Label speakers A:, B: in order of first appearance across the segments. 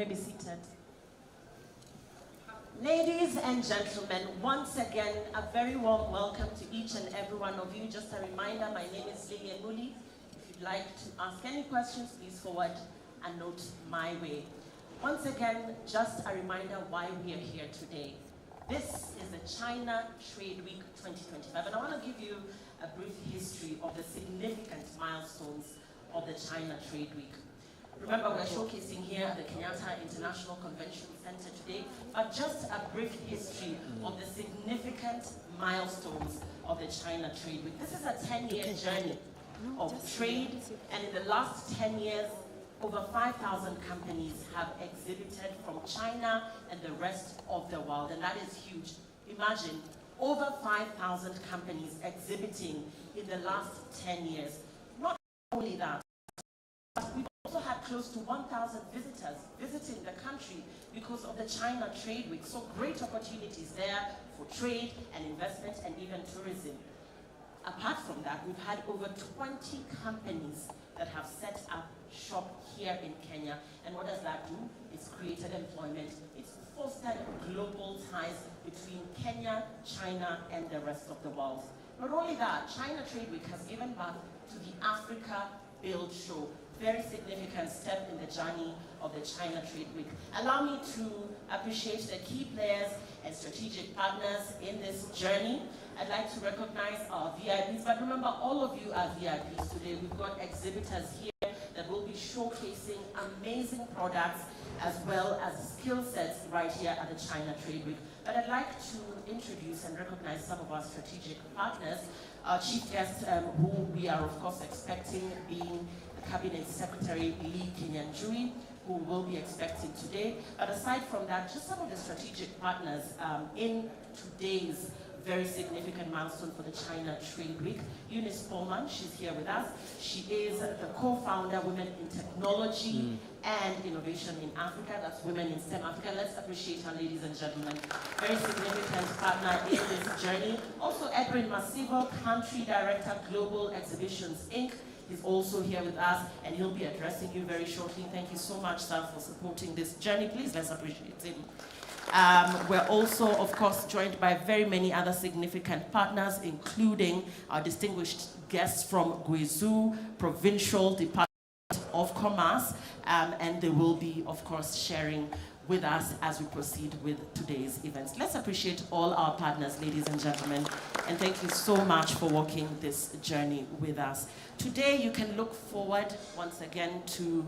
A: may be seated. Ladies and gentlemen, once again, a very warm welcome to each and every one of you. Just a reminder, my name is Lillian Muli. If you'd like to ask any questions, please forward a note my way. Once again, just a reminder why we are here today. This is the China Trade Week 2025, and I want to give you a brief history of the significant milestones of the China Trade Week. Remember, we're showcasing here at the Kenyatta International Convention Center today, but just a brief history of the significant milestones of the China Trade Week. This is a 10-year journey of trade, and in the last 10 years, over 5,000 companies have exhibited from China and the rest of the world, and that is huge. Imagine, over 5,000 companies exhibiting in the last 10 years. Not only that, but we've also had close to 1,000 visitors visiting the country because of the China Trade Week. So great opportunities there for trade and investment and even tourism. Apart from that, we've had over 20 companies that have set up shop here in Kenya. And what does that do? It's created employment. It's fostered global ties between Kenya, China, and the rest of the world. Not only that, China Trade Week has given birth to the Africa Build Show. Very significant step in the journey of the China Trade Week. Allow me to appreciate the key players and strategic partners in this journey. I'd like to recognize our VIPs, but remember, all of you are VIPs today. We've got exhibitors here that will be showcasing amazing products as well as skill sets right here at the China Trade Week. But I'd like to introduce and recognize some of our strategic partners. Our chief guest, who we are of course expecting, being Cabinet Secretary Lee Kinyanjui, who we'll be expecting today. But aside from that, just some of the strategic partners in today's very significant milestone for the China Trade Week. Eunice Pullman, she's here with us. She is the co-founder, Women in Technology and Innovation in Africa. That's Women in STEM Africa. Let's appreciate her, ladies and gentlemen. Very significant partner in this journey. Also, Edwin Masivo, Country Director, Global Exhibitions, Inc. He's also here with us, and he'll be addressing you very shortly. Thank you so much, sir, for supporting this journey. Please, let's appreciate him. We're also, of course, joined by very many other significant partners, including our distinguished guests from Guizhou Provincial Department of Commerce, and they will be, of course, sharing with us as we proceed with today's events. Let's appreciate all our partners, ladies and gentlemen, and thank you so much for walking this journey with us. Today, you can look forward, once again, to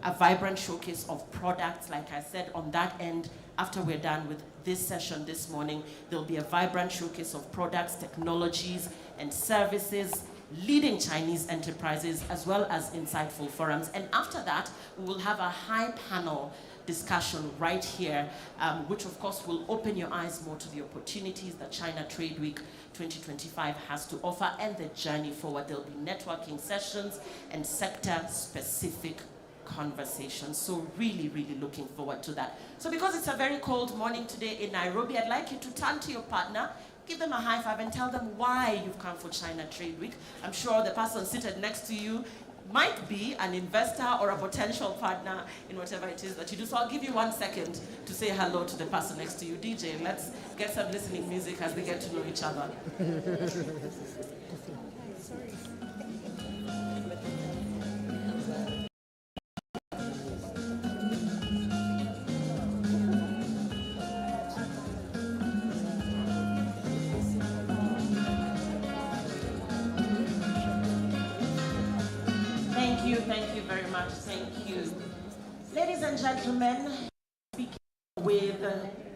A: a vibrant showcase of products. Like I said, on that end, after we're done with this session this morning, there'll be a vibrant showcase of products, technologies, and services, leading Chinese enterprises, as well as insightful forums. And after that, we will have a high panel discussion right here, which of course will open your eyes more to the opportunities that China Trade Week 2025 has to offer and the journey forward. There'll be networking sessions and sector-specific conversations. So really, really looking forward to that. So because it's a very cold morning today in Nairobi, I'd like you to turn to your partner, give them a high five and tell them why you've come for China Trade Week. I'm sure the person seated next to you might be an investor or a potential partner in whatever it is that you do. So I'll give you 1 second to say hello to the person next to you. DJ, let's get some listening music as they get to know each other. Thank you very much. Thank you. Ladies and gentlemen, speaking with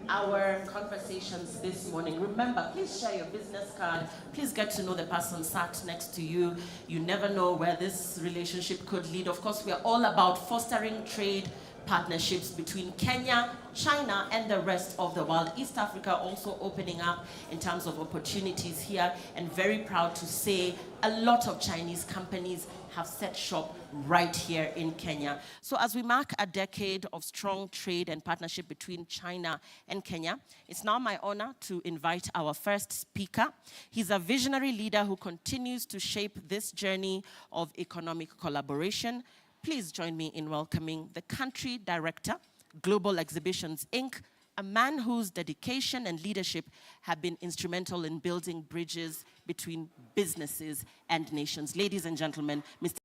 A: our conversations this morning, remember, please share your business card. Please get to know the person sat next to you. You never know where this relationship could lead. Of course, we are all about fostering trade partnerships between Kenya, China, and the rest of the world. East Africa also opening up in terms of opportunities here, and very proud to say a lot of Chinese companies have set shop right here in Kenya. So as we mark a decade of strong trade and partnership between China and Kenya, it's now my honor to invite our first speaker. He's a visionary leader who continues to shape this journey of economic collaboration. Please join me in welcoming the Country Director, Global Exhibitions, Inc., a man whose dedication and leadership have been instrumental in building bridges between businesses and nations. Ladies and gentlemen, Mr.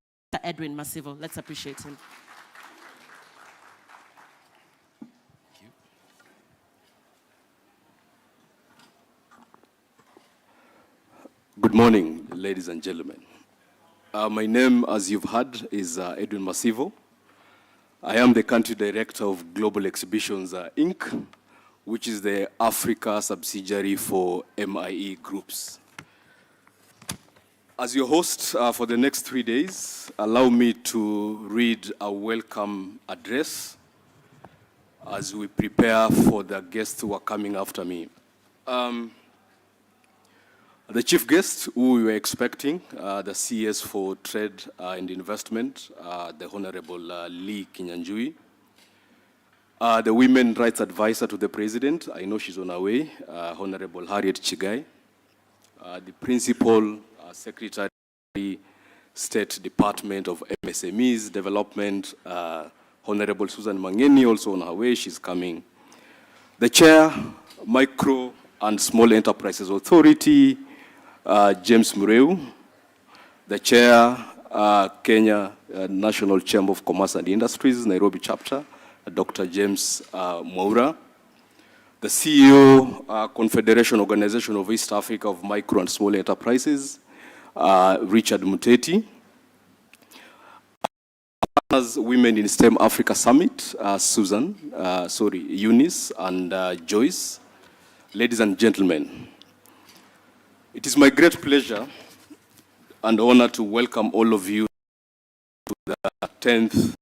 A: Edwin Masivo, let's appreciate him.
B: Good morning, ladies and gentlemen. My name, as you've heard, is Edwin Masivo. I am the country director of Global Exhibitions, Inc., which is the Africa subsidiary for MIE Groups. As your host for the next 3 days, allow me to read a welcome address as we prepare for the guests who are coming after me. The chief guest who we were expecting, the CS for Trade and Investment, the Honorable Lee Kinyanjui, the Women Rights Advisor to the President, I know she's on her way, Honorable Harriet Chigai, the Principal Secretary, State Department of MSMEs Development, Honorable Susan Mangeni, also on her way, she's coming. The Chair, Micro and Small Enterprises Authority, James Mureu, the Chair, Kenya National Chamber of Commerce and Industries, Nairobi Chapter, Dr. James Mwaura, the CEO, Confederation Organization of East Africa of Micro and Small Enterprises, Richard Muteti, Women in STEM Africa Summit, Eunice and Joyce. Ladies and gentlemen, it is my great pleasure and honor to welcome all of you to the 10th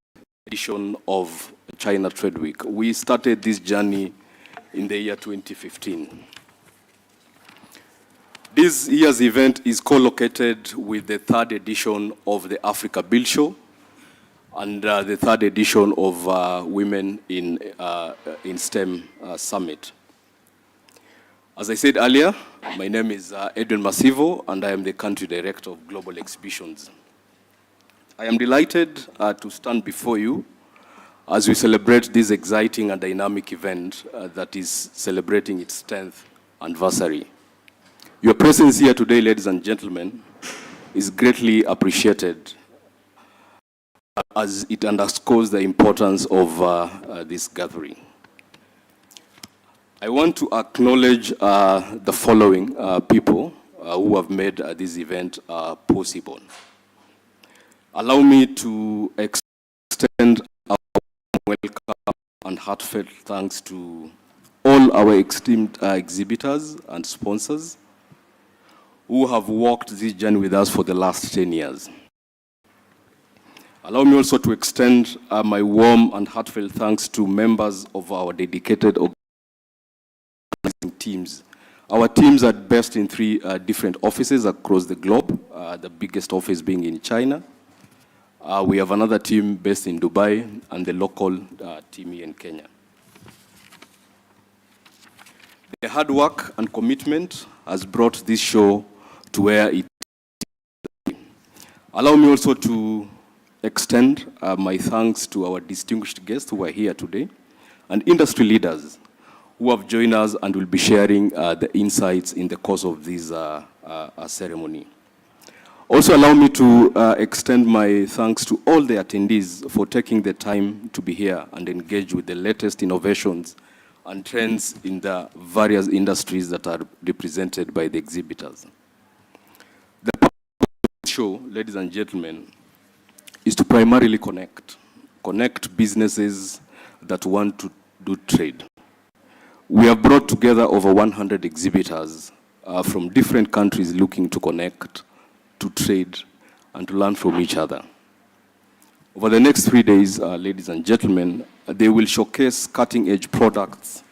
B: edition of China Trade Week. We started this journey in the year 2015. This year's event is co-located with the 3rd edition of the Africa Build Show and the 3rd edition of Women in STEM Summit. As I said earlier, my name is Edwin Masivo, and I am the country director of Global Exhibitions. I am delighted to stand before you as we celebrate this exciting and dynamic event that is celebrating its 10th anniversary. Your presence here today, ladies and gentlemen, is greatly appreciated as it underscores the importance of this gathering. I want to acknowledge the following people who have made this event possible. Allow me to extend our welcome and heartfelt thanks to all our esteemed exhibitors and sponsors who have walked this journey with us for the last 10 years. Allow me also to extend my warm and heartfelt thanks to members of our dedicated teams. Our teams are based in 3 different offices across the globe, the biggest office being in China. We have another team based in Dubai and the local team here in Kenya. The hard work and commitment has brought this show to where it is. Allow me also to extend my thanks to our distinguished guests who are here today and industry leaders who have joined us and will be sharing the insights in the course of this ceremony. Also allow me to extend my thanks to all the attendees for taking the time to be here and engage with the latest innovations and trends in the various industries that are represented by the exhibitors. The purpose of the show, ladies and gentlemen, is to primarily connect businesses that want to do trade. We have brought together over 100 exhibitors from different countries looking to connect, to trade, and to learn from each other. Over the next 3 days, ladies and gentlemen, they will showcase cutting-edge products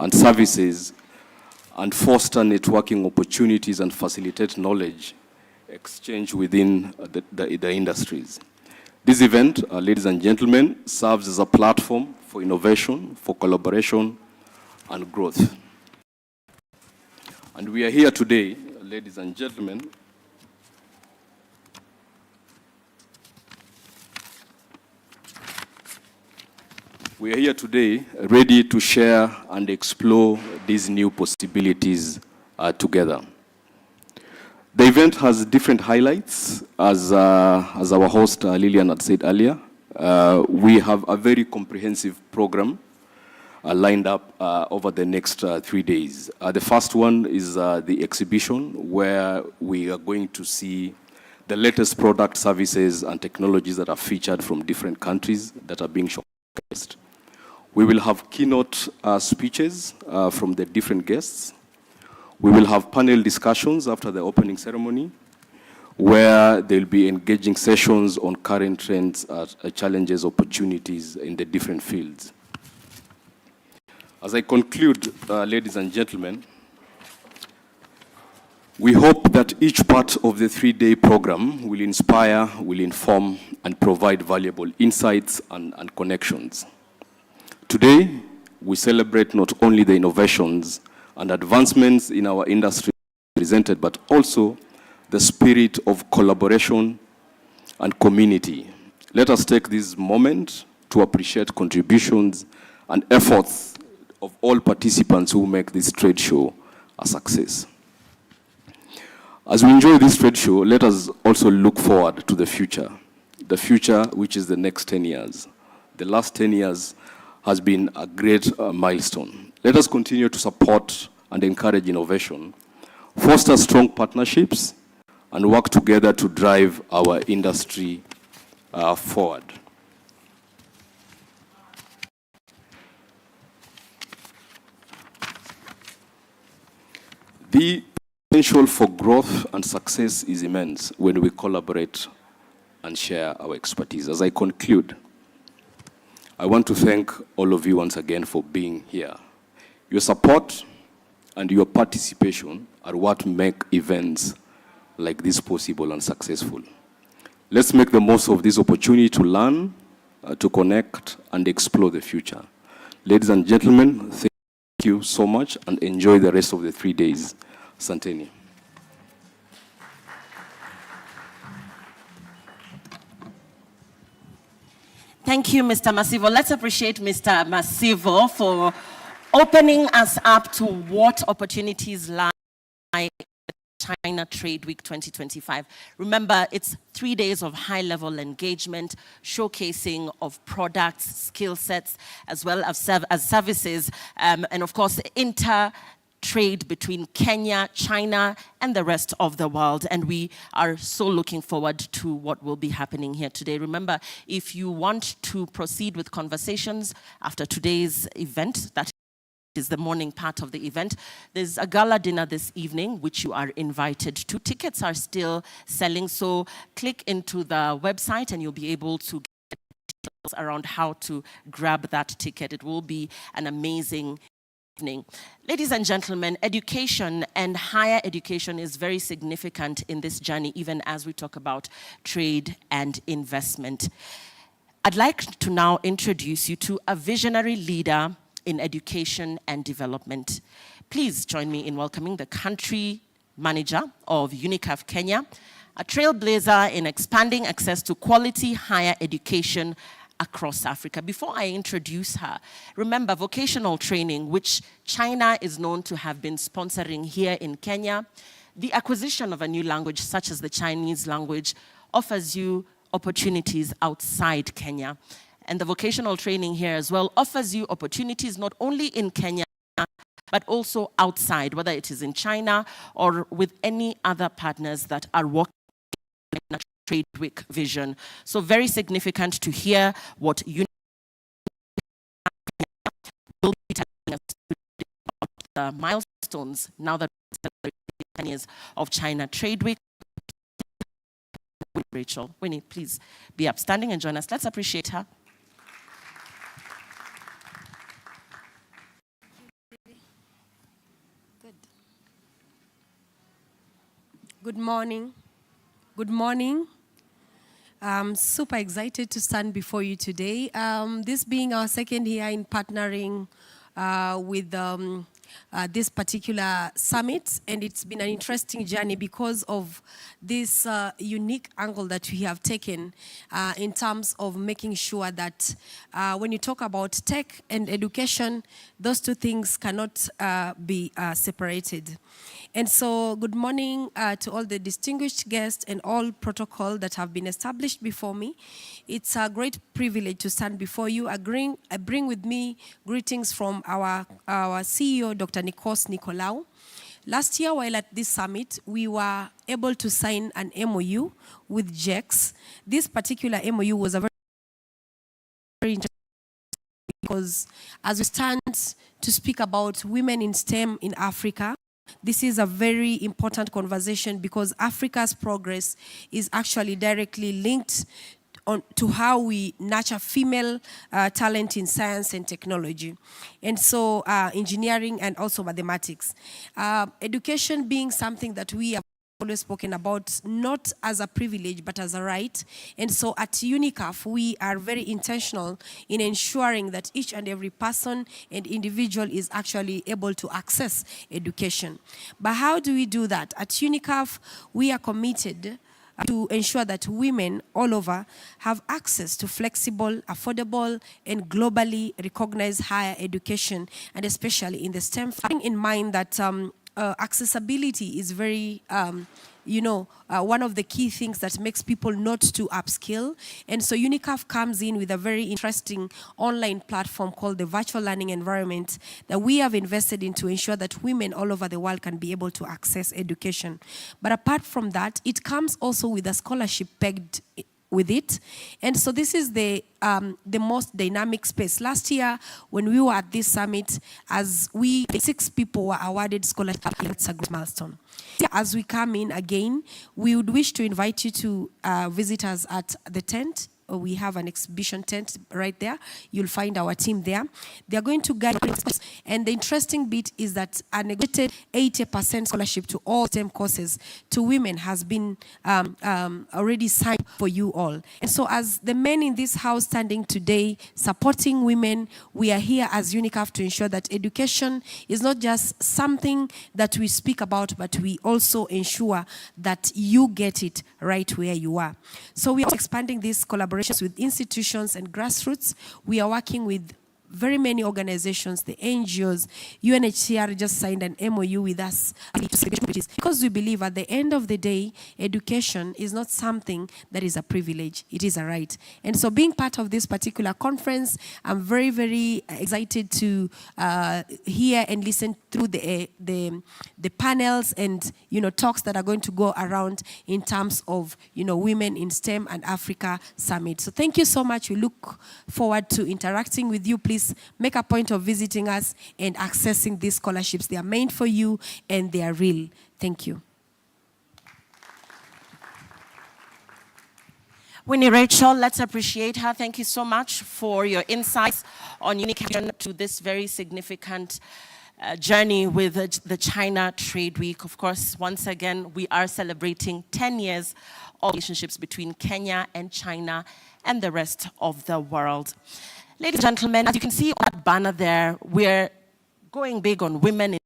B: and services and foster networking opportunities and facilitate knowledge exchange within the industries. This event, ladies and gentlemen, serves as a platform for innovation, for collaboration, and growth. And we are here today, ladies and gentlemen, We are here today ready to share and explore these new possibilities together. The event has different highlights, as our host Lillian had said earlier. We have a very comprehensive program lined up over the next 3 days. The first one is the exhibition, where we are going to see the latest product, services, and technologies that are featured from different countries that are being showcased. We will have keynote speeches from the different guests. We will have panel discussions after the opening ceremony, where there will be engaging sessions on current trends, challenges, opportunities in the different fields. As I conclude, ladies and gentlemen, we hope that each part of the 3-day program will inspire, will inform, and provide valuable insights and connections. Today, we celebrate not only the innovations and advancements in our industry presented, but also the spirit of collaboration and community. Let us take this moment to appreciate contributions and efforts of all participants who make this trade show a success. As we enjoy this trade show, let us also look forward to the future which is the next 10 years. The last 10 years has been a great milestone. Let us continue to support and encourage innovation, foster strong partnerships, and work together to drive our industry forward. The potential for growth and success is immense when we collaborate and share our expertise. As I conclude, I want to thank all of you once again for being here. Your support and your participation are what make events like this possible and successful. Let's make the most of this opportunity to learn, to connect, and explore the future. Ladies and gentlemen, thank you so much, and enjoy the rest of the 3 days. Asanteni.
A: Thank you, Mr. Masivo. Let's appreciate Mr. Masivo for opening us up to what opportunities lie in China Trade Week 2025. Remember, it's 3 days of high-level engagement, showcasing of products, skill sets, as well as services, and of course, trade between Kenya, China, and the rest of the world. And we are so looking forward to what will be happening here today. Remember, if you want to proceed with conversations after today's event, that is the morning part of the event, there's a gala dinner this evening, which you are invited to. Tickets are still selling, so click into the website and you'll be able to get details around how to grab that ticket. It will be an amazing evening. Ladies and gentlemen, education and higher education is very significant in this journey, even as we talk about trade and investment. I'd like to now introduce you to a visionary leader in education and development. Please join me in welcoming the country manager of UNICEF Kenya, a trailblazer in expanding access to quality higher education across Africa. Before I introduce her, remember vocational training, which China is known to have been sponsoring here in Kenya. The acquisition of a new language, such as the Chinese language, offers you opportunities outside Kenya. And the vocational training here as well offers you opportunities not only in Kenya, but also outside, whether it is in China or with any other partners that are working in a Trade Week vision. So very significant to hear what UNICEF will be telling us about the milestones now that we're celebrating 10 years of China Trade Week. Rachel, Winnie, please be upstanding and join us. Let's appreciate her.
C: Good morning. Good morning. I'm super excited to stand before you today. This being our second year in partnering with this particular summit, and it's been an interesting journey because of this unique angle that we have taken in terms of making sure that when you talk about tech and education, those two things cannot be separated. And so, good morning to all the distinguished guests and all protocol that have been established before me. It's a great privilege to stand before you. I bring with me greetings from our CEO, Dr. Nikos Nicolaou. Last year, while at this summit, we were able to sign an MOU with JEX. This particular MOU was a very interesting because as we stand to speak about women in STEM in Africa, this is a very important conversation because Africa's progress is actually directly linked to how we nurture female talent in science and technology. And so engineering and also mathematics. Education being something that we have always spoken about, not as a privilege, but as a right. And so at UNICAF, we are very intentional in ensuring that each and every person and individual is actually able to access education. But how do we do that? At UNICAF, we are committed to ensure that women all over have access to flexible, affordable, and globally recognized higher education, and especially in the STEM. Having in mind that accessibility is very, one of the key things that makes people not to upskill. And so UNICAF comes in with a very interesting online platform called the Virtual Learning Environment that we have invested in to ensure that women all over the world can be able to access education. But apart from that, it comes also with a scholarship pegged with it. And so this is the most dynamic space. Last year, when we were at this summit, 6 people were awarded scholarship. It's a great milestone. As we come in again, we would wish to invite you to visit us at the tent. We have an exhibition tent right there. You'll find our team there. They're going to guide us. And the interesting bit is that a negotiated 80% scholarship to all STEM courses to women has been already signed for you all. And so as the men in this house standing today supporting women, we are here as UNICAF to ensure that education is not just something that we speak about, but we also ensure that you get it right where you are. So we are expanding this collaboration with institutions and grassroots. We are working with very many organizations, the NGOs. UNHCR just signed an MOU with us because we believe at the end of the day, education is not something that is a privilege, it is a right. And so being part of this particular conference, I'm very, very excited to hear and listen through the panels and talks that are going to go around in terms of Women in STEM and Africa Summit. So thank you so much. We look forward to interacting with you. Please make a point of visiting us and accessing these scholarships. They are meant for you and they are real. Thank you.
A: Winnie Rachel, let's appreciate her. Thank you so much for your insights on UNICAF to this very significant journey with the China Trade Week. Of course, once again, we are celebrating 10 years of relationships between Kenya and China and the rest of the world. Ladies and gentlemen, as you can see on that banner there, we're going big on women in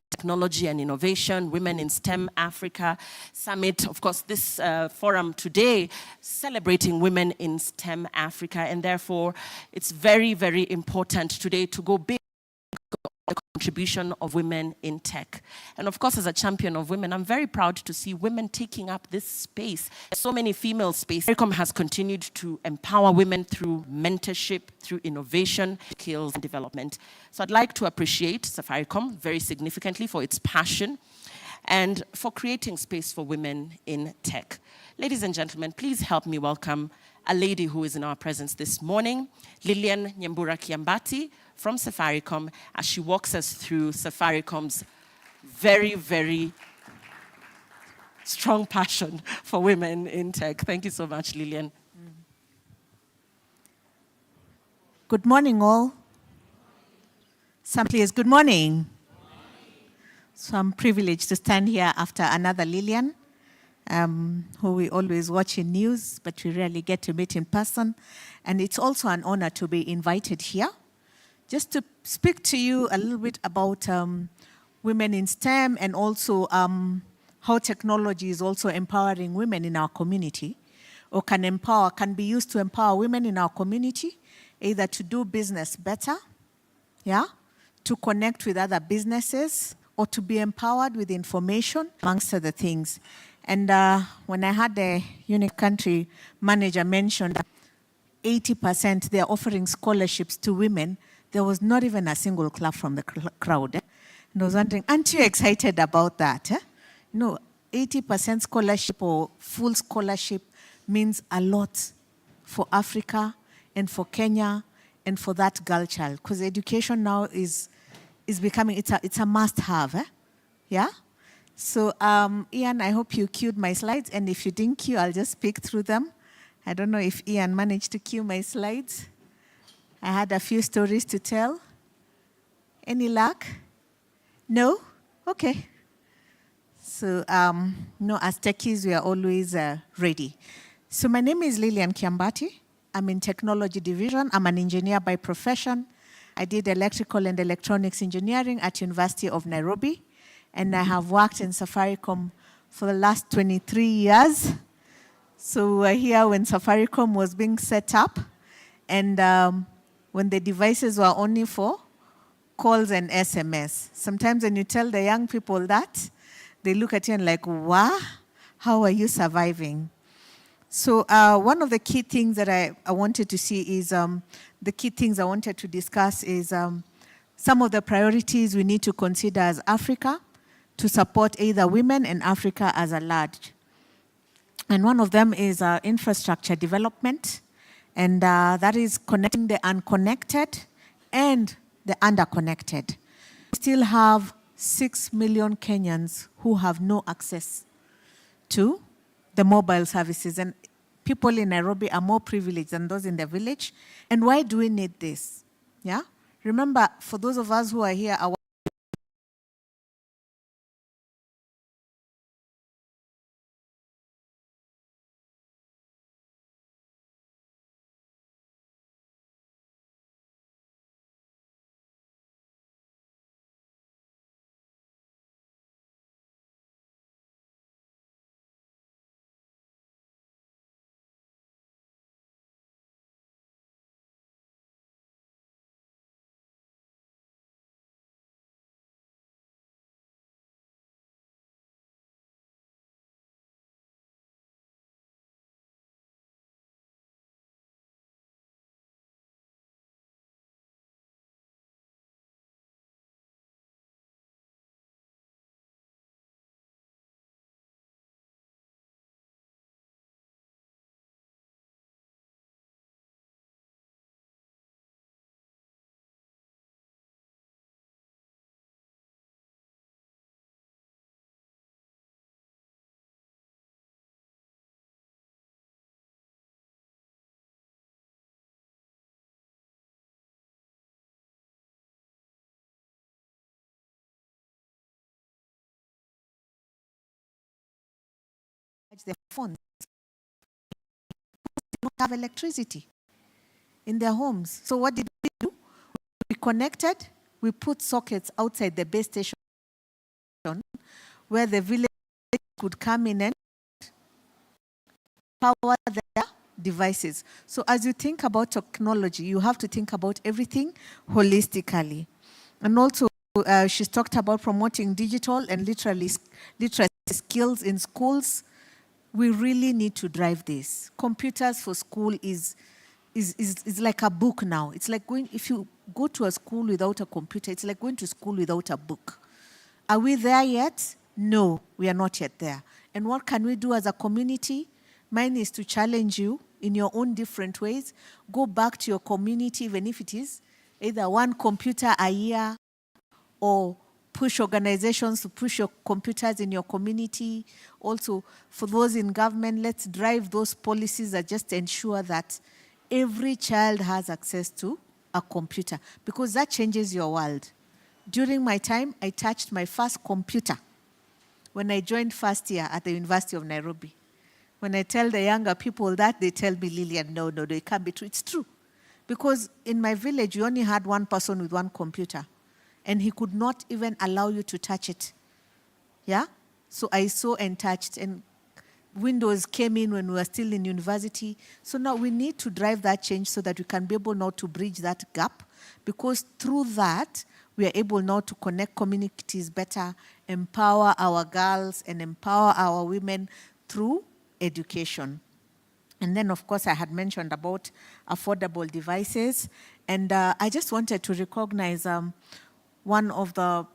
A: Technology and Innovation, Women in STEM Africa Summit. Of course, this forum today celebrating women in STEM Africa, and therefore it's very, very important today to go big on the contribution of women in tech. And of course, as a champion of women, I'm very proud to see women taking up this space. So many female spaces. Safaricom has continued to empower women through mentorship, through innovation, skills, and development. So I'd like to appreciate Safaricom very significantly for its passion and for creating space for women in tech. Ladies and gentlemen, please help me welcome a lady who is in our presence this morning, Lilian Nyambura Kiambati from Safaricom, as she walks us through Safaricom's very, very strong passion for women in tech. Thank you so much, Lilian.
D: Good morning, all. Some please, good morning. So I'm privileged to stand here after another Lilian, who we always watch in news, but we rarely get to meet in person. And it's also an honor to be invited here, just to speak to you a little bit about women in STEM and also how technology is also empowering women in our community, or can be used to empower women in our community, either to do business better, yeah, to connect with other businesses, or to be empowered with information, amongst other things. And when I had the Unique Country Manager mention that 80% they're offering scholarships to women, there was not even a single clap from the crowd. And I was wondering, aren't you excited about that? No, 80% scholarship or full scholarship means a lot for Africa and for Kenya and for that girl child, because education now is becoming, it's a must-have, yeah? So, Ian, I hope you queued my slides, and if you didn't queue, I'll just speak through them. I don't know if Ian managed to queue my slides. I had a few stories to tell. Any luck? No? Okay. So, no, as techies, we are always ready. So my name is Lilian Kiambati. I'm in technology division. I'm an engineer by profession. I did electrical and electronics engineering at University of Nairobi, and I have worked in Safaricom for the last 23 years. So we were here when Safaricom was being set up, and when the devices were only for calls and SMS. Sometimes when you tell the young people that, they look at you and like, wow, how are you surviving? So one of the key things that I wanted to see is, the key things I wanted to discuss is some of the priorities we need to consider as Africa to support either women and Africa as a large. And one of them is infrastructure development, and that is connecting the unconnected and the underconnected. We still have 6 million Kenyans who have no access to the mobile services, and people in Nairobi are more privileged than those in the village. And why do we need this? Yeah? Remember, for those of us who are here, our their phones don't have electricity in their homes. So what did we do? We connected, we put sockets outside the base station where the village could come in and power their devices. So as you think about technology, you have to think about everything holistically. And also, she's talked about promoting digital and literacy skills in schools. We really need to drive this. Computers for school is like a book now. It's like going, if you go to a school without a computer, it's like going to school without a book. Are we there yet? No, we are not yet there. And what can we do as a community? Mine is to challenge you in your own different ways. Go back to your community, even if it is either one computer a year, or push organizations to push your computers in your community. Also, for those in government, let's drive those policies that just ensure that every child has access to a computer, because that changes your world. During my time, I touched my first computer when I joined first year at the University of Nairobi. When I tell the younger people that, they tell me, Lillian, no, it can't be true. It's true. Because in my village, you only had one person with one computer, and he could not even allow you to touch it. Yeah? So I saw and touched, and Windows came in when we were still in university. So now we need to drive that change so that we can be able now to bridge that gap, because through that, we are able now to connect communities better, empower our girls, and empower our women through education. And then, of course, I had mentioned about affordable devices. And I just wanted to recognize one of the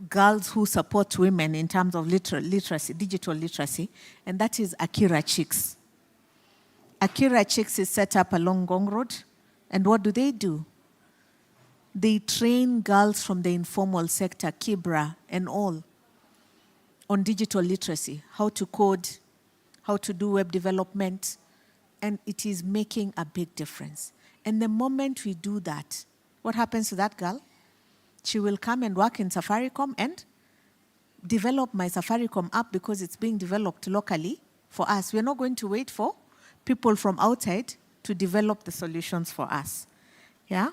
D: girls who support women in terms of literacy, digital literacy, and that is Akira Chicks. Akira Chicks is set up along Ngong Road. And what do? They train girls from the informal sector, Kibra and all, on digital literacy, how to code, how to do web development, and it is making a big difference. And the moment we do that, what happens to that girl? She will come and work in Safaricom and develop my Safaricom app, because it's being developed locally for us. We're not going to wait for people from outside to develop the solutions for us. Yeah?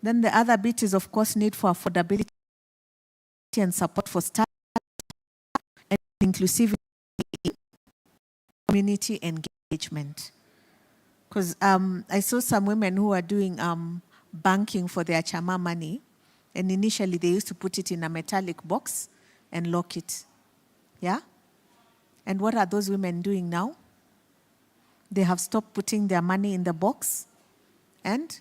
D: Then the other bit is, of course, need for affordability and support for staff and inclusivity, community engagement. Because I saw some women who are doing banking for their chama money, and initially they used to put it in a metallic box and lock it. Yeah? And what are those women doing now? They have stopped putting their money in the box, and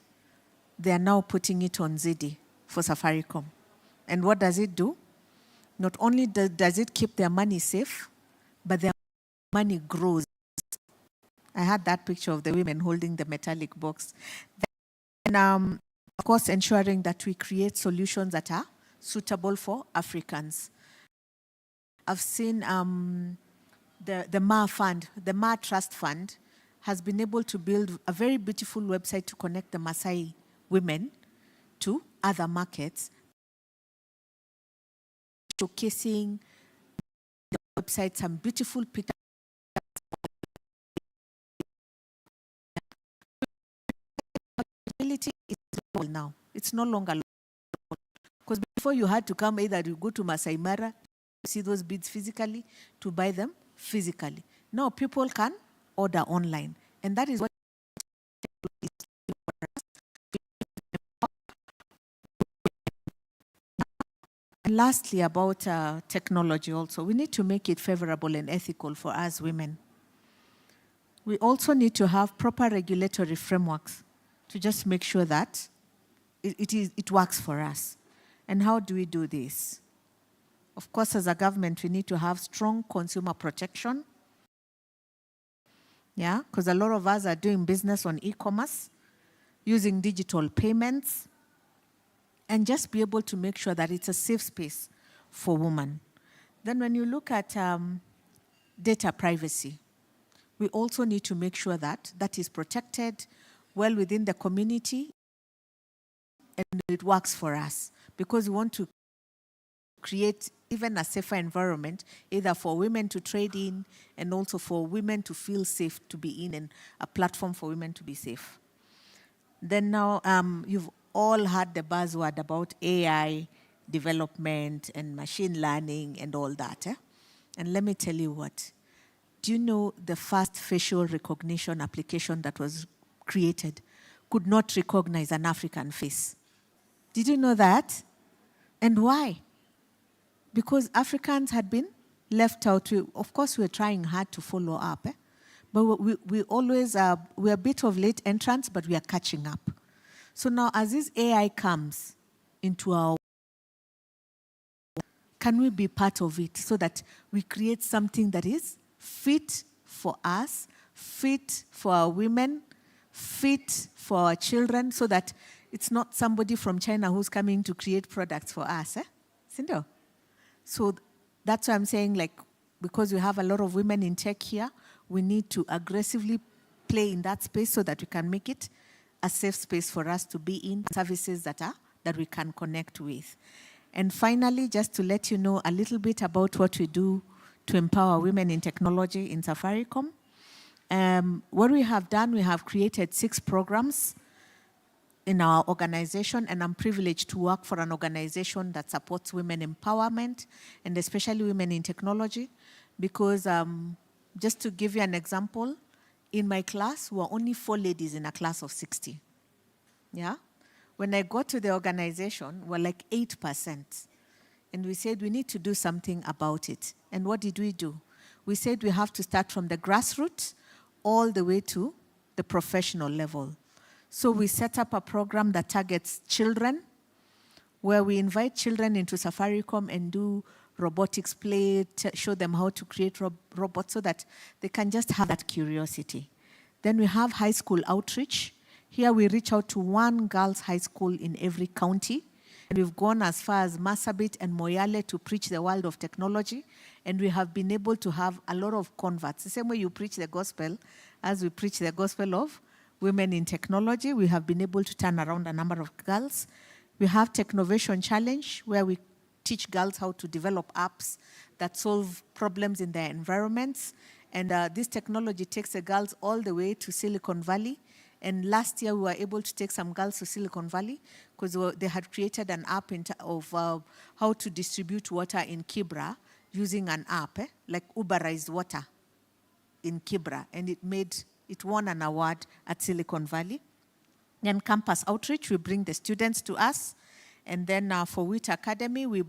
D: they are now putting it on Zidi for Safaricom. And what does it do? Not only does it keep their money safe, but their money grows. I had that picture of the women holding the metallic box. And of course, ensuring that we create solutions that are suitable for Africans. I've seen the MA Fund, the MA Trust Fund, has been able to build a very beautiful website to connect the Maasai women to other markets, showcasing the website some beautiful pictures. Is local now. It's no longer local. Because before you had to come, either you go to Masai Mara, see those beads physically, to buy them physically. Now people can order online. And that is what is. And lastly, about technology also, we need to make it favorable and ethical for us women. We also need to have proper regulatory frameworks to just make sure that it works for us. And how do we do this? Of course, as a government, we need to have strong consumer protection. Yeah, because a lot of us are doing business on e-commerce, using digital payments, and just be able to make sure that it's a safe space for women. Then when you look at data privacy, we also need to make sure that that is protected well within the community and it works for us, because we want to create even a safer environment, either for women to trade in and also for women to feel safe to be in, and a platform for women to be safe. Then now you've all heard the buzzword about AI development and machine learning and all that. And let me tell you what. Do you know the first facial recognition application that was created could not recognize an African face? Did you know that? And why? Because Africans had been left out. Of course, we're trying hard to follow up. But we always, we're a bit of late entrants, but we are catching up. So now as this AI comes into our, can we be part of it so that we create something that is fit for us, fit for our women, fit for our children, so that it's not somebody from China who's coming to create products for us. Sindo? So that's why I'm saying, like, because we have a lot of women in tech here, we need to aggressively play in that space so that we can make it a safe space for us to be in, services that we can connect with. And finally, just to let you know a little bit about what we do to empower women in technology in Safaricom. What we have done, we have created 6 programs in our organization, and I'm privileged to work for an organization that supports women empowerment, and especially women in technology, because just to give you an example, in my class, we were only 4 ladies in a class of 60. Yeah? When I got to the organization, we're like 8%. And we said we need to do something about it. And what did we do? We said we have to start from the grassroots all the way to the professional level. So we set up a program that targets children, where we invite children into Safaricom and do robotics play, show them how to create robots so that they can just have that curiosity. Then we have high school outreach. Here we reach out to 1 girls' high school in every county. And we've gone as far as Marsabit and Moyale to preach the world of technology. And we have been able to have a lot of converts. The same way you preach the gospel, as we preach the gospel of women in technology, we have been able to turn around a number of girls. We have Technovation Challenge, where we teach girls how to develop apps that solve problems in their environments. And this technology takes the girls all the way to Silicon Valley. And last year, we were able to take some girls to Silicon Valley because they had created an app of how to distribute water in Kibra using an app, like Uberized water in Kibra. And it won an award at Silicon Valley. Then campus outreach, we bring the students to us. And then for WIT Academy, we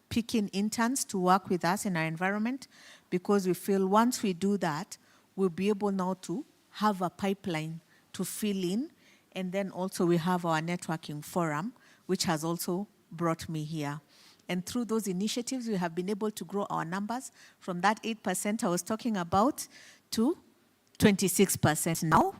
D: pick in interns to work with us in our environment, because we feel once we do that, we'll be able now to have a pipeline to fill in. And then also we have our networking forum, which has also brought me here. And through those initiatives, we have been able to grow our numbers from that 8% I was talking about to 26% now.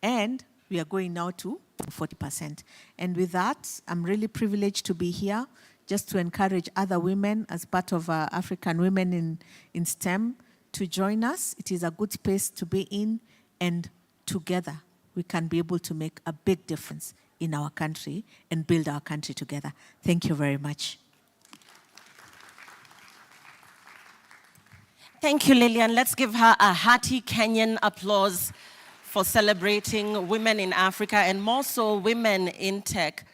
D: And we are going now to 40%. And with that, I'm really privileged to be here just to encourage other women as part of African women in STEM to join us. It is a good space to be in, and together we can be able to make a big difference in our country and build our country together. Thank you very much.
A: Thank you, Lillian. Let's give her a hearty Kenyan applause for celebrating women in Africa, and more so women in tech.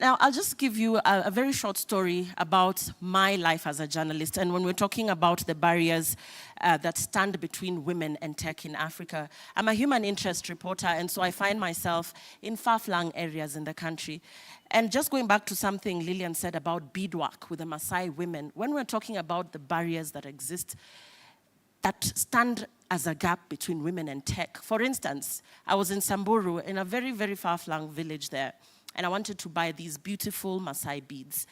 A: Now, I'll just give you a very short story about my life as a journalist. And when we're talking about the barriers that stand between women and tech in Africa, I'm a human interest reporter, and so I find myself in far-flung areas in the country. And just going back to something Lillian said about beadwork with the Maasai women, when we're talking about the barriers that exist, that stand as a gap between women and tech. For instance, I was in Samburu, in a very, very far-flung village there, and I wanted to buy these beautiful Maasai beads.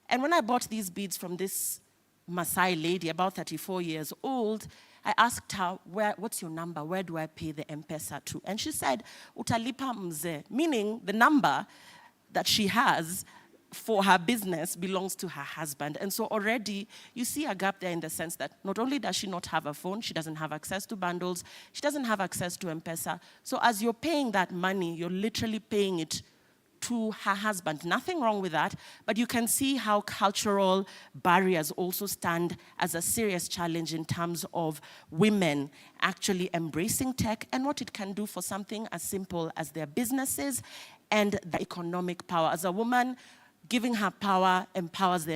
A: And when I bought these beads from this Maasai lady, about 34 years old, I asked her, what's your number? Where do I pay the M-Pesa to? And she said, utalipa mzee, meaning the number that she has for her business belongs to her husband. And so already you see a gap there in the sense that not only does she not have a phone, she doesn't have access to bundles, she doesn't have access to M-Pesa. So as you're paying that money, you're literally paying it to her husband. Nothing wrong with that, but you can see how cultural barriers also stand as a serious challenge in terms of women actually embracing tech and what it can do for something as simple as their businesses and the economic power. As a woman, giving her power empowers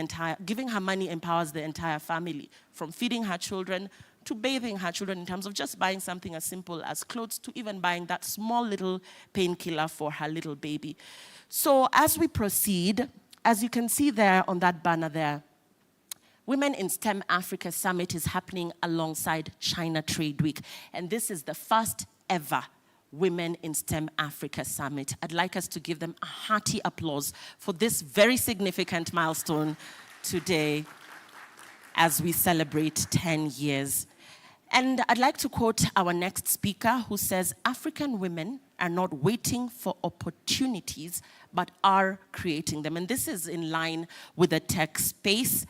A: giving her money empowers the entire family, from feeding her children to bathing her children in terms of just buying something as simple as clothes to even buying that small little painkiller for her little baby. So as we proceed, as you can see there on that banner there, Women in STEM Africa Summit is happening alongside China Trade Week. And this is the first ever Women in STEM Africa Summit. I'd like us to give them a hearty applause for this very significant milestone today as we celebrate 10 years. And I'd like to quote our next speaker who says, African women are not waiting for opportunities, but are creating them. And this is in line with the tech space.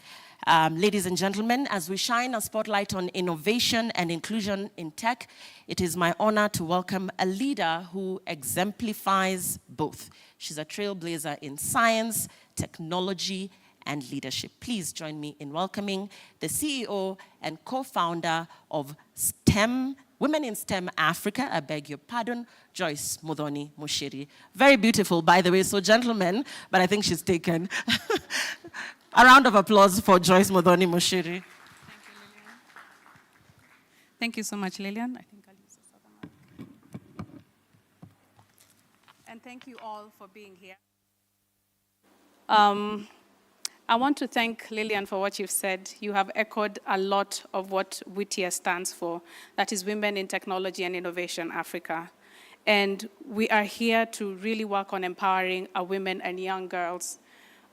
A: Ladies and gentlemen, as we shine a spotlight on innovation and inclusion in tech, it is my honor to welcome a leader who exemplifies both. She's a trailblazer in science, technology, and leadership. Please join me in welcoming the CEO and co-founder of STEM, Women in STEM Africa, I beg your pardon, Joyce Muthoni Muchiri. Very beautiful, by the way, so gentlemen, but I think she's taken. A round of applause for Joyce Muthoni Muchiri.
E: Thank you, Lillian. Thank you so much, Lillian. I think I'll use this other mic. And thank you all for being here. I want to thank Lillian for what you've said. You have echoed a lot of what WITIA stands for, that is Women in Technology and Innovation Africa. And we are here to really work on empowering our women and young girls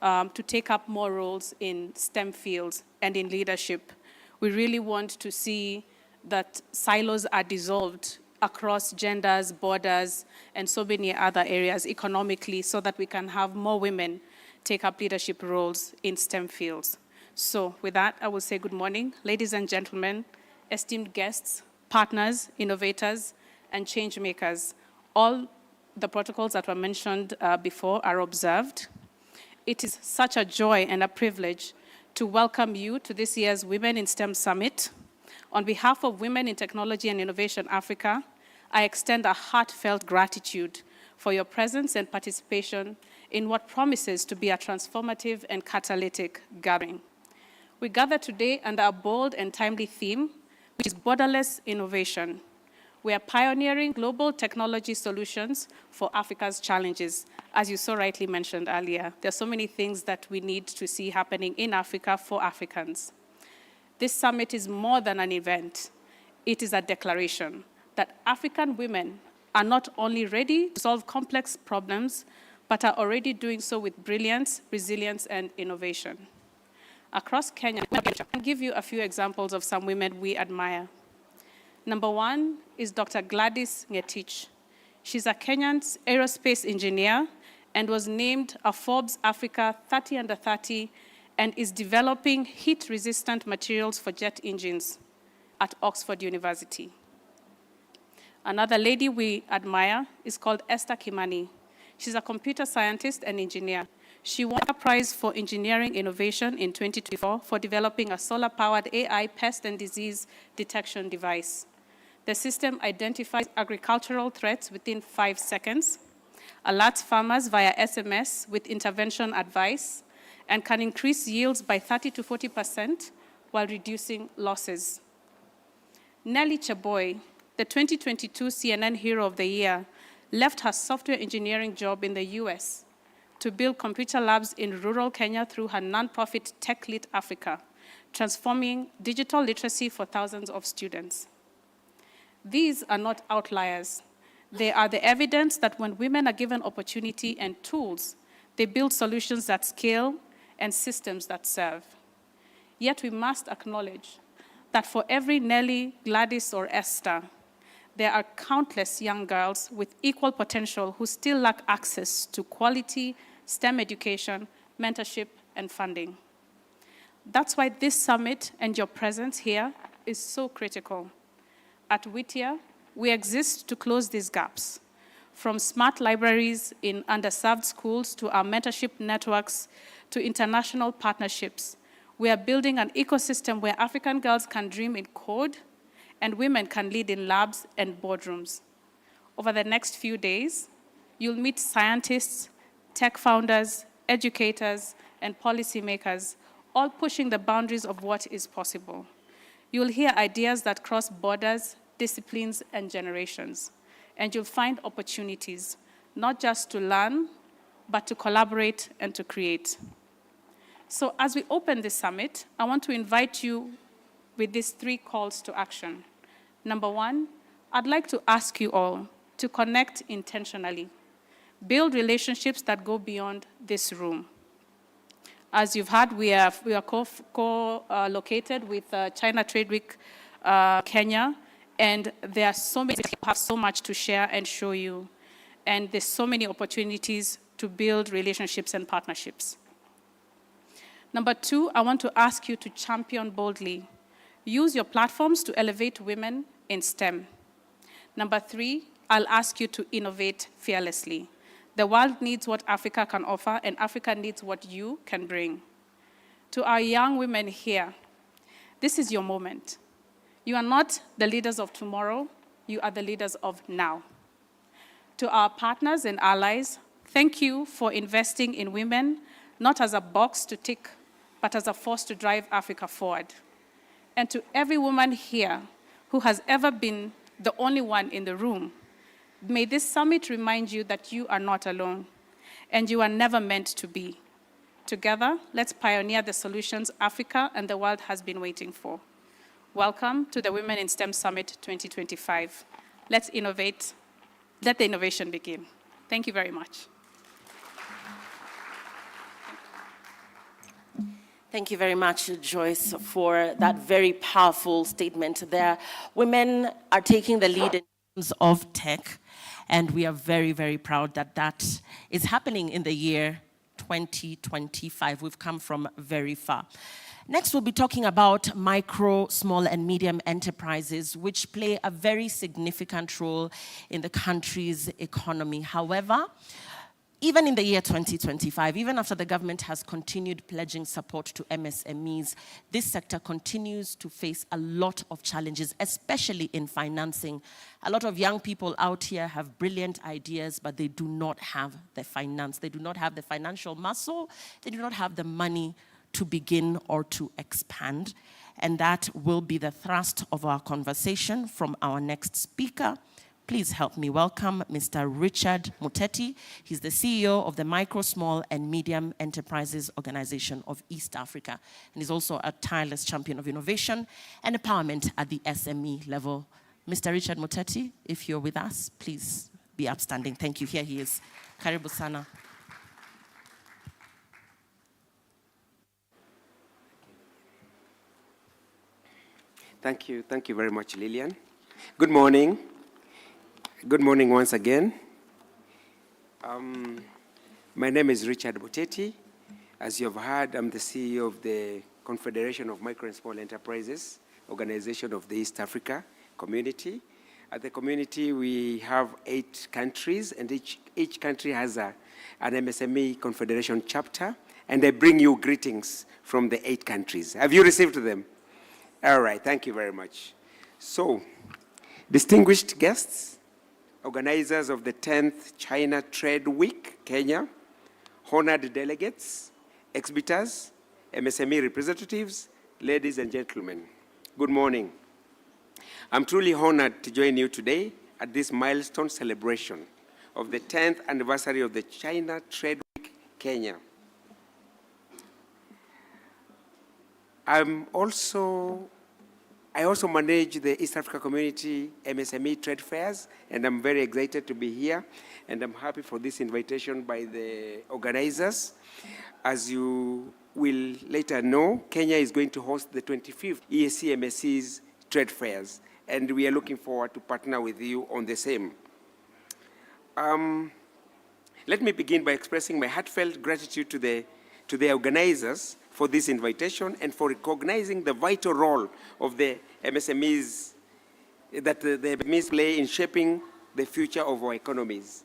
E: to take up more roles in STEM fields and in leadership. We really want to see that silos are dissolved across genders, borders, and so many other areas economically so that we can have more women take up leadership roles in STEM fields. So with that, I will say good morning, ladies and gentlemen, esteemed guests, partners, innovators, and change makers. All the protocols that were mentioned before are observed. It is such a joy and a privilege to welcome you to this year's Women in STEM Summit. On behalf of Women in Technology and Innovation Africa, I extend a heartfelt gratitude for your presence and participation in what promises to be a transformative and catalytic gathering. We gather today under a bold and timely theme, which is borderless innovation. We are pioneering global technology solutions for Africa's challenges. As you so rightly mentioned earlier, there are so many things that we need to see happening in Africa for Africans. This summit is more than an event. It is a declaration that African women are not only ready to solve complex problems, but are already doing so with brilliance, resilience, and innovation. Across Kenya, I can give you a few examples of some women we admire. Number one is Dr. Gladys Ngetich. She's a Kenyan aerospace engineer and was named a Forbes Africa 30 Under 30 and is developing heat-resistant materials for jet engines at Oxford University. Another lady we admire is called Esther Kimani. She's a computer scientist and engineer. She won a prize for engineering innovation in 2024 for developing a solar-powered AI pest and disease detection device. The system identifies agricultural threats within 5 seconds, alerts farmers via SMS with intervention advice, and can increase yields by 30 to 40% while reducing losses. Nelly Cheboy, the 2022 CNN Hero of the Year, left her software engineering job in the US to build computer labs in rural Kenya through her nonprofit TechLit Africa, transforming digital literacy for thousands of students. These are not outliers. They are the evidence that when women are given opportunity and tools, they build solutions that scale and systems that serve. Yet we must acknowledge that for every Nelly, Gladys, or Esther, there are countless young girls with equal potential who still lack access to quality STEM education, mentorship, and funding. That's why this summit and your presence here is so critical. At WITIA, we exist to close these gaps, from smart libraries in underserved schools to our mentorship networks to international partnerships. We are building an ecosystem where African girls can dream in code and women can lead in labs and boardrooms. Over the next few days, you'll meet scientists, tech founders, educators, and policymakers, all pushing the boundaries of what is possible. You'll hear ideas that cross borders, disciplines, and generations. And you'll find opportunities, not just to learn, but to collaborate and to create. So as we open this summit, I want to invite you with these 3 calls to action. Number 1, I'd like to ask you all to connect intentionally. Build relationships that go beyond this room. As you've heard, we are co-located with China Trade Week Kenya, and there are so many people who have so much to share and show you, and there's so many opportunities to build relationships and partnerships. Number 2, I want to ask you to champion boldly. Use your platforms to elevate women in STEM. Number 3, I'll ask you to innovate fearlessly. The world needs what Africa can offer, and Africa needs what you can bring. To our young women here, this is your moment. You are not the leaders of tomorrow, you are the leaders of now. To our partners and allies, thank you for investing in women, not as a box to tick, but as a force to drive Africa forward. And to every woman here who has ever been the only one in the room, may this summit remind you that you are not alone, and you are never meant to be. Together, let's pioneer the solutions Africa and the world has been waiting for. Welcome to the Women in STEM Summit 2025. Let's innovate. Let the innovation begin. Thank you very much.
A: Thank you very much, Joyce, for that very powerful statement there. Women are taking the lead in terms of tech, and we are very, very proud that that is happening in the year 2025. We've come from very far. Next, we'll be talking about micro, small, and medium enterprises, which play a very significant role in the country's economy. However, even in the year 2025, even after the government has continued pledging support to MSMEs, this sector continues to face a lot of challenges, especially in financing. A lot of young people out here have brilliant ideas, but they do not have the finance. They do not have the financial muscle. They do not have the money to begin or to expand. And that will be the thrust of our conversation from our next speaker. Please help me welcome Mr. Richard Muteti. He's the CEO of the Micro, Small, and Medium Enterprises Organization of East Africa. And he's also a tireless champion of innovation and empowerment at the SME level. Mr. Richard Muteti, if you're with us, please be upstanding. Thank you. Here he is. Karibu sana.
F: Thank you very much, Lillian. Good morning. Good morning once again. My name is Richard Muteti. As you have heard, I'm the CEO of the Confederation of Micro and Small Enterprises, Organization of the East Africa Community. At the community, we have 8 countries, and each country has an MSME Confederation chapter, and I bring you greetings from the 8 countries. Have you received them? All right, thank you very much. So, distinguished guests, organizers of the 10th China Trade Week, Kenya, honored delegates, exhibitors, MSME representatives, ladies and gentlemen, good morning. I'm truly honored to join you today at this milestone celebration of the 10th anniversary of the China Trade Week, Kenya. I also manage the East Africa Community MSME trade fairs, and I'm very excited to be here, and I'm happy for this invitation by the organizers. As you will later know, Kenya is going to host the 25th EAC MSC's trade fairs, and we are looking forward to partner with you on the same. Let me begin by expressing my heartfelt gratitude to the organizers for this invitation and for recognizing the vital role of the MSMEs that the MSMEs play in shaping the future of our economies.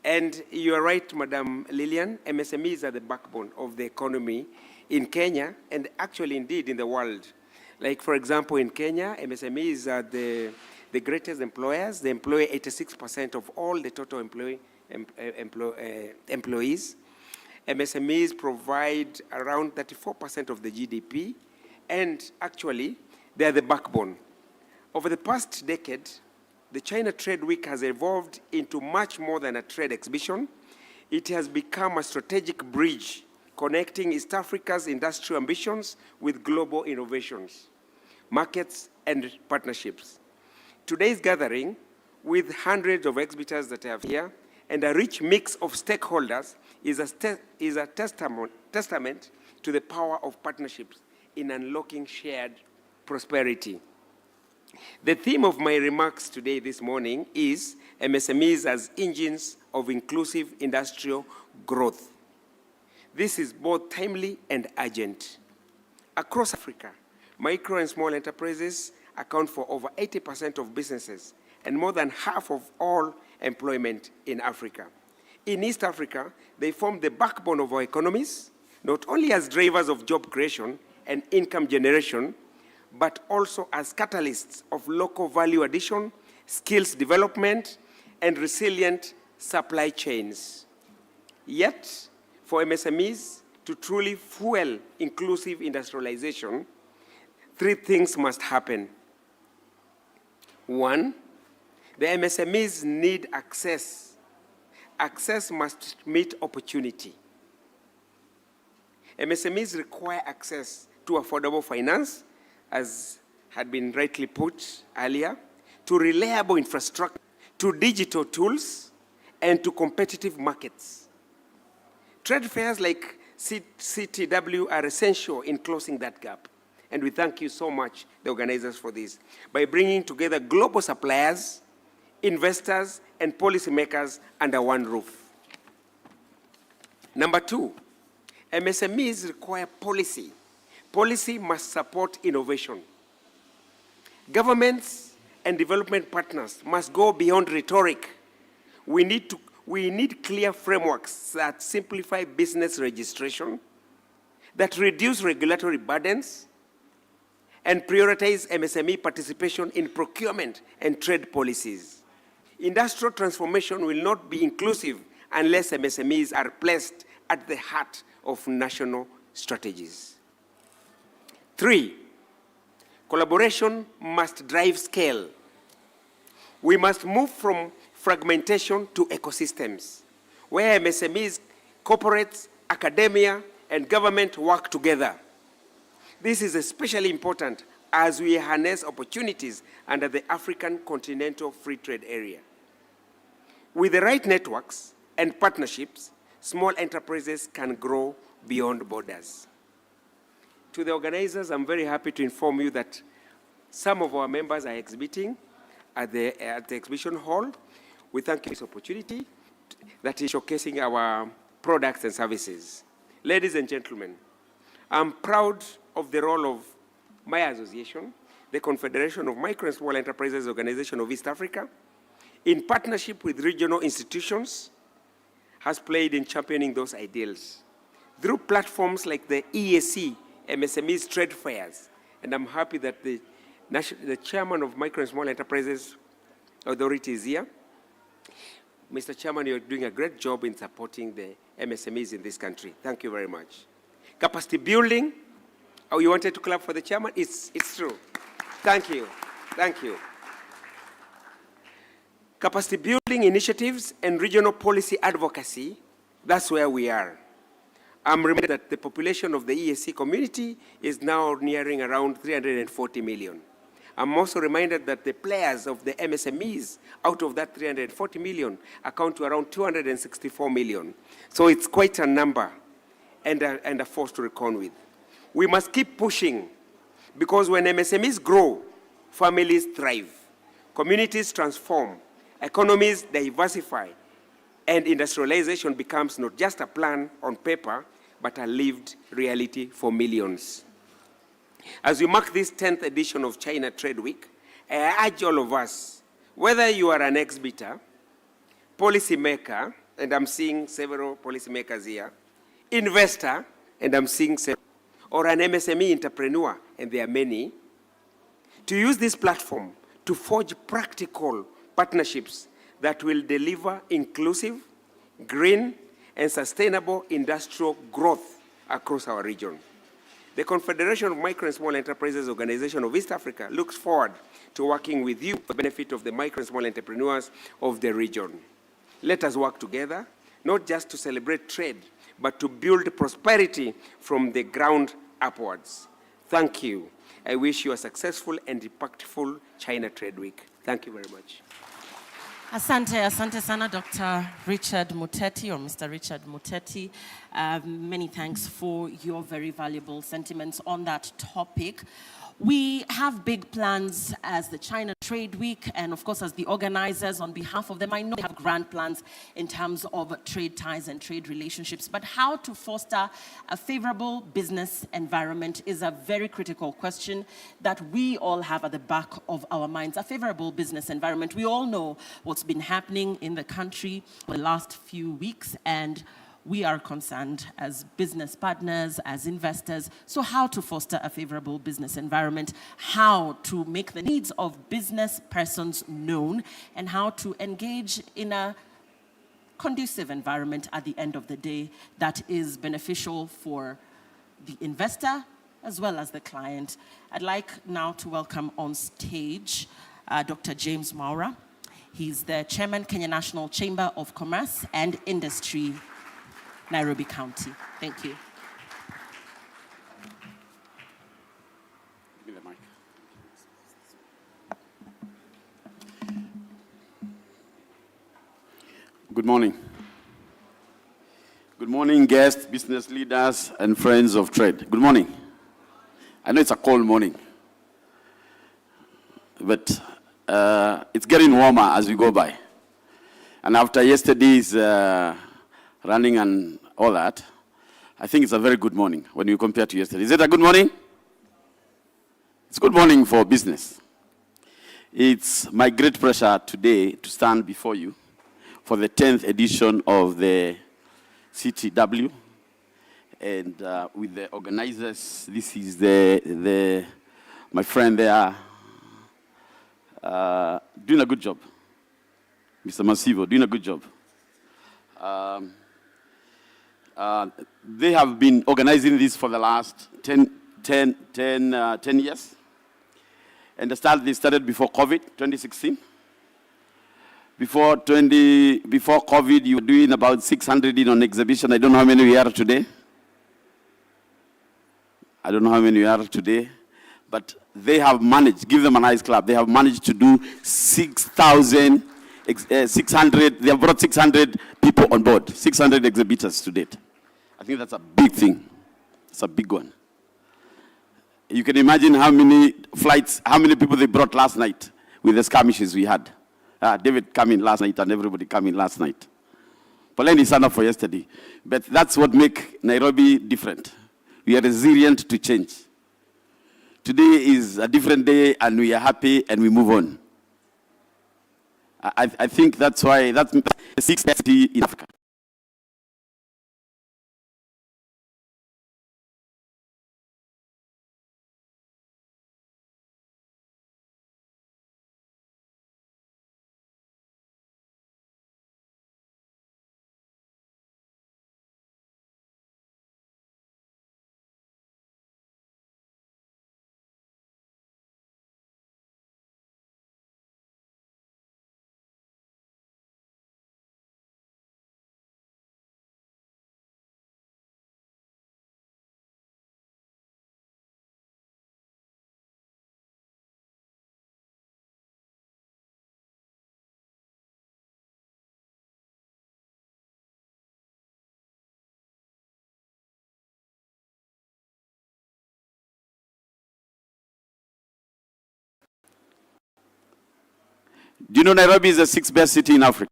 F: And you are right, Madam Lillian, MSMEs are the backbone of the economy in Kenya and actually indeed in the world. Like for example, in Kenya, MSMEs are the greatest employers. They employ 86% of all the total employees. MSMEs provide around 34% of the GDP, and actually, they are the backbone. Over the past decade, the China Trade Week has evolved into much more than a trade exhibition. It has become a strategic bridge connecting East Africa's industrial ambitions with global innovations, markets, and partnerships. Today's gathering, with hundreds of exhibitors that I have here, and a rich mix of stakeholders, is a testament to the power of partnerships in unlocking shared prosperity. The theme of my remarks today, this morning, is MSMEs as engines of inclusive industrial growth. This is both timely and urgent. Across Africa, micro and small enterprises account for over 80% of businesses and more than half of all employment in Africa. In East Africa, they form the backbone of our economies, not only as drivers of job creation and income generation, but also as catalysts of local value addition, skills development, and resilient supply chains. Yet, for MSMEs to truly fuel inclusive industrialization, three things must happen. One, the MSMEs need access. Access must meet opportunity. MSMEs require access to affordable finance, as had been rightly put earlier, to reliable infrastructure, to digital tools, and to competitive markets. Trade fairs like CTW are essential in closing that gap. And we thank you so much, the organizers, for this, by bringing together global suppliers, investors, and policymakers under one roof. Number two, MSMEs require policy. Policy must support innovation. Governments and development partners must go beyond rhetoric. We need clear frameworks that simplify business registration, that reduce regulatory burdens, and prioritize MSME participation in procurement and trade policies. Industrial transformation will not be inclusive unless MSMEs are placed at the heart of national strategies. Three, collaboration must drive scale. We must move from fragmentation to ecosystems, where MSMEs, corporates, academia, and government work together. This is especially important as we harness opportunities under the African Continental Free Trade Area. With the right networks and partnerships, small enterprises can grow beyond borders. To the organizers, I'm very happy to inform you that some of our members are exhibiting at the exhibition hall. We thank you for this opportunity that is showcasing our products and services. Ladies and gentlemen, I'm proud of the role of my association, the Confederation of Micro and Small Enterprises Organization of East Africa, in partnership with regional institutions, has played in championing those ideals through platforms like the EAC, MSMEs trade fairs. And I'm happy that the chairman of Micro and Small Enterprises Authority is here. Mr. Chairman, you're doing a great job in supporting the MSMEs in this country. Thank you very much. Capacity building. Oh, you wanted to clap for the chairman? It's true. Thank you. Thank you. Capacity building initiatives and regional policy advocacy, that's where we are. I'm reminded that the population of the EAC community is now nearing around 340 million. I'm also reminded that the players of the MSMEs out of that 340 million account to around 264 million. So it's quite a number and a force to reckon with. We must keep pushing, because when MSMEs grow, families thrive, communities transform, economies diversify, and industrialization becomes not just a plan on paper, but a lived reality for millions. As we mark this 10th edition of China Trade Week, I urge all of us, whether you are an exhibitor, policymaker, and I'm seeing several policymakers here, investor, and I'm seeing several, or an MSME entrepreneur, and there are many, to use this platform to forge practical partnerships that will deliver inclusive, green, and sustainable industrial growth across our region. The Confederation of Micro and Small Enterprises Organization of East Africa looks forward to working with you for the benefit of the micro and small entrepreneurs of the region. Let us work together, not just to celebrate trade, but to build prosperity from the ground upwards. Thank you. I wish you a successful and impactful China Trade Week. Thank you very much.
A: Asante sana, Dr. Richard Muteti, or Mr. Richard Muteti. Many thanks for your very valuable sentiments on that topic. We have big plans as the China Trade Week, and of course as the organizers, on behalf of them, I know they have grand plans in terms of trade ties and trade relationships, but how to foster a favorable business environment is a very critical question that we all have at the back of our minds. A favorable business environment. We all know what's been happening in the country for the last few weeks, and we are concerned as business partners, as investors. So how to foster a favorable business environment, how to make the needs of business persons known, and how to engage in a conducive environment at the end of the day that is beneficial for the investor as well as the client. I'd like now to welcome on stage Dr. James Mwaura. He's the Chairman, Kenya National Chamber of Commerce and Industry, Nairobi County. Thank you.
G: Give me the mic. Good morning. Good morning, guests, business leaders, and friends of trade. Good morning. I know it's a cold morning, but it's getting warmer as we go by. And after yesterday's running and all that, I think it's a very good morning when you compare to yesterday. Is it a good morning? It's a good morning for business. It's my great pleasure today to stand before you for the 10th edition of the CTW. And with the organizers, this is my friend there, doing a good job. Mr. Masivo, doing a good job. They have been organizing this for the last 10 years. And they started before COVID, 2016. Before COVID, you were doing about 600 in on exhibition. I don't know how many we are today. But they have managed, give them a nice clap, they have managed to do 6,600, they have brought 600 people on board, 600 exhibitors to date. I think that's a big thing. It's a big one. You can imagine how many flights, how many people they brought last night with the skirmishes we had. David came in last night and everybody came in last night. Poleni sana for yesterday. But that's what makes Nairobi different. We are resilient to change. Today is a different day and we are happy and we move on. I think that's why that's the sixth city in Africa. Do you know Nairobi is the sixth best city in Africa?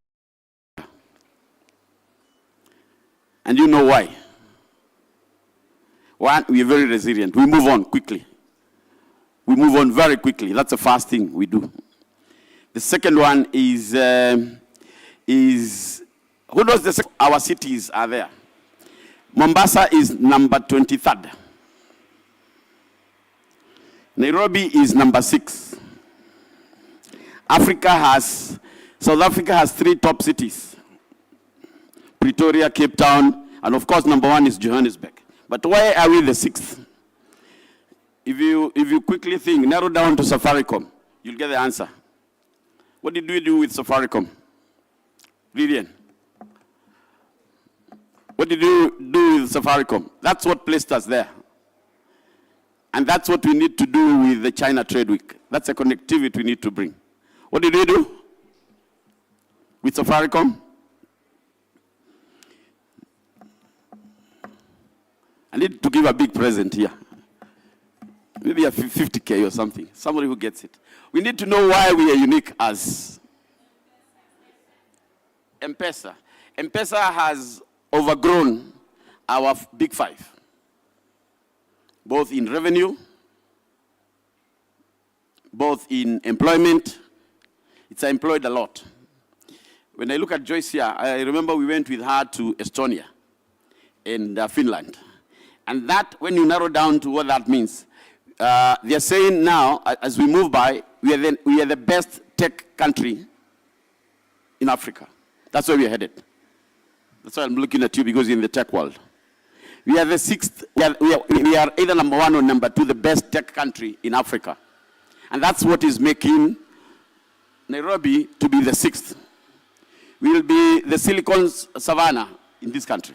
G: And you know why? One, we are very resilient. We move on quickly. We move on very quickly. That's the first thing we do. The second one is who knows our cities are there? Mombasa is number 23rd. Nairobi is number 6. South Africa has 3 top cities. Pretoria, Cape Town, and of course number 1 is Johannesburg. But why are we the 6th? If you quickly think, narrow down to Safaricom, you'll get the answer. What did we do with Safaricom? Vivian. What did you do with Safaricom? That's what placed us there. And that's what we need to do with the China Trade Week. That's a connectivity we need to bring. What did we do? with Safaricom. I need to give a big present here. Maybe a 50K or something. Somebody who gets it. We need to know why we are unique as M-Pesa. M-Pesa has overgrown our big five, both in revenue, both in employment. It's employed a lot. When I look at Joyce here, I remember we went with her to Estonia and Finland. And that, when you narrow down to what that means, they're saying now, as we move by, we are the best tech country in Africa. That's where we're headed. That's why I'm looking at you, because you're in the tech world. We are the sixth, we are either number one or number two, the best tech country in Africa. And that's what is making Nairobi to be the sixth. We will be the Silicon Savannah in this country.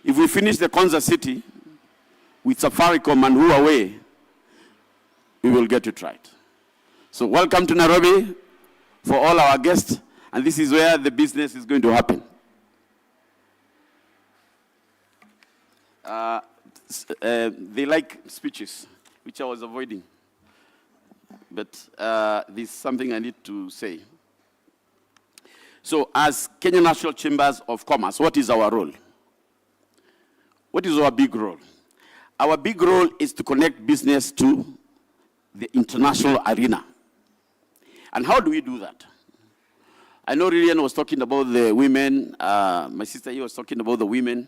G: If we finish the Konza City with Safaricom and Huawei, we will get it right. So welcome to Nairobi for all our guests, and this is where the business is going to happen. They like speeches, which I was avoiding. But this is something I need to say. So as Kenya National Chambers of Commerce, what is our role? What is our big role? Our big role is to connect business to the international arena. And how do we do that? I know Lilian was talking about the women. My sister here was talking about the women.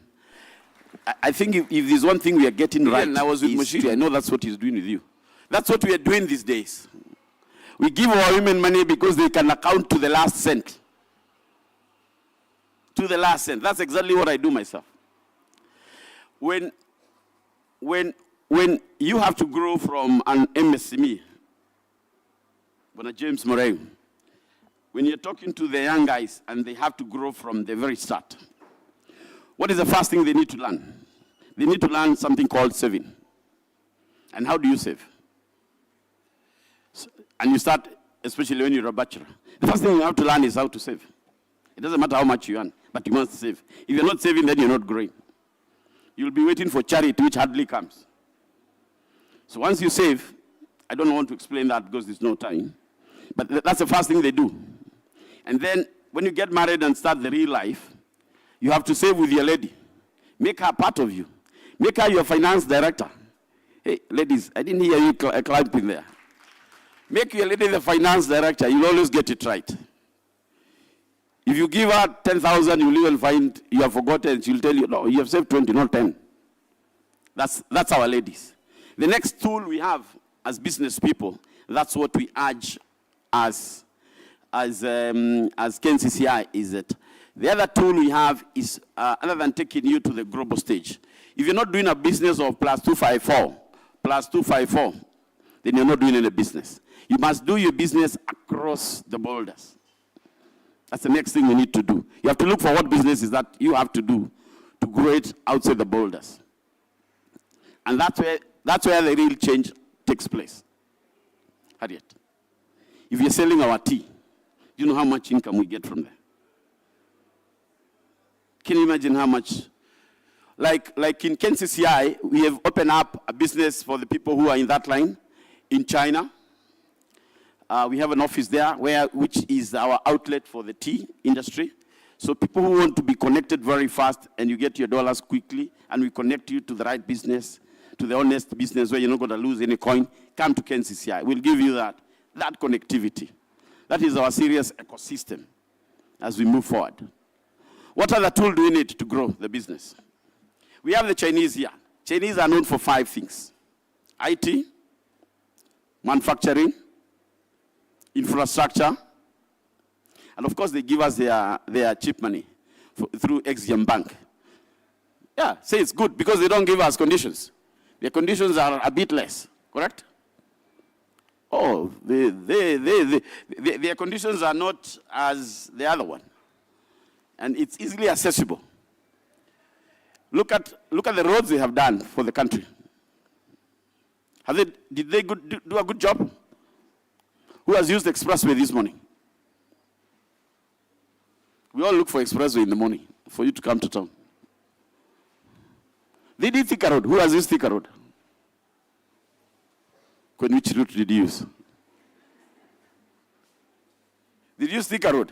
G: I think if there's one thing we are getting right, and I was with Moshiri, I know that's what he's doing with you. That's what we are doing these days. We give our women money because they can account to the last cent. To the last cent. That's exactly what I do myself. When you have to grow from an MSME, when a James Murray, when you're talking to the young guys and they have to grow from the very start, what is the first thing they need to learn? They need to learn something called saving. And how do you save? And you start, especially when you're a bachelor. The first thing you have to learn is how to save. It doesn't matter how much you earn, but you must save. If you're not saving, then you're not growing. You'll be waiting for charity, which hardly comes. So once you save, I don't want to explain that because there's no time, but that's the first thing they do. And then when you get married and start the real life, you have to save with your lady. Make her part of you. Make her your finance director. Hey, ladies, I didn't hear you clapping there. Make your lady the finance director. You'll always get it right. If you give her 10,000, you'll even find you have forgotten. She'll tell you, no, you have saved 20, not 10. That's our ladies. The next tool we have as business people, that's what we urge as KNCCI, is that the other tool we have is, other than taking you to the global stage, if you're not doing a business of plus 254, then you're not doing any business. You must do your business across the borders. That's the next thing we need to do. You have to look for what business is that you have to do to grow it outside the borders. And that's where the real change takes place. Harriet, if you're selling our tea, do you know how much income we get from there? Can you imagine how much? Like in KNCCI, we have opened up a business for the people who are in that line in China. We have an office there which is our outlet for the tea industry. So people who want to be connected very fast and you get your dollars quickly and we connect you to the right business, to the honest business where you're not going to lose any coin, come to KNCCI. We'll give you that connectivity. That is our serious ecosystem as we move forward. What other tool do we need to grow the business? We have the Chinese here. Chinese are known for 5 things: IT, manufacturing, infrastructure, and of course they give us their cheap money through Exim Bank. Yeah, say it's good because they don't give us conditions. Their conditions are a bit less, correct? Oh, their conditions are not as the other one. And it's easily accessible. Look at the roads they have done for the country. Did they do a good job? Who has used the expressway this morning? We'll all look for expressway in the morning for you to come to town. They did Thika Road. Who has used Thika Road? Which route did you use? Did you use Thika Road?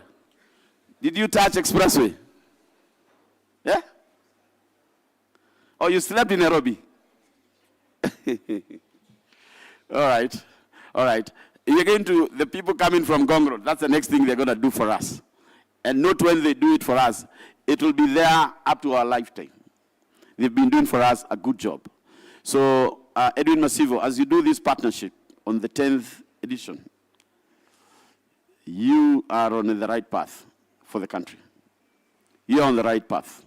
G: Did you touch expressway? Yeah? Or you slept in Nairobi? All right. All right. You're going to, the people coming from Gong Road, that's the next thing they're going to do for us. And not when they do it for us, it will be there up to our lifetime. They've been doing for us a good job. So, Edwin Masivo, as you do this partnership on the 10th edition, you are on the right path for the country. You're on the right path.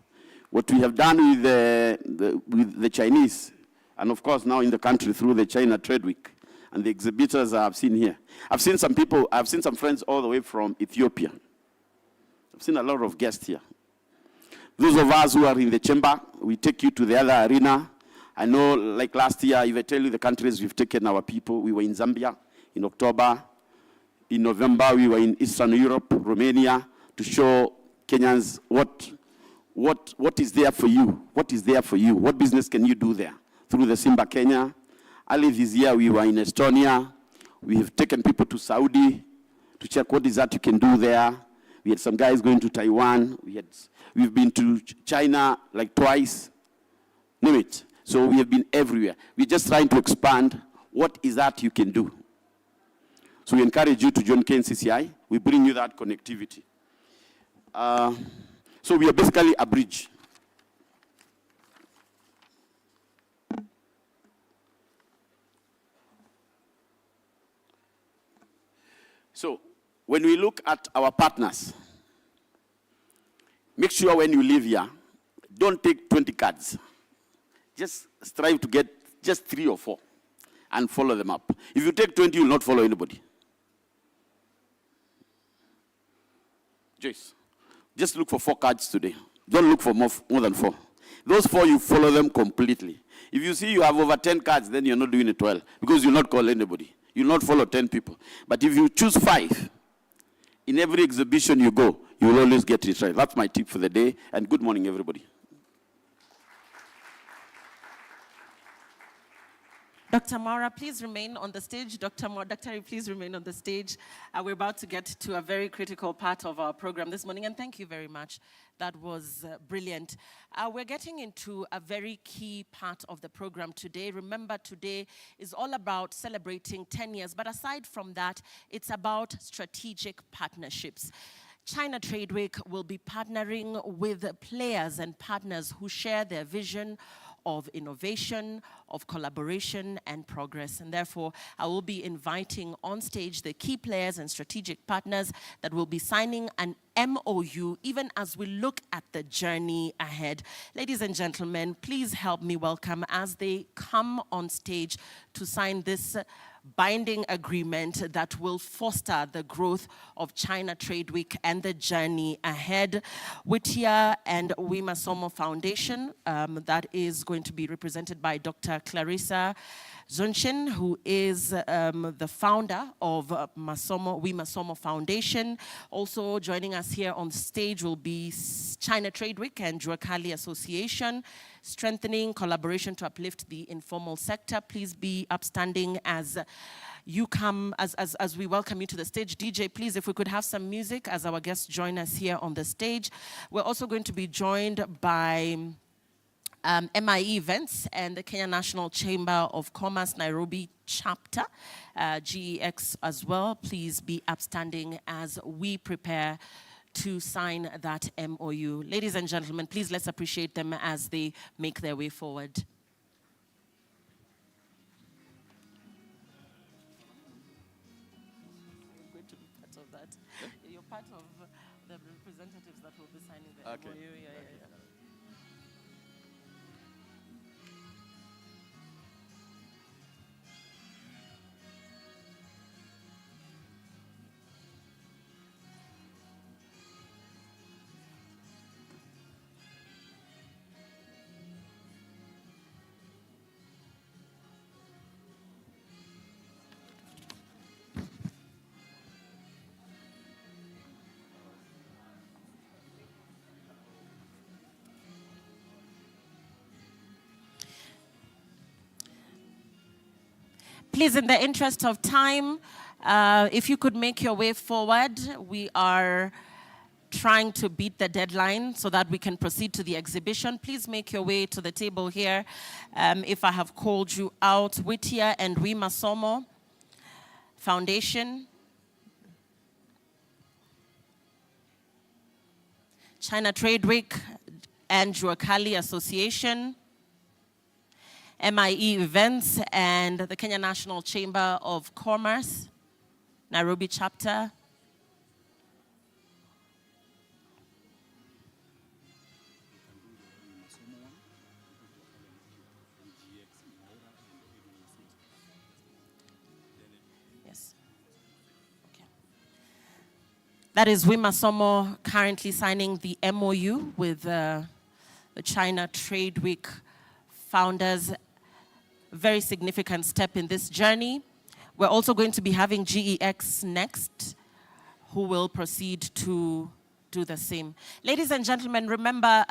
G: What we have done with the Chinese, and of course now in the country through the China Trade Week, and the exhibitors I've seen here. I've seen some people, I've seen some friends all the way from Ethiopia. I've seen a lot of guests here. Those of us who are in the chamber, we take you to the other arena. I know, like last year, if I tell you the countries we've taken our people, we were in Zambia in October. In November, we were in Eastern Europe, Romania, to show Kenyans what is there for you. What is there for you? What business can you do there? Through the Simba Kenya. Early this year, we were in Estonia. We have taken people to Saudi to check what is that you can do there. We had some guys going to Taiwan. We've been to China like twice. Name it. So we have been everywhere. We're just trying to expand what is that you can do. So we encourage you to join KNCCI. We bring you that connectivity. So we are basically a bridge. So when we look at our partners, make sure when you leave here, don't take 20 cards. Just strive to get just 3 or 4 and follow them up. If you take 20, you will not follow anybody. Joyce, just look for 4 cards today. Don't look for more than 4. Those 4, you follow them completely. If you see you have over 10 cards, then you're not doing it well because you'll not call anybody. You'll not follow 10 people. But if you choose 5, in every exhibition you go, you will always get it right. That's my tip for the day. And good morning, everybody.
A: Dr. Maura, please remain on the stage. Dr. please remain on the stage. We're about to get to a very critical part of our program this morning, and thank you very much. That was brilliant. We're getting into a very key part of the program today. Remember, today is all about celebrating 10 years, but aside from that, it's about strategic partnerships. China Trade Week will be partnering with players and partners who share their vision of innovation, of collaboration and progress. And therefore, I will be inviting on stage the key players and strategic partners that will be signing an MOU even as we look at the journey ahead. Ladies and gentlemen, please help me welcome as they come on stage to sign this binding agreement that will foster the growth of China Trade Week and the journey ahead. Whittier and Wimasomo Foundation, that is going to be represented by Dr. Clarissa Zunchin, who is the founder of Wimasomo Foundation. Also joining us here on stage will be China Trade Week and Jua Kali Association, strengthening collaboration to uplift the informal sector. Please be upstanding as you come, as we welcome you to the stage. DJ, please, if we could have some music as our guests join us here on the stage. We're also going to be joined by MIE Events and the Kenya National Chamber of Commerce Nairobi chapter, GEX as well. Please be upstanding as we prepare to sign that MOU. Ladies and gentlemen, please let's appreciate them as they make their way forward. You're going to be part of that. You're part of the representatives that will be signing the MOU. Yeah. Please, in the interest of time, if you could make your way forward, we are trying to beat the deadline so that we can proceed to the exhibition. Please make your way to the table here. If I have called you out, Whittier and Rui Masomo Foundation, China Trade Week, and Jua Kali Association, MIE Events, and the Kenya National Chamber of Commerce, Nairobi chapter. Yes. Okay. That is Rui Masomo currently signing the MOU with the China Trade Week founders. Very significant step in this journey. We're also going to be having GEX next, who will proceed to do the same. Ladies and gentlemen, remember,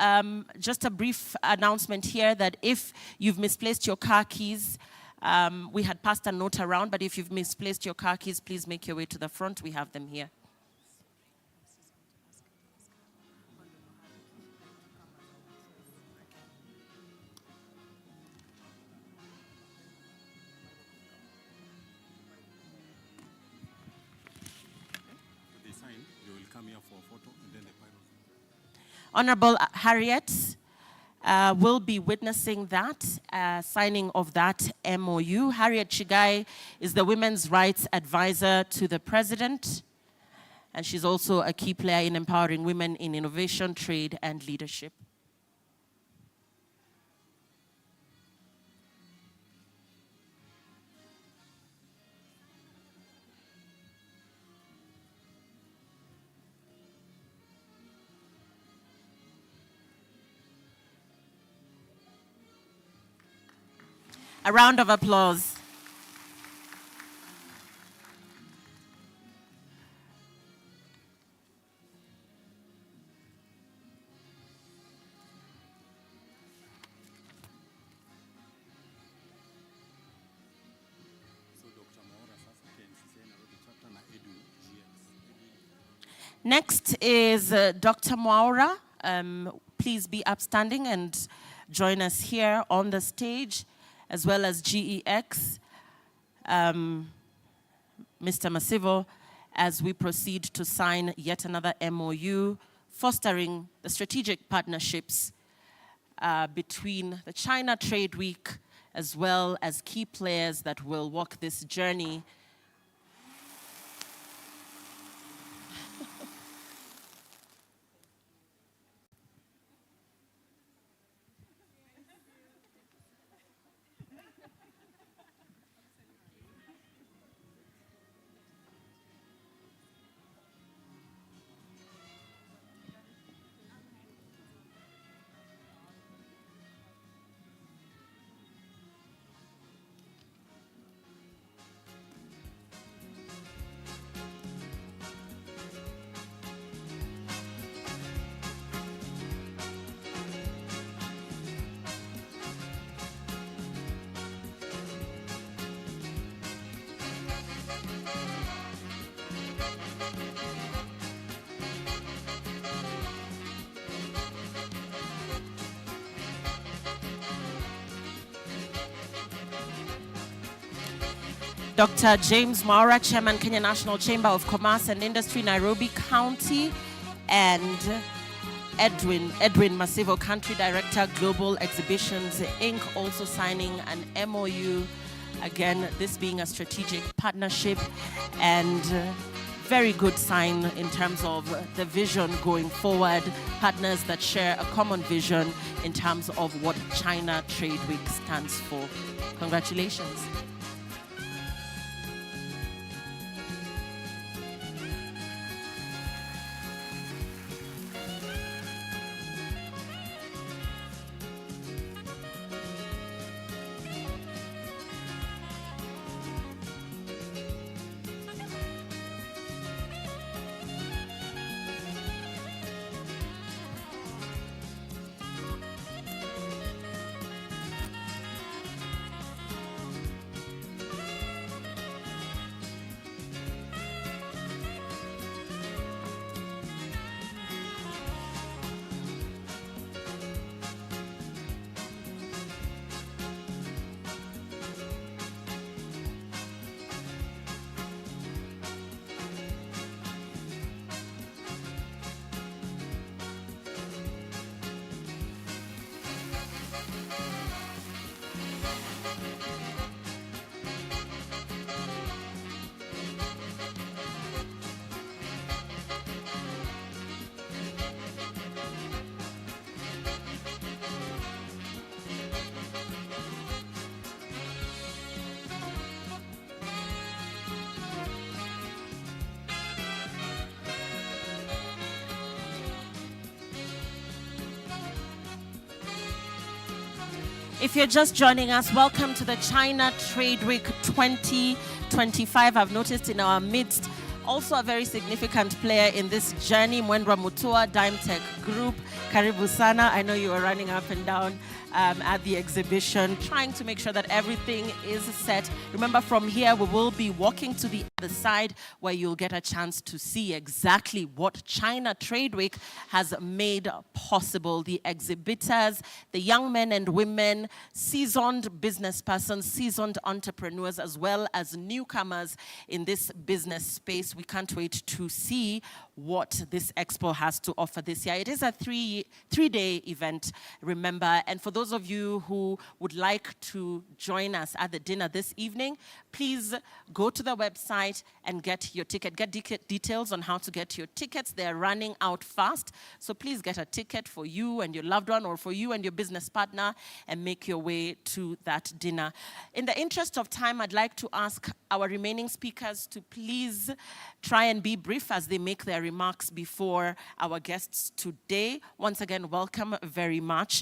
A: just a brief announcement here that if you've misplaced your car keys, we had passed a note around, but if you've misplaced your car keys, please make your way to the front. We have them here. Honorable Harriet will be witnessing that, signing of that MOU. Harriet Chigai is the Women's Rights Advisor to the President, and she's also a key player in empowering women in innovation, trade, and leadership. A round of applause. Next is Dr. Mwaura. Please be upstanding and join us here on the stage, as well as GEX, Mr. Masivo, as we proceed to sign yet another MOU, fostering the strategic partnerships between the China Trade Week, as well as key players that will walk this journey. Dr. James Mwaura, Chairman, Kenya National Chamber of Commerce and Industry, Nairobi County, and Edwin Masivo, Country Director, Global Exhibitions, Inc., also signing an MOU. Again, this being a strategic partnership and very good sign in terms of the vision going forward, partners that share a common vision in terms of what China Trade Week stands for. Congratulations. If you're just joining us, welcome to the China Trade Week 2025. I've noticed in our midst also a very significant player in this journey, Mwendwa Mutua, Dimetech Group. Karibu sana. I know you were running up and down at the exhibition, trying to make sure that everything is set. Remember, from here, we will be walking to the other side where you'll get a chance to see exactly what China Trade Week has made possible. The exhibitors, the young men and women, seasoned business persons, seasoned entrepreneurs, as well as newcomers in this business space. We can't wait to see what this expo has to offer this year. It is a three-day event, remember, and for those of you who would like to join us at the dinner this evening, please go to the website and get your ticket. Get details on how to get your tickets. They're running out fast, so please get a ticket for you and your loved one, or for you and your business partner, and make your way to that dinner. In the interest of time, I'd like to ask our remaining speakers to please try and be brief as they make their remarks before our guests today. Once again, welcome very much.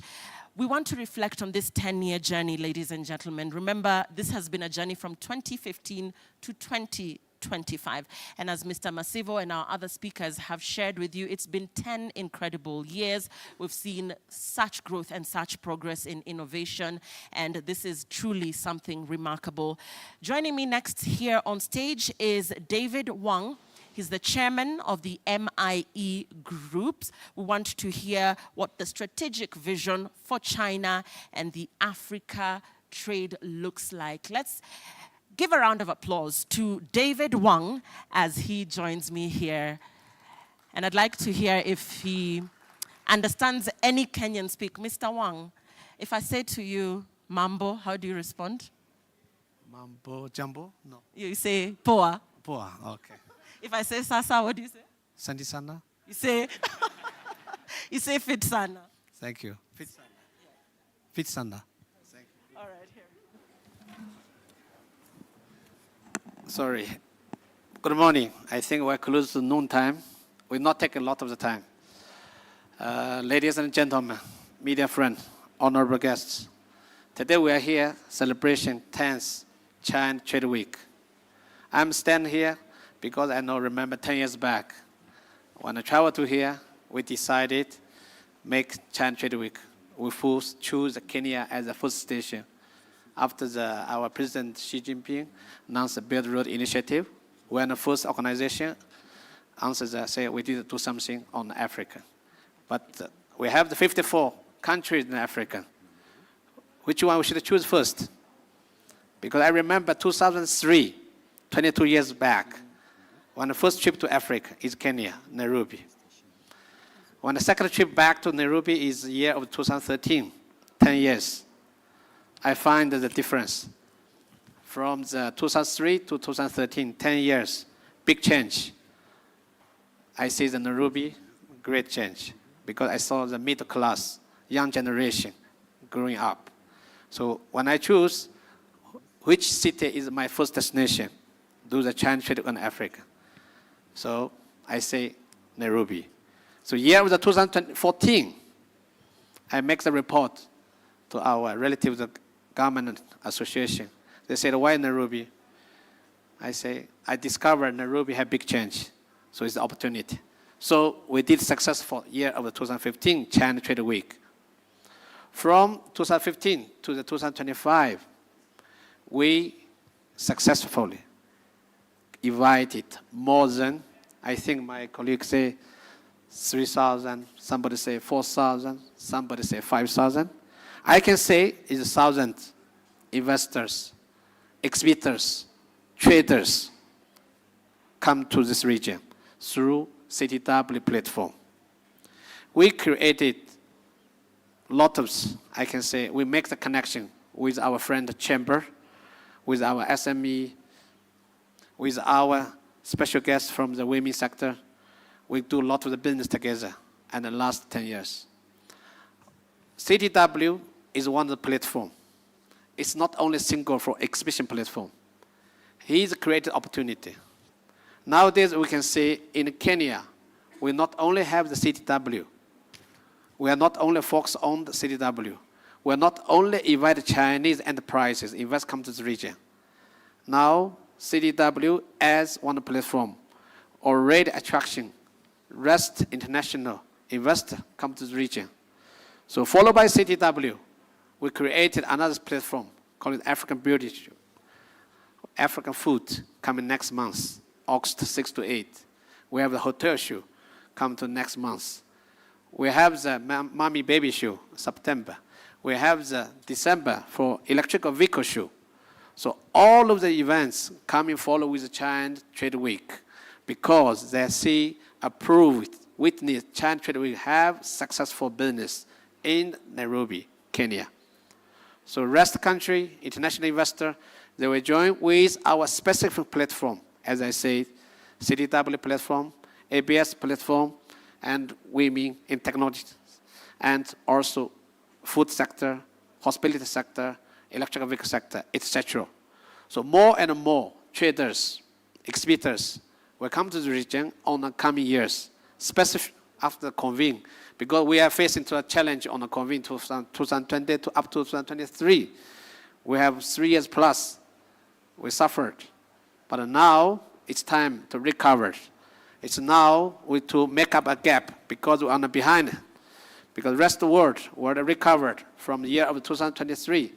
A: We want to reflect on this 10-year journey, ladies and gentlemen. Remember, this has been a journey from 2015 to 2025. And as Mr. Masivo and our other speakers have shared with you, it's been 10 incredible years. We've seen such growth and such progress in innovation, and this is truly something remarkable. Joining me next here on stage is David Wang. He's the chairman of the MIE Groups. We want to hear what the strategic vision for China and the Africa trade looks like. Let's give a round of applause to David Wang as he joins me here. And I'd like to hear if he understands any Kenyan speak. Mr. Wang, if I say to you, Mambo, how do you respond?
H: Mambo Jumbo? No.
A: You say Poa.
H: Poa, okay.
A: If I say Sasa, what do you say?
H: Sandy Sana?
A: You say, you say Fit Sana.
H: Thank you. Fit Sana. Fit Sana. Thank you.
A: All right, here.
H: Sorry. Good morning. I think we're close to noon time. We'll not take a lot of the time. Ladies and gentlemen, media friends, honorable guests. Today we are here celebrating 10th China Trade Week. I'm standing here because I remember 10 years back, when I traveled to here, we decided make China Trade Week. We first choose Kenya as the first station. After our President Xi Jinping announced the Belt and Road Initiative, we're the first organization say we did do something on Africa. But we have the 54 countries in Africa. Which one we should choose first? Because I remember 2003, 22 years back, when the first trip to Africa is Kenya, Nairobi. When the second trip back to Nairobi is the year of 2013, 10 years. I find the difference. From the 2003 to 2013, 10 years, big change. I see the Nairobi, great change, because I saw the middle class, young generation growing up. So when I choose which city is my first destination, do the China Trade in Africa. So I say Nairobi. So year of the 2014, I make the report to our relatives, the government association. They said, why Nairobi? I say, I discovered Nairobi had big change. So it's the opportunity. So we did successful year of the 2015 China Trade Week. From 2015 to the 2025, we successfully invited more than, I think my colleagues say 3,000, somebody say 4,000, somebody say 5,000. I can say it's 1,000 investors, exhibitors, traders come to this region through CTW platform. We created lot of, I can say, we make the connection with our friend Chamber, with our SME, with our special guests from the women sector. We do a lot of the business together in the last 10 years. CTW is one of the platform. It's not only single for exhibition platform. He's created opportunity. Nowadays, we can see in Kenya, we not only have the CTW, we are not only focused on the CTW, will not only invite Chinese enterprises, invest come to the region. Now, CDW as one platform, already attraction, REST international investor come to the region. So followed by CDW, we created another platform called African Beauty Show. African food coming next month, August 6 to 8. We have the hotel show come to next month. We have the mommy baby show, September. We have the December for electrical vehicle show. So all of the events coming follow with the China Trade Week because they see, approved, witness China Trade Week have successful business in Nairobi, Kenya. So rest country, international investor, they will join with our specific platform, as I said, CDW platform, ABS platform, and women in technology, and also food sector, hospitality sector, electrical vehicle sector, etc. So more and more traders, exhibitors will come to the region on the coming years, especially after the convene, because we are facing to a challenge on the convene 2020 to up to 2023. We have 3 years plus. We suffered, but now it's time to recover. It's now to make up a gap because we're on the behind. Because the rest of the world will recovered from the year of 2023.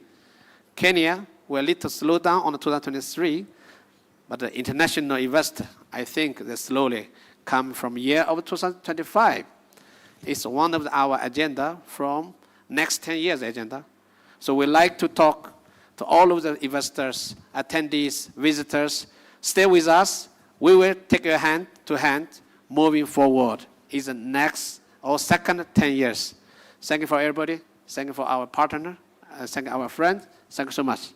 H: Kenya will a little slow down on 2023, but the international investor, I think they slowly come from year of 2025. It's one of our agenda from next 10 years agenda. So we like to talk to all of the investors, attendees, visitors. Stay with us. We will take your hand to hand moving forward in the next or second 10 years. Thank you for everybody. Thank you for our partner. Thank you our friend. Thank you so much.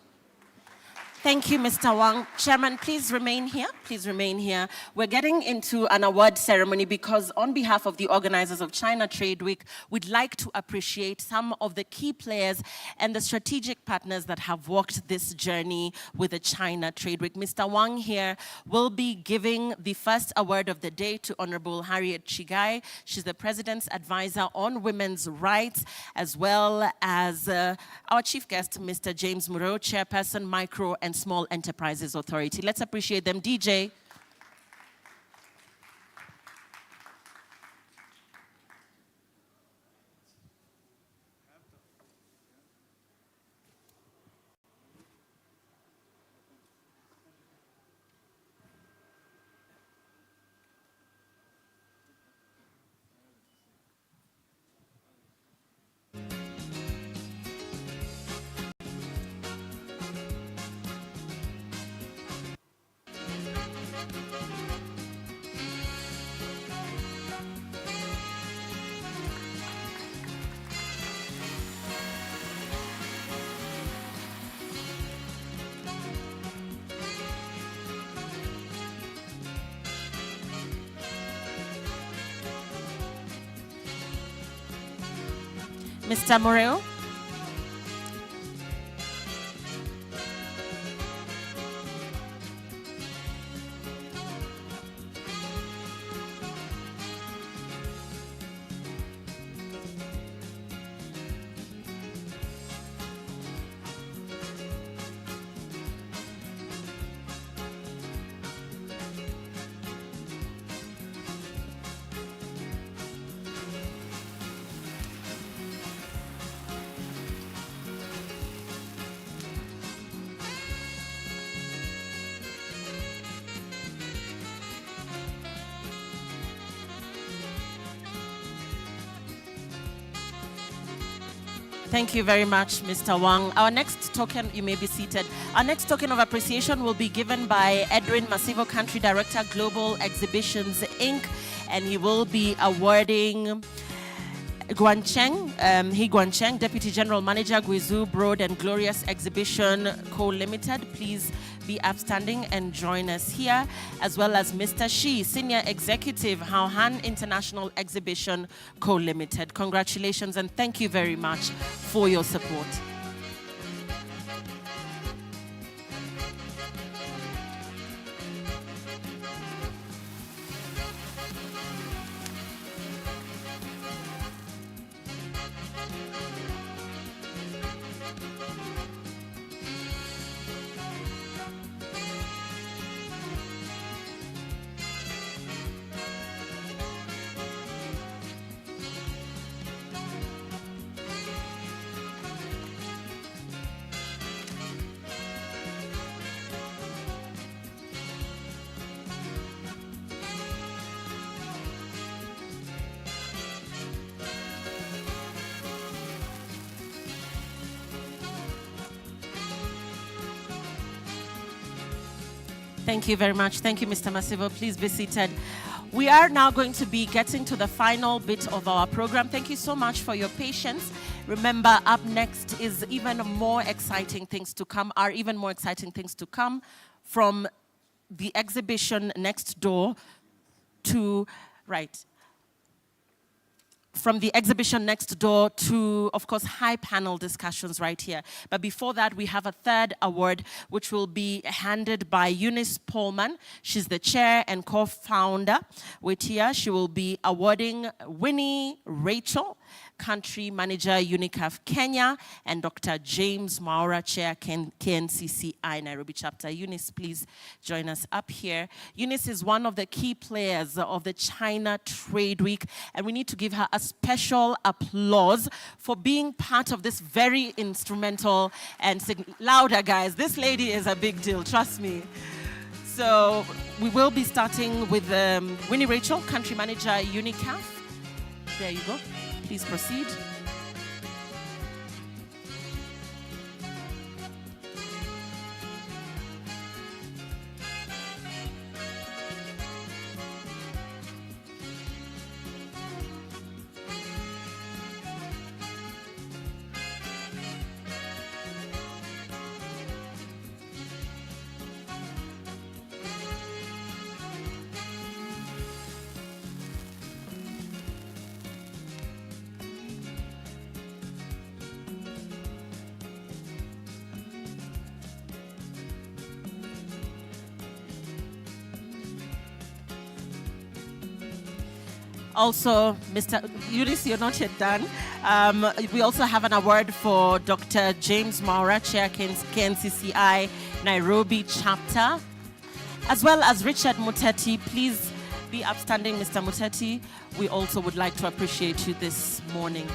A: Thank you, Mr. Wang. Chairman, please remain here. Please remain here. We're getting into an award ceremony because on behalf of the organizers of China Trade Week, we'd like to appreciate some of the key players and the strategic partners that have walked this journey with the China Trade Week. Mr. Wang here will be giving the first award of the day to Honorable Harriet Chigai. She's the President's Advisor on Women's Rights, as well as our chief guest, Mr. James Murrow, Chairperson, Micro and Small Enterprises Authority. Let's appreciate them. DJ. Mr. Murrow. Thank you very much, Mr. Wang. Our next token, you may be seated. Our next token of appreciation will be given by Edwin Masivo, Country Director, Global Exhibitions, Inc., and he will be awarding Guancheng, He Guancheng, Deputy General Manager, Guizhou Broad and Glorious Exhibition Co. Limited. Please be upstanding and join us here, as well as Mr. Shi, Senior Executive, Haohan International Exhibition Co. Limited. Congratulations and thank you very much for your support. Thank you very much. Thank you, Mr. Masivo. Please be seated. We are now going to be getting to the final bit of our program. Thank you so much for your patience. Remember, up next is even more exciting things to come, from the exhibition next door to, from the exhibition next door to, of course, high panel discussions right here. But before that, we have a third award, which will be handed by Eunice Pullman. She's the chair and co-founder with here. She will be awarding Winnie Rachel, Country Manager, UNICEF Kenya, and Dr. James Mwaura, Chair, KNCCI, Nairobi Chapter. Eunice, please join us up here. Eunice is one of the key players of the China Trade Week, and we need to give her a special applause for being part of this very instrumental and louder, guys. This lady is a big deal, trust me. So we will be starting with Winnie Rachel, Country Manager, UNICEF. There you go. Please proceed. Also, Mr. Eunice, you're not yet done. We also have an award for Dr. James Mwaura, Chair, KNCCI, Nairobi Chapter, as well as Richard Muteti. Please be upstanding, Mr. Muteti. We also would like to appreciate you this morning.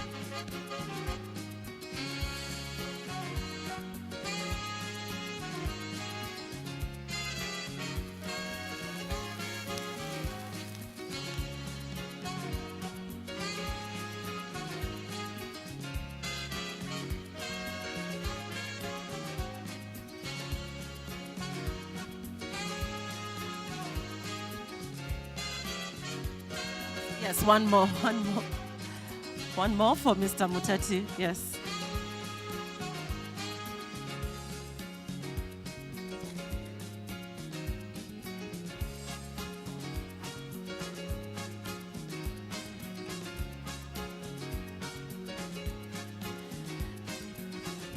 A: Yes, one more for Mr. Muteti, yes.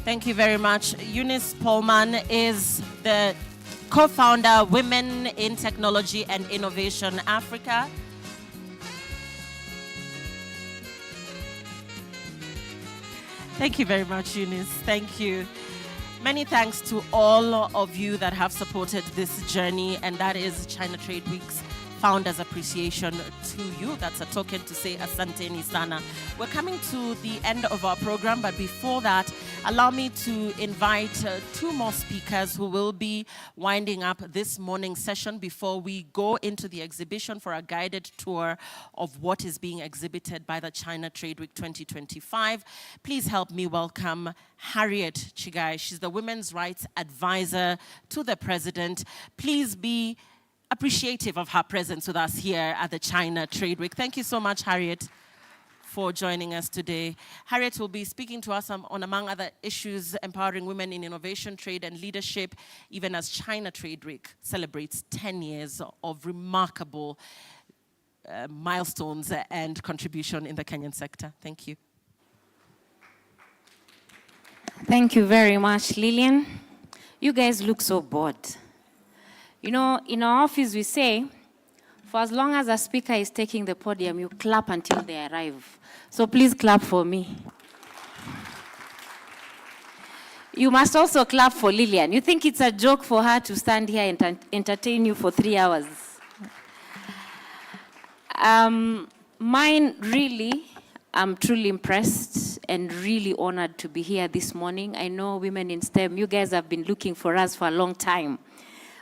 A: Thank you very much. Eunice Pullman is the co-founder, Women in Technology and Innovation Africa. Thank you very much, Eunice. Thank you. Many thanks to all of you that have supported this journey, and that is China Trade Week's Founders Appreciation to you. That's a token to say asanteni sana. We're coming to the end of our program, but before that, allow me to invite two more speakers who will be winding up this morning's session before we go into the exhibition for a guided tour of what is being exhibited by the China Trade Week 2025. Please help me welcome Harriet Chigai. She's the Women's Rights Advisor to the President. Please be appreciative of her presence with us here at the China Trade Week. Thank you so much, Harriet, for joining us today. Harriet will be speaking to us on, among other issues, empowering women in innovation, trade, and leadership, even as China Trade Week celebrates 10 years of remarkable milestones and contribution in the Kenyan sector. Thank you.
I: Thank you very much, Lillian. You guys look so bored. You know, in our office we say, for as long as a speaker is taking the podium, you clap until they arrive. So please clap for me. You must also clap for Lillian. You think it's a joke for her to stand here and entertain you for 3 hours? Mine, really, I'm truly impressed and really honored to be here this morning. I know Women in STEM, you guys have been looking for us for a long time.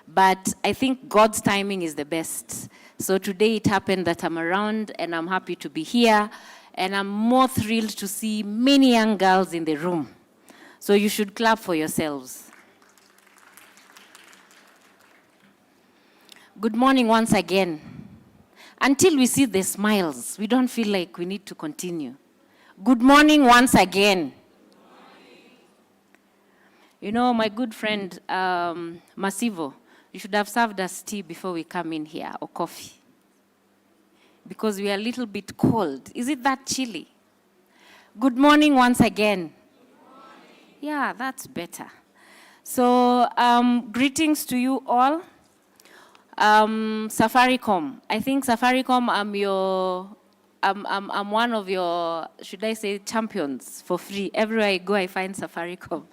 I: But I think God's timing is the best. So today it happened that I'm around and I'm happy to be here. And I'm more thrilled to see many young girls in the room. So you should clap for yourselves. Good morning once again. Until we see the smiles, we don't feel like we need to continue. Good morning once again. You know, my good friend, Masivo, you should have served us tea before we come in here, or coffee. Because we are a little bit cold. Is it that chilly? Good morning once again. Yeah, that's better. So, greetings to you all. Safaricom. I think Safaricom, I'm one of your, should I say, champions for free. Everywhere I go, I find Safaricom.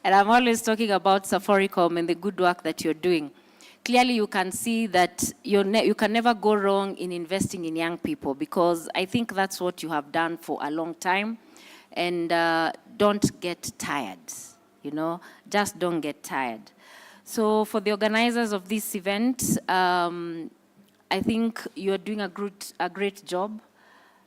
I: And I'm always talking about Safaricom and the good work that you're doing. Clearly, you can see that you can never go wrong in investing in young people, because I think that's what you have done for a long time. And don't get tired, you know, just don't get tired. So for the organizers of this event, I think you're doing a great job.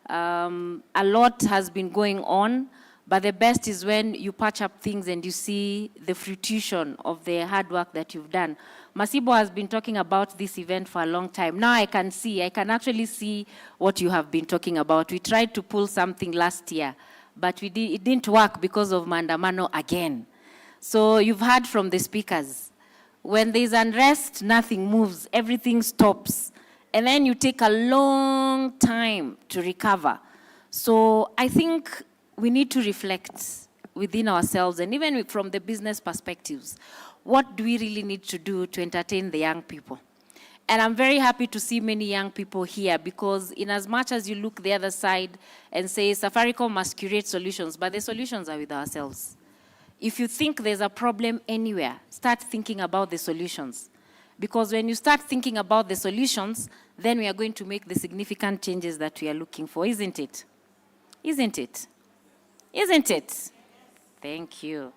I: A lot has been going on, but the best is when you patch up things and you see the fruition of the hard work that you've done. Masibo has been talking about this event for a long time. Now I can actually see what you have been talking about. We tried to pull something last year, but it didn't work because of Maandamano again. So you've heard from the speakers. When there's unrest, nothing moves, everything stops. And then you take a long time to recover. So I think we need to reflect within ourselves, and even from the business perspectives, what do we really need to do to entertain the young people? And I'm very happy to see many young people here, because in as much as you look the other side and say Safaricom must curate solutions, but the solutions are with ourselves. If you think there's a problem anywhere, start thinking about the solutions. Because when you start thinking about the solutions, then we are going to make the significant changes that we are looking for, isn't it? Isn't it? Isn't it? Thank you.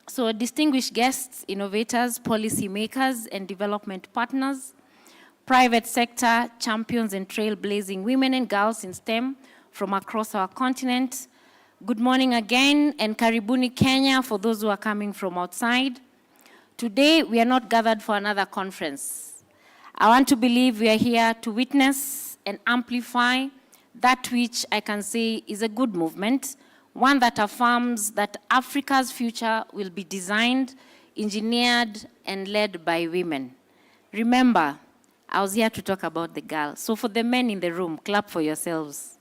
I: So distinguished guests, innovators, policymakers, and development partners, private sector champions and trailblazing women and girls in STEM from across our continent, good morning again, and Karibuni Kenya for those who are coming from outside. Today, we are not gathered for another conference. I want to believe we are here to witness and amplify that which I can say is a good movement, one that affirms that Africa's future will be designed, engineered, and led by women. Remember, I was here to talk about the girl. So for the men in the room, clap for yourselves.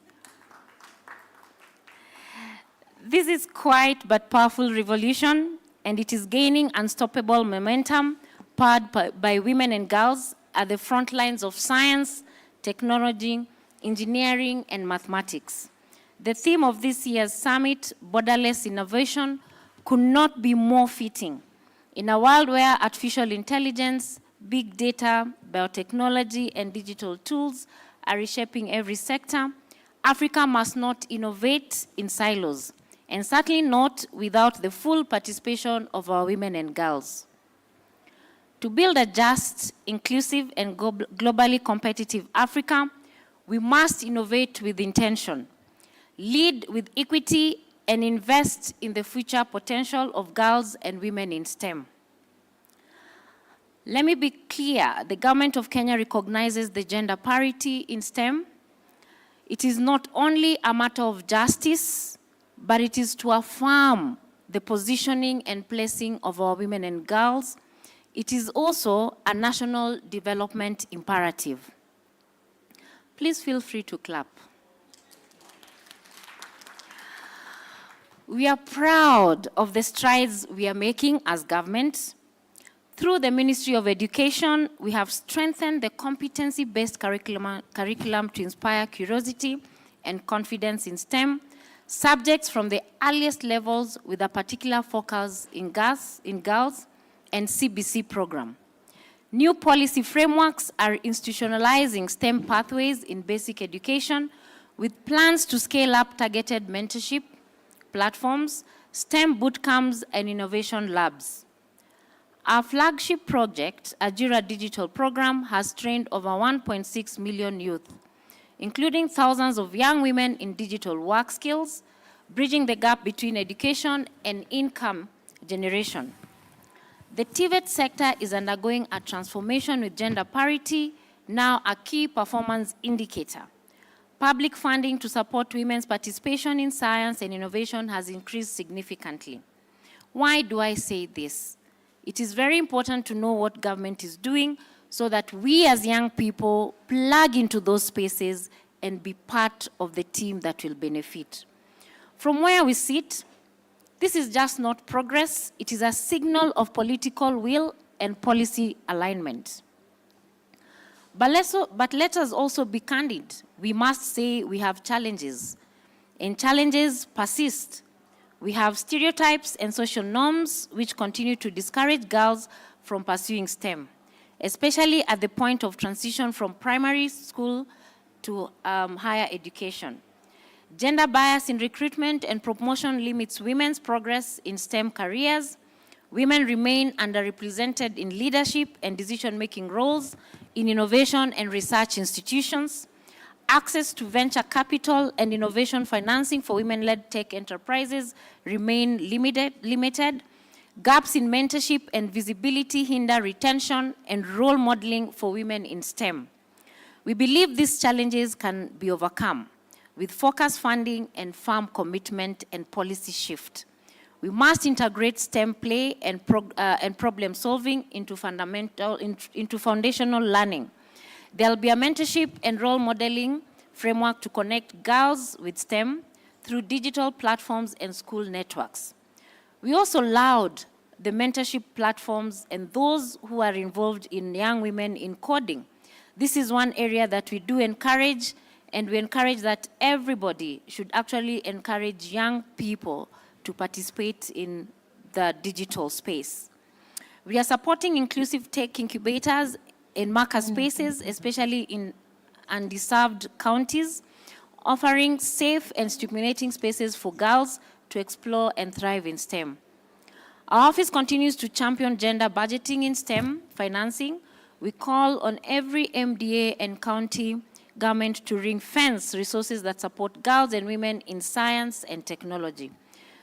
I: This is quite but powerful revolution, and it is gaining unstoppable momentum, powered by women and girls at the front lines of science, technology, engineering, and mathematics. The theme of this year's summit, Borderless Innovation, could not be more fitting. In a world where artificial intelligence, big data, biotechnology, and digital tools are reshaping every sector, Africa must not innovate in silos, and certainly not without the full participation of our women and girls. To build a just, inclusive, and globally competitive Africa, we must innovate with intention, lead with equity, and invest in the future potential of girls and women in STEM. Let me be clear, the government of Kenya recognizes the gender parity in STEM. It is not only a matter of justice, but it is to affirm the positioning and placing of our women and girls. It is also a national development imperative. Please feel free to clap. We are proud of the strides we are making as government. Through the Ministry of Education, we have strengthened the competency-based curriculum to inspire curiosity and confidence in STEM, subjects from the earliest levels with a particular focus in girls and CBC program. New policy frameworks are institutionalizing STEM pathways in basic education with plans to scale up targeted mentorship platforms, STEM bootcamps, and innovation labs. Our flagship project, Ajira Digital Program, has trained over 1.6 million youth, including thousands of young women in digital work skills, bridging the gap between education and income generation. The TVET sector is undergoing a transformation with gender parity, now a key performance indicator. Public funding to support women's participation in science and innovation has increased significantly. Why do I say this? It is very important to know what government is doing so that we as young people plug into those spaces and be part of the team that will benefit. From where we sit, this is just not progress, it is a signal of political will and policy alignment. But let us also be candid. We must say we have challenges, and challenges persist. We have stereotypes and social norms which continue to discourage girls from pursuing STEM, especially at the point of transition from primary school to higher education. Gender bias in recruitment and promotion limits women's progress in STEM careers. Women remain underrepresented in leadership and decision-making roles in innovation and research institutions. Access to venture capital and innovation financing for women-led tech enterprises remain limited. Gaps in mentorship and visibility hinder retention and role modeling for women in STEM. We believe these challenges can be overcome with focused funding and firm commitment and policy shift. We must integrate STEM play and problem solving into foundational learning. There'll be a mentorship and role modeling framework to connect girls with STEM through digital platforms and school networks. We also laud the mentorship platforms and those who are involved in young women in coding. This is one area that we do encourage, and we encourage that everybody should actually encourage young people to participate in the digital space. We are supporting inclusive tech incubators in maker spaces, especially in undeserved counties, offering safe and stimulating spaces for girls to explore and thrive in STEM. Our office continues to champion gender budgeting in STEM financing. We call on every MDA and county government to ring-fence resources that support girls and women in science and technology.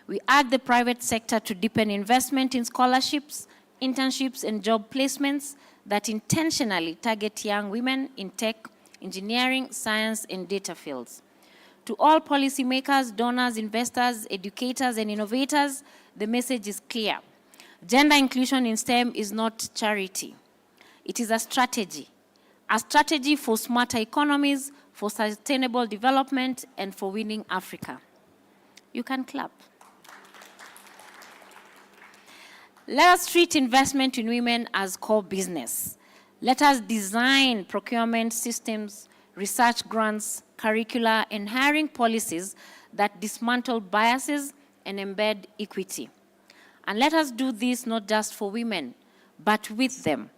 I: We urge the private sector to deepen investment in scholarships, internships, and job placements that intentionally target young women in tech, engineering, science, and data fields. To all policymakers, donors, investors, educators, and innovators, the message is clear. Gender inclusion in STEM is not charity. It is a strategy for smarter economies, for sustainable development, and for winning Africa. You can clap. Let us treat investment in women as core business. Let us design procurement systems, research grants, curricula, and hiring policies that dismantle biases and embed equity. And let us do this not just for women, but with them.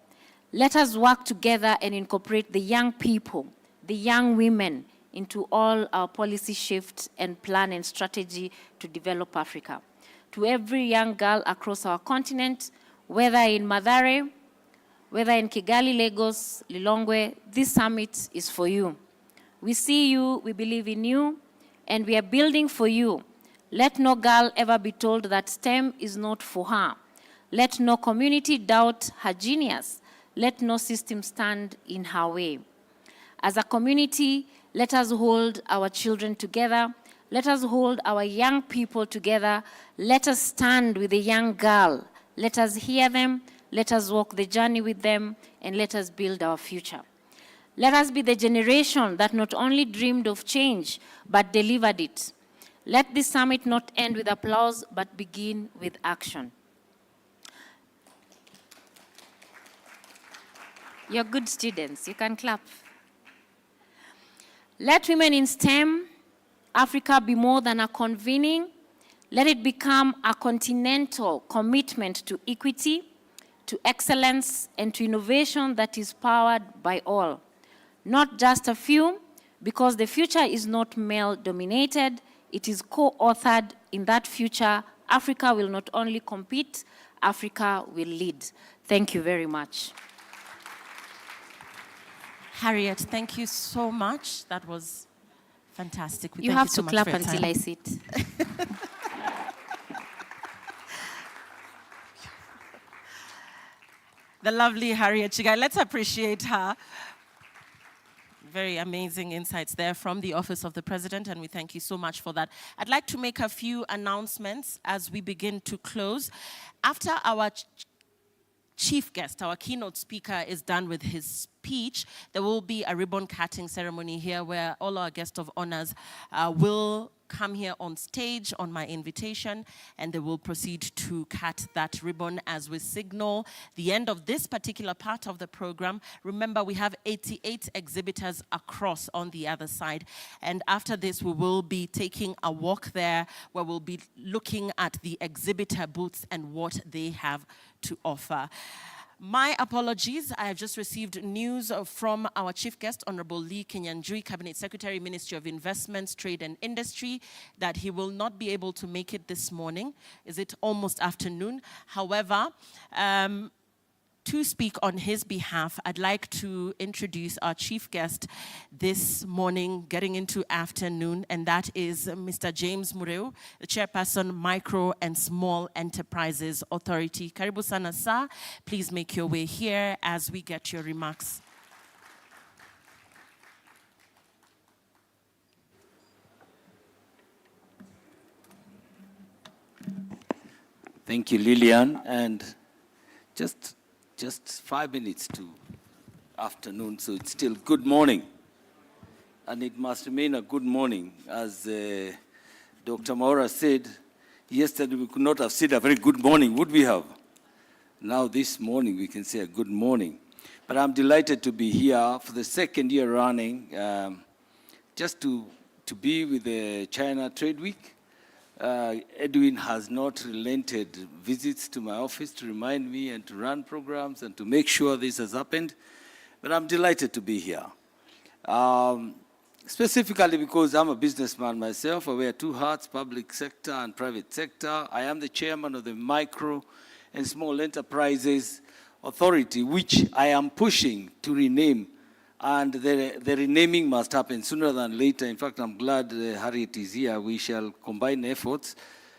I: Let us work together and incorporate the young people, the young women, into all our policy shifts and plan and strategy to develop Africa. To every young girl across our continent, whether in Mathare, whether in Kigali, Lagos, Lilongwe, this summit is for you. We see you, we believe in you, and we are building for you. Let no girl ever be told that STEM is not for her. Let no community doubt her genius. Let no system stand in her way. As a community, let us hold our children together. Let us hold our young people together. Let us stand with the young girl. Let us hear them. Let us walk the journey with them. And let us build our future. Let us be the generation that not only dreamed of change, but delivered it. Let this summit not end with applause, but begin with action. You're good students, you can clap. Let women in STEM, Africa, be more than a convening. Let it become a continental commitment to equity, to excellence, and to innovation that is powered by all. Not just a few, because the future is not male-dominated, it is co-authored. In that future, Africa will not only compete, Africa will lead. Thank you very much.
A: Harriet, thank you so much. That was fantastic.
I: You have to clap until I sit.
A: the lovely Harriet Chigai. Let's appreciate her. Very amazing insights there from the Office of the President, and we thank you so much for that. I'd like to make a few announcements as we begin to close. After our chief guest, our keynote speaker, is done with his speech, there will be a ribbon cutting ceremony here where all our guests of honors will come here on stage on my invitation, and they will proceed to cut that ribbon as we signal the end of this particular part of the program. Remember, we have 88 exhibitors across on the other side, and after this we will be taking a walk there where we'll be looking at the exhibitor booths and what they have to offer. My apologies, I have just received news from our chief guest, Honorable Lee Kinyanjui, Cabinet Secretary, Ministry of Investments, Trade and Industry, that he will not be able to make it this morning. Is it almost afternoon? However, to speak on his behalf, I'd like to introduce our chief guest this morning, getting into afternoon, and that is Mr. James Mureu, the Chairperson, Micro and Small Enterprises Authority. Karibu sana sa. Please make your way here as we get your remarks.
J: Thank you, Lillian, and just 5 minutes to afternoon, so it's still good morning. And it must remain a good morning. As Dr. Maura said, yesterday we could not have said a very good morning, would we have? Now this morning we can say a good morning. But I'm delighted to be here for the second year running, just to be with the China Trade Week. Edwin has not relented visits to my office to remind me and to run programs and to make sure this has happened. But I'm delighted to be here. Specifically because I'm a businessman myself. I wear two hats, public sector and private sector. I am the chairman of the Micro and Small Enterprises Authority, which I am pushing to rename. And the renaming must happen sooner than later. In fact, I'm glad Harriet is here. We shall combine efforts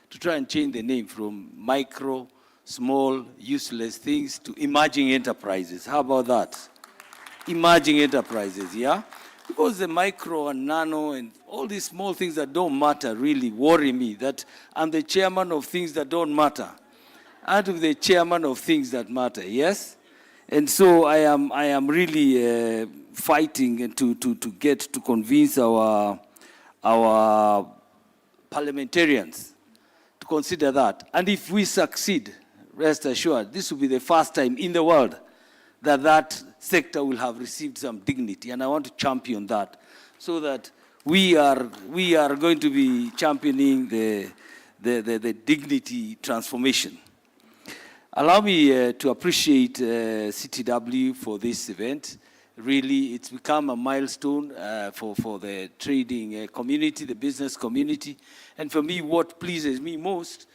J: to try and change the name from micro, small, useless things to emerging enterprises. How about that? Emerging enterprises, yeah? Because the micro and nano and all these small things that don't matter really worry me, that I'm the chairman of things that don't matter. And the chairman of things that matter, yes? And so I am really fighting to get to convince our parliamentarians to consider that. And if we succeed, rest assured, this will be the first time in the world that sector will have received some dignity. And I want to champion that so that we are going to be championing the dignity transformation. Allow me to appreciate CTW for this event. Really, it's become a milestone for the trading community, the business community. And for me, what pleases me most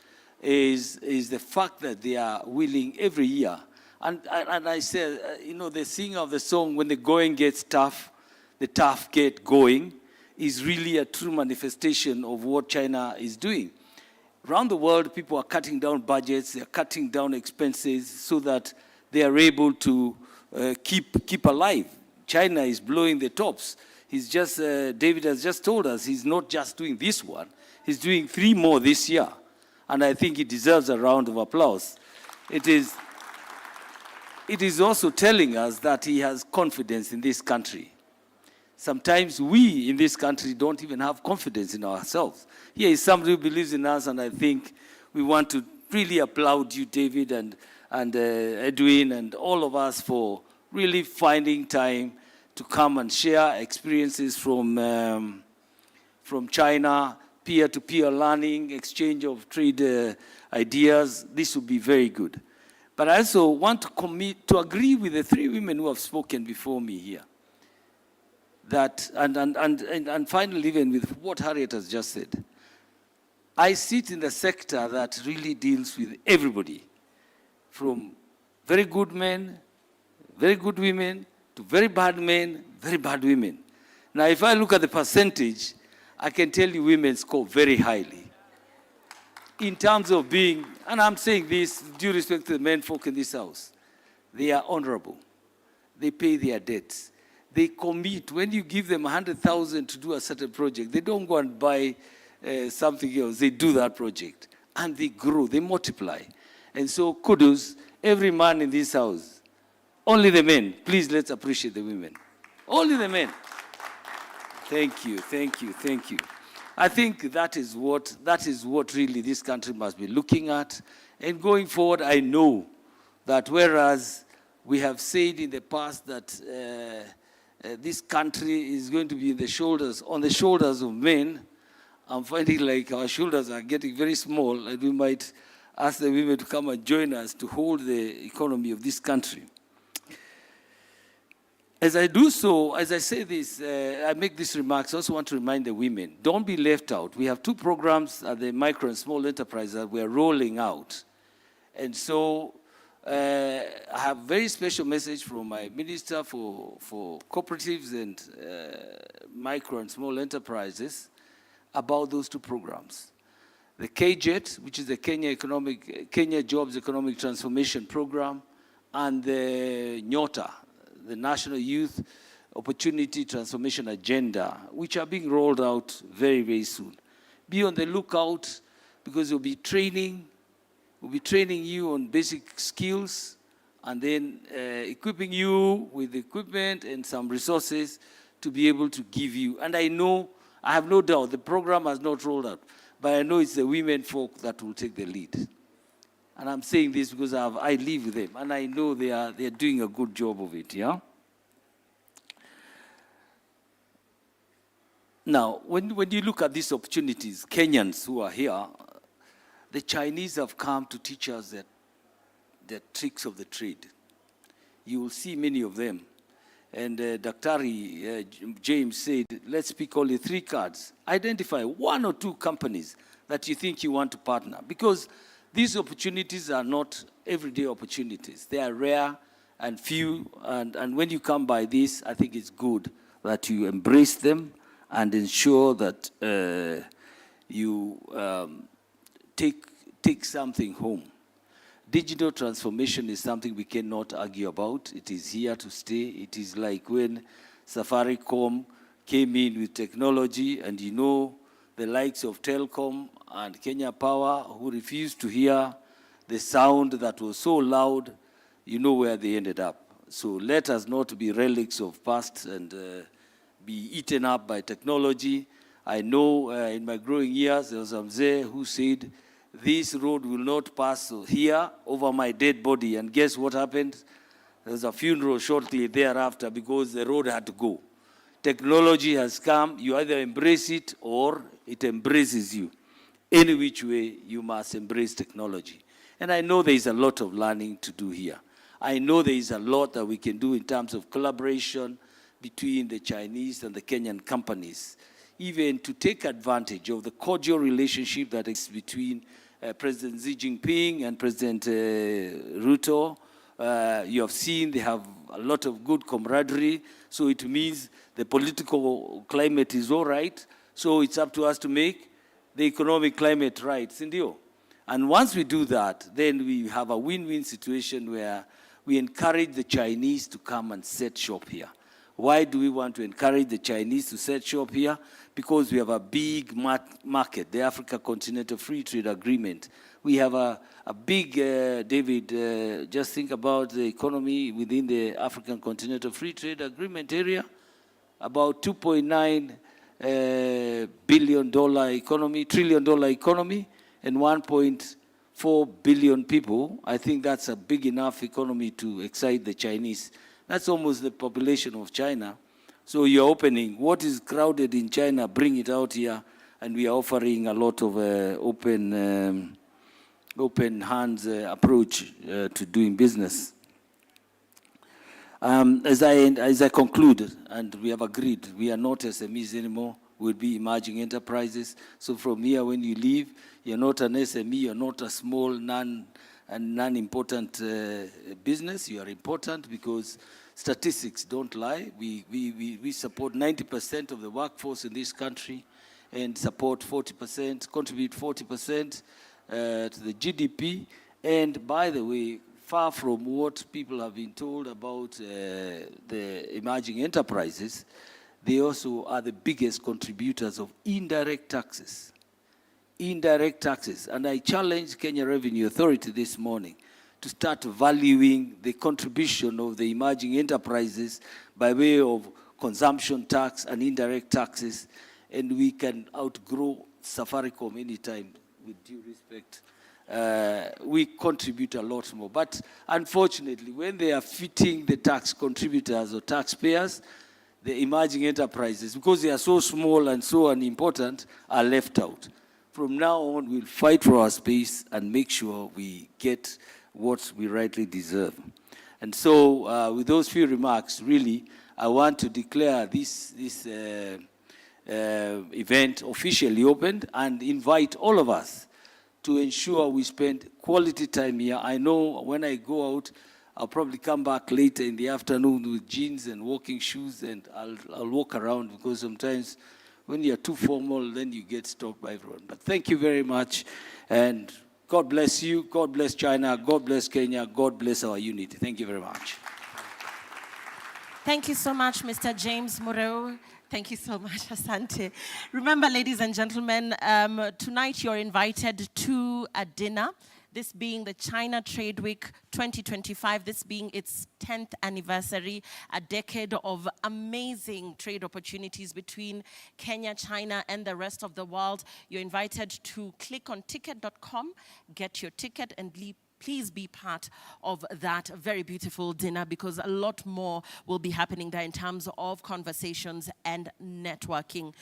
J: is the fact that they are willing every year. And I say, the singing of the song, when the going gets tough, the tough get going, is really a true manifestation of what China is doing. Around the world, people are cutting down budgets, they're cutting down expenses so that they are able to keep alive. China is blowing the tops. He's just, David has just told us, he's not just doing this one, he's doing 3 more this year. And I think he deserves a round of applause. It is also telling us that he has confidence in this country. Sometimes we in this country don't even have confidence in ourselves. Here is somebody who believes in us, and I think we want to really applaud you, David, and Edwin, and all of us for really finding time to come and share experiences from China, peer-to-peer learning, exchange of trade ideas. This would be very good. But I also want to agree with the 3 women who have spoken before me here. That, and finally, even with what Harriet has just said, I sit in the sector that really deals with everybody, from very good men, very good women, to very bad men, very bad women. Now, if I look at the percentage, I can tell you women score very highly. In terms of being, and I'm saying this due respect to the men folk in this house, They are honorable. They pay their debts. They commit. When you give them 100,000 to do a certain project, they don't go and buy something else. They do that project. And they grow, they multiply. And so kudos, every man in this house. Only the men. Please, let's appreciate the women. Only the men. Thank you, thank you, thank you. I think that is what really this country must be looking at. And going forward, I know that whereas we have said in the past that this country is going to be on the shoulders of men, I'm finding like our shoulders are getting very small, and we might ask the women to come and join us to hold the economy of this country. As I do so, as I say this, I make these remarks, I also want to remind the women, don't be left out. We have 2 programs at the micro and small enterprise that we're rolling out. And so I have a very special message from my Minister for Cooperatives and Micro and Small Enterprises about those 2 programs. The KJET, which is the Kenya Jobs Economic Transformation Program, and the NYOTA, the National Youth Opportunity Transformation Agenda, which are being rolled out very, very soon. Be on the lookout, because we'll be training you on basic skills, and then equipping you with equipment and some resources to be able to give you. And I have no doubt, the program has not rolled out, but I know it's the women folk that will take the lead. And I'm saying this because I live with them, and I know they are doing a good job of it, yeah? Now, when you look at these opportunities, Kenyans who are here, the Chinese have come to teach us the tricks of the trade. You will see many of them. And Daktari James said, let's pick only 3 cards. Identify 1 or 2 companies that you think you want to partner. Because these opportunities are not everyday opportunities. They are rare and few. And when you come by this, I think it's good that you embrace them and ensure that you take something home. Digital transformation is something we cannot argue about. It is here to stay. It is like when Safaricom came in with technology, and you know the likes of Telcom and Kenya Power, who refused to hear the sound that was so loud, you know where they ended up. So let us not be relics of past and be eaten up by technology. I know in my growing years, there was a mzee who said, this road will not pass here over my dead body. And guess what happened? There was a funeral shortly thereafter because the road had to go. Technology has come. You either embrace it or it embraces you. Any which way, you must embrace technology. And I know there is a lot of learning to do here. I know there is a lot that we can do in terms of collaboration between the Chinese and the Kenyan companies, even to take advantage of the cordial relationship that is between President Xi Jinping and President Ruto. You have seen they have a lot of good camaraderie, so it means the political climate is all right. So it's up to us to make the economic climate right, Sindio. And once we do that, then we have a win-win situation where we encourage the Chinese to come and set shop here. Why do we want to encourage the Chinese to set shop here? Because we have a big market, the Africa Continental Free Trade Agreement. We have a big, David, just think about the economy within the African Continental Free Trade Agreement area, about $2.9 billion economy, $1 trillion economy, and 1.4 billion people. I think that's a big enough economy to excite the Chinese. That's almost the population of China. So you're opening what is crowded in China, bring it out here, and we are offering a lot of open hands approach to doing business. As I conclude, and we have agreed, we are not SMEs anymore, we'll be emerging enterprises. So from here, when you leave, you're not an SME, you're not a small, non-important business. You are important because statistics don't lie. We support 90% of the workforce in this country and support 40%, contribute 40% to the GDP. And by the way, far from what people have been told about the emerging enterprises, they also are the biggest contributors of indirect taxes. Indirect taxes. And I challenged Kenya Revenue Authority this morning to start valuing the contribution of the emerging enterprises by way of consumption tax and indirect taxes, and we can outgrow Safaricom anytime, with due respect. We contribute a lot more. But unfortunately, when they are fitting the tax contributors or taxpayers, the emerging enterprises, because they are so small and so unimportant, are left out. From now on, we'll fight for our space and make sure we get what we rightly deserve. And so, with those few remarks, really, I want to declare this event officially opened and invite all of us to ensure we spend quality time here. I know when I go out, I'll probably come back later in the afternoon with jeans and walking shoes, and I'll walk around, because sometimes when you're too formal, then you get stopped by everyone. But thank you very much, and God bless you, God bless China, God bless Kenya, God bless our unity. Thank you very much.
A: Thank you so much, Mr. James Mureu. Thank you so much, Asante. Remember, ladies and gentlemen, tonight you're invited to a dinner, this being the China Trade Week 2025, this being its 10th anniversary, a decade of amazing trade opportunities between Kenya, China, and the rest of the world. You're invited to click on ticket.com, get your ticket, and please be part of that very beautiful dinner, because a lot more will be happening there in terms of conversations and networking.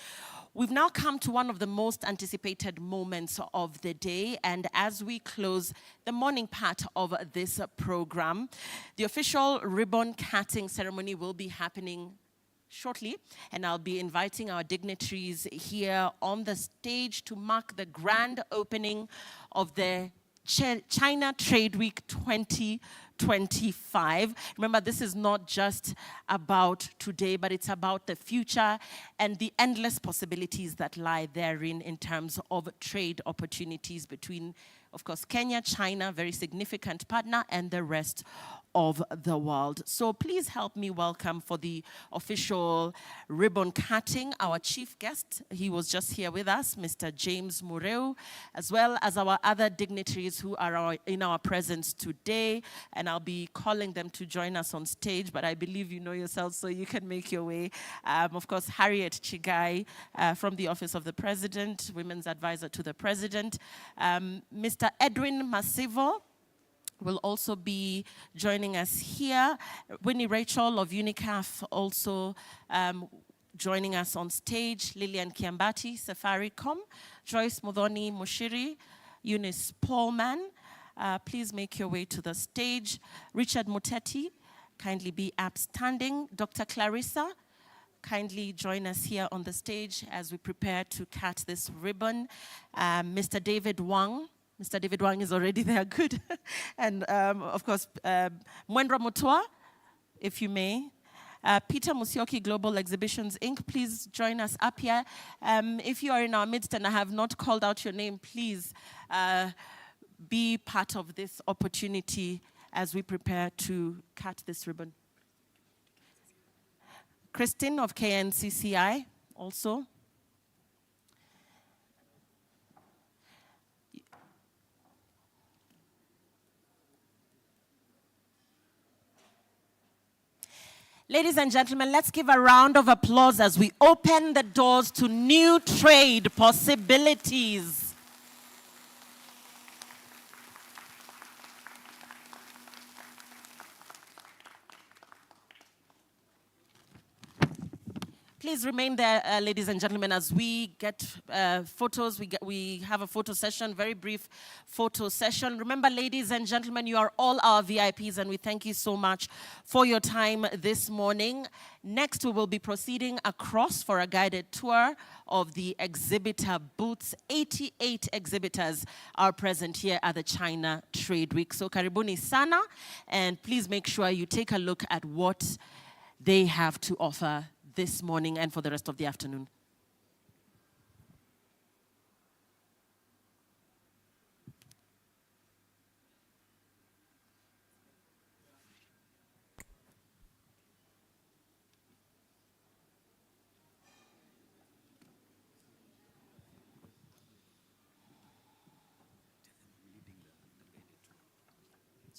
A: We've now come to one of the most anticipated moments of the day, and as we close the morning part of this program, the official ribbon cutting ceremony will be happening shortly, and I'll be inviting our dignitaries here on the stage to mark the grand opening of the China Trade Week 2025. Remember, this is not just about today, but it's about the future and the endless possibilities that lie therein in terms of trade opportunities between, of course, Kenya, China, very significant partner, and the rest of the world. So please help me welcome, for the official ribbon cutting, our chief guest. He was just here with us, Mr. James Mureu, as well as our other dignitaries who are in our presence today. And I'll be calling them to join us on stage, but I believe you know yourselves, so you can make your way. Of course, Harriet Chigai from the Office of the President, Women's Advisor to the President. Mr. Edwin Masivo will also be joining us here. Winnie Rachel of UNICAF also joining us on stage. Lillian Kiambati, Safaricom. Joyce Mudhoni Mushiri, Eunice Paulman. Please make your way to the stage. Richard Muteti, kindly be upstanding. Dr. Clarissa, kindly join us here on the stage as we prepare to cut this ribbon. Mr. David Wang. Mr. David Wang is already there, good. And of course, Mwendwa Mutua, if you may. Peter Musyoki, Global Exhibitions, Inc., please join us up here. If you are in our midst and I have not called out your name, please be part of this opportunity as we prepare to cut this ribbon. Christine of KNCCI also. Ladies and gentlemen, let's give a round of applause as we open the doors to new trade possibilities. Please remain there, ladies and gentlemen, as we get photos. We have a photo session, very brief photo session. Remember, ladies and gentlemen, you are all our VIPs, and we thank you so much for your time this morning. Next, we will be proceeding across for a guided tour of the exhibitor booths. 88 exhibitors are present here at the China Trade Week. So karibuni sana, and please make sure you take a look at what they have to offer this morning and for the rest of the afternoon.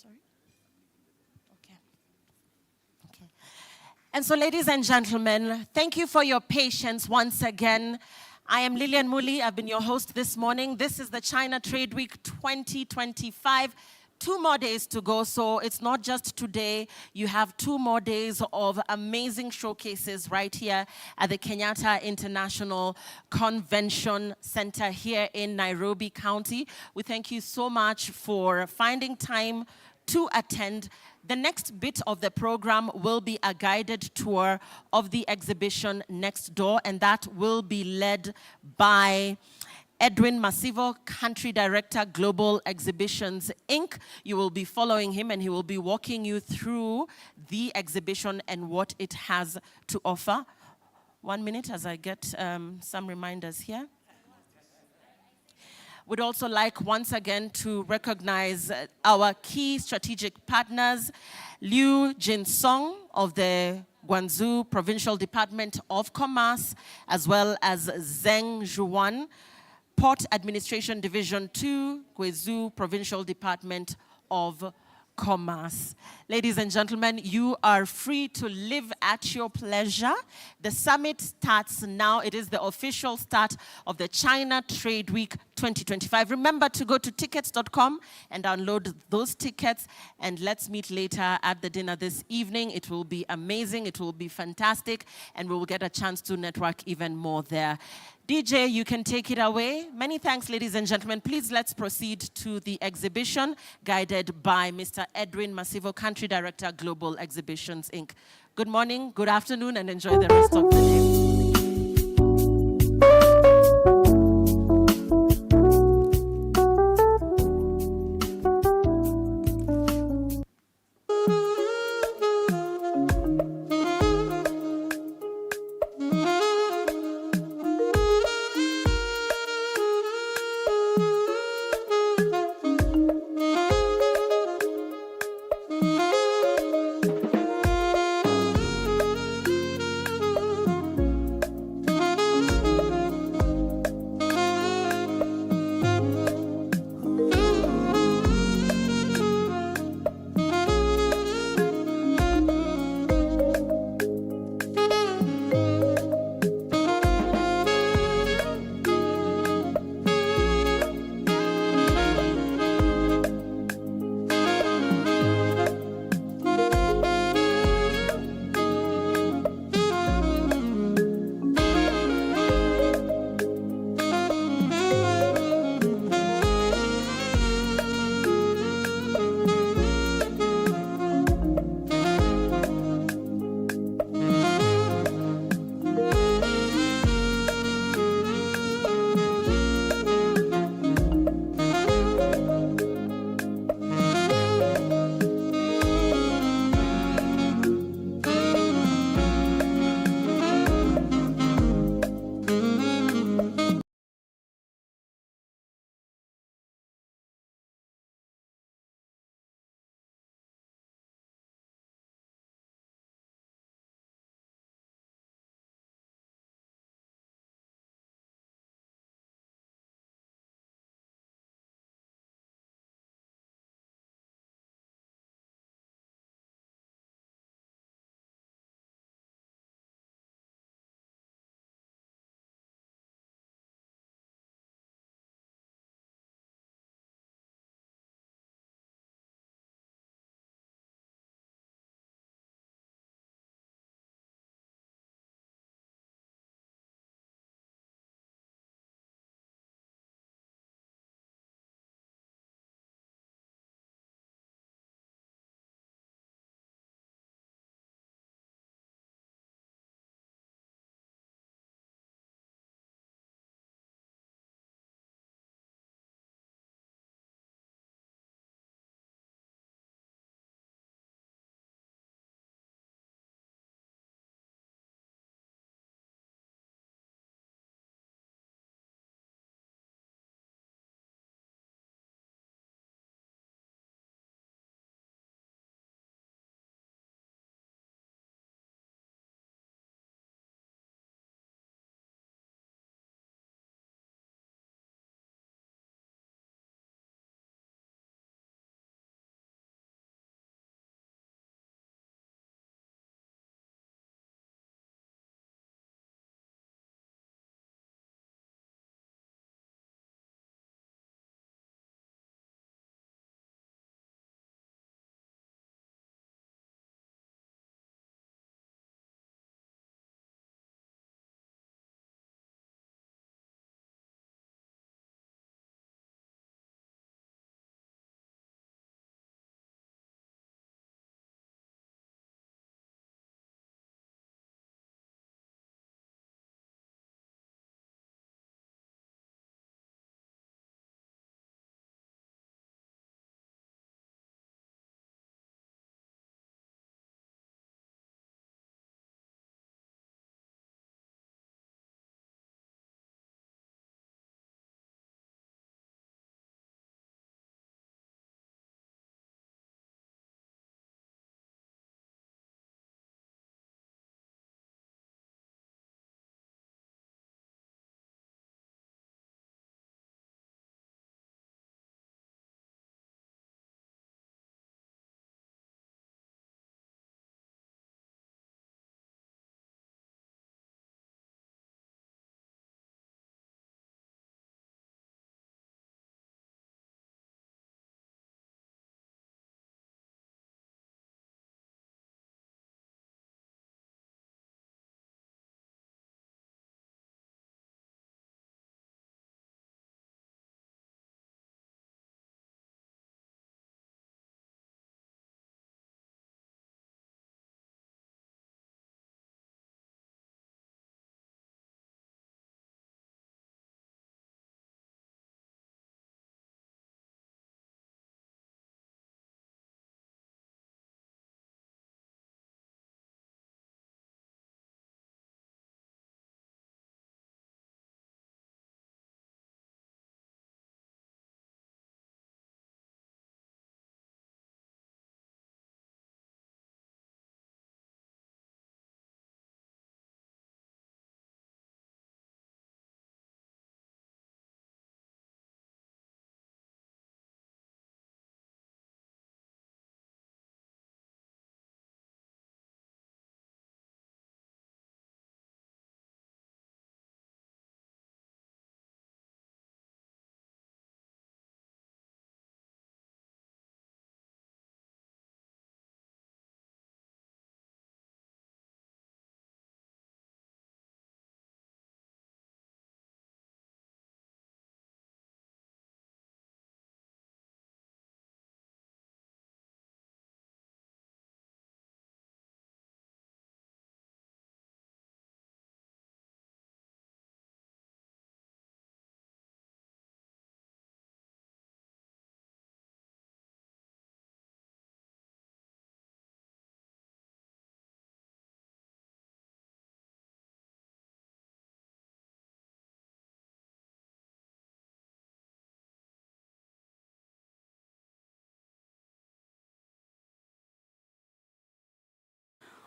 A: Sorry? Okay. Okay. And so, ladies and gentlemen, thank you for your patience once again. I am Lilian Muli. I've been your host this morning. This is the China Trade Week 2025. 2 more days to go, so it's not just today. You have 2 more days of amazing showcases right here at the Kenyatta International Convention Center here in Nairobi County. We thank you so much for finding time to attend. The next bit of the program will be a guided tour of the exhibition next door, and that will be led by Edwin Masivo, Country Director, Global Exhibitions, Inc. You will be following him and he will be walking you through the exhibition and what it has to offer. 1 minute as I get some reminders here. We'd also like once again to recognize our key strategic partners, Liu Jinsong of the Guangzhou Provincial Department of Commerce, as well as Zheng Zhuan, Port Administration Division 2, Guizhou Provincial Department of Commerce. Ladies and gentlemen, you are free to live at your pleasure. The summit starts now. It is the official start of the China Trade Week 2025. Remember to go to tickets.com and download those tickets, and let's meet later at the dinner this evening. It will be amazing. It will be fantastic, and we will get a chance to network even more there. DJ, you can take it away. Many thanks, ladies and gentlemen. Please, let's proceed to the exhibition guided by Mr. Edwin Masivo, Country Director, Global Exhibitions, Inc. Good morning, good afternoon, and enjoy the rest of the day.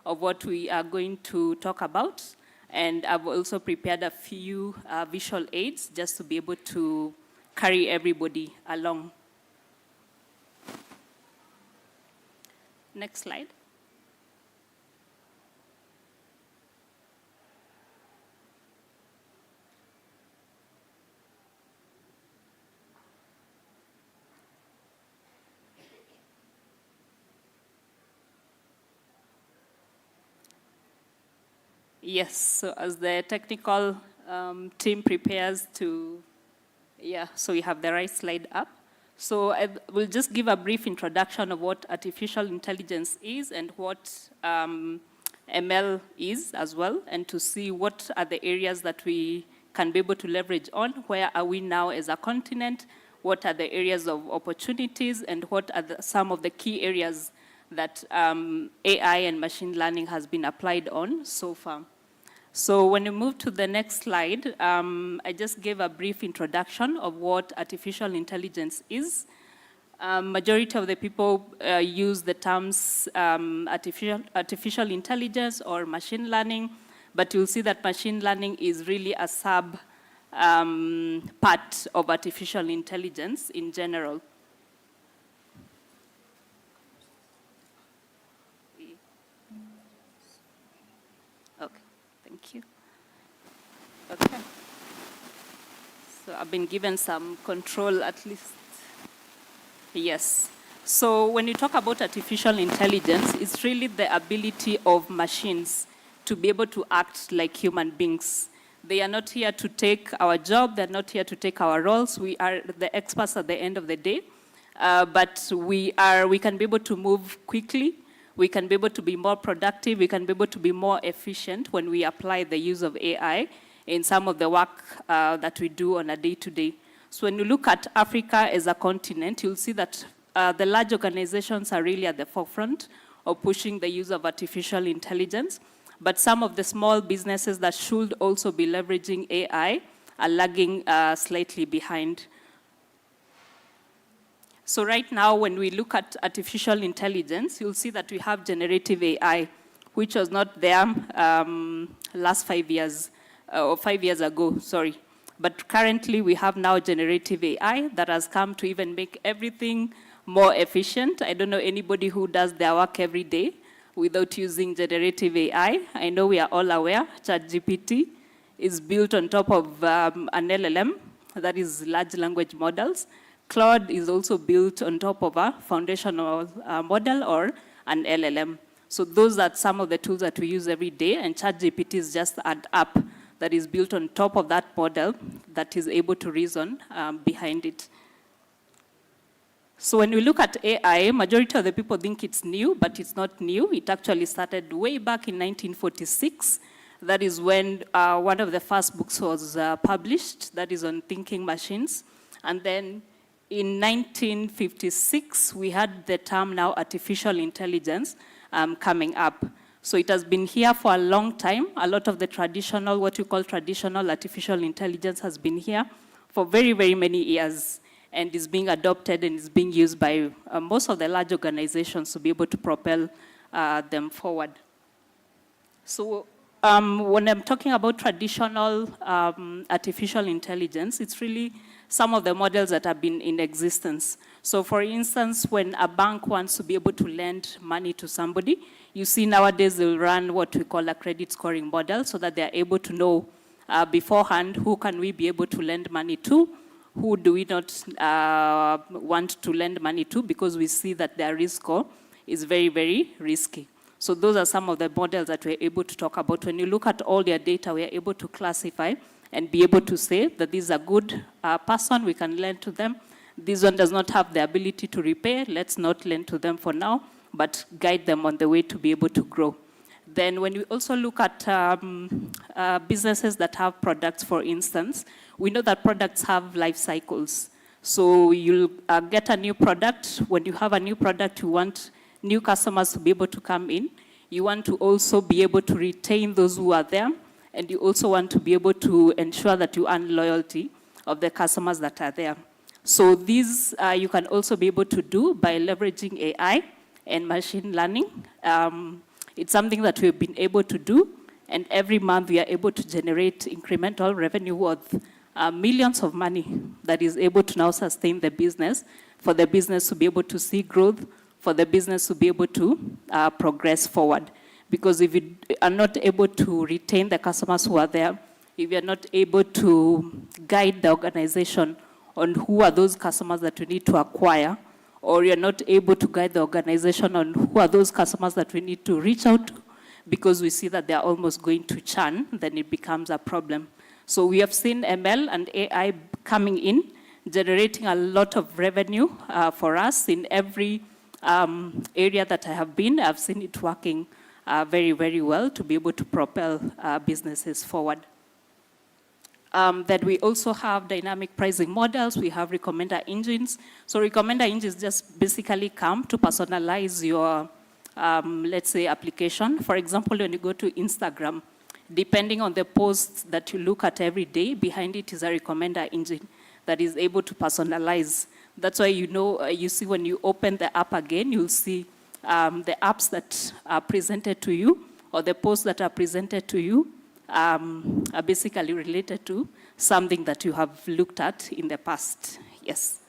K: of what we are going to talk about. And I've also prepared a few visual aids just to be able to carry everybody along. Next slide. Yes, so as the technical team prepares to, so we have the right slide up. So I will just give a brief introduction of what artificial intelligence is and what ML is as well, and to see what are the areas that we can be able to leverage on, where are we now as a continent, what are the areas of opportunities, and what are some of the key areas that AI and machine learning has been applied on so far. So when you move to the next slide, I just gave a brief introduction of what artificial intelligence is. Majority of the people use the terms artificial intelligence or machine learning, but you'll see that machine learning is really a sub part of artificial intelligence in general. Okay, thank you. Okay. So I've been given some control at least. Yes. So when you talk about artificial intelligence, it's really the ability of machines to be able to act like human beings. They are not here to take our job. They're not here to take our roles. We are the experts at the end of the day. But we can be able to move quickly. We can be able to be more productive. We can be able to be more efficient when we apply the use of AI in some of the work that we do on a day-to-day. So when you look at Africa as a continent, you'll see that the large organizations are really at the forefront of pushing the use of artificial intelligence. But some of the small businesses that should also be leveraging AI are lagging slightly behind. So right now, when we look at artificial intelligence, you'll see that we have generative AI, which was not there last 5 years, or 5 years ago, sorry. But currently, we have now generative AI that has come to even make everything more efficient. I don't know anybody who does their work every day without using generative AI. I know we are all aware ChatGPT is built on top of an LLM, that is large language models. Claude is also built on top of a foundational model or an LLM. So those are some of the tools that we use every day, and ChatGPT is just an app that is built on top of that model that is able to reason behind it. So when we look at AI, majority of the people think it's new, but it's not new. It actually started way back in 1946. That is when one of the first books was published, that is on thinking machines. And then in 1956, we had the term now artificial intelligence coming up. So it has been here for a long time. A lot of the traditional, what we call traditional artificial intelligence has been here for very, very many years, and is being adopted and is being used by most of the large organizations to be able to propel them forward. So when I'm talking about traditional artificial intelligence, it's really some of the models that have been in existence. So for instance, when a bank wants to be able to lend money to somebody, you see nowadays they'll run what we call a credit scoring model so that they're able to know beforehand who can we be able to lend money to, who do we not want to lend money to, because we see that their risk score is very, very risky. So those are some of the models that we're able to talk about. When you look at all their data, we're able to classify and be able to say that this is a good person, we can lend to them. This one does not have the ability to repay, let's not lend to them for now, but guide them on the way to be able to grow. Then when we also look at businesses that have products, for instance, we know that products have life cycles. So you'll get a new product. When you have a new product, you want new customers to be able to come in. You want to also be able to retain those who are there. And you also want to be able to ensure that you earn loyalty of the customers that are there. So these you can also be able to do by leveraging AI and machine learning. It's something that we've been able to do, and every month we are able to generate incremental revenue worth millions of money that is able to now sustain the business, for the business to be able to see growth, for the business to be able to progress forward. Because if you are not able to retain the customers who are there, if you're not able to guide the organization on who are those customers that we need to acquire, or you're not able to guide the organization on who are those customers that we need to reach out to, because we see that they're almost going to churn, then it becomes a problem. So we have seen ML and AI coming in, generating a lot of revenue for us in every area that I have been. I've seen it working very, very well to be able to propel businesses forward. That we also have dynamic pricing models. We have recommender engines. So recommender engines just basically come to personalize your, let's say, application. For example, when you go to Instagram, depending on the posts that you look at every day, behind it is a recommender engine that is able to personalize. That's why you see when you open the app again, you'll see the apps that are presented to you, or the posts that are presented to you, are basically related to something that you have looked at in the past. Yes.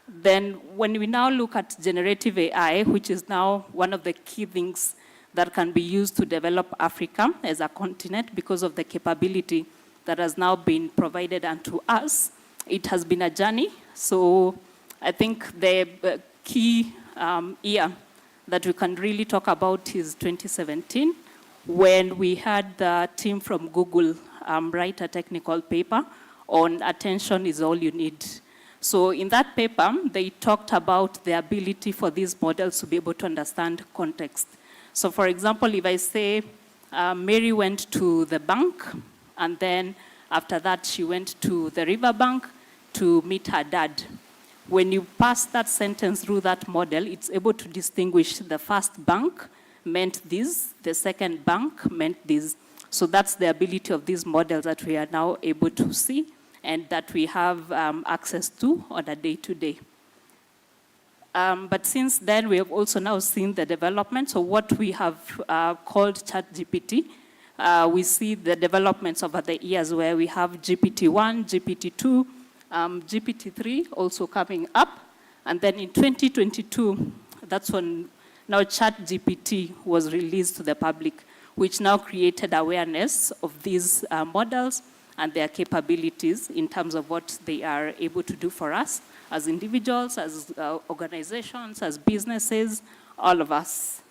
K: Then when we now look at generative AI, which is now one of the key things that can be used to develop Africa as a continent because of the capability that has now been provided unto us, it has been a journey. So I think the key year that we can really talk about is 2017, when we had the team from Google write a technical paper on attention is all you need. So in that paper, they talked about the ability for these models to be able to understand context. So for example, if I say Mary went to the bank, and then after that she went to the riverbank to meet her dad. When you pass that sentence through that model, it's able to distinguish the first bank meant this, the second bank meant this. So that's the ability of these models that we are now able to see and that we have access to on a day-to-day. But since then, we have also now seen the development. So what we have called ChatGPT, we see the developments over the years where we have GPT-1, GPT-2, GPT-3 also coming up. And then in 2022, that's when now ChatGPT was released to the public, which now created awareness of these models and their capabilities in terms of what they are able to do for us as individuals, as organizations, as businesses, all of us.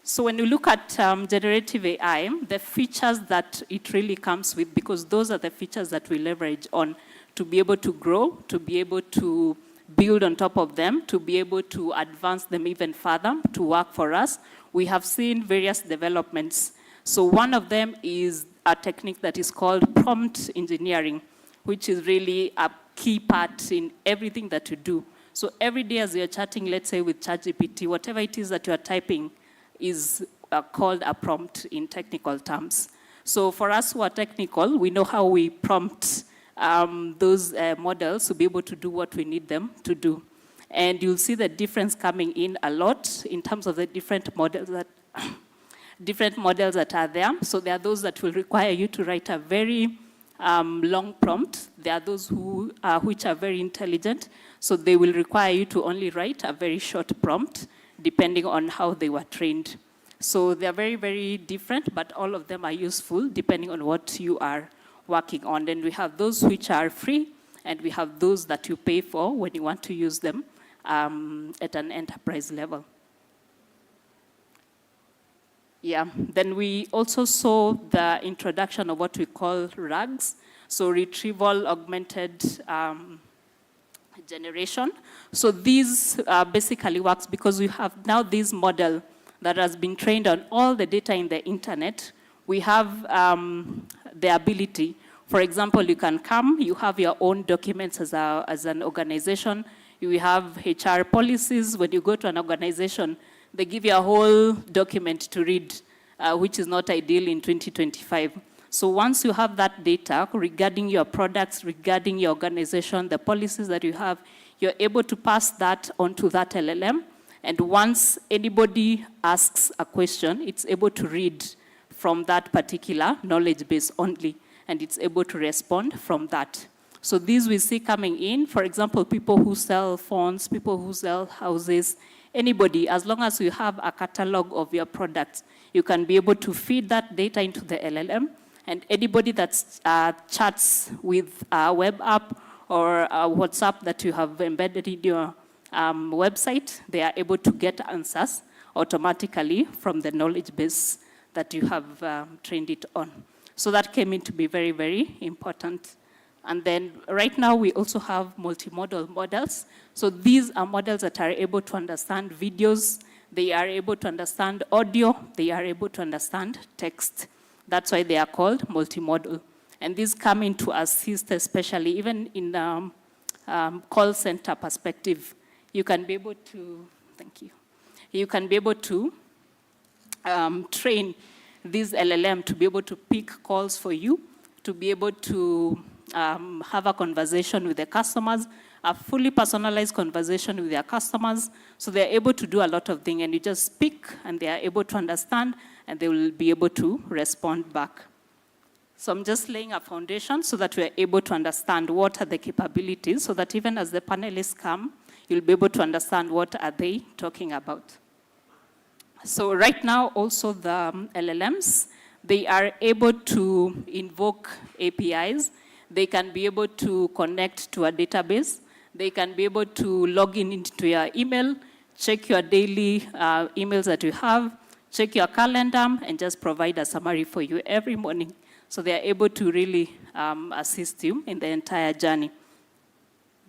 K: So when you look at generative AI, the features that it really comes with, because those are the features that we leverage on to be able to grow, to be able to build on top of them, to be able to advance them even further, to work for us, we have seen various developments. So one of them is a technique that is called prompt engineering, which is really a key part in everything that you do. So every day as you're chatting, let's say with ChatGPT, whatever it is that you're typing is called a prompt in technical terms. So for us who are technical, we know how we prompt those models to be able to do what we need them to do. And you'll see the difference coming in a lot in terms of the different models that are there. So there are those that will require you to write a very long prompt. There are those who which are very intelligent, so they will require you to only write a very short prompt, depending on how they were trained. So they are very, very different, but all of them are useful depending on what you are working on. Then we have those which are free, and we have those that you pay for when you want to use them at an enterprise level. Yeah, then we also saw the introduction of what we call RAGs, so retrieval augmented generation. So these basically works because we have now this model that has been trained on all the data in the internet. We have the ability, for example, you can come, you have your own documents as an organization, you have HR policies. When you go to an organization, they give you a whole document to read, which is not ideal in 2025. So once you have that data regarding your products, regarding your organization, the policies that you have, you're able to pass that onto that LLM, And once anybody asks a question, it's able to read from that particular knowledge base only, and it's able to respond from that. So these we see coming in, for example, people who sell phones, people who sell houses, anybody, as long as you have a catalog of your products, you can be able to feed that data into the LLM, and anybody that chats with a web app or a WhatsApp that you have embedded in your website, they are able to get answers automatically from the knowledge base that you have trained it on. So that came in to be very, very important. And then right now we also have multimodal models. So these are models that are able to understand videos, they are able to understand audio, they are able to understand text. That's why they are called multimodal. And these come in to assist, especially even in call center perspective. You can be able to, thank you. You can be able to train this LLM to be able to pick calls for you, to be able to have a conversation with the customers, a fully personalized conversation with their customers. So they're able to do a lot of things, and you just speak and they are able to understand and they will be able to respond back. So I'm just laying a foundation so that we're able to understand what are the capabilities, so that even as the panelists come, you'll be able to understand what are they talking about. So right now also the LLMs, they are able to invoke APIs. They can be able to connect to a database. They can be able to log in into your email, check your daily emails that you have, check your calendar, and just provide a summary for you every morning. So they are able to really assist you in the entire journey.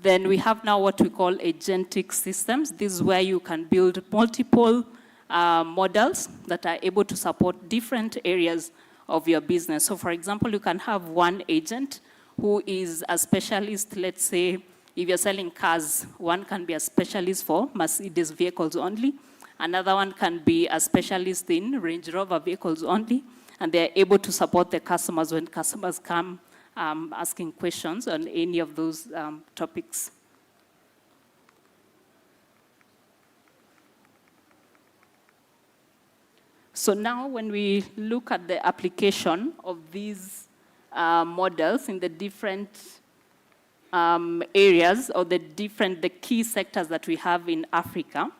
K: Then we have now what we call agentic systems. This is where you can build multiple models that are able to support different areas of your business. So for example, you can have one agent who is a specialist. Let's say if you're selling cars, one can be a specialist for Mercedes vehicles only. Another one can be a specialist in Range Rover vehicles only. And they're able to support the customers when customers come asking questions on any of those topics. So now when we look at the application of these models in the different areas or the key sectors that we have in Africa.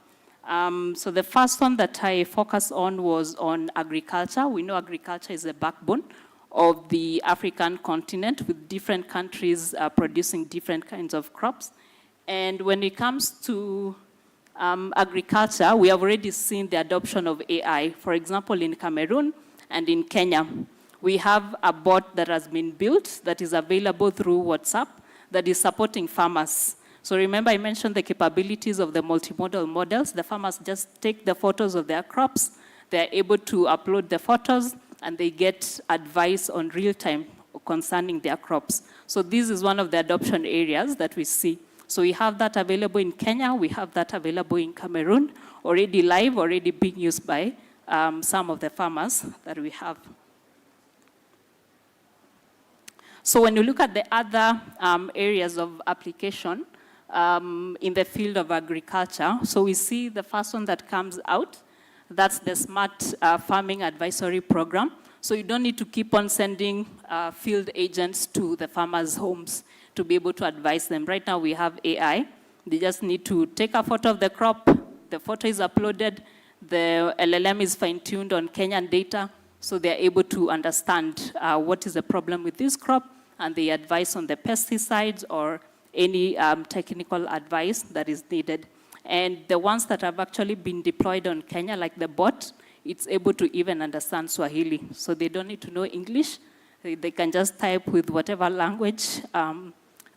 K: So the first one that I focused on was on agriculture. We know agriculture is the backbone of the African continent, with different countries producing different kinds of crops. And when it comes to agriculture, we have already seen the adoption of AI. For example, in Cameroon and in Kenya, we have a bot that has been built that is available through WhatsApp that is supporting farmers. So remember I mentioned the capabilities of the multimodal models. The farmers just take the photos of their crops, they're able to upload the photos, and they get advice on real time concerning their crops. So this is one of the adoption areas that we see. So we have that available in Kenya, we have that available in Cameroon, already live, already being used by some of the farmers that we have. So when you look at the other areas of application in the field of agriculture, so we see the first one that comes out, that's the Smart Farming Advisory Program. So you don't need to keep on sending field agents to the farmers' homes to be able to advise them. Right now we have AI. They just need to take a photo of the crop, the photo is uploaded, the LLM is fine-tuned on Kenyan data, so they're able to understand what is the problem with this crop, and they advise on the pesticides or any technical advice that is needed. And the ones that have actually been deployed on Kenya, like the bot, it's able to even understand Swahili. So they don't need to know English. They can just type with whatever language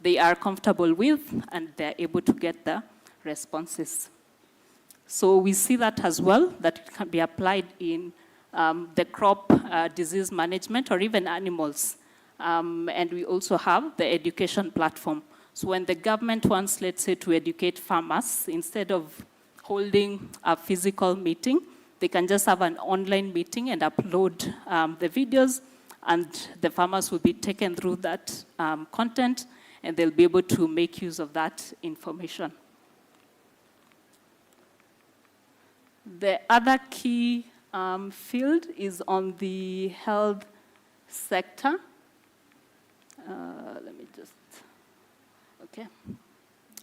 K: they are comfortable with, and they're able to get the responses. So we see that as well, that it can be applied in the crop disease management or even animals. And we also have the education platform. So when the government wants, let's say, to educate farmers, instead of holding a physical meeting, they can just have an online meeting and upload the videos, and the farmers will be taken through that content, and they'll be able to make use of that information. The other key field is on the health sector. Let me just, okay.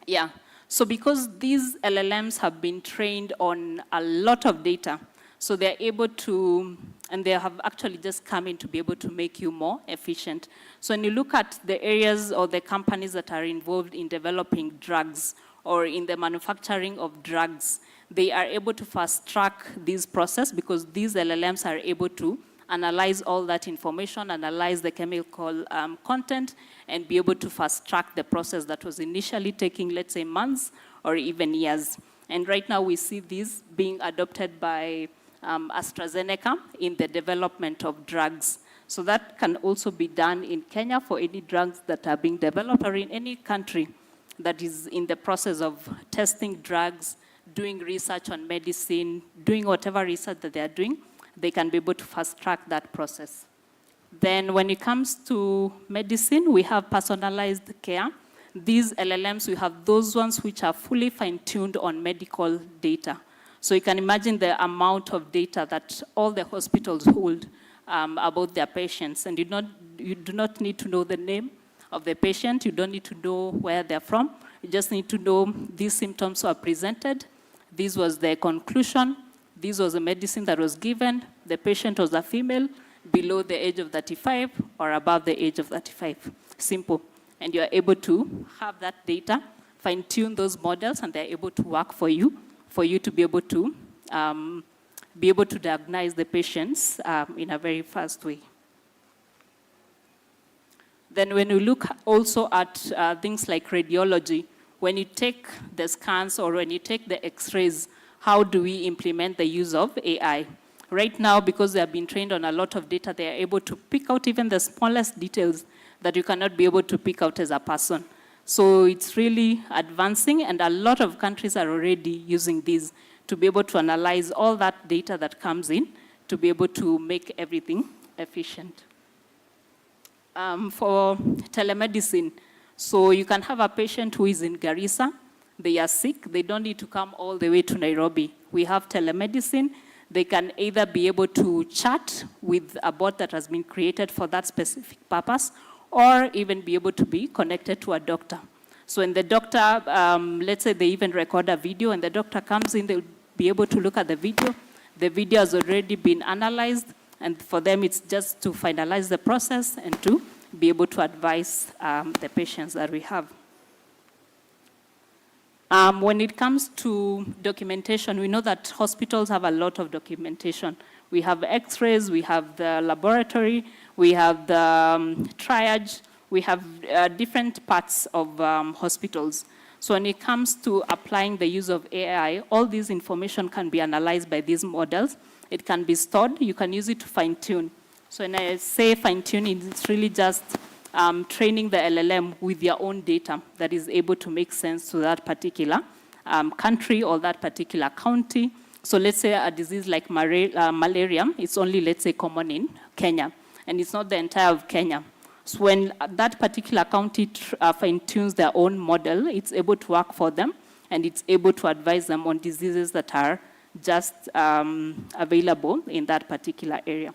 K: Yeah, so because these LLMs have been trained on a lot of data, so they're able to, and they have actually just come in to be able to make you more efficient. So when you look at the areas or the companies that are involved in developing drugs or in the manufacturing of drugs, they are able to fast track this process because these LLMs are able to analyze all that information, analyze the chemical content, and be able to fast track the process that was initially taking, let's say, months or even years. And right now we see this being adopted by AstraZeneca in the development of drugs. So that can also be done in Kenya for any drugs that are being developed or in any country that is in the process of testing drugs, doing research on medicine, doing whatever research that they are doing, they can be able to fast track that process. Then when it comes to medicine, we have personalized care. These LLMs, we have those ones which are fully fine-tuned on medical data. So you can imagine the amount of data that all the hospitals hold about their patients. And you do not need to know the name of the patient. You don't need to know where they're from. You just need to know these symptoms were presented. This was the conclusion. This was a medicine that was given. The patient was a female below the age of 35 or above the age of 35. Simple. And you're able to have that data, fine-tune those models, and they're able to work for you to be able to diagnose the patients in a very fast way. Then when you look also at things like radiology, when you take the scans or when you take the x-rays, how do we implement the use of AI? Right now, because they have been trained on a lot of data, they are able to pick out even the smallest details that you cannot be able to pick out as a person. So it's really advancing, and a lot of countries are already using these to be able to analyze all that data that comes in to be able to make everything efficient. For telemedicine, so you can have a patient who is in Garissa, they are sick, they don't need to come all the way to Nairobi. We have telemedicine. They can either be able to chat with a bot that has been created for that specific purpose, or even be able to be connected to a doctor. So when the doctor, let's say they even record a video, and the doctor comes in, they'll be able to look at the video. The video has already been analyzed, and for them it's just to finalize the process and to be able to advise the patients that we have. When it comes to documentation, we know that hospitals have a lot of documentation. We have x-rays, we have the laboratory, we have the triage, we have different parts of hospitals. So when it comes to applying the use of AI, all this information can be analyzed by these models. It can be stored, you can use it to fine-tune. So when I say fine-tuning, it's really just training the LLM with your own data that is able to make sense to that particular country or that particular county. So let's say a disease like malaria, it's only, let's say, common in Kenya, and it's not the entire of Kenya. So when that particular county fine-tunes their own model, it's able to work for them, and it's able to advise them on diseases that are just available in that particular area.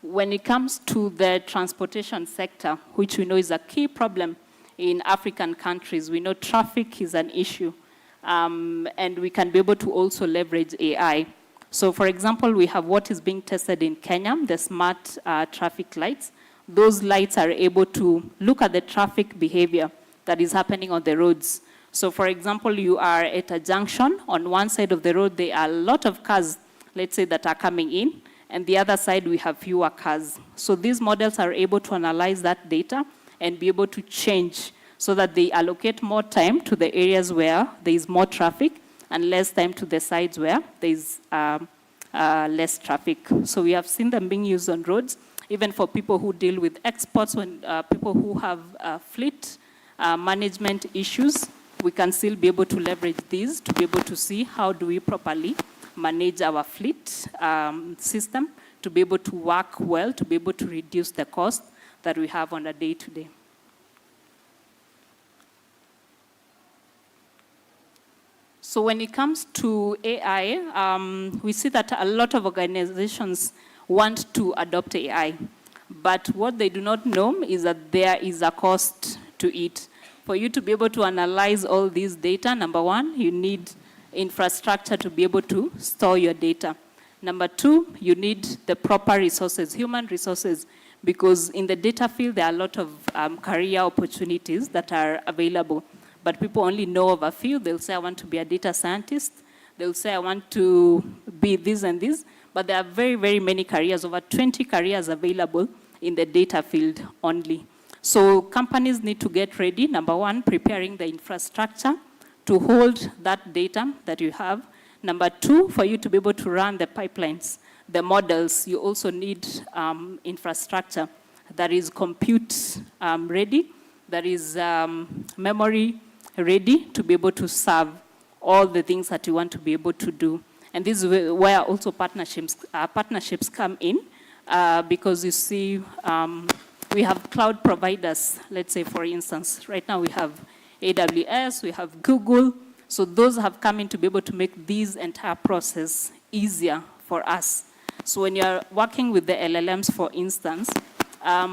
K: When it comes to the transportation sector, which we know is a key problem in African countries, we know traffic is an issue, and we can be able to also leverage AI. So for example, we have what is being tested in Kenya, the smart traffic lights. Those lights are able to look at the traffic behavior that is happening on the roads. So for example, you are at a junction. On one side of the road, there are a lot of cars, let's say, that are coming in, and the other side, we have fewer cars. So these models are able to analyze that data and be able to change so that they allocate more time to the areas where there is more traffic and less time to the sides where there is less traffic. So we have seen them being used on roads, even for people who deal with exports, when people who have fleet management issues, we can still be able to leverage these to be able to see how do we properly manage our fleet system to be able to work well, to be able to reduce the cost that we have on a day-to-day. So when it comes to AI, we see that a lot of organizations want to adopt AI. But what they do not know is that there is a cost to it. For you to be able to analyze all these data, number one, you need infrastructure to be able to store your data. Number two, you need the proper resources, human resources, because in the data field, there are a lot of career opportunities that are available. But people only know of a few. They'll say, I want to be a data scientist. They'll say, I want to be this and this. But there are very, very many careers, over 20 careers available in the data field only. So companies need to get ready, number one, preparing the infrastructure to hold that data that you have. Number two, for you to be able to run the pipelines, the models, you also need infrastructure that is compute ready, that is memory ready to be able to serve all the things that you want to be able to do. And this is where also partnerships come in, because you see, we have cloud providers, let's say, for instance. Right now we have AWS, we have Google. So those have come in to be able to make this entire process easier for us. So when you're working with the LLMs, for instance,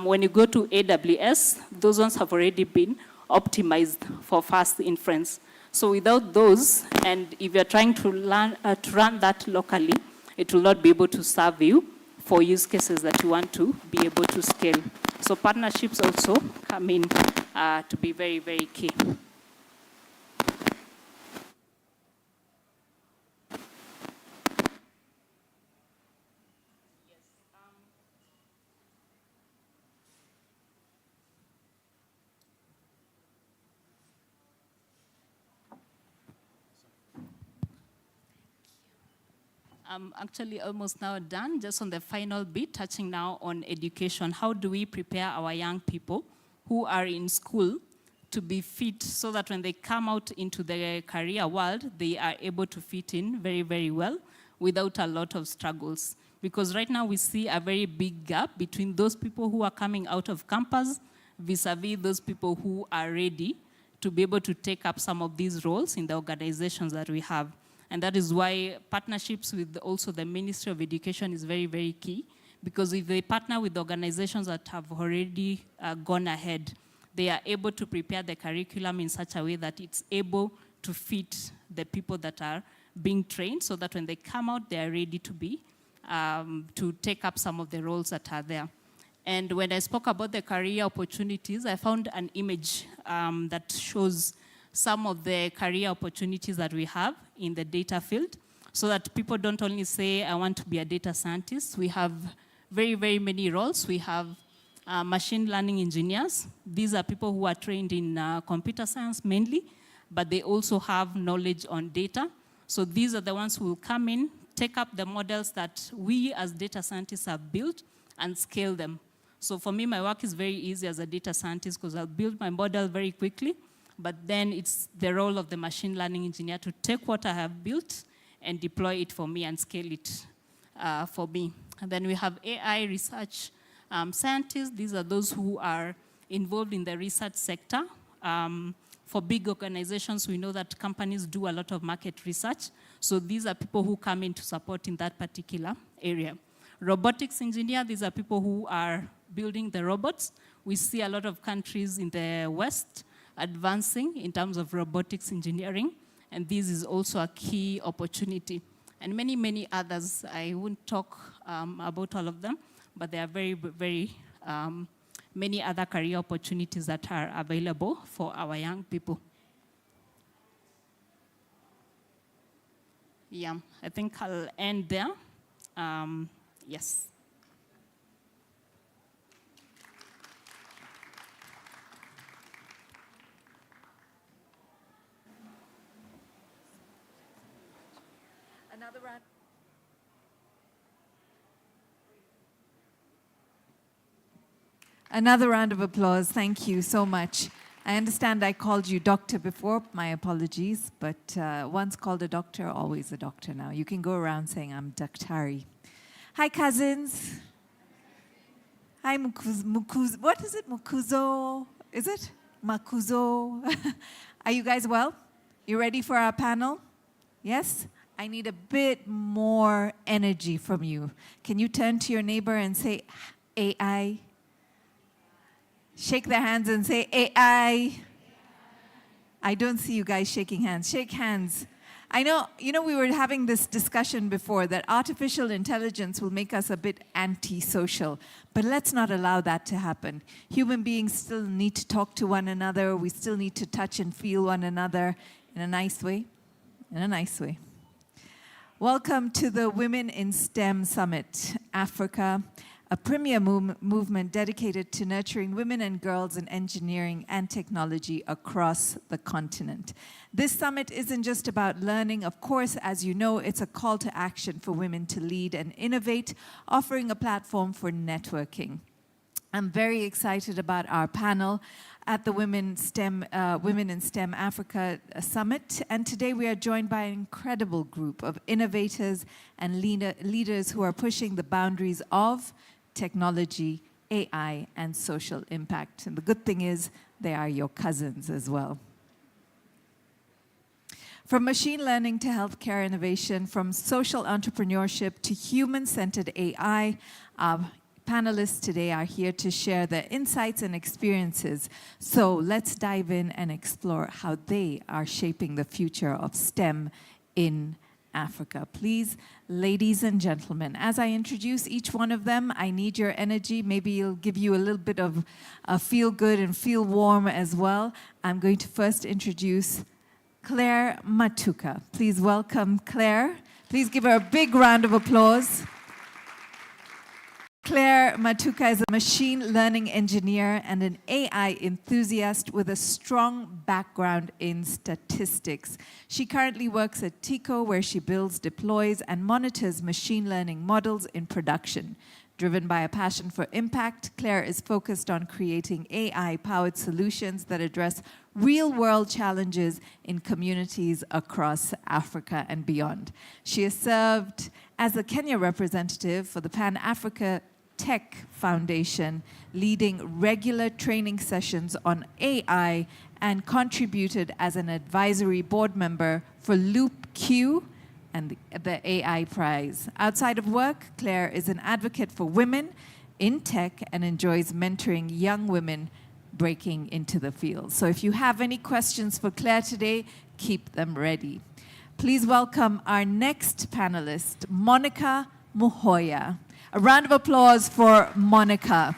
K: when you go to AWS, those ones have already been optimized for fast inference. So without those, and if you're trying to run that locally, it will not be able to serve you for use cases that you want to be able to scale. So partnerships also come in to be very, very key. I'm actually almost now done, just on the final bit, touching now on education. How do we prepare our young people who are in school to be fit so that when they come out into the career world, they are able to fit in very, very well without a lot of struggles? Because right now we see a very big gap between those people who are coming out of campus vis-a-vis those people who are ready to be able to take up some of these roles in the organizations that we have. And that is why partnerships with also the Ministry of Education is very, very key. Because if they partner with organizations that have already gone ahead, they are able to prepare the curriculum in such a way that it's able to fit the people that are being trained, so that when they come out, they are ready to be, to take up some of the roles that are there. And when I spoke about the career opportunities, I found an image that shows some of the career opportunities that we have in the data field, so that people don't only say, I want to be a data scientist. We have very, very many roles. We have machine learning engineers. These are people who are trained in computer science mainly, but they also have knowledge on data. So these are the ones who will come in, take up the models that we as data scientists have built and scale them. So for me, my work is very easy as a data scientist because I'll build my model very quickly. But then it's the role of the machine learning engineer to take what I have built and deploy it for me and scale it for me. And then we have AI research scientists. These are those who are involved in the research sector. For big organizations, we know that companies do a lot of market research. So these are people who come in to support in that particular area. Robotics engineer, these are people who are building the robots. We see a lot of countries in the West advancing in terms of robotics engineering, and this is also a key opportunity. And many, many others. I won't talk about all of them, but there are very, very many other career opportunities that are available for our young people. Yeah, I think I'll end there. Yes.
L: Another round of applause. Thank you so much. I understand I called you doctor before. My apologies. But once called a doctor, always a doctor now. You can go around saying, I'm Daktari. Hi, cousins. Hi, Mukuzo. What is it? Mukuzo? Is it? Makuzo? Are you guys well? You ready for our panel? Yes? I need a bit more energy from you. Can you turn to your neighbor and say, AI? Shake their hands and say, AI. I don't see you guys shaking hands. Shake hands. I know, we were having this discussion before that artificial intelligence will make us a bit antisocial, but let's not allow that to happen. Human beings still need to talk to one another. We still need to touch and feel one another in a nice way. In a nice way. Welcome to the Women in STEM Summit, Africa, a premier movement dedicated to nurturing women and girls in engineering and technology across the continent. This summit isn't just about learning. Of course, as you know, it's a call to action for women to lead and innovate, offering a platform for networking. I'm very excited about our panel at the Women in STEM Africa Summit. And today we are joined by an incredible group of innovators and leaders who are pushing the boundaries of technology, AI, and social impact. And the good thing is they are your cousins as well. From machine learning to healthcare innovation, from social entrepreneurship to human-centered AI, our panelists today are here to share their insights and experiences. So let's dive in and explore how they are shaping the future of STEM in Africa. Please, ladies and gentlemen, as I introduce each one of them, I need your energy. Maybe it'll give you a little bit of feel good and feel warm as well. I'm going to first introduce Claire Matuka. Please welcome Claire. Please give her a big round of applause. Claire Matuka is a machine learning engineer and an AI enthusiast with a strong background in statistics. She currently works at TICO, where she builds, deploys, and monitors machine learning models in production. Driven by a passion for impact, Claire is focused on creating AI-powered solutions that address real-world challenges in communities across Africa and beyond. She has served as a Kenya representative for the Pan-Africa Tech Foundation, leading regular training sessions on AI, and contributed as an advisory board member for LoopQ and the AI Prize. Outside of work, Claire is an advocate for women in tech and enjoys mentoring young women breaking into the field. So if you have any questions for Claire today, keep them ready. Please welcome our next panelist, Monica Muhoya. A round of applause for Monica.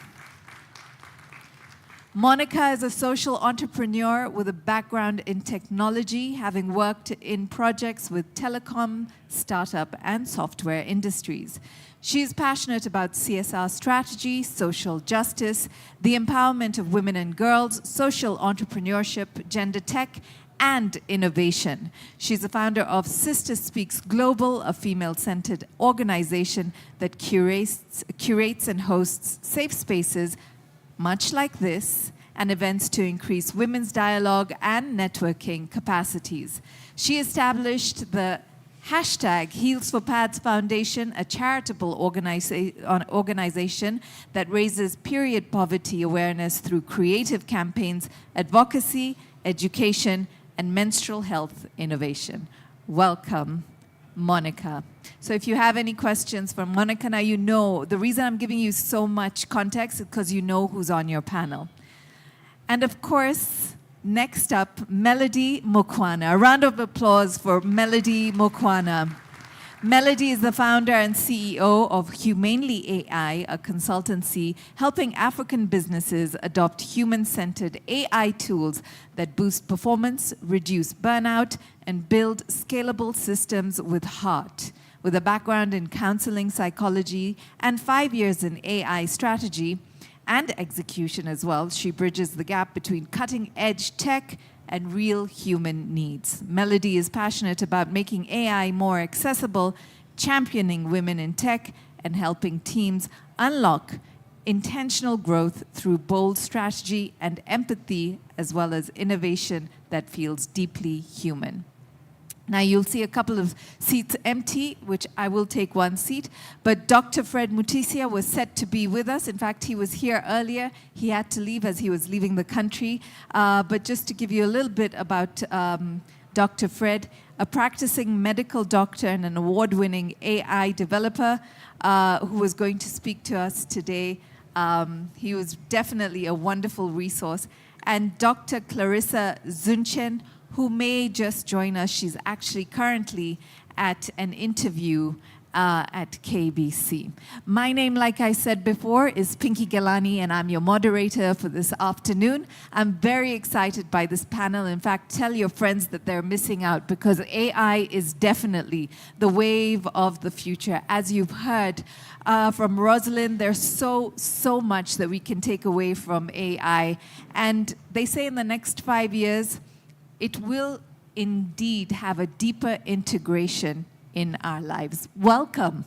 L: Monica is a social entrepreneur with a background in technology, having worked in projects with telecom, startup, and software industries. She is passionate about CSR strategy, social justice, the empowerment of women and girls, social entrepreneurship, gender tech, and innovation. She's the founder of Sister Speaks Global, a female-centered organization that curates and hosts safe spaces much like this, and events to increase women's dialogue and networking capacities. She established the #Heels for Pads Foundation, a charitable organization that raises period poverty awareness through creative campaigns, advocacy, education, and menstrual health innovation. Welcome, Monica. So if you have any questions for Monica, now you know, the reason I'm giving you so much context is because you know who's on your panel. And of course, next up, Melody Mukwana. A round of applause for Melody Mukwana. Melody is the founder and CEO of Humanely AI, a consultancy helping African businesses adopt human-centered AI tools that boost performance, reduce burnout, and build scalable systems with heart. With a background in counseling psychology and 5 years in AI strategy and execution as well, she bridges the gap between cutting-edge tech and real human needs. Melody is passionate about making AI more accessible, championing women in tech, and helping teams unlock intentional growth through bold strategy and empathy, as well as innovation that feels deeply human. Now you'll see a couple of seats empty, which I will take one seat, but Dr. Fred Mutisia was set to be with us. In fact, he was here earlier. He had to leave as he was leaving the country. But just to give you a little bit about Dr. Fred, a practicing medical doctor and an award-winning AI developer who was going to speak to us today. He was definitely a wonderful resource. And Dr. Clarissa Zunchen, who may just join us. She's actually currently at an interview at KBC. My name, like I said before, is Pinky Gelani, and I'm your moderator for this afternoon. I'm very excited by this panel. In fact, tell your friends that they're missing out, because AI is definitely the wave of the future. As you've heard from Rosalind, there's so much that we can take away from AI. And they say in the next 5 years, it will indeed have a deeper integration in our lives. Welcome.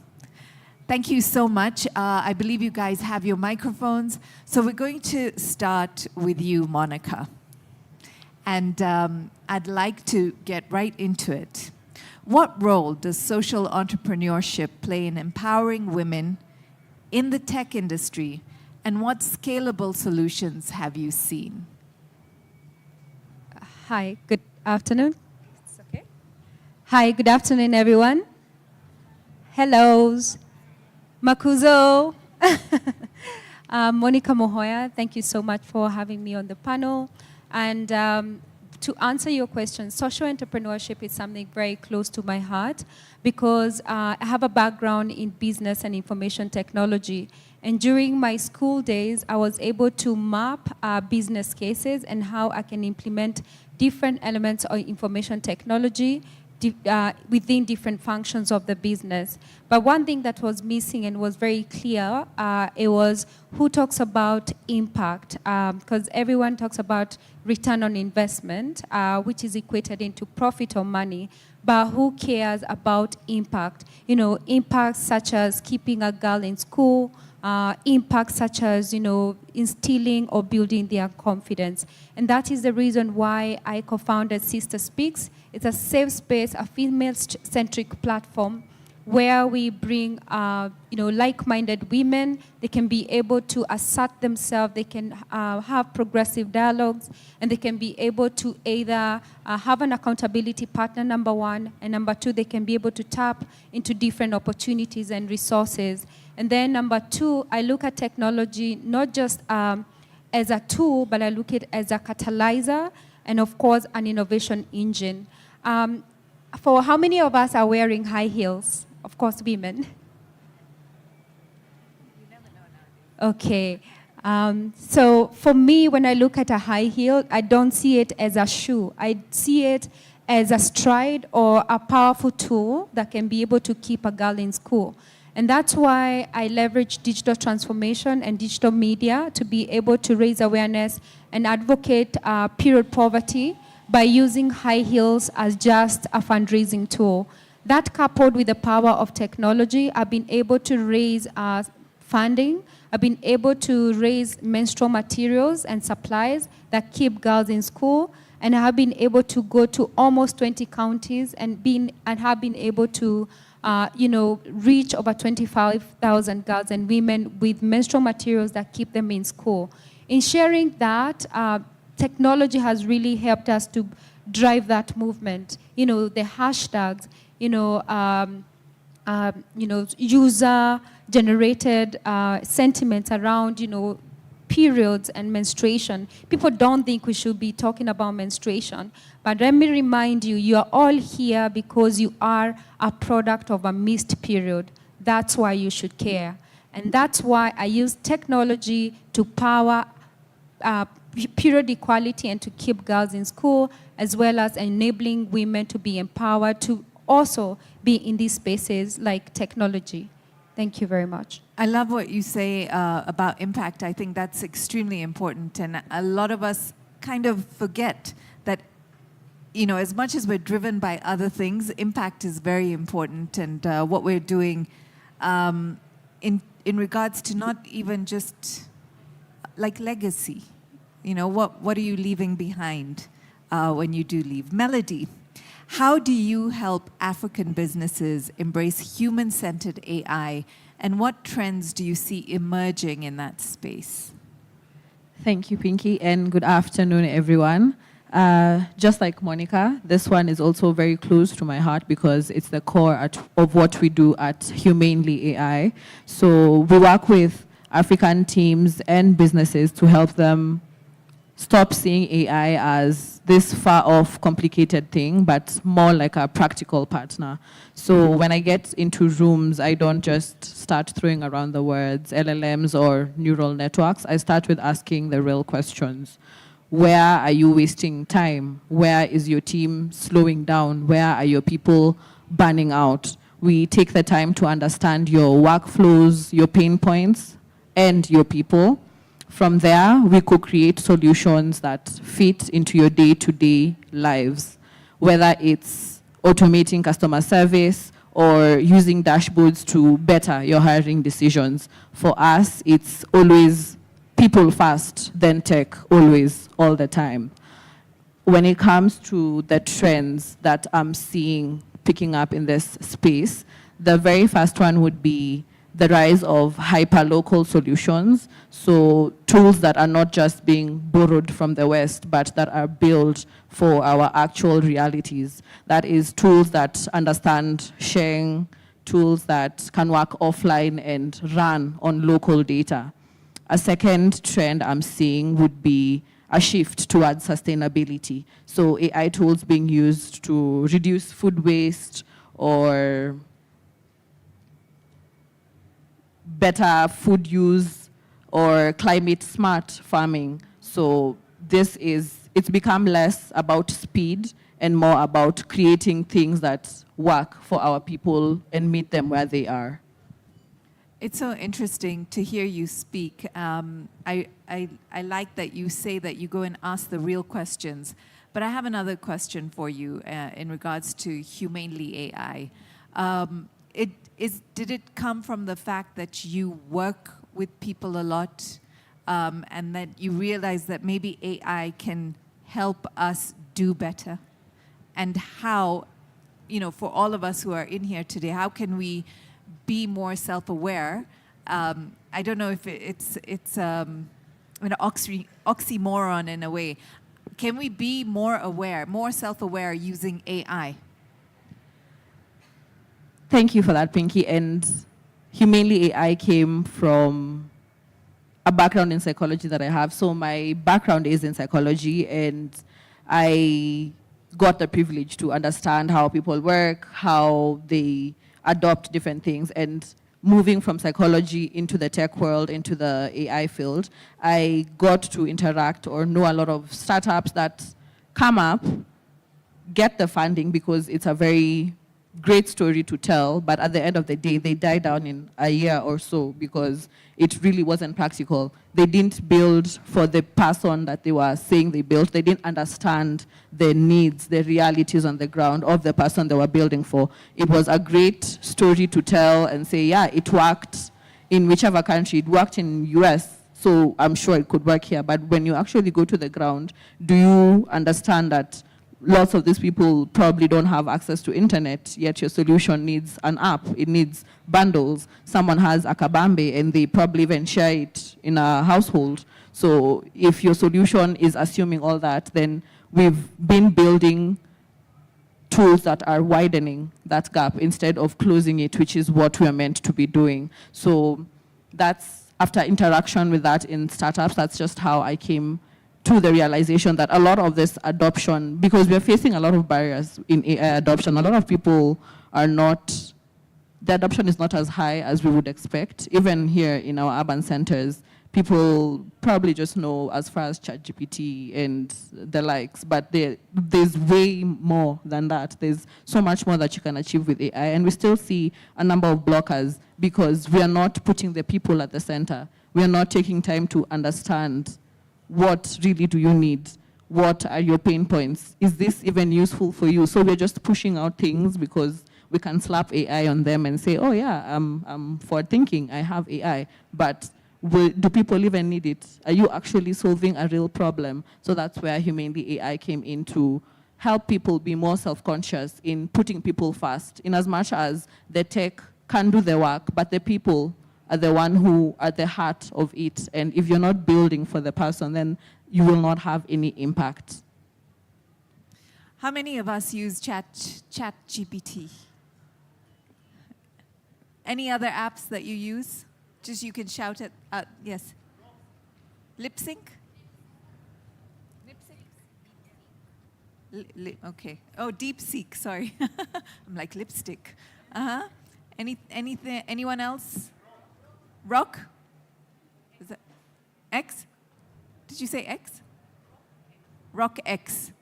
L: Thank you so much. I believe you guys have your microphones. So we're going to start with you, Monica. And I'd like to get right into it. What role does social entrepreneurship play in empowering women in the tech industry, and what scalable solutions have you seen?
M: Hi, good afternoon. It's okay. Hi, good afternoon, everyone. Hellos. Makuzo. Monica Mohoya, thank you so much for having me on the panel. And to answer your question, social entrepreneurship is something very close to my heart, because I have a background in business and information technology. And during my school days, I was able to map business cases and how I can implement different elements of information technology within different functions of the business. But one thing that was missing and was very clear, it was who talks about impact, because everyone talks about return on investment, which is equated into profit or money, but who cares about impact? You know, impacts such as keeping a girl in school, impacts such as, you know, instilling or building their confidence. And that is the reason why I co-founded Sister Speaks. It's a safe space, a female-centric platform where we bring, you know, like-minded women. They can be able to assert themselves. They can have progressive dialogues, and they can be able to either have an accountability partner, number one, and number two, they can be able to tap into different opportunities and resources. And then number two, I look at technology not just as a tool, but I look at it as a catalyzer and, of course, an innovation engine. For how many of us are wearing high heels? Of course, women. Okay. So for me, when I look at a high heel, I don't see it as a shoe. I see it as a stride or a powerful tool that can be able to keep a girl in school. And that's why I leverage digital transformation and digital media to be able to raise awareness and advocate period poverty by using high heels as just a fundraising tool. That, coupled with the power of technology, I've been able to raise funding. I've been able to raise menstrual materials and supplies that keep girls in school. And I have been able to go to almost 20 counties and have been able to you know, reach over 25,000 girls and women with menstrual materials that keep them in school. In sharing that, technology has really helped us to drive that movement. You know, the hashtags, you know, user-generated sentiments around, you know, periods and menstruation. People don't think we should be talking about menstruation. But let me remind you, you are all here because you are a product of a missed period. That's why you should care. And that's why I use technology to power period equality and to keep girls in school, as well as enabling women to be empowered to also be in these spaces like technology. Thank you very much.
L: I love what you say about impact. I think that's extremely important. And a lot of us kind of forget that, you know, as much as we're driven by other things, impact is very important. And what we're doing in regards to not even just like legacy, you know, what are you leaving behind when you do leave? Melody, how do you help African businesses embrace human-centered AI, and what trends do you see emerging in that space?
N: Thank you, Pinky, and good afternoon, everyone. Just like Monica, this one is also very close to my heart because it's the core of what we do at Humanely AI. So we work with African teams and businesses to help them stop seeing AI as this far-off, complicated thing, but more like a practical partner. So when I get into rooms, I don't just start throwing around the words LLMs or neural networks. I start with asking the real questions. Where are you wasting time? Where is your team slowing down? Where are your people burning out? We take the time to understand your workflows, your pain points, and your people. From there, we could create solutions that fit into your day-to-day lives, whether it's automating customer service or using dashboards to better your hiring decisions. For us, it's always people first, then tech, always, all the time. When it comes to the trends that I'm seeing picking up in this space, the very first one would be the rise of hyper-local solutions, so tools that are not just being borrowed from the West, but that are built for our actual realities. That is tools that understand sharing, tools that can work offline and run on local data. A second trend I'm seeing would be a shift towards sustainability. So AI tools being used to reduce food waste or better food use or climate smart farming. So it's become less about speed and more about creating things that work for our people and meet them where they are.
L: It's so interesting to hear you speak. I like that you say that you go and ask the real questions. But I have another question for you in regards to Humanely AI. Did it come from the fact that you work with people a lot and that you realize that maybe AI can help us do better? And how, for all of us who are in here today, how can we be more self-aware? I don't know if it's an oxymoron in a way. Can we be more aware, more self-aware using AI?
N: Thank you for that, Pinky. And Humanely AI came from a background in psychology that I have. So my background is in psychology, and I got the privilege to understand how people work, how they adopt different things. And moving from psychology into the tech world, into the AI field, I got to interact or know a lot of startups that come up, get the funding because it's a very great story to tell, but at the end of the day, they die down in a year or so because it really wasn't practical. They didn't build for the person that they were saying they built. They didn't understand the needs, the realities on the ground of the person they were building for. It was a great story to tell and say, yeah, it worked in whichever country. It worked in US, so I'm sure it could work here. But when you actually go to the ground, do you understand that lots of these people probably don't have access to internet, yet your solution needs an app, it needs bundles. Someone has a kabambe and they probably even share it in a household. So if your solution is assuming all that, then we've been building tools that are widening that gap instead of closing it, which is what we're meant to be doing. So that's, after interaction with that in startups, that's just how I came to the realization that a lot of this adoption, because we're facing a lot of barriers in AI adoption, a lot of people are not, the adoption is not as high as we would expect. Even here in our urban centers, people probably just know as far as ChatGPT and the likes, but there's way more than that. There's so much more that you can achieve with AI, and we still see a number of blockers because we are not putting the people at the center. We are not taking time to understand what really do you need? What are your pain points? Is this even useful for you? So we're just pushing out things because we can slap AI on them and say, oh yeah, I'm forward thinking, I have AI. But do people even need it? Are you actually solving a real problem? So that's where Humanely AI came in to help people be more self-conscious in putting people first, in as much as the tech can do the work, but the people are the one who are at the heart of it. And if you're not building for the person, then you will not have any impact.
L: How many of us use ChatGPT? Any other apps that you use? Just you can shout at, yes. Lip sync? Okay. Oh, DeepSeek, sorry. I'm like lipstick. Uh-huh. Anything, anyone else? Rock? Is that X? Did you say X? Rock X.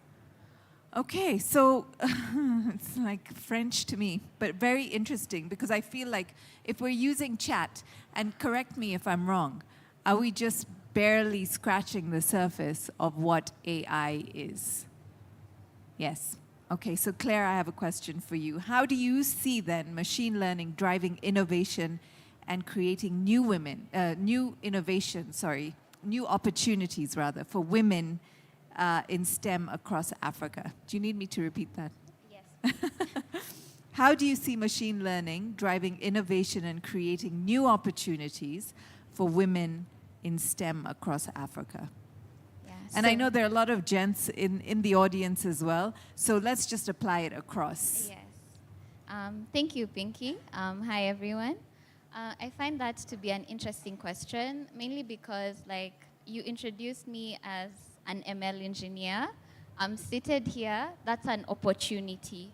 L: Okay, so it's like French to me, but very interesting because I feel like if we're using chat, and correct me if I'm wrong, are we just barely scratching the surface of what AI is? Yes. Okay, so Claire, I have a question for you. How do you see then machine learning driving innovation and creating new opportunities rather for women in STEM across Africa? Do you need me to repeat that?
O: Yes.
L: How do you see machine learning driving innovation and creating new opportunities for women in STEM across Africa? And I know there are a lot of gents in the audience as well, so let's just apply it across.
O: Yes. Thank you, Pinky. Hi, everyone. I find that to be an interesting question, mainly because, like, you introduced me as an ML engineer. I'm seated here. That's an opportunity.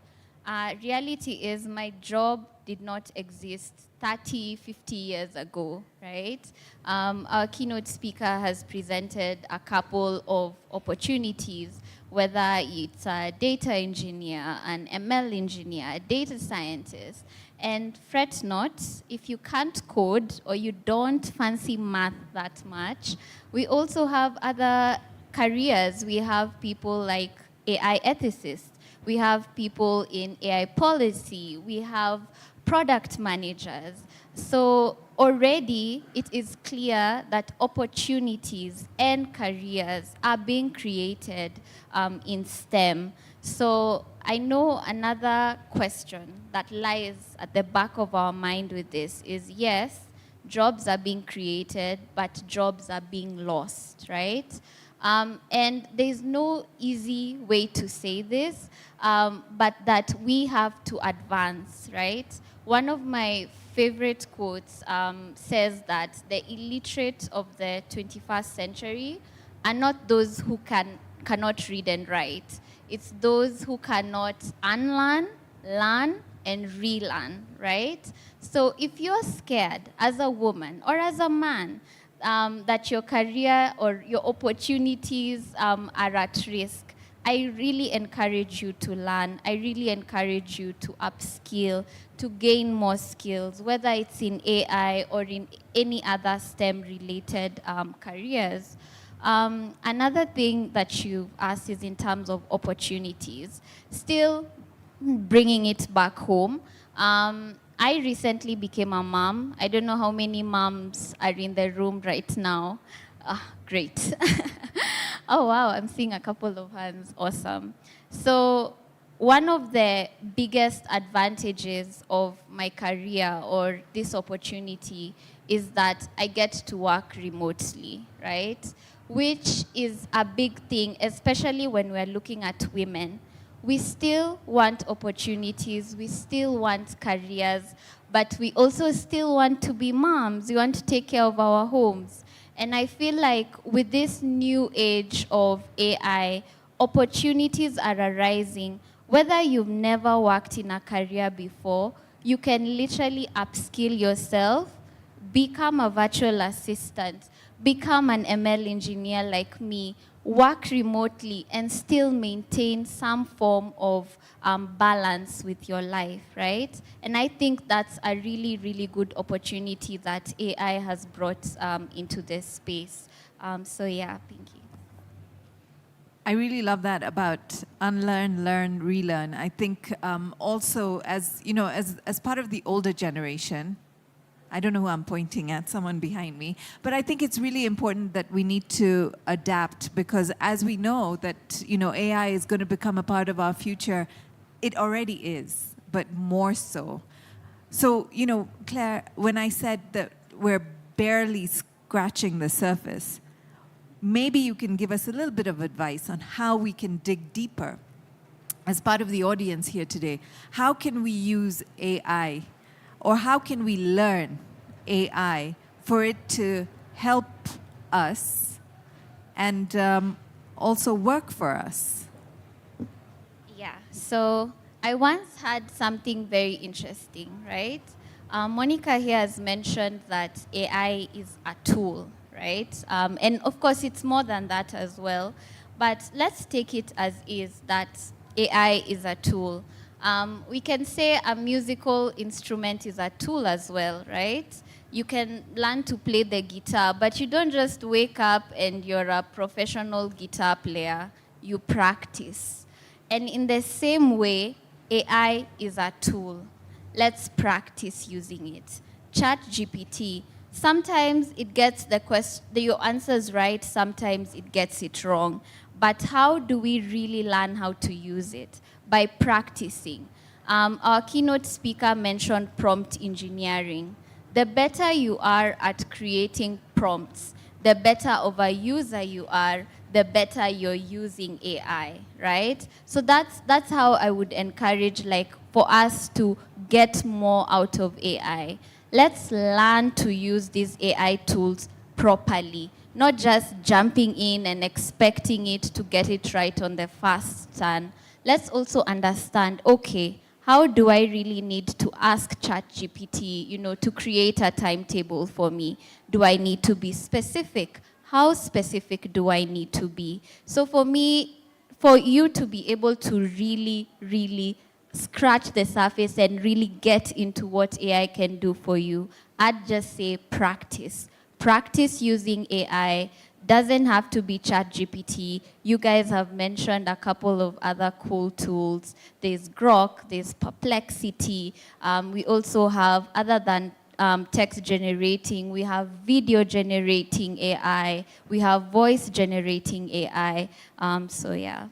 O: Reality is my job did not exist 30, 50 years ago, right? Our keynote speaker has presented a couple of opportunities, whether it's a data engineer, an ML engineer, a data scientist. And fret not, if you can't code or you don't fancy math that much, we also have other careers. We have people like AI ethicists. We have people in AI policy. We have product managers. So already it is clear that opportunities and careers are being created in STEM. So I know another question that lies at the back of our mind with this is, yes, jobs are being created, but jobs are being lost, right? And there's no easy way to say this, but that we have to advance, right? One of my favorite quotes says that the illiterate of the 21st century are not those who cannot read and write. It's those who cannot unlearn, learn, and relearn, right? So if you're scared as a woman or as a man that your career or your opportunities are at risk, I really encourage you to learn. I really encourage you to upskill, to gain more skills, whether it's in AI or in any other STEM-related careers. Another thing that you asked is in terms of opportunities. Still bringing it back home, I recently became a mom. I don't know how many moms are in the room right now. Great. Oh, wow, I'm seeing a couple of hands. Awesome. So one of the biggest advantages of my career or this opportunity is that I get to work remotely, right? Which is a big thing, especially when we're looking at women. We still want opportunities, we still want careers, but we also still want to be moms. We want to take care of our homes. And I feel like with this new age of AI, opportunities are arising. Whether you've never worked in a career before, you can literally upskill yourself, become a virtual assistant, become an ML engineer like me, work remotely, and still maintain some form of balance with your life, right? And I think that's a really, really good opportunity that AI has brought into this space. So yeah, Pinky.
L: I really love that about unlearn, learn, relearn. I think also as, you know, as part of the older generation, I don't know who I'm pointing at, someone behind me. But I think it's really important that we need to adapt because as we know that, you know, AI is going to become a part of our future, it already is, but more so. So, you know, Claire, when I said that we're barely scratching the surface, maybe you can give us a little bit of advice on how we can dig deeper as part of the audience here today, how can we use AI, or how can we learn AI for it to help us and also work for us?
O: Yeah, so I once had something very interesting, right? Monica here has mentioned that AI is a tool, right? And of course, it's more than that as well. But let's take it as is, that AI is a tool. We can say a musical instrument is a tool as well, right? You can learn to play the guitar, but you don't just wake up and you're a professional guitar player. You practice. And in the same way, AI is a tool. Let's practice using it. ChatGPT, sometimes it gets your answers right, sometimes it gets it wrong. But how do we really learn how to use it? By practicing. Our keynote speaker mentioned prompt engineering. The better you are at creating prompts, the better of a user you are, the better you're using AI, right? So that's how I would encourage, like, for us to get more out of AI. Let's learn to use these AI tools properly, not just jumping in and expecting it to get it right on the first turn. Let's also understand, okay, how do I really need to ask ChatGPT, to create a timetable for me? Do I need to be specific? How specific do I need to be? So for me, for you to be able to really, really scratch the surface and really get into what AI can do for you, I'd just say practice. Practice using AI. Doesn't have to be ChatGPT. You guys have mentioned a couple of other cool tools. There's Grok, there's Perplexity. We also have, other than text generating, we have video generating AI. We have voice generating AI. So yeah.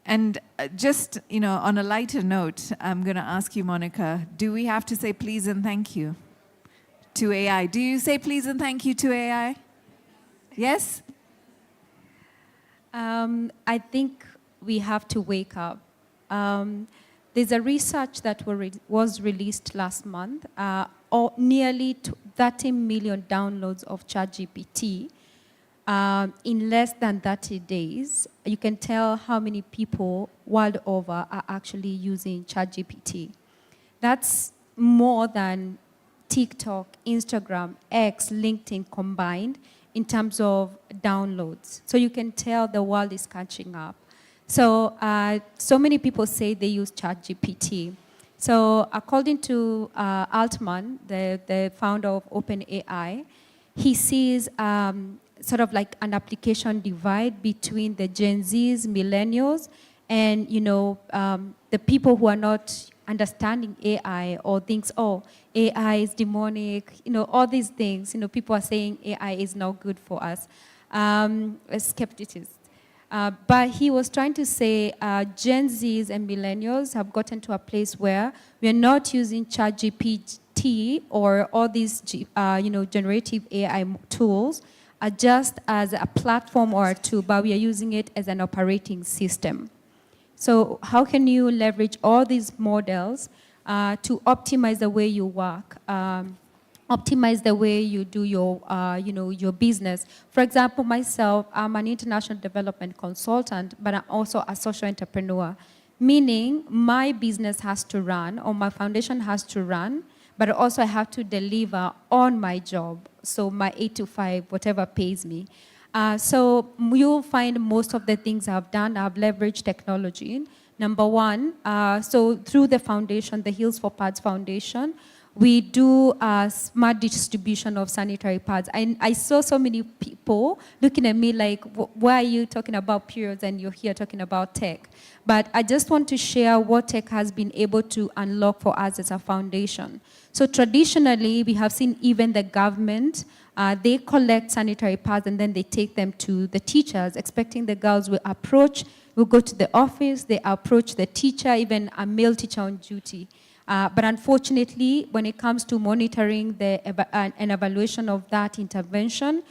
L: And just, on a lighter note, I'm going to ask you, Monica, do we have to say please and thank you to AI? Do you say please and thank you to AI? Yes?
M: I think we have to wake up. There's a research that was released last month, nearly 30 million downloads of ChatGPT in less than 30 days. You can tell how many people world over are actually using ChatGPT. That's more than TikTok, Instagram, X, LinkedIn combined in terms of downloads. So you can tell the world is catching up. So, so many people say they use ChatGPT. So according to Altman, the founder of OpenAI, he sees sort of like an application divide between the Gen Zs, millennials, and the people who are not understanding AI or thinks, oh, AI is demonic, all these things. People are saying AI is not good for us. Skepticism. But he was trying to say Gen Zs and millennials have gotten to a place where we're not using ChatGPT or all these, generative AI tools just as a platform or a tool, but we are using it as an operating system. So how can you leverage all these models to optimize the way you work, optimize the way you do your, your business? For example, myself, I'm an international development consultant, but I'm also a social entrepreneur, meaning my business has to run, or my foundation has to run, but also I have to deliver on my job, so my 8 to 5, whatever pays me. So you'll find most of the things I've done, I've leveraged technology. Number one, so through the foundation, the Heals for Pads Foundation, we do smart distribution of sanitary pads. I saw so many people looking at me like, why are you talking about periods and you're here talking about tech? But I just want to share what tech has been able to unlock for us as a foundation. So traditionally, we have seen even the government, they collect sanitary pads and then they take them to the teachers, expecting the girls will go to the office, they approach the teacher, even a male teacher on duty. But unfortunately, when it comes to monitoring and evaluation of that intervention,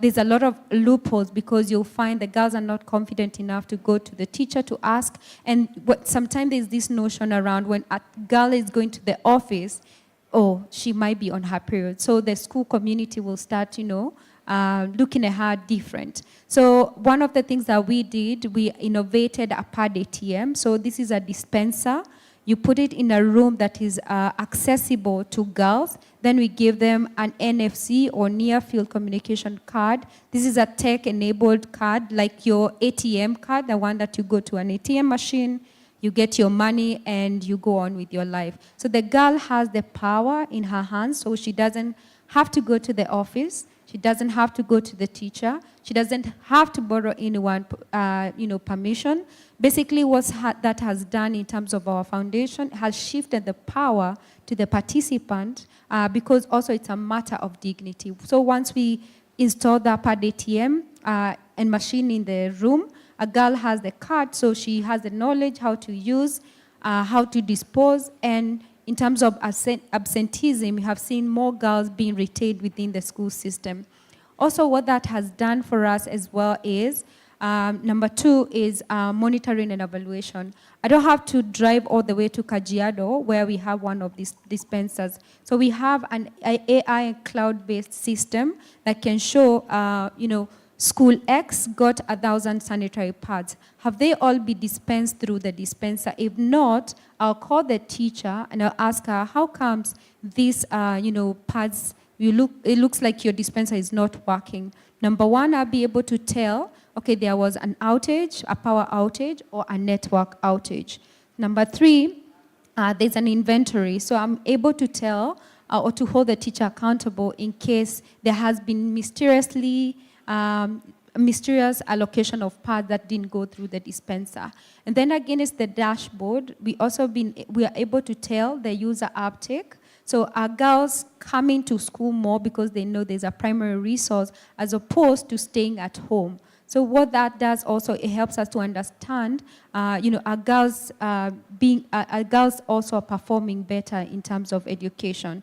M: there's a lot of loopholes because you'll find the girls are not confident enough to go to the teacher to ask. And sometimes there's this notion around when a girl is going to the office, oh, she might be on her period. So the school community will start, looking at her different. So one of the things that we did, we innovated a pad ATM. So this is a dispenser. You put it in a room that is accessible to girls. Then we give them an NFC or near-field communication card. This is a tech-enabled card, like your ATM card, the one that you go to an ATM machine, you get your money, and you go on with your life. So the girl has the power in her hands, so she doesn't have to go to the office. She doesn't have to go to the teacher. She doesn't have to borrow anyone, permission. Basically, what that has done in terms of our foundation has shifted the power to the participant because also it's a matter of dignity. So once we install the pad ATM and machine in the room, a girl has the card, so she has the knowledge how to use, how to dispose, and in terms of absenteeism, we have seen more girls being retained within the school system. Also, what that has done for us as well is, number 2 is monitoring and evaluation. I don't have to drive all the way to Kajiado where we have one of these dispensers. So we have an AI and cloud-based system that can show, School X got 1,000 sanitary pads. Have they all been dispensed through the dispenser? If not, I'll call the teacher and I'll ask her, how comes these, pads, it looks like your dispenser is not working. Number 1, I'll be able to tell, okay, there was an outage, a power outage, or a network outage. Number 3, there's an inventory. So I'm able to tell or to hold the teacher accountable in case there has been mysterious allocation of pads that didn't go through the dispenser. And then again, it's the dashboard. We are able to tell the user uptake. So are girls coming to school more because they know there's a primary resource as opposed to staying at home? So what that does also, it helps us to understand, are girls also performing better in terms of education?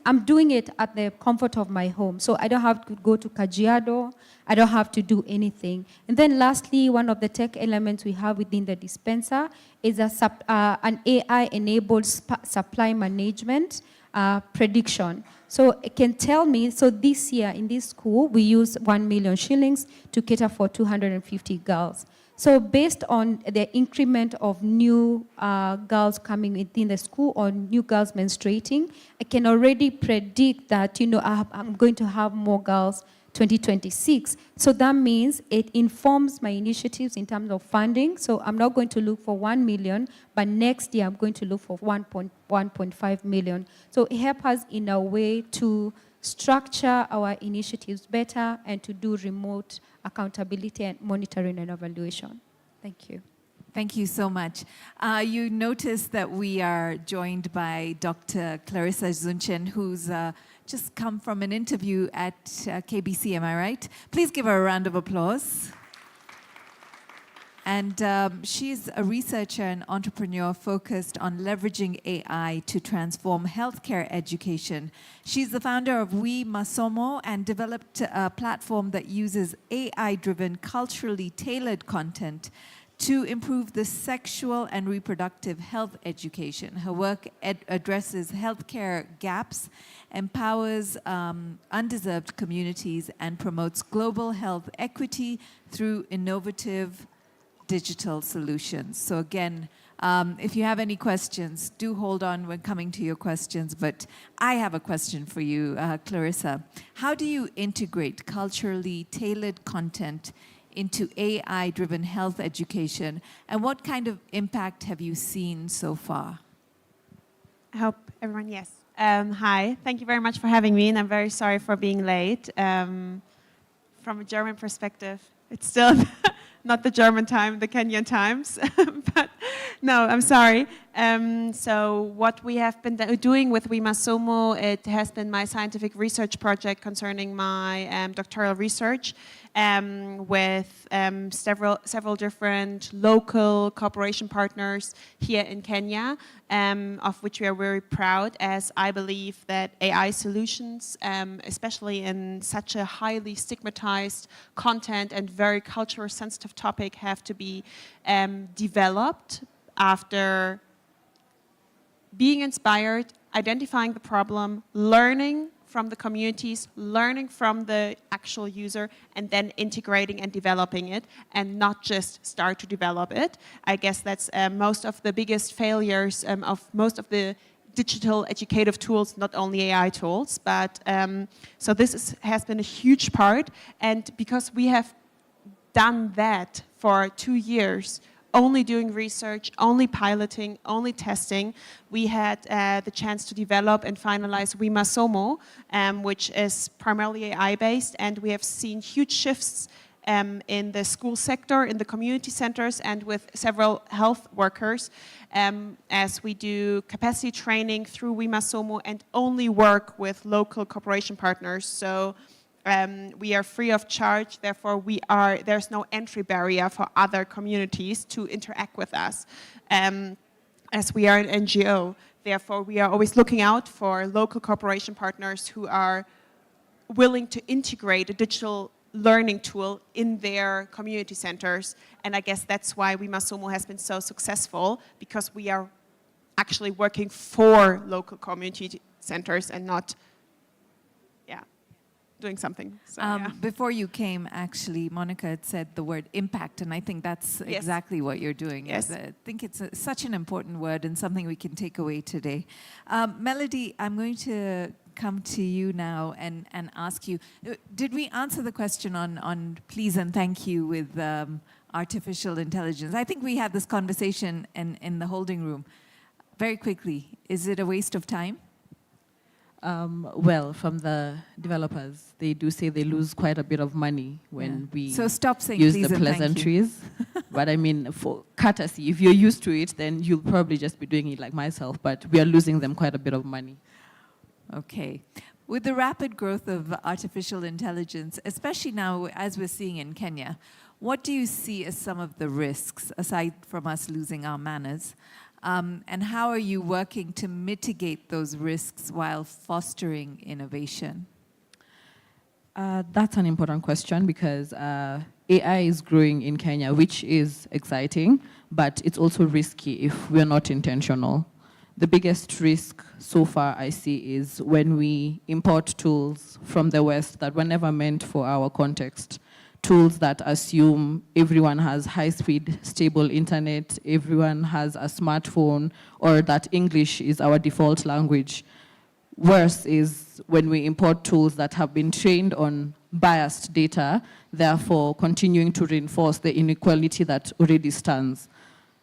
M: I'm doing it at the comfort of my home. So I don't have to go to Kajiado. I don't have to do anything. And then lastly, one of the tech elements we have within the dispenser is an AI-enabled supply management prediction. So it can tell me, so this year in this school, we use 1 million shillings to cater for 250 girls. So based on the increment of new girls coming within the school or new girls menstruating, I can already predict that, I'm going to have more girls 2026. So that means it informs my initiatives in terms of funding. So I'm not going to look for 1 million, but next year I'm going to look for 1.5 million. So it helps us in a way to structure our initiatives better and to do remote accountability and monitoring and evaluation. Thank you.
L: Thank you so much. You notice that we are joined by Dr. Clarissa Zunchen, who's just come from an interview at KBC, am I right? Please give her a round of applause. And she's a researcher and entrepreneur focused on leveraging AI to transform healthcare education. She's the founder of We Masomo and developed a platform that uses AI-driven, culturally tailored content to improve the sexual and reproductive health education. Her work addresses healthcare gaps, empowers undeserved communities, and promotes global health equity through innovative digital solutions. So again, if you have any questions, do hold on when coming to your questions, but I have a question for you, Clarissa. How do you integrate culturally tailored content into AI-driven health education, and what kind of impact have you seen so far?
P: I hope everyone, yes. Hi, thank you very much for having me, and I'm very sorry for being late. From a German perspective, it's still not the German time, the Kenyan times, but no, I'm sorry. So what we have been doing with WeMasomo, it has been my scientific research project concerning my doctoral research with several different local cooperation partners here in Kenya, of which we are very proud, as I believe that AI solutions, especially in such a highly stigmatized content and very culture sensitive topic, have to be developed after being inspired, identifying the problem, learning from the communities, learning from the actual user, and then integrating and developing it, and not just start to develop it. I guess that's most of the biggest failures of most of the digital educative tools, not only AI tools, but so this has been a huge part, and because we have done that for 2 years, only doing research, only piloting, only testing, we had the chance to develop and finalize WeMasomo, which is primarily AI-based, and we have seen huge shifts in the school sector, in the community centers, and with several health workers, as we do capacity training through WeMasomo and only work with local cooperation partners. So we are free of charge, therefore there's no entry barrier for other communities to interact with us, as we are an NGO. Therefore, we are always looking out for local cooperation partners who are willing to integrate a digital learning tool in their community centers. And I guess that's why WeMasomo has been so successful, because we are actually working for local community centers and not doing something. So,
L: Before you came, actually, Monica had said the word impact, and I think that's exactly what you're doing.
P: Yes.
L: I think it's such an important word and something we can take away today. Melody, I'm going to come to you now and ask you, did we answer the question on please and thank you with artificial intelligence? I think we had this conversation in the holding room. Very quickly, is it a waste of time?
N: Well, from the developers, they do say they lose quite a bit of money when we
L: so stop saying
N: use
L: please
N: the
L: and thank you.
N: pleasantries. But I mean, for courtesy, if you're used to it, then you'll probably just be doing it like myself. But we are losing them quite a bit of money.
L: Okay. With the rapid growth of artificial intelligence, especially now as we're seeing in Kenya, what do you see as some of the risks, aside from us losing our manners? And how are you working to mitigate those risks while fostering innovation?
N: That's an important question, because AI is growing in Kenya, which is exciting, but it's also risky if we're not intentional. The biggest risk so far I see is when we import tools from the West that were never meant for our context. Tools that assume everyone has high-speed, stable internet, everyone has a smartphone, or that English is our default language. Worse is when we import tools that have been trained on biased data, therefore continuing to reinforce the inequality that already stands.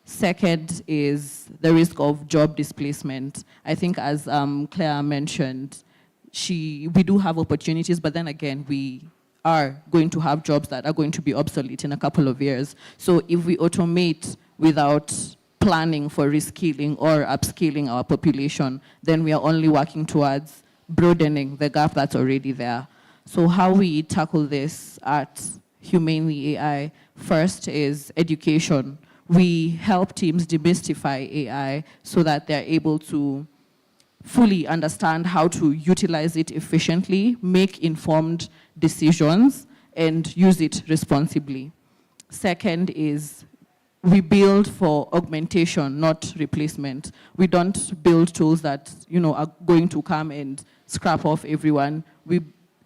N: Second is the risk of job displacement. I think, as Claire mentioned, we do have opportunities, but then again, we are going to have jobs that are going to be obsolete in a couple of years. So if we automate without planning for reskilling or upskilling our population, then we are only working towards broadening the gap that's already there. So how we tackle this at Humanely AI, first is education. We help teams demystify AI so that they're able to fully understand how to utilize it efficiently, make informed decisions, and use it responsibly. Second is we build for augmentation, not replacement. We don't build tools that are going to come and scrap off everyone.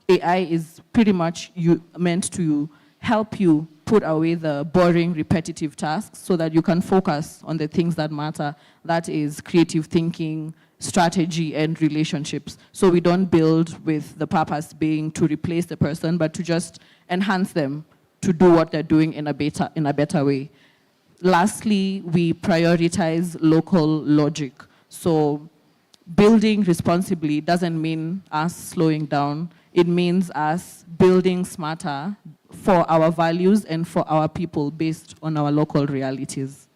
N: AI is pretty much meant to help you put away the boring, repetitive tasks so that you can focus on the things that matter. That is creative thinking, strategy, and relationships. So we don't build with the purpose being to replace the person, but to just enhance them to do what they're doing in a better way. Lastly, we prioritize local logic. So building responsibly doesn't mean us slowing down. It means us building smarter for our values and for our people based on our local realities.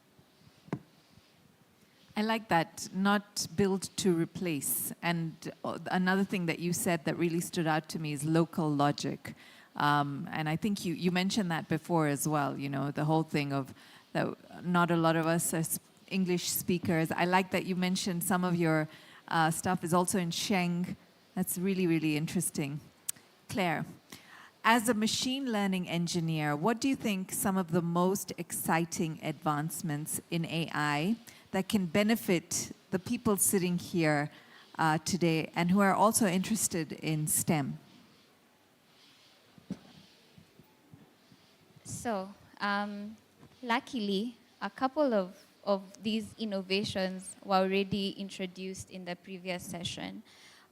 L: I like that, not build to replace. And another thing that you said that really stood out to me is local logic. And I think you mentioned that before as well, you know, the whole thing of that not a lot of us as English speakers. I like that you mentioned some of your stuff is also in Sheng. That's really, really interesting. Claire, as a machine learning engineer, what do you think some of the most exciting advancements in AI that can benefit the people sitting here today and who are also interested in STEM?
O: So, luckily, a couple of these innovations were already introduced in the previous session.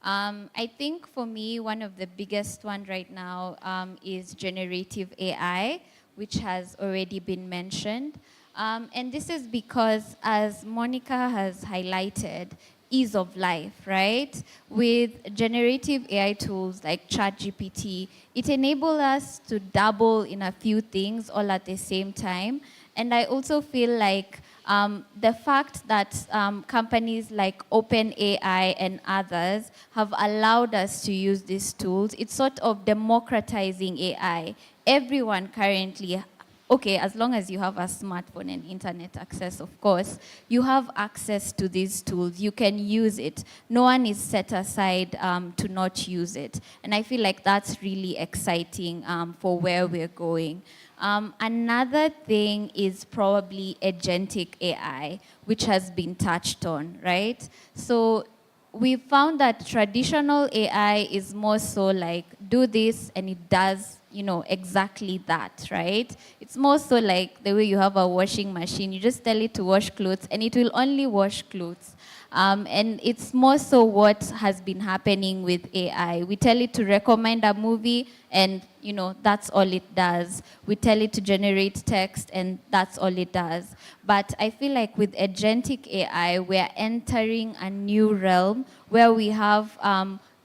O: I think for me, one of the biggest one right now is generative AI, which has already been mentioned. And this is because, as Monica has highlighted, ease of life, right? With generative AI tools like ChatGPT, it enables us to dabble in a few things all at the same time. And I also feel like the fact that companies like OpenAI and others have allowed us to use these tools, it's sort of democratizing AI. Everyone currently, okay, as long as you have a smartphone and internet access, of course, you have access to these tools. You can use it. No one is set aside to not use it. And I feel like that's really exciting for where we're going. Another thing is probably agentic AI, which has been touched on, right? So we found that traditional AI is more so like, do this and it does, you know, exactly that, right? It's more so like the way you have a washing machine. You just tell it to wash clothes and it will only wash clothes. And it's more so what has been happening with AI. We tell it to recommend a movie and, you know, that's all it does. We tell it to generate text and that's all it does. But I feel like with agentic AI, we're entering a new realm where we have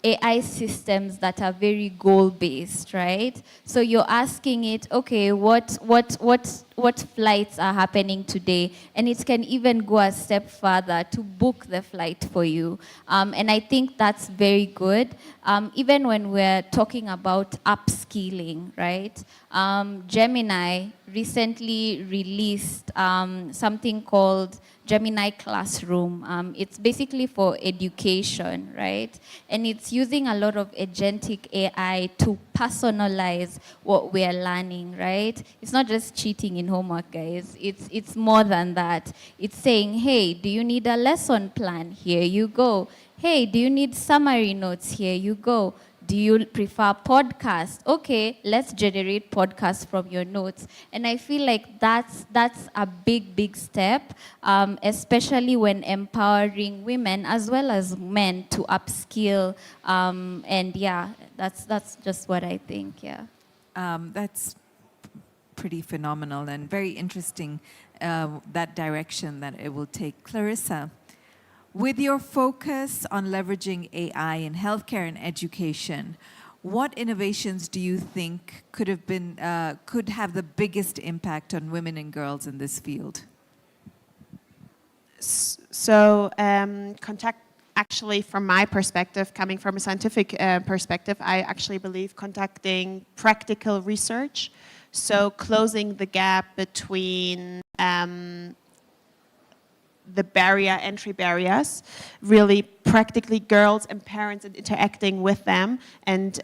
O: AI systems that are very goal-based, right? So you're asking it, okay, what flights are happening today? And it can even go a step further to book the flight for you. And I think that's very good. Even when we're talking about upskilling, right? Gemini recently released something called Gemini Classroom. It's basically for education, right? And it's using a lot of agentic AI to personalize what we're learning, right? It's not just cheating in homework, guys. It's more than that. It's saying, hey, do you need a lesson plan? Here you go. Hey, do you need summary notes? Here you go. Do you prefer podcasts? Okay, let's generate podcasts from your notes. And I feel like that's a big, big step, especially when empowering women as well as men to upskill. And yeah, that's just what I think, yeah.
L: That's pretty phenomenal and very interesting, that direction that it will take. Clarissa, with your focus on leveraging AI in healthcare and education, what innovations do you think could have the biggest impact on women and girls in this field?
P: So, actually, from my perspective, coming from a scientific perspective, I actually believe conducting practical research, so closing the gap between the entry barriers, really practically girls and parents and interacting with them, and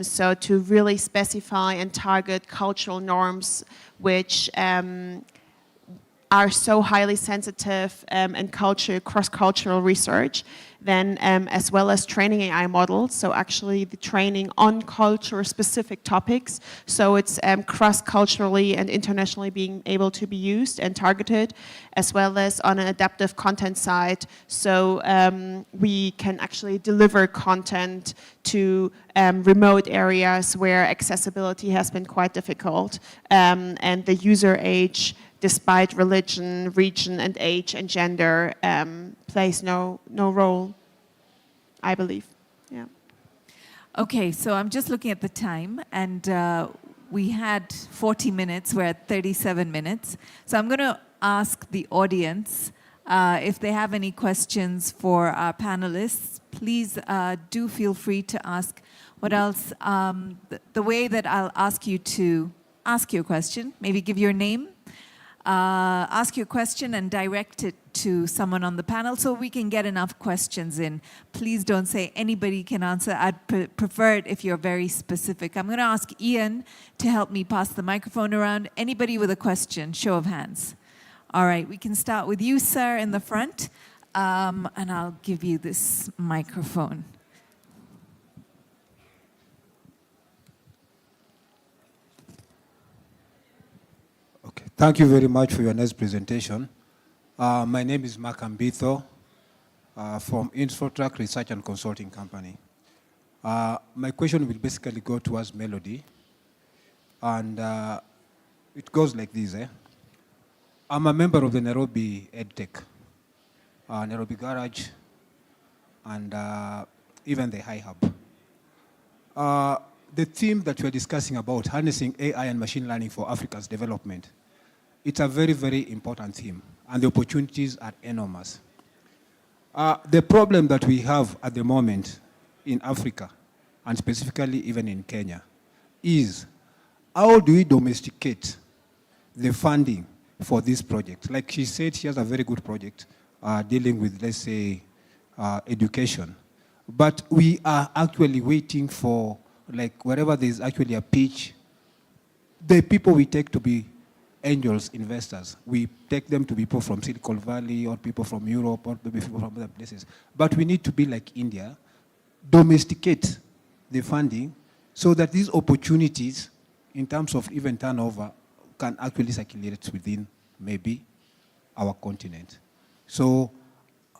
P: so to really specify and target cultural norms which are so highly sensitive and cross-cultural research, then as well as training AI models, so actually the training on culture-specific topics, so it's cross-culturally and internationally being able to be used and targeted, as well as on an adaptive content side, so we can actually deliver content to remote areas where accessibility has been quite difficult, and the user age, despite religion, region, and age and gender, plays no role, I believe. Yeah.
L: Okay, so I'm just looking at the time, and we had 40 minutes. We're at 37 minutes. So I'm going to ask the audience If they have any questions for our panelists, please do feel free to ask. What else? The way that I'll ask you to ask your question, maybe give your name, ask your question and direct it to someone on the panel so we can get enough questions in. Please don't say anybody can answer. I'd prefer it if you're very specific. I'm going to ask Ian to help me pass the microphone around. Anybody with a question, show of hands. All right, we can start with you, sir, in the front, and I'll give you this microphone.
Q: Okay, thank you very much for your nice presentation. My name is Mark Ambitho from Infotrack Research and Consulting Company. My question will basically go towards Melody, and it goes like this. I'm a member of the Nairobi EdTech, Nairobi Garage, and even the High Hub. The theme that we're discussing about harnessing AI and machine learning for Africa's development, it's a very, very important theme, and the opportunities are enormous. The problem that we have at the moment in Africa, and specifically even in Kenya, is how do we domesticate the funding for this project? Like she said, she has a very good project dealing with, let's say, education. But we are actually waiting for, like, wherever there's actually a pitch, the people we take to be angels investors, we take them to people from Silicon Valley or people from Europe or maybe people from other places. But we need to be like India, domesticate the funding so that these opportunities in terms of even turnover can actually circulate within maybe our continent. So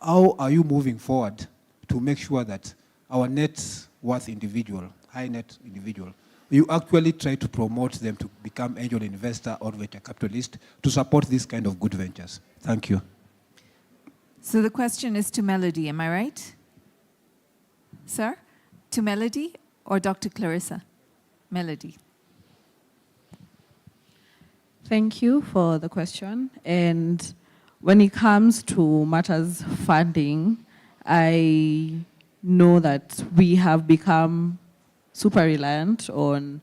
Q: how are you moving forward to make sure that our net worth individual, high net individual, you actually try to promote them to become angel investor or venture capitalist to support this kind of good ventures? Thank you.
L: So the question is to Melody, am I right? Sir? To Melody or Dr. Clarissa? Melody.
N: Thank you for the question. And when it comes to matters funding, I know that we have become super reliant on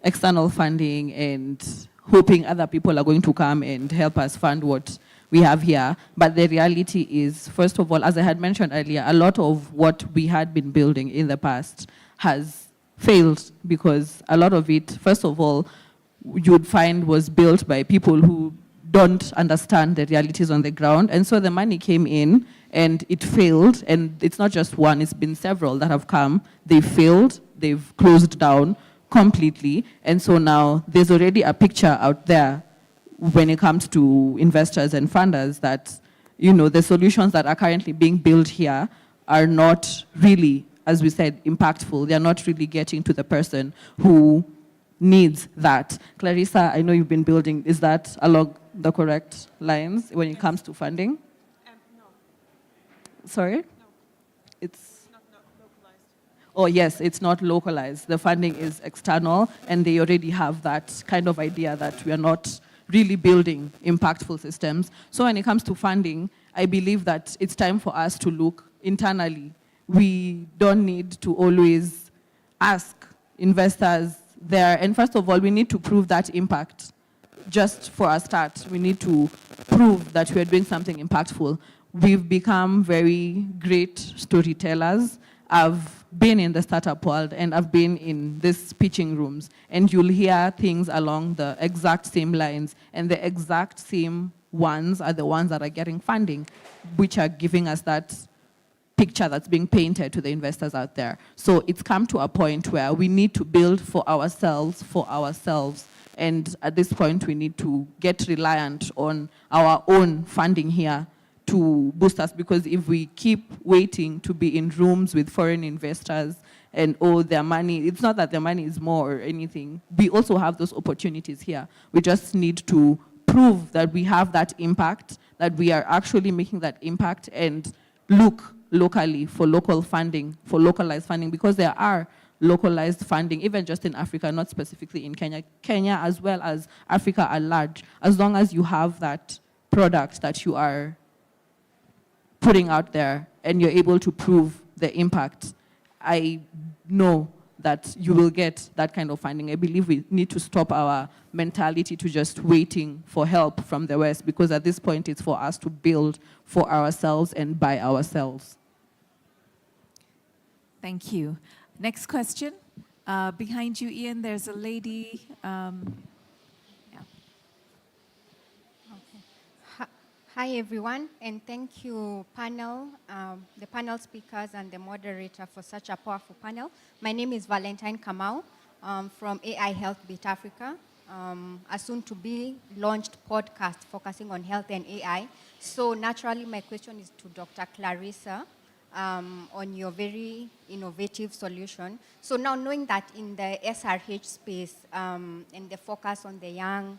N: external funding and hoping other people are going to come and help us fund what we have here. But the reality is, first of all, as I had mentioned earlier, a lot of what we had been building in the past has failed because a lot of it, first of all, you would find was built by people who don't understand the realities on the ground. And so the money came in and it failed. And it's not just one, it's been several that have come. They failed, they've closed down completely. And so now there's already a picture out there when it comes to investors and funders that, you know, the solutions that are currently being built here are not really, as we said, impactful. They're not really getting to the person who needs that. Clarissa, I know you've been building, is that along the correct lines when it comes to funding?
P: No.
N: Sorry?
P: No.
N: It's
P: not localized.
N: Oh yes, it's not localized. The funding is external and they already have that kind of idea that we are not really building impactful systems. So when it comes to funding, I believe that it's time for us to look internally. We don't need to always ask investors there. And first of all, we need to prove that impact. Just for a start, we need to prove that we are doing something impactful. We've become very great storytellers. I've been in the startup world and I've been in these pitching rooms, and you'll hear things along the exact same lines, and the exact same ones are the ones that are getting funding, which are giving us that picture that's being painted to the investors out there. So it's come to a point where we need to build for ourselves. And at this point, we need to get reliant on our own funding here to boost us, because if we keep waiting to be in rooms with foreign investors and their money, it's not that their money is more or anything. We also have those opportunities here. We just need to prove that we have that impact, that we are actually making that impact, and look locally for local funding, for localized funding, because there are localized funding, even just in Africa, not specifically in Kenya. Kenya as well as Africa at large, as long as you have that product that you are putting out there and you're able to prove the impact, I know that you will get that kind of funding. I believe we need to stop our mentality to just waiting for help from the West, because at this point it's for us to build for ourselves and by ourselves.
L: Thank you. Next question. Behind you, Ian, there's a lady.
R: Hi everyone, and thank you panel, the panel speakers and the moderator for such a powerful panel. My name is Valentine Kamau from AI Health Beat Africa, a soon-to-be launched podcast focusing on health and AI. So naturally, my question is to Dr. Clarissa on your very innovative solution. So now knowing that in the SRH space and the focus on the young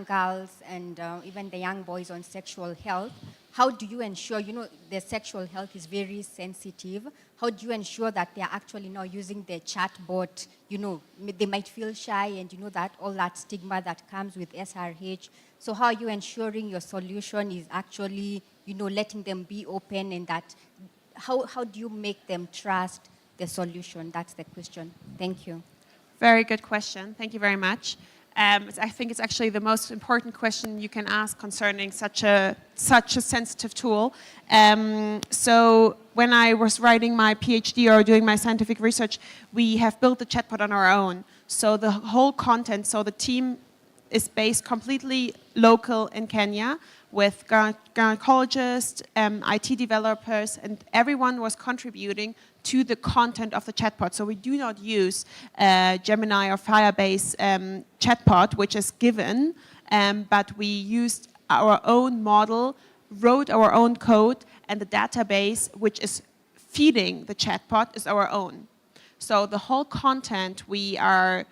R: girls and even the young boys on sexual health, how do you ensure, the sexual health is very sensitive. How do you ensure that they are actually now using the chatbot? They might feel shy and that all that stigma that comes with SRH. So how are you ensuring your solution is actually, letting them be open, and that, how do you make them trust the solution? That's the question. Thank you.
P: Very good question. Thank you very much. I think it's actually the most important question you can ask concerning such a sensitive tool. So when I was writing my PhD or doing my scientific research, we have built the chatbot on our own. So the whole content, so the team is based completely local in Kenya with gynecologists, IT developers, and everyone was contributing to the content of the chatbot. So we do not use Gemini or Firebase chatbot, which is given, but we used our own model, wrote our own code, and the database which is feeding the chatbot is our own. So the whole content we are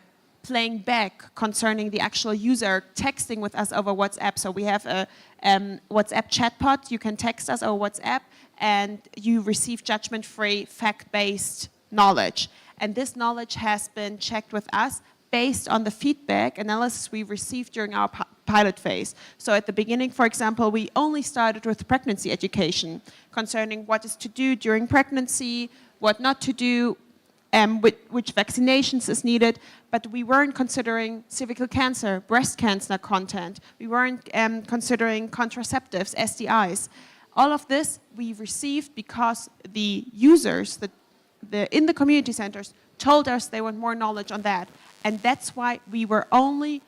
P: playing back concerning the actual user texting with us over WhatsApp. So we have a WhatsApp chatbot. You can text us over WhatsApp, and you receive judgment-free, fact-based knowledge. And this knowledge has been checked with us based on the feedback analysis we received during our pilot phase. So at the beginning, for example, we only started with pregnancy education concerning what is to do during pregnancy, what not to do, which vaccinations is needed, but we weren't considering cervical cancer, breast cancer content. We weren't considering contraceptives, STIs. All of this we received because the users in the community centers told us they want more knowledge on that. And that's why we were only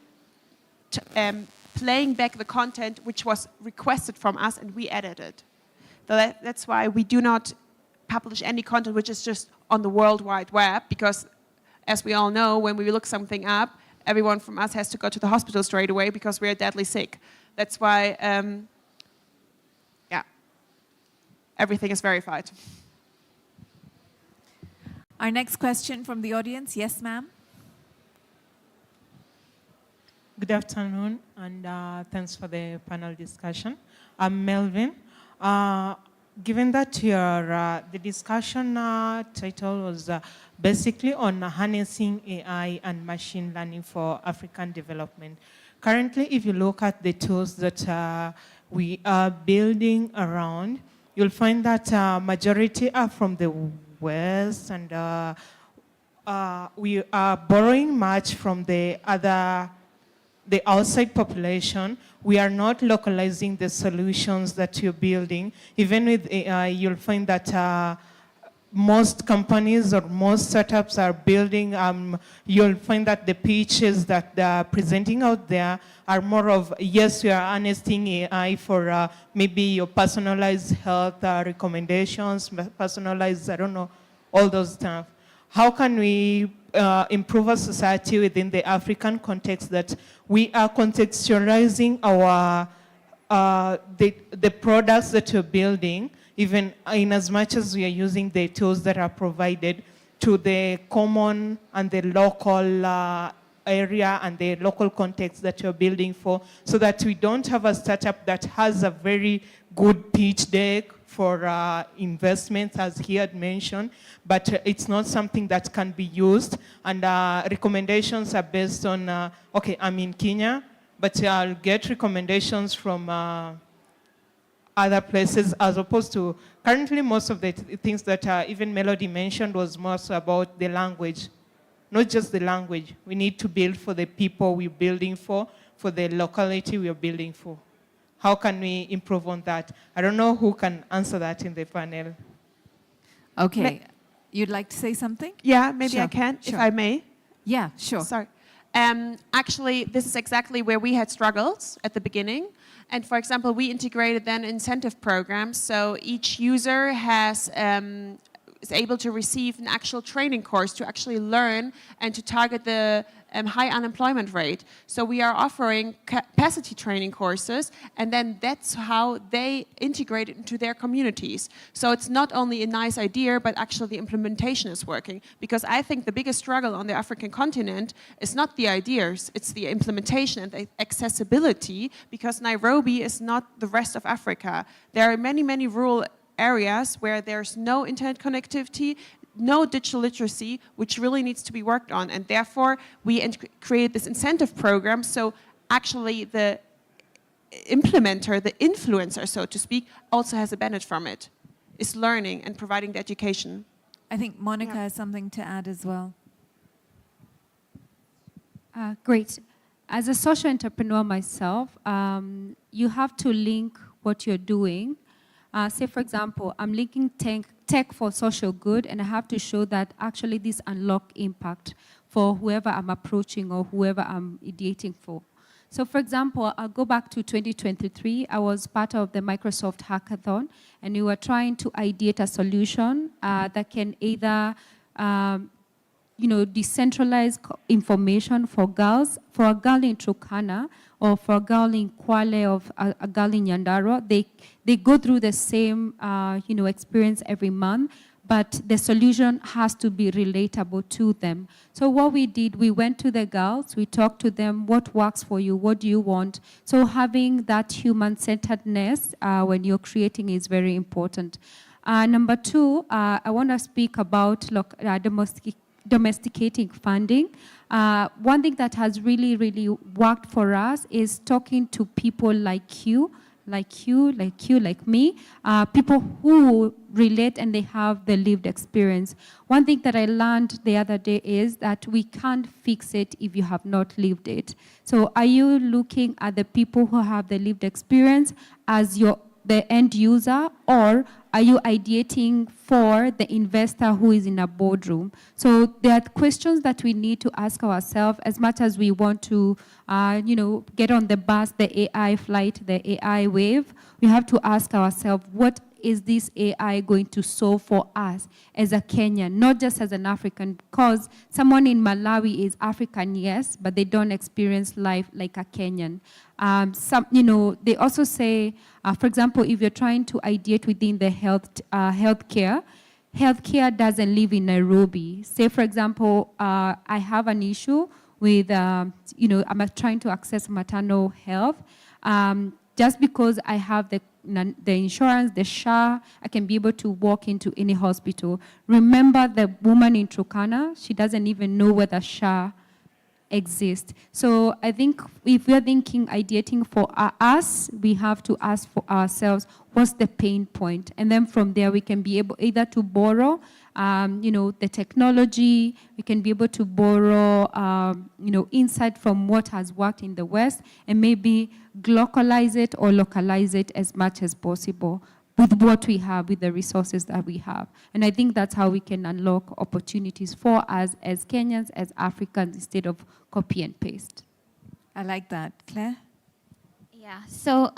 P: playing back the content which was requested from us, and we edited. So that's why we do not publish any content which is just on the World Wide Web, because as we all know, when we look something up, everyone from us has to go to the hospital straight away because we are deadly sick. That's why, everything is verified.
L: Our next question from the audience. Yes, ma'am.
S: Good afternoon, and thanks for the panel discussion. I'm Melvin. Given that the discussion title was basically on harnessing AI and machine learning for African development. Currently, if you look at the tools that we are building around, you'll find that majority are from the West, and we are borrowing much from the outside population. We are not localizing the solutions that you're building. Even with AI, you'll find that most companies or most startups are building, you'll find that the pitches that they're presenting out there are more of, yes, we are harnessing AI for maybe your personalized health recommendations, personalized, I don't know, all those stuff. How can we improve our society within the African context that we are contextualizing our the products that we're building, even in as much as we are using the tools that are provided to the common and the local area and the local context that you're building for, so that we don't have a startup that has a very good pitch deck for investments, as he had mentioned, but it's not something that can be used. And recommendations are based on, okay, I'm in Kenya, but I'll get recommendations from other places, as opposed to currently most of the things that even Melody mentioned was more so about the language. Not just the language. We need to build for the people we're building for the locality we're building for. How can we improve on that? I don't know who can answer that in the panel.
L: Okay. You'd like to say something?
P: Yeah, maybe I
L: Sure,
P: can, if
L: sure.
P: I may.
L: Yeah, sure.
P: Sorry. Actually, this is exactly where we had struggles at the beginning. And for example, we integrated then incentive programs. So each user is able to receive an actual training course to actually learn and to target the high unemployment rate. So we are offering capacity training courses, and then that's how they integrate it into their communities. So it's not only a nice idea, but actually the implementation is working. Because I think the biggest struggle on the African continent is not the ideas, it's the implementation and the accessibility, because Nairobi is not the rest of Africa. There are many, many rural areas where there's no internet connectivity, no digital literacy, which really needs to be worked on. And therefore, we created this incentive program, so actually the implementer, the influencer, so to speak, also has a benefit from it, is learning and providing the education.
L: I think Monica has something to add as well.
M: Great. As a social entrepreneur myself, you have to link what you're doing. Say, for example, I'm linking tech for social good, and I have to show that actually this unlock impact for whoever I'm approaching or whoever I'm ideating for. So, for example, I'll go back to 2023. I was part of the Microsoft Hackathon, and we were trying to ideate a solution that can either decentralize information for girls, for a girl in Turkana, or for a girl in Kwale, or a girl in Nyandarua. They go through the same, experience every month, but the solution has to be relatable to them. So what we did, we went to the girls, we talked to them, what works for you, what do you want? So having that human-centeredness when you're creating is very important. Number two, I want to speak about domesticating funding. One thing that has really, really worked for us is talking to people like you, like me, people who relate and they have the lived experience. One thing that I learned the other day is that we can't fix it if you have not lived it. So are you looking at the people who have the lived experience as the end user, or are you ideating for the investor who is in a boardroom? So there are questions that we need to ask ourselves as much as we want to, get on the bus, the AI flight, the AI wave. We have to ask ourselves, what is this AI going to solve for us as a Kenyan, not just as an African? Because someone in Malawi is African, yes, but they don't experience life like a Kenyan. They also say, for example, if you're trying to ideate within the healthcare doesn't live in Nairobi. Say, for example, I have an issue with, I'm trying to access maternal health. Just because I have the insurance, the SHA, I can be able to walk into any hospital. Remember the woman in Turkana, she doesn't even know whether SHA exists. So I think if we're thinking ideating for us, we have to ask for ourselves, what's the pain point? And then from there, we can be able either to borrow the technology, we can be able to borrow, insight from what has worked in the West, and maybe globalize it or localize it as much as possible with what we have, with the resources that we have. And I think that's how we can unlock opportunities for us as Kenyans, as Africans, instead of copy and paste.
L: I like that. Claire?
O: Yeah, so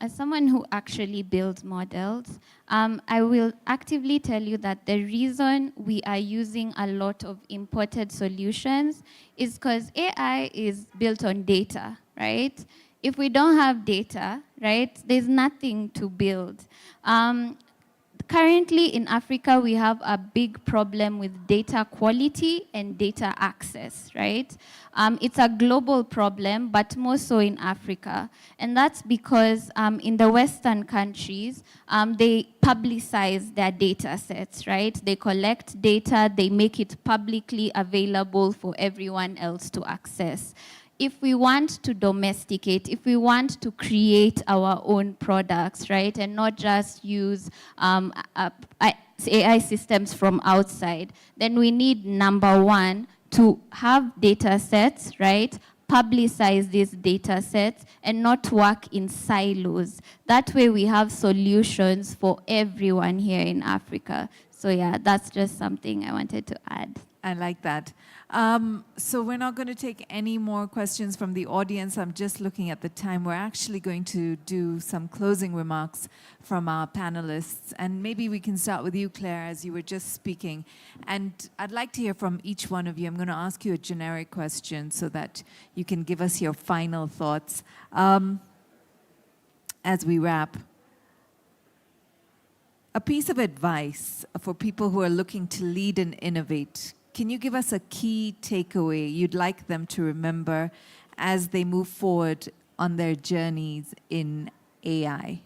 O: as someone who actually builds models, I will actively tell you that the reason we are using a lot of imported solutions is because AI is built on data, right? If we don't have data, right, there's nothing to build. Currently in Africa, we have a big problem with data quality and data access, right? It's a global problem, but more so in Africa. And that's because in the Western countries, they publicize their data sets, right? They collect data, they make it publicly available for everyone else to access. if we want to domesticate, if we want to create our own products, right, and not just use AI systems from outside, then we need, number one, to have data sets, right, publicize these data sets and not work in silos. That way we have solutions for everyone here in Africa. So yeah, that's just something I wanted to add.
L: I like that. So we're not going to take any more questions from the audience. I'm just looking at the time. We're actually going to do some closing remarks from our panelists. And maybe we can start with you, Claire, as you were just speaking. And I'd like to hear from each one of you. I'm going to ask you a generic question so that you can give us your final thoughts. As we wrap, a piece of advice for people who are looking to lead and innovate. Can you give us a key takeaway you'd like them to remember as they move forward on their journeys in AI?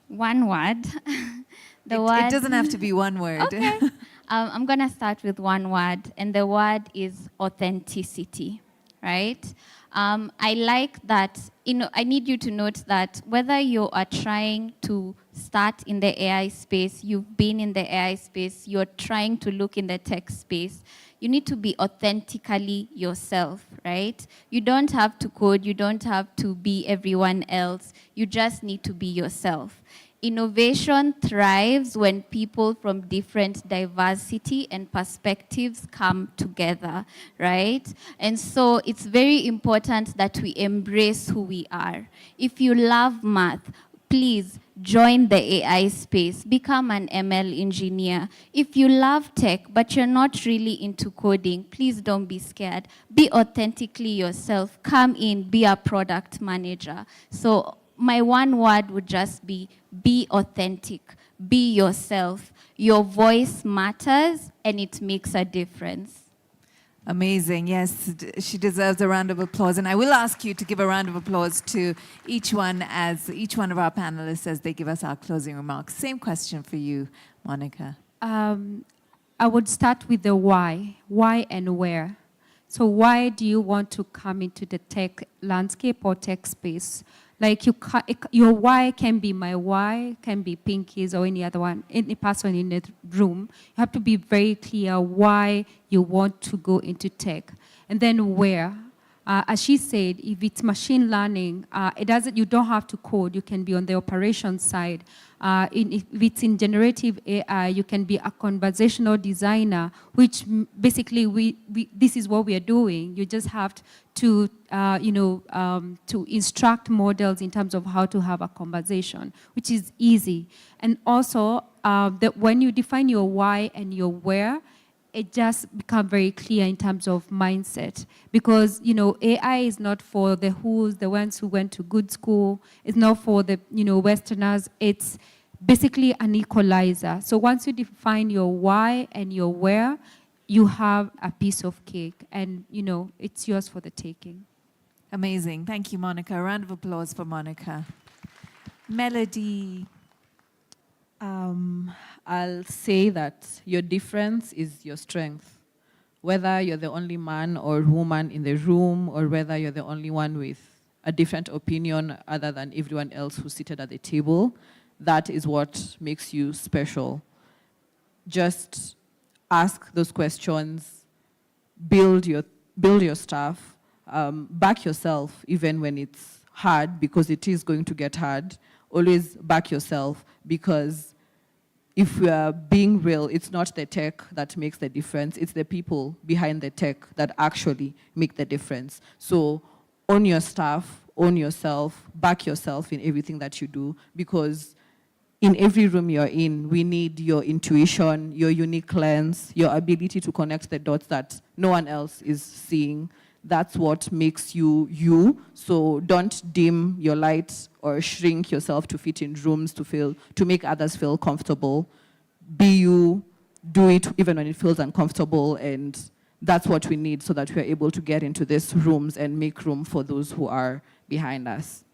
O: One word.
L: It doesn't have to be one word.
O: Okay. I'm going to start with one word, and the word is authenticity, right? I like that, I need you to note that whether you are trying to start in the AI space, you've been in the AI space, you're trying to look in the tech space, you need to be authentically yourself, right? You don't have to code, you don't have to be everyone else, you just need to be yourself. Innovation thrives when people from different diversity and perspectives come together, right? And so it's very important that we embrace who we are. If you love math, please join the AI space, become an ML engineer. If you love tech, but you're not really into coding, please don't be scared. Be authentically yourself. Come in, be a product manager. So my one word would just be authentic, be yourself. Your voice matters and it makes a difference.
L: Amazing. Yes, she deserves a round of applause. And I will ask you to give a round of applause to each one of our panelists as they give us our closing remarks. Same question for you, Monica.
M: I would start with the why and where. So why do you want to come into the tech landscape or tech space? Like your why can be my why, can be Pinky's or any other one, any person in the room. You have to be very clear why you want to go into tech. And then where. As she said, if it's machine learning, you don't have to code. You can be on the operations side. If it's in generative AI, you can be a conversational designer, which basically this is what we are doing. You just have to, to instruct models in terms of how to have a conversation, which is easy. And also, when you define your why and your where, it just becomes very clear in terms of mindset. Because, AI is not for the ones who went to good school. It's not for the, Westerners. It's basically an equalizer. So once you define your why and your where, you have a piece of cake. And, it's yours for the taking.
L: Amazing. Thank you, Monica. A round of applause for Monica. Melody.
N: I'll say that your difference is your strength. Whether you're the only man or woman in the room, or whether you're the only one with a different opinion other than everyone else who's seated at the table, that is what makes you special. Just ask those questions, build your stuff, back yourself even when it's hard, because it is going to get hard. Always back yourself, because if we are being real, it's not the tech that makes the difference, it's the people behind the tech that actually make the difference. So own your stuff, own yourself, back yourself in everything that you do, because in every room you're in, we need your intuition, your unique lens, your ability to connect the dots that no one else is seeing. That's what makes you you. So don't dim your light or shrink yourself to fit in rooms to make others feel comfortable. Be you, do it even when it feels uncomfortable, and that's what we need so that we're able to get into these rooms and make room for those who are behind us.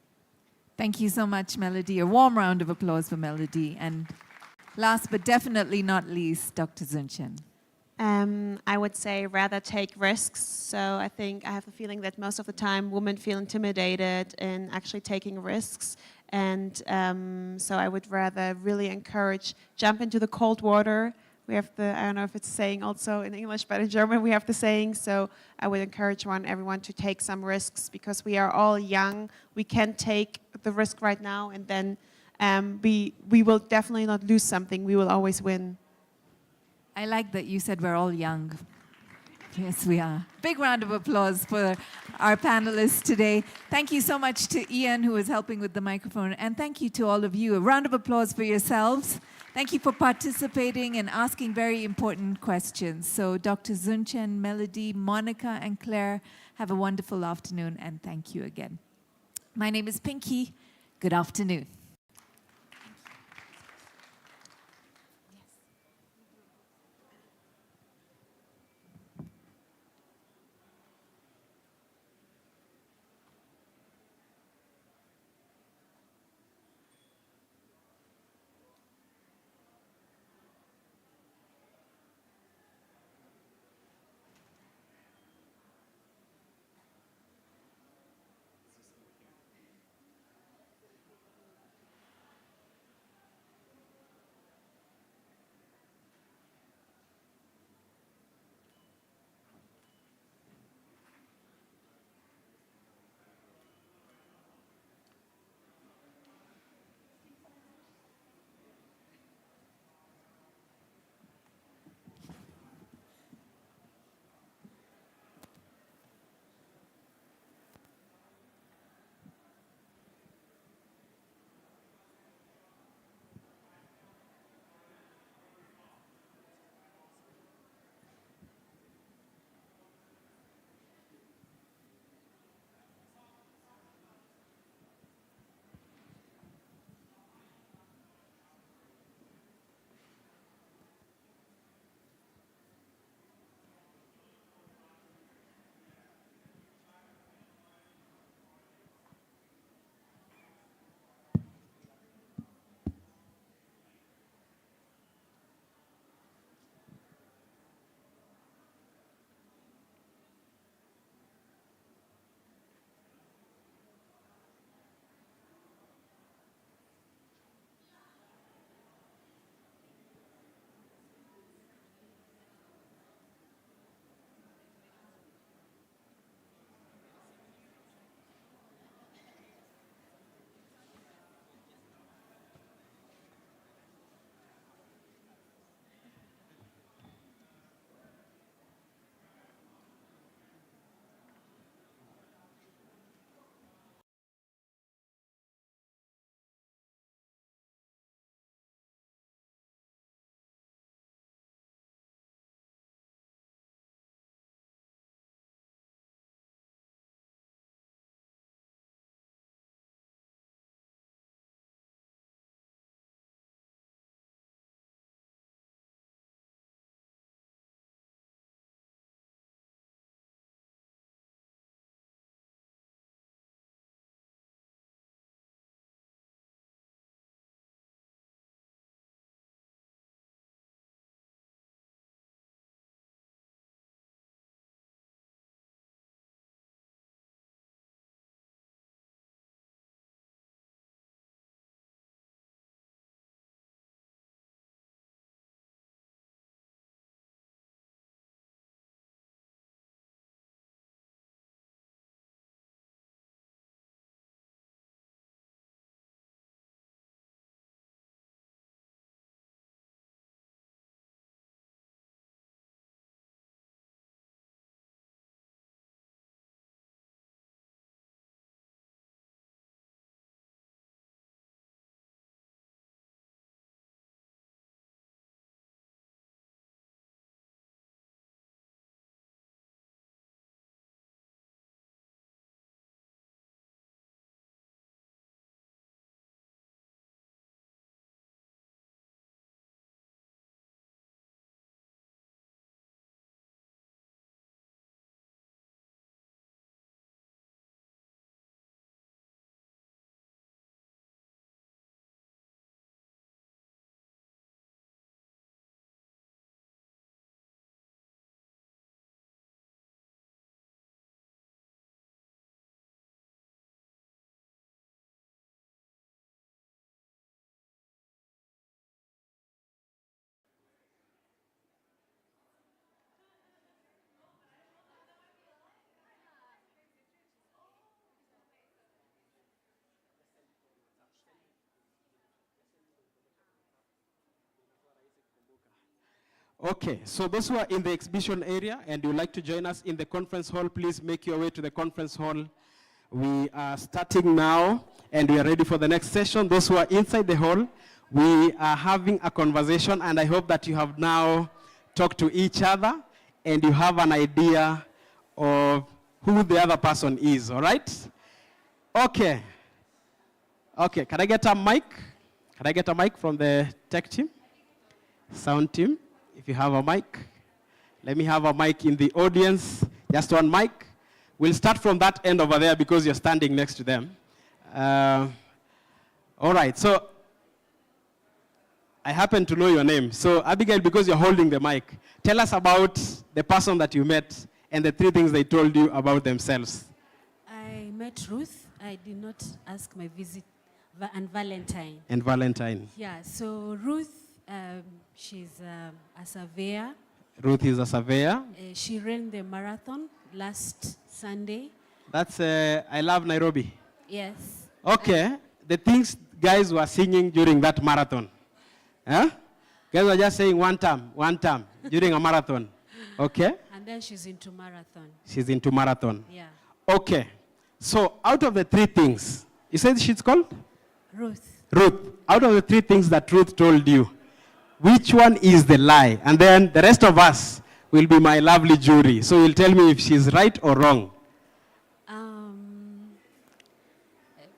L: Thank you so much, Melody. A warm round of applause for Melody. And last but definitely not least, Dr. Zunshan.
P: I would say rather take risks. So I think I have the feeling that most of the time women feel intimidated in actually taking risks. And so I would rather really encourage jump into the cold water. We have the, I don't know if it's saying also in English, but in German we have the saying. So I would encourage everyone to take some risks because we are all young. We can take the risk right now and then we will definitely not lose something. We will always win.
L: I like that you said we're all young. Yes, we are. Big round of applause for our panelists today. Thank you so much to Ian, who is helping with the microphone, and thank you to all of you. A round of applause for yourselves. Thank you for participating and asking very important questions. So Dr. Zunchen, Melody, Monica, and Claire, have a wonderful afternoon, and thank you again. My name is Pinky. Good afternoon.
T: Okay, so those who are in the exhibition area and you'd like to join us in the conference hall, please make your way to the conference hall. We are starting now and we are ready for the next session. Those who are inside the hall, we are having a conversation and I hope that you have now talked to each other and you have an idea of who the other person is, all right? Okay. Okay, can I get a mic? Can I get a mic from the tech team? Sound team, if you have a mic. Let me have a mic in the audience, just one mic. We'll start from that end over there because you're standing next to them. All right, so I happen to know your name. So Abigail, because you're holding the mic, tell us about the person that you met and the 3 things they told you about themselves.
U: I met Ruth. I did not ask my visit, and Valentine.
T: And Valentine.
U: Yeah, so Ruth, she's a surveyor.
T: Ruth is a surveyor.
U: She ran the marathon last Sunday.
T: That's I Love Nairobi.
U: Yes.
T: Okay, the things guys were singing during that marathon. Huh? Guys were just saying one time during a marathon. Okay?
U: And then she's into marathon.
T: She's into marathon.
U: Yeah.
T: Okay. So out of the 3 things, you said she's called?
U: Ruth.
T: Ruth. Out of the 3 things that Ruth told you, which one is the lie? And then the rest of us will be my lovely jury. So you'll tell me if she's right or wrong.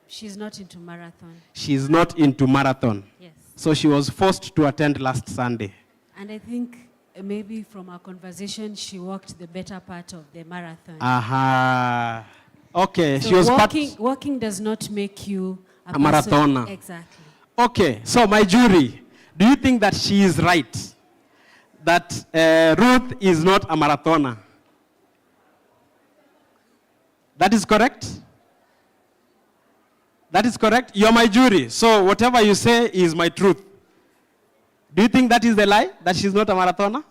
U: She's not into marathon.
T: She's not into marathon.
U: Yes.
T: So she was forced to attend last Sunday.
U: And I think maybe from our conversation, she walked the better part of the marathon.
T: Aha. Okay,
U: So
T: she was
U: walking does not make you
T: a
U: person-
T: marathoner.
U: Exactly.
T: Okay, so my jury, do you think that she is right? That Ruth is not a marathoner? That is correct? That is correct? You're my jury, so whatever you say is my truth. Do you think that is the lie, that she's not a marathoner?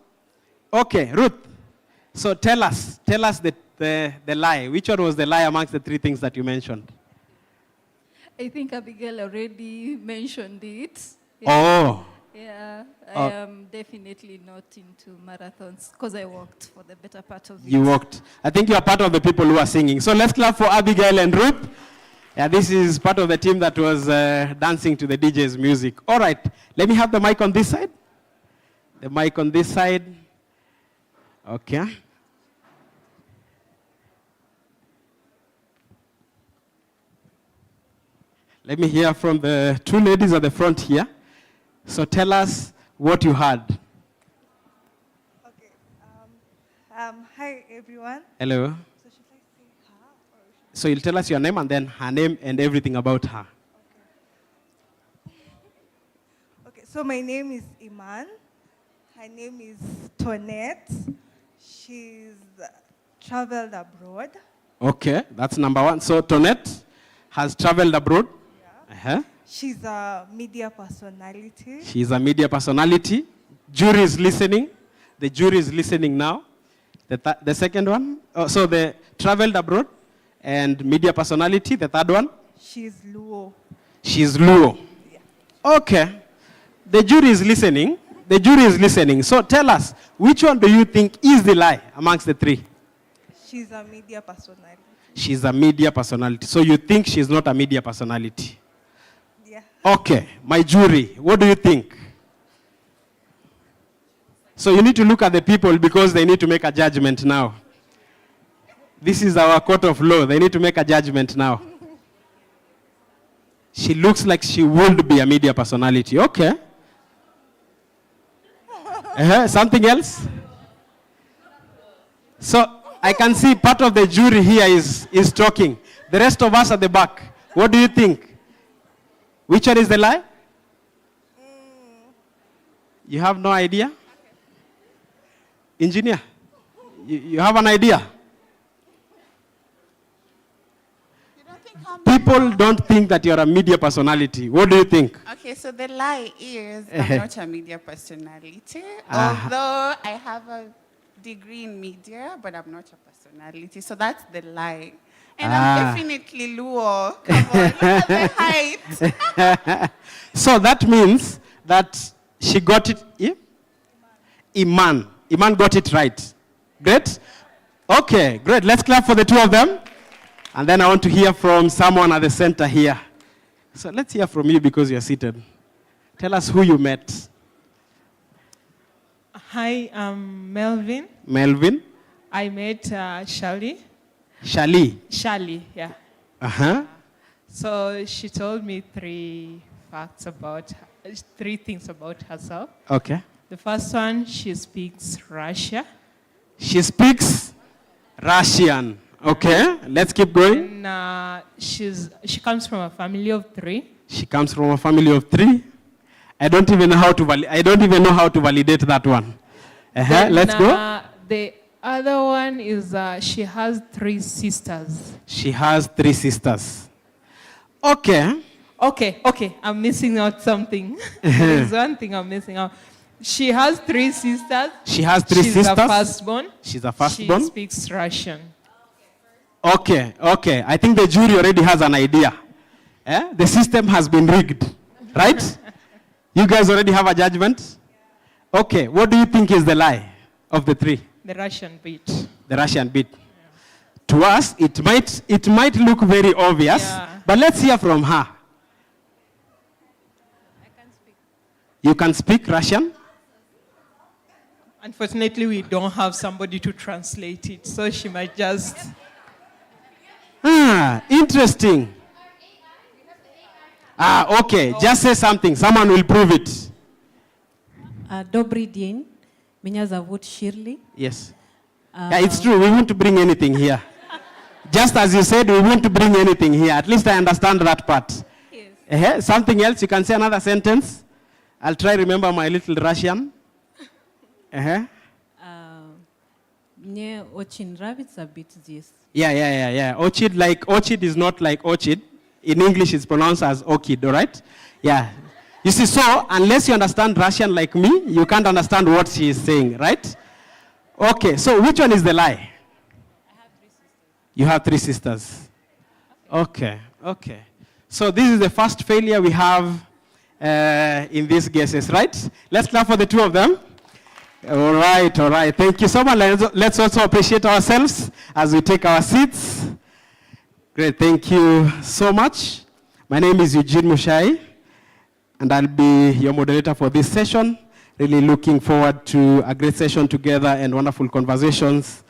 T: Okay, Ruth, so tell us the lie. Which one was the lie amongst the 3 things that you mentioned?
V: I think Abigail already mentioned it.
T: Oh.
V: Yeah,
T: Oh.
V: I am definitely not into marathons because I walked for the better part of it.
T: You walked. I think you are part of the people who are singing. So let's clap for Abigail and Ruth. Yeah, this is part of the team that was dancing to the DJ's music. All right, let me have the mic on this side. The mic on this side. Okay. Let me hear from the 2 ladies at the front here. So tell us what you heard.
W: Hi, everyone.
T: Hello.
W: So should I say her or
T: So you'll tell us your name and then her name and everything about her.
W: Okay, so my name is Iman. Her name is Tonette. She's traveled abroad.
T: Okay, that's number 1. So Tonette has traveled abroad. Yeah.
W: She's a media personality.
T: She's a media personality. Jury is listening. The jury is listening now. The second one, so the traveled abroad and media personality. The third one?
W: She's Luo.
T: She's Luo. Okay. The jury is listening. The jury is listening. So tell us, which one do you think is the lie amongst the 3?
W: She's a media personality.
T: She's a media personality. So you think she's not a media personality?
W: Yeah.
T: Okay, my jury, what do you think? So you need to look at the people because they need to make a judgment now. This is our court of law. They need to make a judgment now. She looks like she would be a media personality. Okay. Something else? So I can see part of the jury here is talking. The rest of us at the back, what do you think? Which one is the lie? You have no idea? Engineer, you have an idea? People don't think that you're a media personality. What do you think?
X: Okay, so the lie is I'm not a media personality. Although I have a degree in media, but I'm not a personality. So that's the lie. And I'm definitely Luo. Come on, look at the height.
T: So that means that she got it. Yeah? Iman. Iman got it right. Great. Okay, great. Let's clap for the two of them. And then I want to hear from someone at the center here. So let's hear from you because you're seated. Tell us who you met.
S: Hi, I'm Melvin.
T: Melvin.
S: I met Shali.
T: Shali.
S: Shali, yeah.
T: Uh-huh.
S: So she told me three things about herself.
T: Okay.
S: The first one, she speaks Russia.
T: She speaks Russian. Okay, let's keep going.
S: And she comes from a family of 3.
T: She comes from a family of 3. I don't even know how to validate that one. Let's go.
S: The other one is she has 3 sisters.
T: She has 3 sisters. Okay.
S: Okay. I'm missing out something. There's one thing I'm missing out. She has 3 sisters.
T: She has 3 sisters.
S: She's a firstborn.
T: She's a firstborn.
S: She speaks Russian.
T: Okay. I think the jury already has an idea. The system has been rigged, right? You guys already have a judgment? Okay, what do you think is the lie of the 3?
S: The Russian bit.
T: The Russian bit. Yeah. To us, it might look very obvious, but let's hear from her.
S: I can speak.
T: You can speak Russian?
S: Unfortunately, we don't have somebody to translate it, so she might just...
T: Interesting. Okay, just say something. Someone will prove it.
B: Добрый день. Меня зовут Shirley.
T: Yes. It's true. We want to bring anything here. Just as you said, we want to bring anything here. At least I understand that part. Yes. Something else? You can say another sentence. I'll try remember my little Russian.
B: Мне очень нравится быть здесь.
T: Yeah. Orchid is not like orchid. In English, it's pronounced as orchid, all right? Yeah. You see, so unless you understand Russian like me, you can't understand what she is saying, right? Okay, so which one is the lie?
B: I have 3 sisters.
T: You have 3 sisters. Okay. So this is the first failure we have in these guesses, right? Let's clap for the 2 of them. All right. Thank you so much. Let's also appreciate ourselves as we take our seats. Great, thank you so much. My name is Eugene Mushai, and I'll be your moderator for this session. Really looking forward to a great session together and wonderful conversations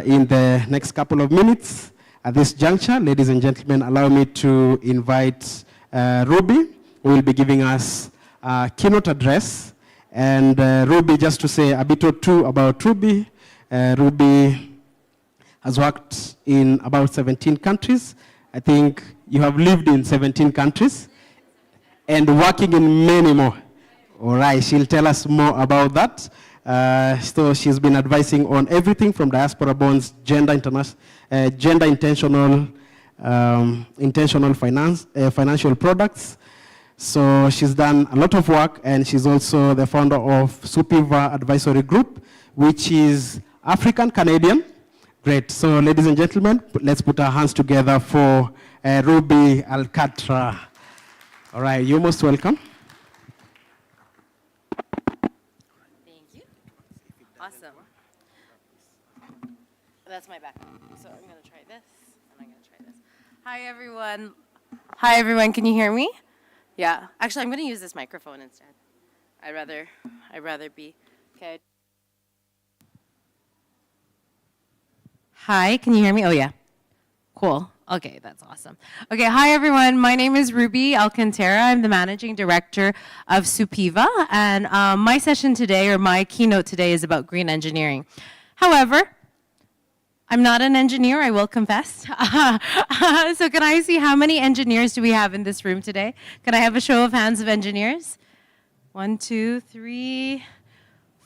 T: in the next couple of minutes. At this juncture, ladies and gentlemen, allow me to invite Ruby, who will be giving us a keynote address. And Ruby, just to say a bit or two about Ruby, Ruby has worked in about 17 countries. I think you have lived in 17 countries and working in many more. All right, she'll tell us more about that. So she's been advising on everything from diaspora bonds, gender intentional financial products. So she's done a lot of work, and she's also the founder of Supiva Advisory Group, which is African-Canadian. Great. So ladies and gentlemen, let's put our hands together for Ruby Alcatra. All right, you're most welcome.
C: Thank you. Awesome. That's my back. So I'm going to try this, and I'm going to try this. Hi, everyone. Hi, everyone. Can you hear me? Yeah. Actually, I'm going to use this microphone instead. I'd rather be. Okay. Hi, can you hear me? Oh, yeah. Cool. Okay, that's awesome. Okay, hi, everyone. My name is Ruby Alcantara. I'm the managing director of Supiva, and my session today, or my keynote today, is about green engineering. However, I'm not an engineer, I will confess. So can I see how many engineers do we have in this room today? Can I have a show of hands of engineers? 1, 2, 3,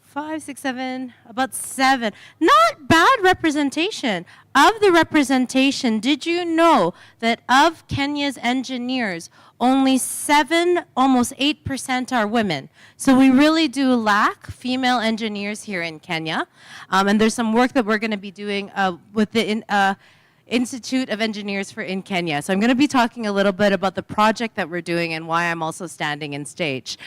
C: 5, 6, 7, about 7. Not bad representation. Of the representation, did you know that of Kenya's engineers, only 7, almost 8% are women? So we really do lack female engineers here in Kenya. And there's some work that we're going to be doing with the Institute of Engineers in Kenya. So I'm going to be talking a little bit about the project that we're doing and why I'm also standing in stage.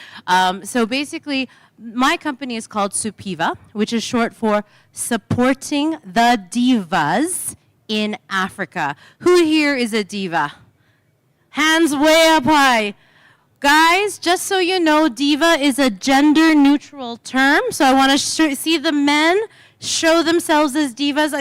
C: So basically, my company is called SUPIVA, which is short for Supporting the Divas in Africa. Who here is a diva? Hands way up high. Guys, just so you know, diva is a gender-neutral term. So I want to see the men show themselves as divas.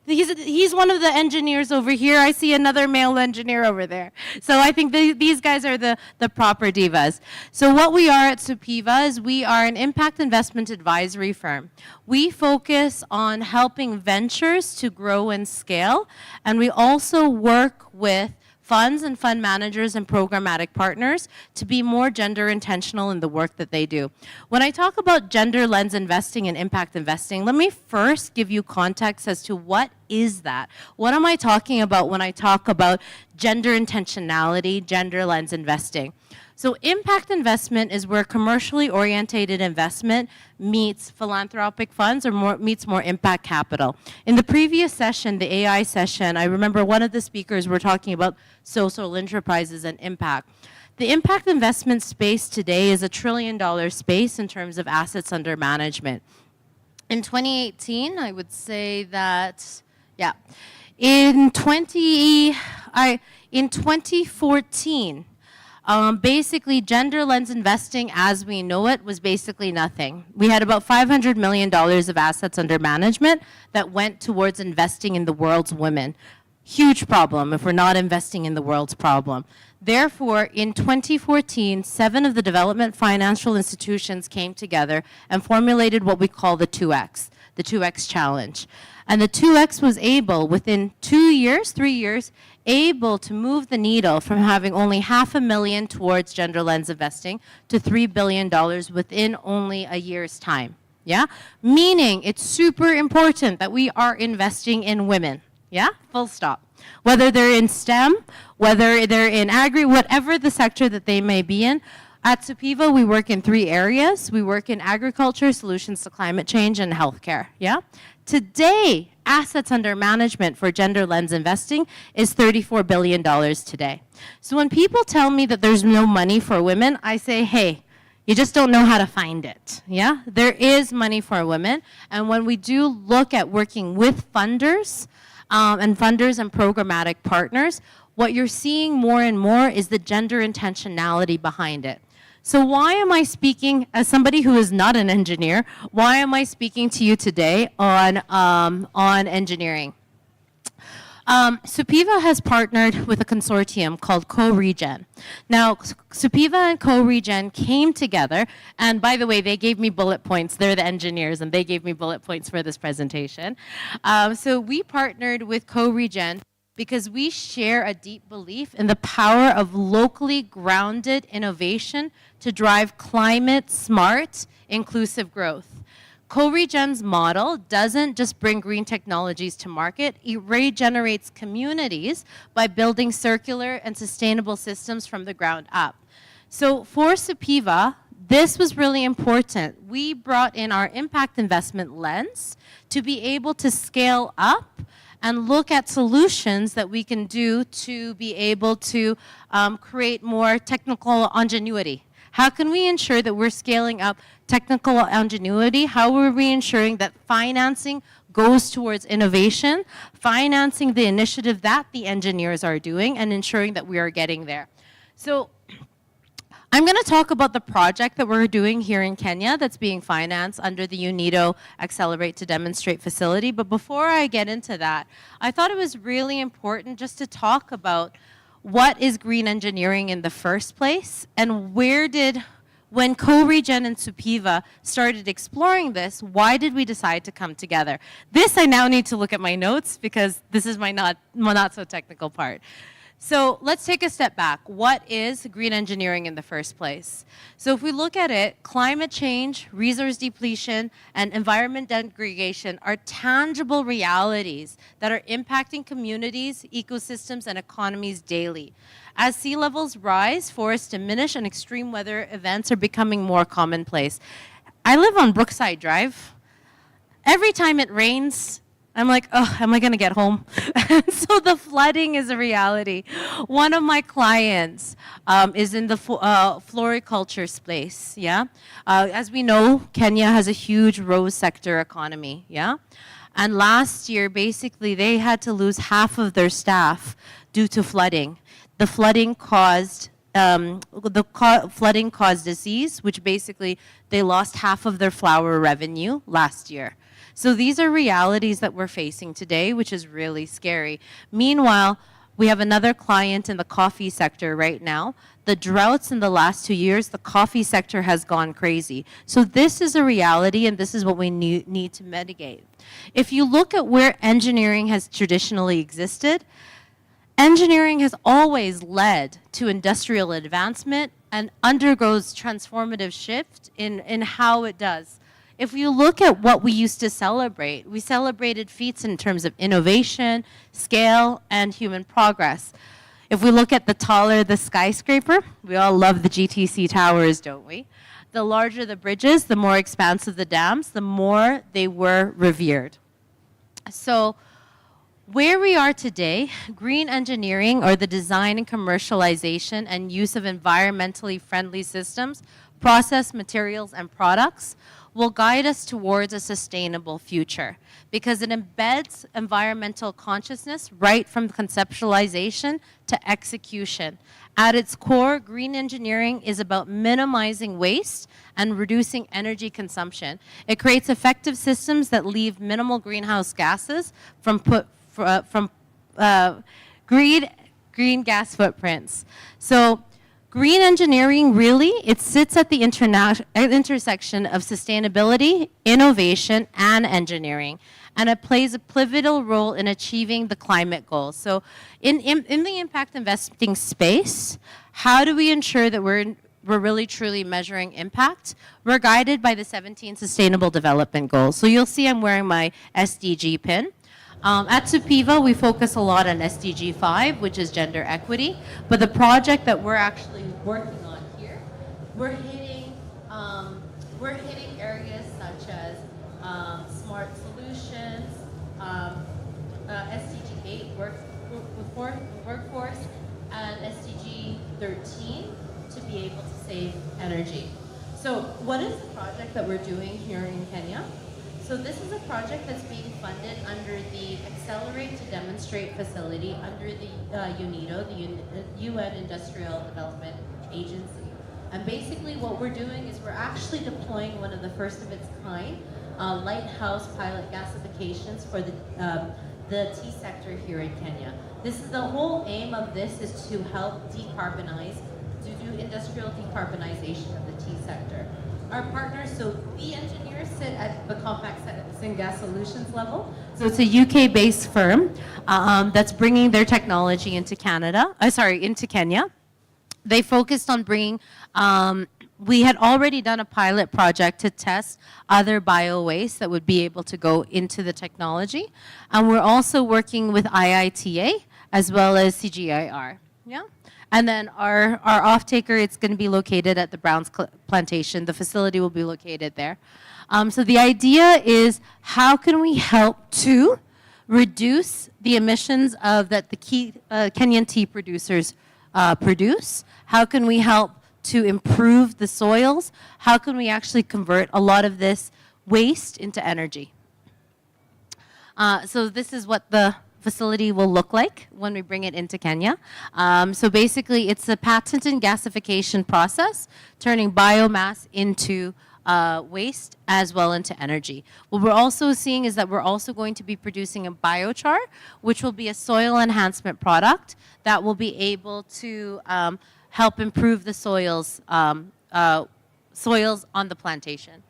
C: He's one of the engineers over here. I see another male engineer over there. So I think these guys are the proper divas. So what we are at SUPIVA is we are an impact investment advisory firm. We focus on helping ventures to grow and scale, and we also work with funds and fund managers and programmatic partners to be more gender intentional in the work that they do. When I talk about gender lens investing and impact investing, let me first give you context as to what is that. What am I talking about when I talk about gender intentionality, gender lens investing? So impact investment is where commercially orientated investment meets philanthropic funds or meets more impact capital. In the previous session, the AI session, I remember one of the speakers were talking about social enterprises and impact. The impact investment space today is $1 trillion space in terms of assets under management. In 2018, I would say that, yeah, in 2014, basically, gender lens investing as we know it was basically nothing. We had about $500 million of assets under management that went towards investing in the world's women. Huge problem if we're not investing in the world's problem. Therefore, in 2014, 7 of the development financial institutions came together and formulated what we call the 2X, the 2X challenge. And the 2X was able, within 3 years, able to move the needle from having only $500,000 towards gender lens investing to $3 billion within only a year's time. Yeah? Meaning it's super important that we are investing in women. Yeah? Full stop. Whether they're in STEM, whether they're in agri, whatever the sector that they may be in. At SUPIVA, we work in 3 areas. We work in agriculture, solutions to climate change, and healthcare. Yeah? Today, assets under management for gender lens investing is $34 billion today. So when people tell me that there's no money for women, I say, hey, you just don't know how to find it. Yeah? There is money for women. And when we do look at working with funders and programmatic partners, what you're seeing more and more is the gender intentionality behind it. So why am I speaking, as somebody who is not an engineer, why am I speaking to you today on engineering? SUPIVA has partnered with a consortium called CoRegen. Now, SUPIVA and CoRegen came together, and by the way, they gave me bullet points. They're the engineers, and they gave me bullet points for this presentation. So we partnered with CoRegen because we share a deep belief in the power of locally grounded innovation to drive climate-smart, inclusive growth. CoRegen's model doesn't just bring green technologies to market, it regenerates communities by building circular and sustainable systems from the ground up. So for SUPIVA, this was really important. We brought in our impact investment lens to be able to scale up and look at solutions that we can do to be able to create more technical ingenuity. How can we ensure that we're scaling up technical ingenuity? How are we ensuring that financing goes towards innovation, financing the initiative that the engineers are doing, and ensuring that we are getting there? So I'm going to talk about the project that we're doing here in Kenya that's being financed under the UNIDO Accelerate to Demonstrate facility. But before I get into that, I thought it was really important just to talk about what is green engineering in the first place, and when CoRegen and SUPIVA started exploring this, why did we decide to come together? This I now need to look at my notes because this is my not so technical part. So let's take a step back. What is green engineering in the first place? So if we look at it, climate change, resource depletion, and environment degradation are tangible realities that are impacting communities, ecosystems, and economies daily. As sea levels rise, forests diminish, and extreme weather events are becoming more commonplace. I live on Brookside Drive. Every time it rains, I'm like, oh, am I going to get home? So the flooding is a reality. One of my clients is in the floriculture space, yeah? As we know, Kenya has a huge rose sector economy, yeah? And last year, basically, they had to lose half of their staff due to flooding. The flooding caused flooding caused disease, which basically they lost half of their flower revenue last year. So these are realities that we're facing today, which is really scary. Meanwhile, we have another client in the coffee sector right now. The droughts in the last 2 years, the coffee sector has gone crazy. So this is a reality, and this is what we need to mitigate. If you look at where engineering has traditionally existed, engineering has always led to industrial advancement and undergoes transformative shift in how it does. If you look at what we used to celebrate, we celebrated feats in terms of innovation, scale, and human progress. If we look at the taller the skyscraper, we all love the GTC towers, don't we? The larger the bridges, the more expansive the dams, the more they were revered. So where we are today, green engineering, or the design and commercialization and use of environmentally friendly systems, process materials, and products, will guide us towards a sustainable future because it embeds environmental consciousness right from conceptualization to execution. At its core, green engineering is about minimizing waste and reducing energy consumption. It creates effective systems that leave minimal greenhouse gases from green gas footprints. So green engineering really, it sits at the intersection of sustainability, innovation, and engineering. And it plays a pivotal role in achieving the climate goals. So in the impact investing space, how do we ensure that we're really truly measuring impact? We're guided by the 17 Sustainable Development Goals. So you'll see I'm wearing my SDG pin. At Supiva, we focus a lot on SDG 5, which is gender equity. But the project that we're actually working on here, we're hitting areas such as smart solutions, SDG 8, workforce, and SDG 13 to be able to save energy. So what is the project that we're doing here in Kenya? So this is a project that's being funded under the Accelerate to Demonstrate facility under the UNIDO, the UN Industrial Development Agency. And basically what we're doing is we're actually deploying one of the first of its kind lighthouse pilot gasifications for the tea sector here in Kenya. This is the whole aim of this is to help decarbonize, to do industrial decarbonization of the tea sector. Our partners, so the engineers sit at the Compact Syngas Solutions level. So it's a UK-based firm that's bringing their technology into into Kenya. They focused on bringing, we had already done a pilot project to test other bio-waste that would be able to go into the technology. And we're also working with IITA as well as CGIAR. Yeah. And then our off-taker, it's going to be located at the Browns Plantation. The facility will be located there. So the idea is how can we help to reduce the emissions that the Kenyan tea producers produce? How can we help to improve the soils? How can we actually convert a lot of this waste into energy? So this is what the facility will look like when we bring it into Kenya. So basically, it's a patented gasification process, turning biomass into waste as well into energy. What we're also seeing is that we're also going to be producing a biochar, which will be a soil enhancement product that will be able to help improve the soils on the plantation.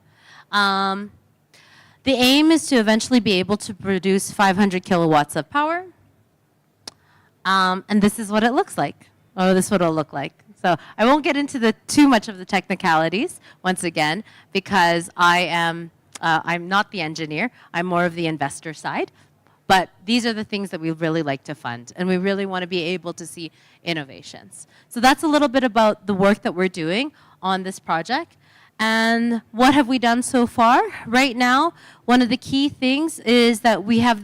C: The aim is to eventually be able to produce 500 kilowatts of power. And this is what it looks like. Oh, this is what it'll look like. So I won't get into too much of the technicalities, once again, because I'm not the engineer. I'm more of the investor side. But these are the things that we really like to fund. And we really want to be able to see innovations. So that's a little bit about the work that we're doing on this project. And what have we done so far? Right now, one of the key things is that we have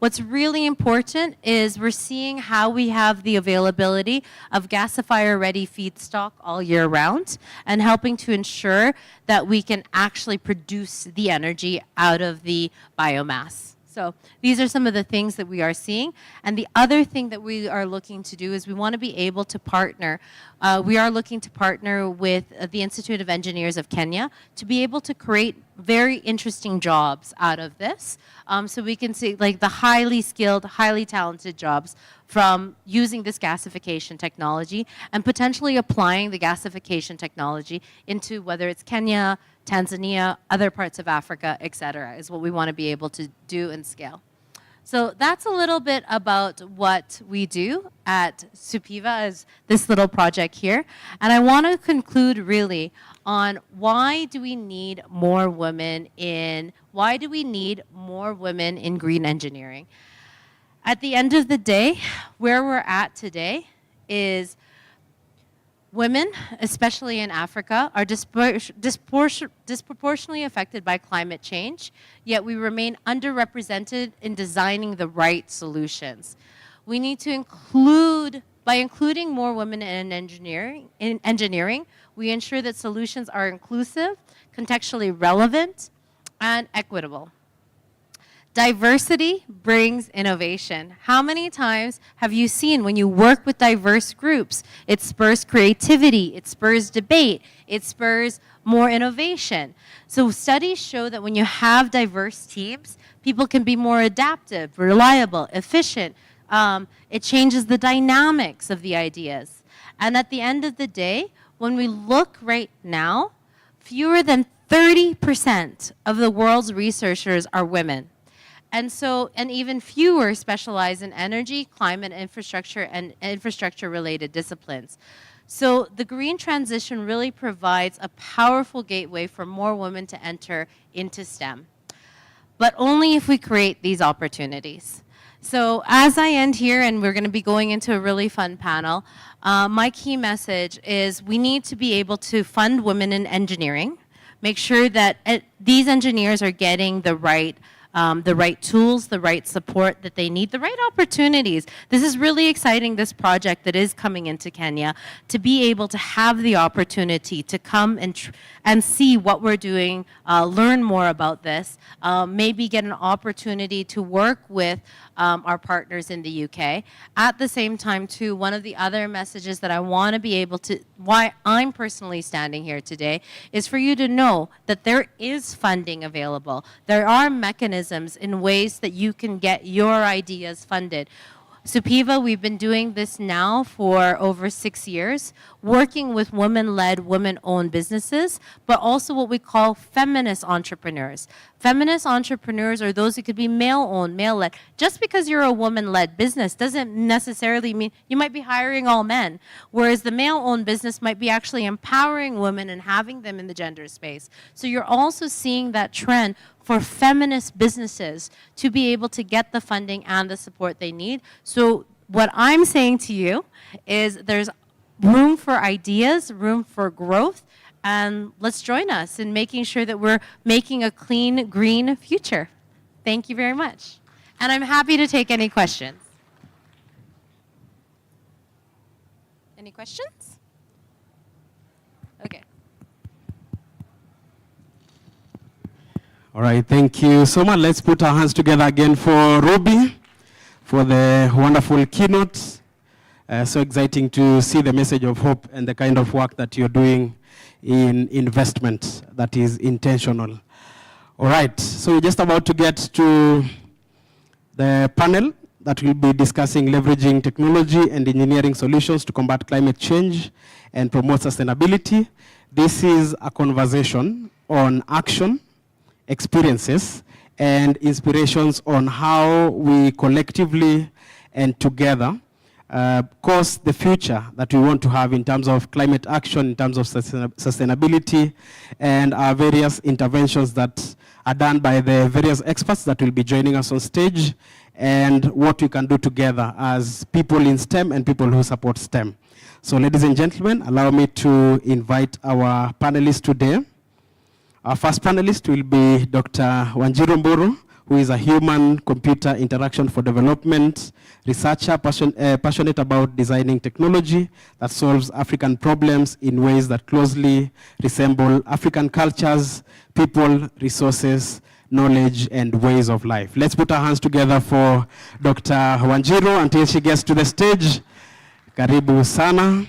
C: what's really important is we're seeing how we have the availability of gasifier-ready feedstock all year round and helping to ensure that we can actually produce the energy out of the biomass. So these are some of the things that we are seeing. And the other thing that we are looking to do is we want to be able to partner. We are looking to partner with the Institute of Engineers of Kenya to be able to create very interesting jobs out of this. So we can see like the highly skilled, highly talented jobs from using this gasification technology and potentially applying the gasification technology into whether it's Kenya, Tanzania, other parts of Africa, et cetera, is what we want to be able to do and scale. So that's a little bit about what we do at Supiva as this little project here. And I want to conclude really on why do we need more women in green engineering? At the end of the day, where we're at today is women, especially in Africa, are disproportionately affected by climate change, yet we remain underrepresented in designing the right solutions. We need to include, by including more women in engineering, we ensure that solutions are inclusive, contextually relevant, and equitable. Diversity brings innovation. How many times have you seen when you work with diverse groups, it spurs creativity, it spurs debate, it spurs more innovation. So studies show that when you have diverse teams, people can be more adaptive, reliable, efficient. It changes the dynamics of the ideas. And at the end of the day, when we look right now, fewer than 30% of the world's researchers are women. And even fewer specialize in energy, climate, infrastructure, and infrastructure-related disciplines. So the green transition really provides a powerful gateway for more women to enter into STEM, but only if we create these opportunities. So as I end here, and we're going to be going into a really fun panel, my key message is we need to be able to fund women in engineering, make sure that these engineers are getting the right tools, the right support that they need, the right opportunities. This is really exciting, this project that is coming into Kenya, to be able to have the opportunity to come and see what we're doing, learn more about this, maybe get an opportunity to work with our partners in the UK. At the same time, too, one of the other messages that I want to be able to, why I'm personally standing here today, is for you to know that there is funding available. There are mechanisms in ways that you can get your ideas funded. Supiva, we've been doing this now for over 6 years, working with women-led, women-owned businesses, but also what we call feminist entrepreneurs. Feminist entrepreneurs are those who could be male-owned, male-led. Just because you're a woman-led business doesn't necessarily mean you might be hiring all men, whereas the male-owned business might be actually empowering women and having them in the gender space. So you're also seeing that trend for feminist businesses to be able to get the funding and the support they need. So what I'm saying to you is there's room for ideas, room for growth, and let's join us in making sure that we're making a clean, green future. Thank you very much. And I'm happy to take any questions. Any questions? Okay.
T: All right, thank you so much. Let's put our hands together again for Ruby, for the wonderful keynote. So exciting to see the message of hope and the kind of work that you're doing in investment that is intentional. All right, so we're just about to get to the panel that will be discussing leveraging technology and engineering solutions to combat climate change and promote sustainability. This is a conversation on action, experiences, and inspirations on how we collectively and together course, the future that we want to have in terms of climate action, in terms of sustainability, and our various interventions that are done by the various experts that will be joining us on stage, and what we can do together as people in STEM and people who support STEM. So ladies and gentlemen, allow me to invite our panelists today. Our first panelist will be Dr. Wanjiru Mburu, who is a human-computer interaction for development researcher, passionate about designing technology that solves African problems in ways that closely resemble African cultures, people, resources, knowledge, and ways of life. Let's put our hands together for Dr. Wanjiru until she gets to the stage. Karibu sana.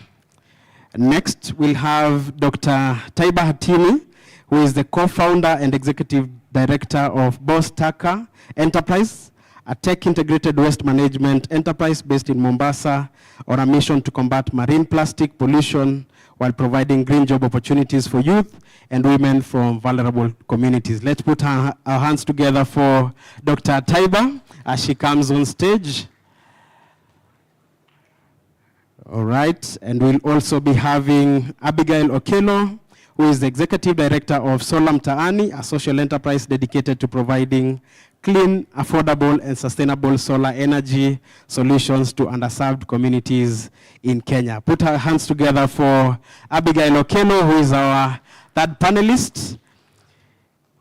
T: Next, we'll have Dr. Taiba Hatimi, who is the co-founder and executive director of Boss Taka Enterprise, a tech-integrated waste management enterprise based in Mombasa on a mission to combat marine plastic pollution while providing green job opportunities for youth and women from vulnerable communities. Let's put our hands together for Dr. Taiba as she comes on stage. All right, and we'll also be having Abigail Okello, who is the executive director of Solar Mtaani, a social enterprise dedicated to providing clean, affordable, and sustainable solar energy solutions to underserved communities in Kenya. Put our hands together for Abigail Okello, who is our third panelist.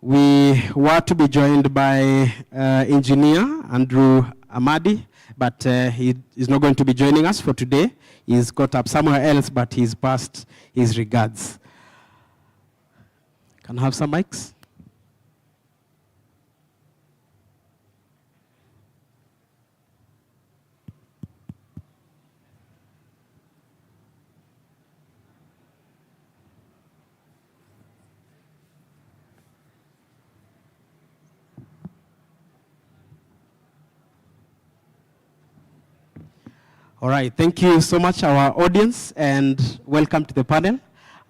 T: We were to be joined by engineer Andrew Amadi, but he is not going to be joining us for today. He's caught up somewhere else, but he's passed his regards. Can I have some mics? All right, thank you so much, our audience, and welcome to the panel,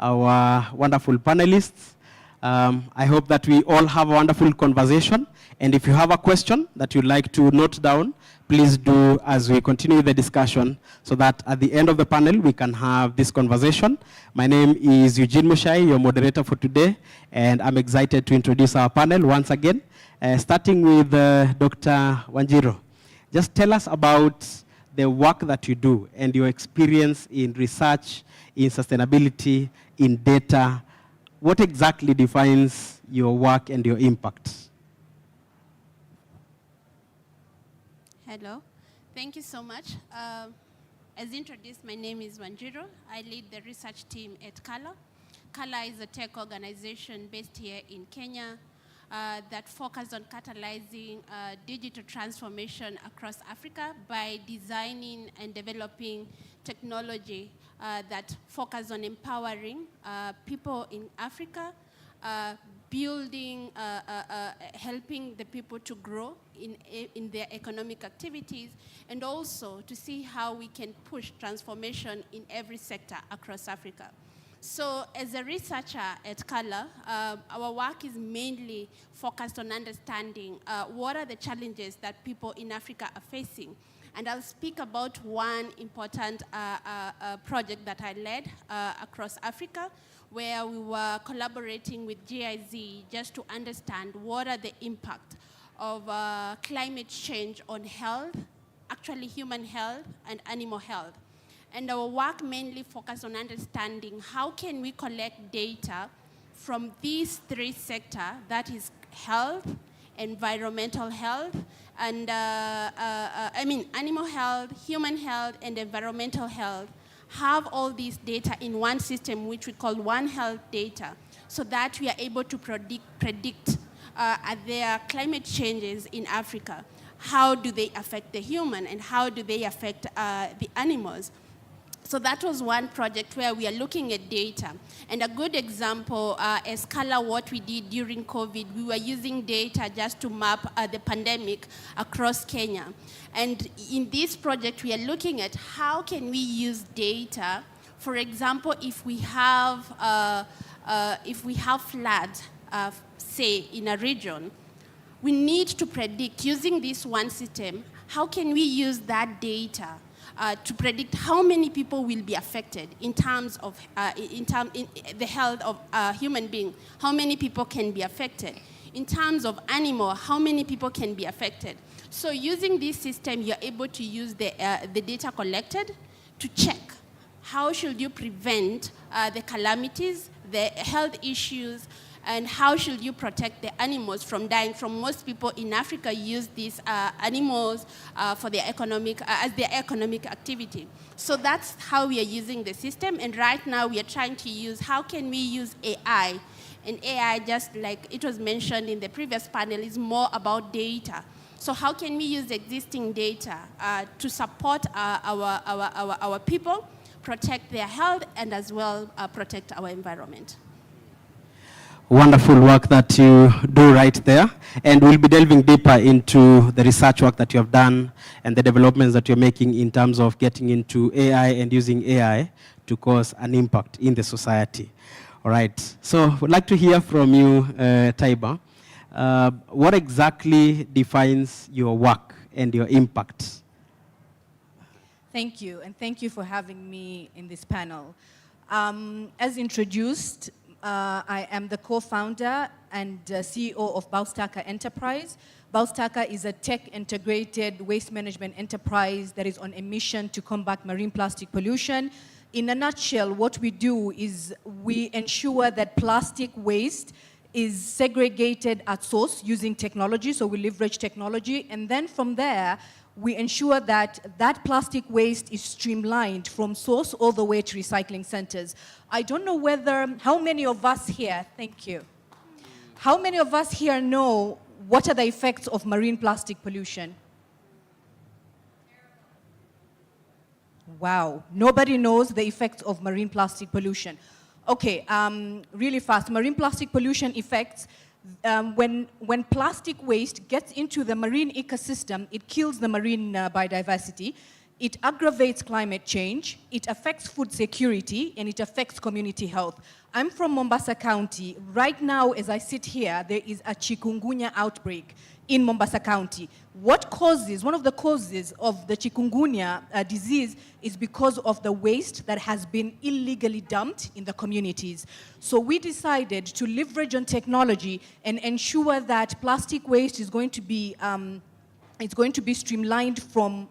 T: our wonderful panelists. I hope that we all have a wonderful conversation, and if you have a question that you'd like to note down, please do as we continue the discussion so that at the end of the panel we can have this conversation. My name is Eugene Mushai, your moderator for today, and I'm excited to introduce our panel once again, starting with Dr. Wanjiru. Just tell us about the work that you do and your experience in research, in sustainability, in data. What exactly defines your work and your impact?
D: Hello, thank you so much. As introduced, my name is Wanjiru. I lead the research team at Kala. Kala is a tech organization based here in Kenya that focuses on catalyzing digital transformation across Africa by designing and developing technology that focus on empowering people in Africa, building, helping the people to grow in their economic activities, and also to see how we can push transformation in every sector across Africa. So as a researcher at Kala, our work is mainly focused on understanding what are the challenges that people in Africa are facing. And I'll speak about one important project that I led across Africa, where we were collaborating with GIZ just to understand what are the impact of climate change on health, actually human health and animal health. And our work mainly focused on understanding how can we collect data from these three sectors, that is health, environmental health, and animal health, human health, and environmental health, have all these data in one system, which we call One Health data, so that we are able to predict their climate changes in Africa. How do they affect the human, and how do they affect the animals? So that was one project where we are looking at data. And a good example, as Kala, what we did during COVID, we were using data just to map the pandemic across Kenya. And in this project, we are looking at how can we use data. For example, if we have floods, say, in a region, we need to predict, using this one system, how can we use that data to predict how many people will be affected in terms of in the health of a human being, how many people can be affected. In terms of animal, how many people can be affected. So using this system, you're able to use the data collected to check how should you prevent the calamities, the health issues, and how should you protect the animals from dying. From most people in Africa use these animals for their economic, as their economic activity. So that's how we are using the system. And right now we are trying to use, how can we use AI? And AI, just like it was mentioned in the previous panel, is more about data. So how can we use existing data to support our people, protect their health, and as well protect our environment?
T: Wonderful work that you do right there. And we'll be delving deeper into the research work that you have done and the developments that you're making in terms of getting into AI and using AI to cause an impact in the society. All right. So we'd like to hear from you, Taiba. What exactly defines your work and your impact?
E: Thank you, and thank you for having me in this panel. As introduced, I am the co-founder and CEO of Baustaka Enterprise. Baustaka is a tech-integrated waste management enterprise that is on a mission to combat marine plastic pollution. In a nutshell, what we do is we ensure that plastic waste is segregated at source using technology, so we leverage technology, and then from there, we ensure that that plastic waste is streamlined from source all the way to recycling centers. I don't know how many of us here, thank you, how many of us here know what are the effects of marine plastic pollution? Wow, nobody knows the effects of marine plastic pollution. Okay, really fast, marine plastic pollution effects. When plastic waste gets into the marine ecosystem, it kills the marine biodiversity, it aggravates climate change, it affects food security, and it affects community health. I'm from Mombasa County. Right now, as I sit here, there is a chikungunya outbreak in Mombasa County. One of the causes of the chikungunya disease is because of the waste that has been illegally dumped in the communities. So we decided to leverage on technology and ensure that plastic waste is going to be streamlined from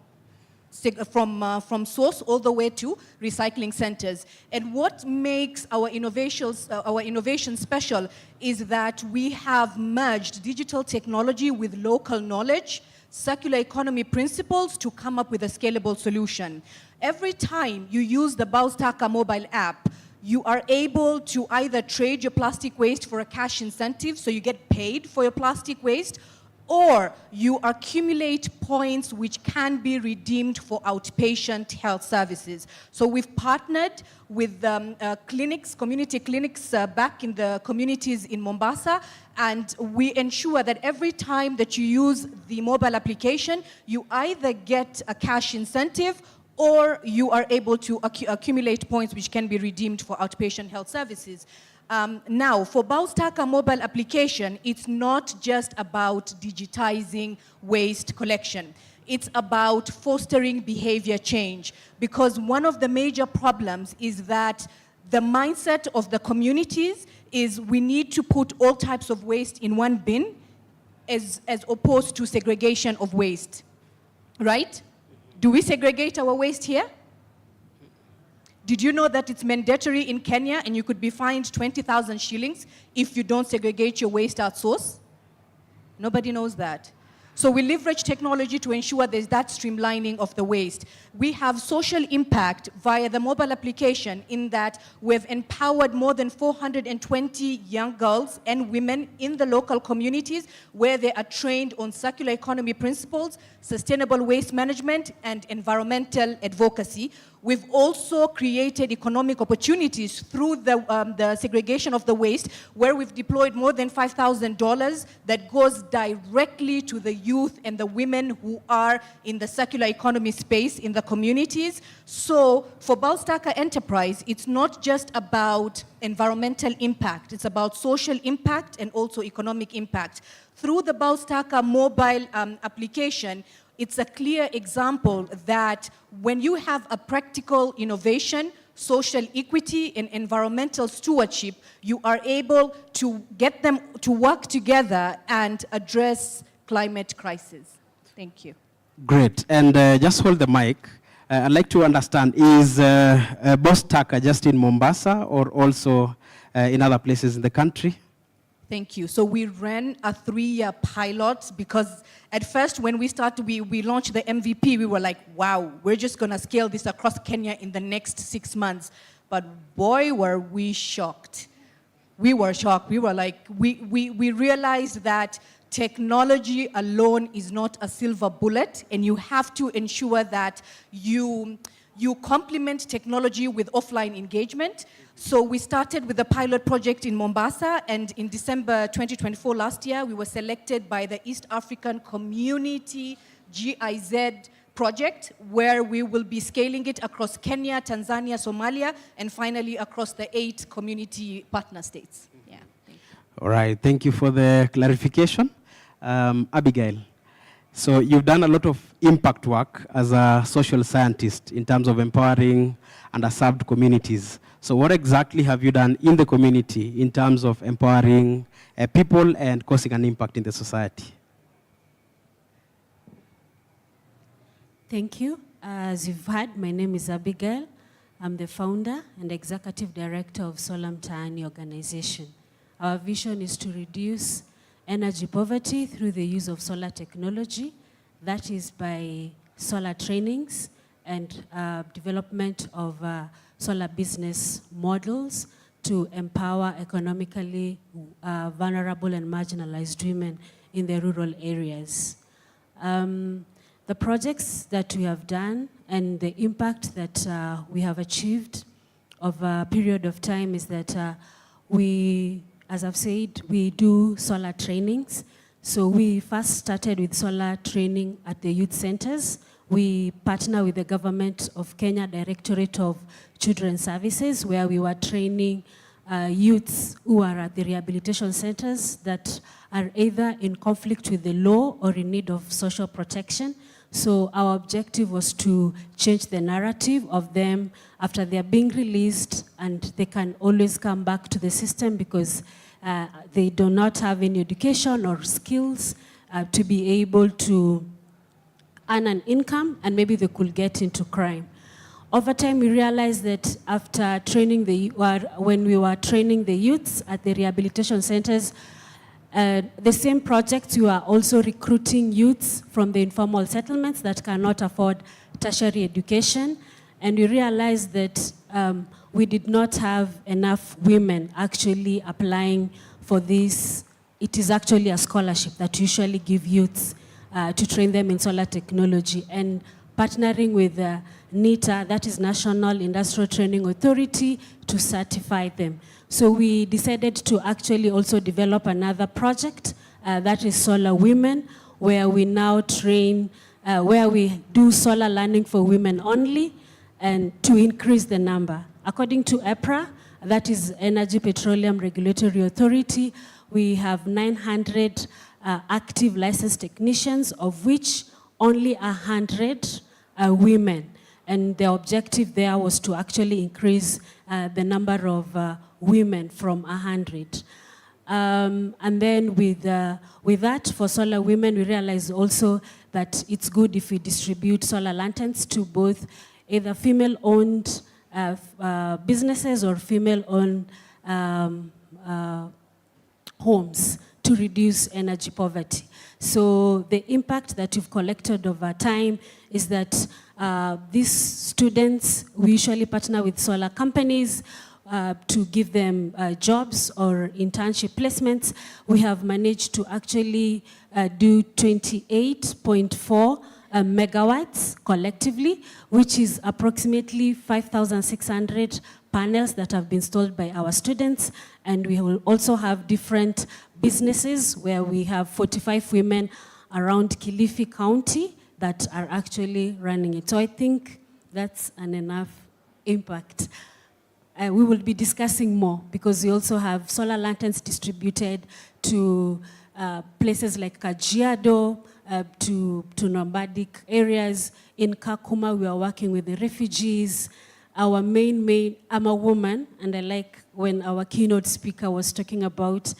E: source all the way to recycling centers. And what makes our innovation special is that we have merged digital technology with local knowledge, circular economy principles to come up with a scalable solution. Every time you use the Baustaka mobile app, you are able to either trade your plastic waste for a cash incentive, so you get paid for your plastic waste, or you accumulate points which can be redeemed for outpatient health services. So we've partnered with clinics, community clinics back in the communities in Mombasa, and we ensure that every time that you use the mobile application, you either get a cash incentive or you are able to accumulate points which can be redeemed for outpatient health services. Now, for Baustaka mobile application, it's not just about digitizing waste collection. It's about fostering behavior change, because one of the major problems is that the mindset of the communities is we need to put all types of waste in one bin as opposed to segregation of waste, right? Do we segregate our waste here? Did you know that it's mandatory in Kenya and you could be fined 20,000 shillings if you don't segregate your waste at source? Nobody knows that. So we leverage technology to ensure there's that streamlining of the waste. We have social impact via the mobile application in that we've empowered more than 420 young girls and women in the local communities where they are trained on circular economy principles, sustainable waste management, and environmental advocacy. We've also created economic opportunities through the segregation of the waste, where we've deployed more than $5,000 that goes directly to the youth and the women who are in the circular economy space in the communities. So for Baustaka Enterprise, it's not just about environmental impact, it's about social impact and also economic impact. Through the Baustaka mobile application, it's a clear example that when you have a practical innovation, social equity, and environmental stewardship, you are able to get them to work together and address climate crisis. Thank you.
T: Great. And just hold the mic. I'd like to understand, is Boss Taka just in Mombasa or also in other places in the country?
E: Thank you. So we ran a 3-year pilot because at first when we started, we launched the MVP, we were like, wow, we're just going to scale this across Kenya in the next 6 months. But boy, were we shocked. We were shocked. We were like, we realized that technology alone is not a silver bullet, and you have to ensure that you complement technology with offline engagement. So we started with a pilot project in Mombasa, and in December 2024 last year, we were selected by the East African Community GIZ project, where we will be scaling it across Kenya, Tanzania, Somalia, and finally across the 8 community partner states. Yeah.
T: All right, thank you for the clarification. Abigail, so you've done a lot of impact work as a social scientist in terms of empowering underserved communities. So what exactly have you done in the community in terms of empowering people and causing an impact in the society?
U: Thank you. As you've heard, my name is Abigail. I'm the founder and executive director of Solar Mtaani organization. Our vision is to reduce energy poverty through the use of solar technology. That is by solar trainings and development of solar business models to empower economically vulnerable and marginalized women in the rural areas. The projects that we have done and the impact that we have achieved over a period of time is that as I've said, we do solar trainings. So we first started with solar training at the youth centers. We partner with the Government of Kenya Directorate of Children's Services, where we were training youths who are at the rehabilitation centers that are either in conflict with the law or in need of social protection. So our objective was to change the narrative of them after they're being released, and they can always come back to the system because they do not have any education or skills to be able to earn an income, and maybe they could get into crime. Over time, we realized that after training when we were training the youths at the rehabilitation centers, the same projects, we are also recruiting youths from the informal settlements that cannot afford tertiary education. And we realized that we did not have enough women actually applying for this. It is actually a scholarship that we usually give youths to train them in solar technology. And partnering with NITA, that is National Industrial Training Authority, to certify them. So we decided to actually also develop another project that is Solar Women, where we now train, where we do solar learning for women only, and to increase the number. According to EPRA, that is Energy Petroleum Regulatory Authority, we have 900 active licensed technicians, of which only 100 are women. And the objective there was to actually increase the number of women from 100. And then with that, for Solar Women, we realized also that it's good if we distribute solar lanterns to both either female-owned businesses or female-owned homes to reduce energy poverty. So the impact that we've collected over time is that these students, we usually partner with solar companies to give them jobs or internship placements. We have managed to actually do 28.4 megawatts collectively, which is approximately 5,600 panels that have been installed by our students. And we will also have different businesses where we have 45 women around Kilifi County that are actually running it. So I think that's an enough impact. We will be discussing more because we also have solar lanterns distributed to places like Kajiado, to nomadic areas. In Kakuma, we are working with the refugees. Our I'm a woman, and I like when our keynote speaker was talking about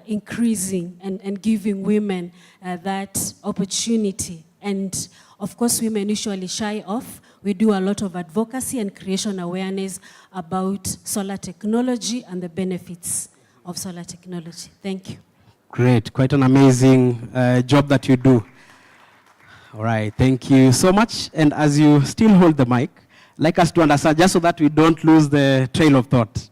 U: increasing and giving women that opportunity. And of course, women usually shy off. We do a lot of advocacy and creation awareness about solar technology and the benefits of solar technology. Thank you.
T: Great, quite an amazing job that you do. All right, thank you so much. And as you still hold the mic, I'd like us to understand, just so that we don't lose the trail of thought,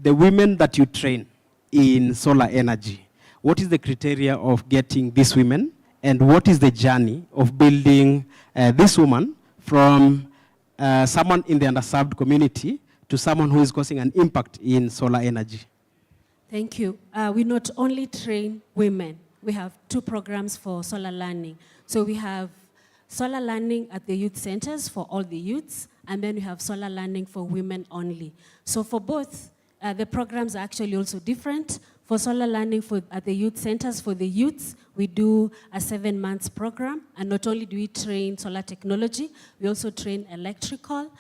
T: the women that you train in solar energy, what is the criteria of getting these women, and what is the journey of building this woman from someone in the underserved community to someone who is causing an impact in solar energy?
U: Thank you. We not only train women, we have 2 programs for solar learning. So we have solar learning at the youth centers for all the youths, and then we have solar learning for women only. So for both, the programs are actually also different. For solar learning at the youth centers, for the youths, we do a 7-month program. And not only do we train solar technology, we also train electrical,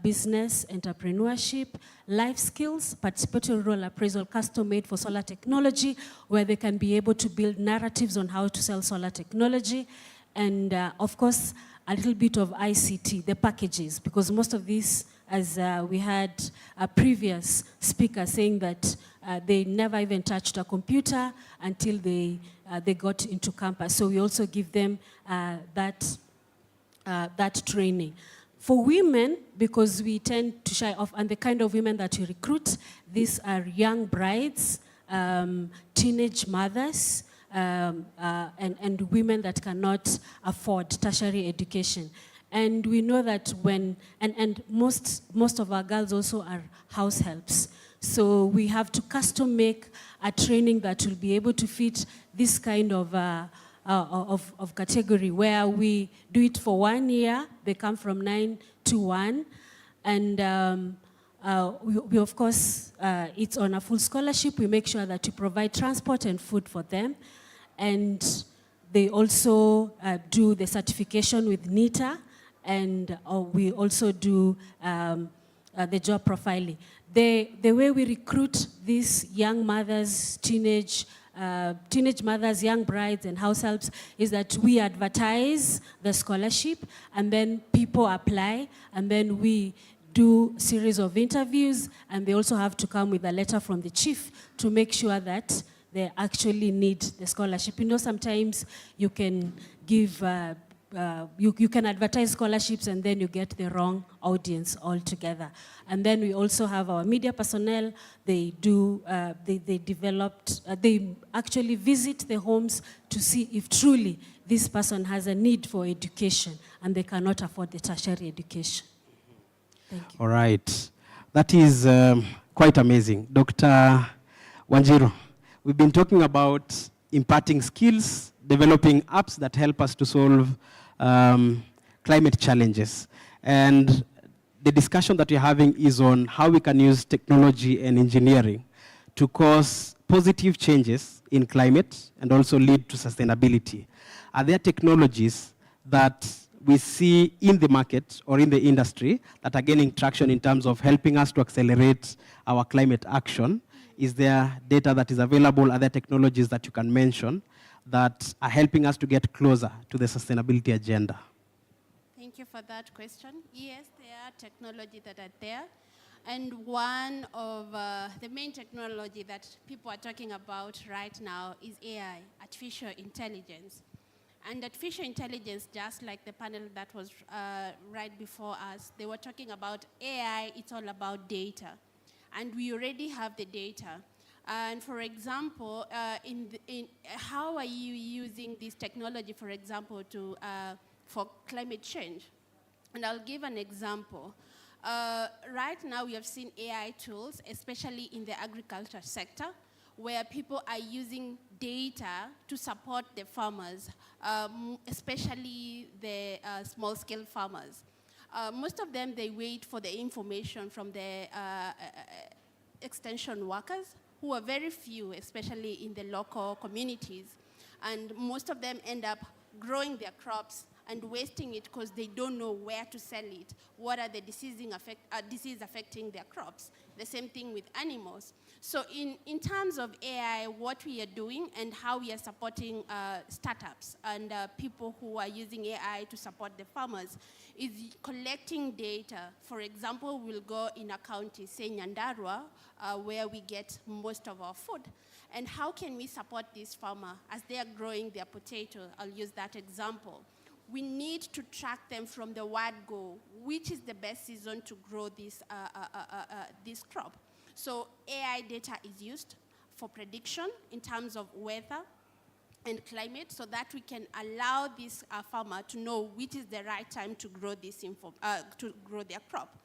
U: business, entrepreneurship, life skills, participatory role appraisal, custom-made for solar technology, where they can be able to build narratives on how to sell solar technology. And of course, a little bit of ICT, the packages, because most of these, as we had a previous speaker saying that they never even touched a computer until they got into campus. So we also give them that training. For women, because we tend to shy off, and the kind of women that we recruit, these are young brides, teenage mothers, and women that cannot afford tertiary education. And we know that and most of our girls also are house helps. So we have to custom make a training that will be able to fit this kind of category, where we do it for 1 year. They come from 9 to 1. And we of course, it's on a full scholarship. We make sure that we provide transport and food for them. And they also do the certification with NITA, and we also do the job profiling. The way we recruit these young mothers, teenage mothers, young brides, and house helps is that we advertise the scholarship, and then people apply, and then we do series of interviews, and they also have to come with a letter from the chief to make sure that they actually need the scholarship. You know, sometimes you can give, you can advertise scholarships and then you get the wrong audience altogether. And then we also have our media personnel. They do, they actually visit the homes to see if truly this person has a need for education and they cannot afford the tertiary education. Thank you.
T: All right. That is quite amazing. Dr. Wanjiru, we've been talking about imparting skills, developing apps that help us to solve climate challenges. And the discussion that we're having is on how we can use technology and engineering to cause positive changes in climate and also lead to sustainability. Are there technologies that we see in the market or in the industry that are gaining traction in terms of helping us to accelerate our climate action? Is there data that is available? Are there technologies that you can mention that are helping us to get closer to the sustainability agenda?
D: Thank you for that question. Yes, there are technology that are there. And one of the main technology that people are talking about right now is AI, artificial intelligence. And artificial intelligence, just like the panel that was right before us, they were talking about AI, it's all about data. And we already have the data. And for example, how are you using this technology, for example, for climate change? And I'll give an example. Right now, we have seen AI tools, especially in the agriculture sector, where people are using data to support the farmers, especially the small-scale farmers. Most of them, they wait for the information from the extension workers, who are very few, especially in the local communities. And most of them end up growing their crops and wasting it because they don't know where to sell it. What are the disease affecting their crops? The same thing with animals. So in terms of AI, what we are doing and how we are supporting startups and people who are using AI to support the farmers is collecting data. For example, we'll go in a county, say Nyandarua, where we get most of our food. And how can we support this farmer as they are growing their potato? I'll use that example. We need to track them from the word go, which is the best season to grow this crop. So AI data is used for prediction in terms of weather and climate so that we can allow this farmer to know which is the right time to grow to grow their crop.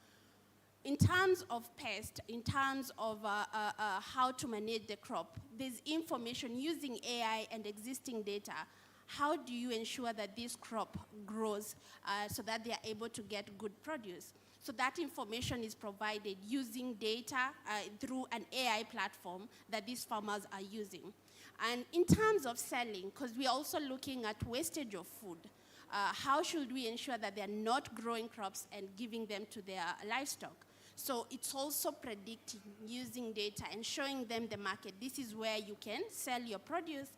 D: In terms of pest, in terms of how to manage the crop, there's information using AI and existing data. How do you ensure that this crop grows so that they are able to get good produce? So that information is provided using data through an AI platform that these farmers are using. And in terms of selling, because we're also looking at wastage of food, how should we ensure that they're not growing crops and giving them to their livestock? So it's also predicting using data and showing them the market. This is where you can sell your produce.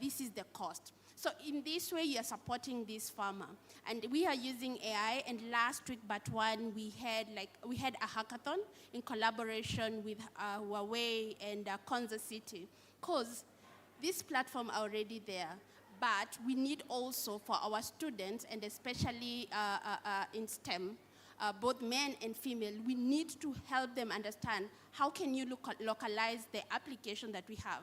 D: This is the cost. So in this way, you are supporting this farmer. And we are using AI, and last week, but one, we had a hackathon in collaboration with Huawei and Kansas City, because this platform are already there, but we need also for our students, and especially in STEM, both men and female, we need to help them understand how can you localize the application that we have.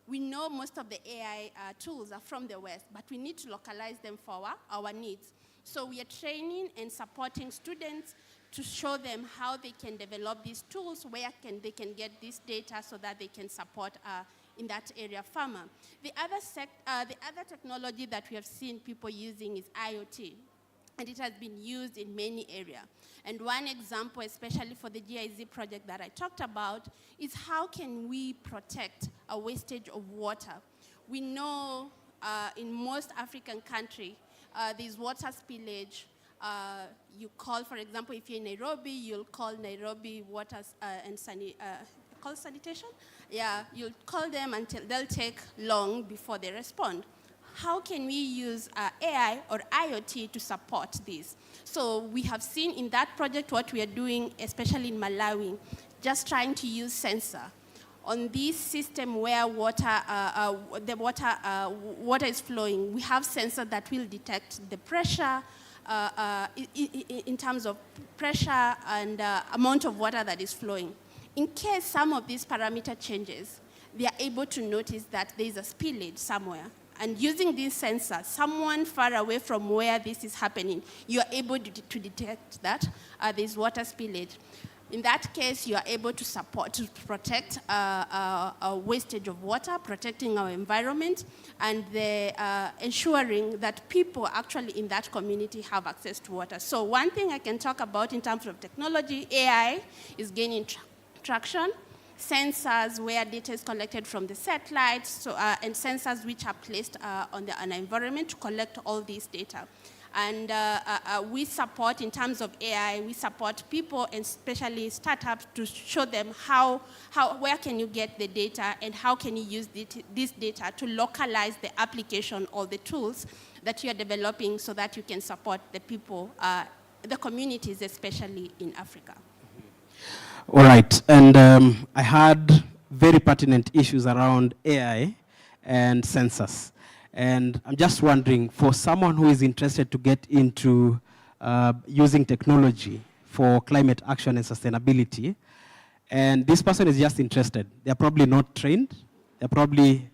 D: We know most of the AI tools are from the West, but we need to localize them for our needs. So we are training and supporting students to show them how they can develop these tools, where they can get this data so that they can support in that area farmer. The other technology that we have seen people using is IoT. And it has been used in many areas. And one example, especially for the GIZ project that I talked about, is how can we protect a wastage of water? We know in most African countries, there's water spillage. You call, for example, if you're in Nairobi, you'll call Nairobi Water and Sanitation. Yeah, you'll call them until they'll take long before they respond. How can we use AI or IoT to support this? So we have seen in that project what we are doing, especially in Malawi, just trying to use sensor on this system where water is flowing. We have sensor that will detect the pressure in terms of pressure and amount of water that is flowing. In case some of these parameter changes, they are able to notice that there is a spillage somewhere. And using this sensor, someone far away from where this is happening, you are able to detect that there's water spillage. In that case, you are able to protect a wastage of water, protecting our environment, and ensuring that people actually in that community have access to water. So one thing I can talk about in terms of technology, AI is gaining traction. Sensors where data is collected from the satellites, and sensors which are placed on an environment to collect all this data. And we support, in terms of AI, we support people and especially startups to show them where can you get the data and how can you use this data to localize the application or the tools that you are developing so that you can support the people, the communities, especially in Africa.
T: All right, and I had very pertinent issues around AI and sensors. And I'm just wondering, for someone who is interested to get into using technology for climate action and sustainability, and this person is just interested, they're probably not trained, they're probably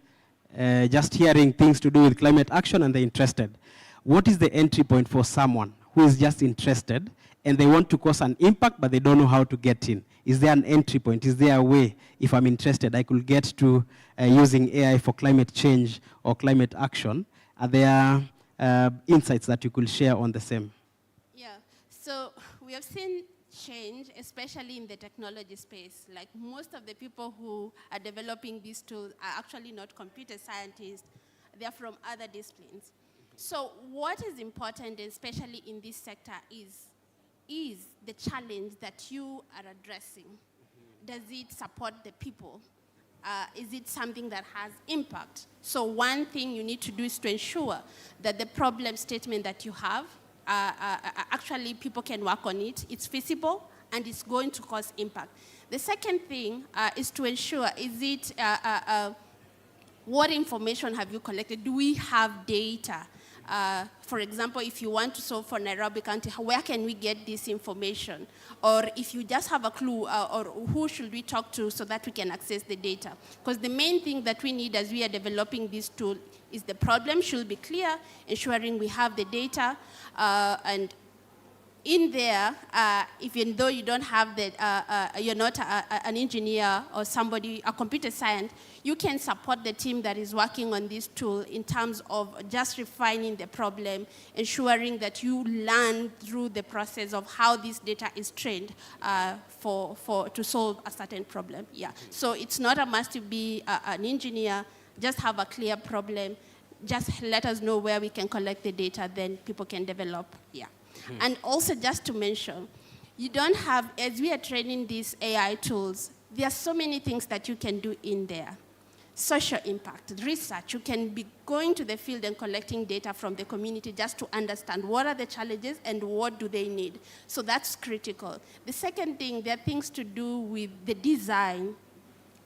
T: just hearing things to do with climate action and they're interested. What is the entry point for someone who is just interested and they want to cause an impact but they don't know how to get in? Is there an entry point? Is there a way, if I'm interested, I could get to using AI for climate change or climate action? Are there insights that you could share on the same?
D: Yeah, so we have seen change, especially in the technology space. Like most of the people who are developing these tools are actually not computer scientists. They're from other disciplines. So what is important, especially in this sector, is the challenge that you are addressing. Does it support the people? Is it something that has impact? So one thing you need to do is to ensure that the problem statement that you have, actually people can work on it, it's feasible, and it's going to cause impact. The second thing is to ensure, what information have you collected? Do we have data? For example, if you want to solve for Nairobi County, where can we get this information? Or if you just have a clue, or who should we talk to so that we can access the data? Because the main thing that we need as we are developing this tool is the problem should be clear, ensuring we have the data, and in there, even though you don't have the, you're not an engineer or somebody, a computer science, you can support the team that is working on this tool in terms of just refining the problem, ensuring that you learn through the process of how this data is trained to solve a certain problem. Yeah. So it's not a must to be an engineer, just have a clear problem, just let us know where we can collect the data, then people can develop. Yeah. And also just to mention, you don't have, as we are training these AI tools, there are so many things that you can do in there. Social impact, research, you can be going to the field and collecting data from the community just to understand what are the challenges and what do they need. So that's critical. The second thing, there are things to do with the design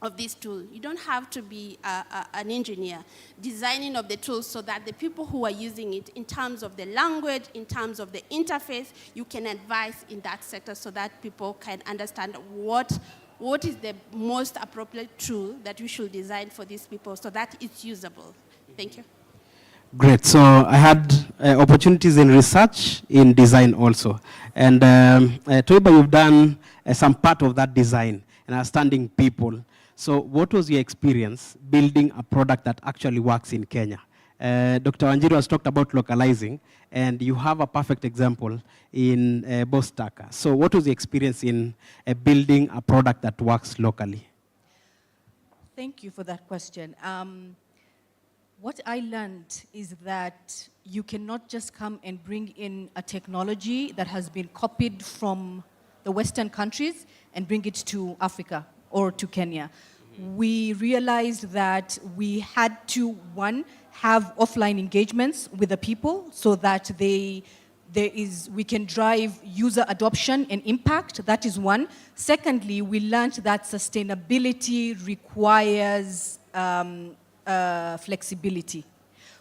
D: of this tool. You don't have to be an engineer. Designing of the tool so that the people who are using it, in terms of the language, in terms of the interface, you can advise in that sector so that people can understand what is the most appropriate tool that we should design for these people so that it's usable. Thank you.
T: Great. So I had opportunities in research, in design also. And Toiba, you've done some part of that design and understanding people. So what was your experience building a product that actually works in Kenya? Dr. Wanjiru has talked about localizing, and you have a perfect example in Bostaka. So what was the experience in building a product that works locally?
E: Thank you for that question. What I learned is that you cannot just come and bring in a technology that has been copied from the Western countries and bring it to Africa or to Kenya. We realized that we had to, one, have offline engagements with the people so that we can drive user adoption and impact. That is one. Secondly, we learned that sustainability requires flexibility.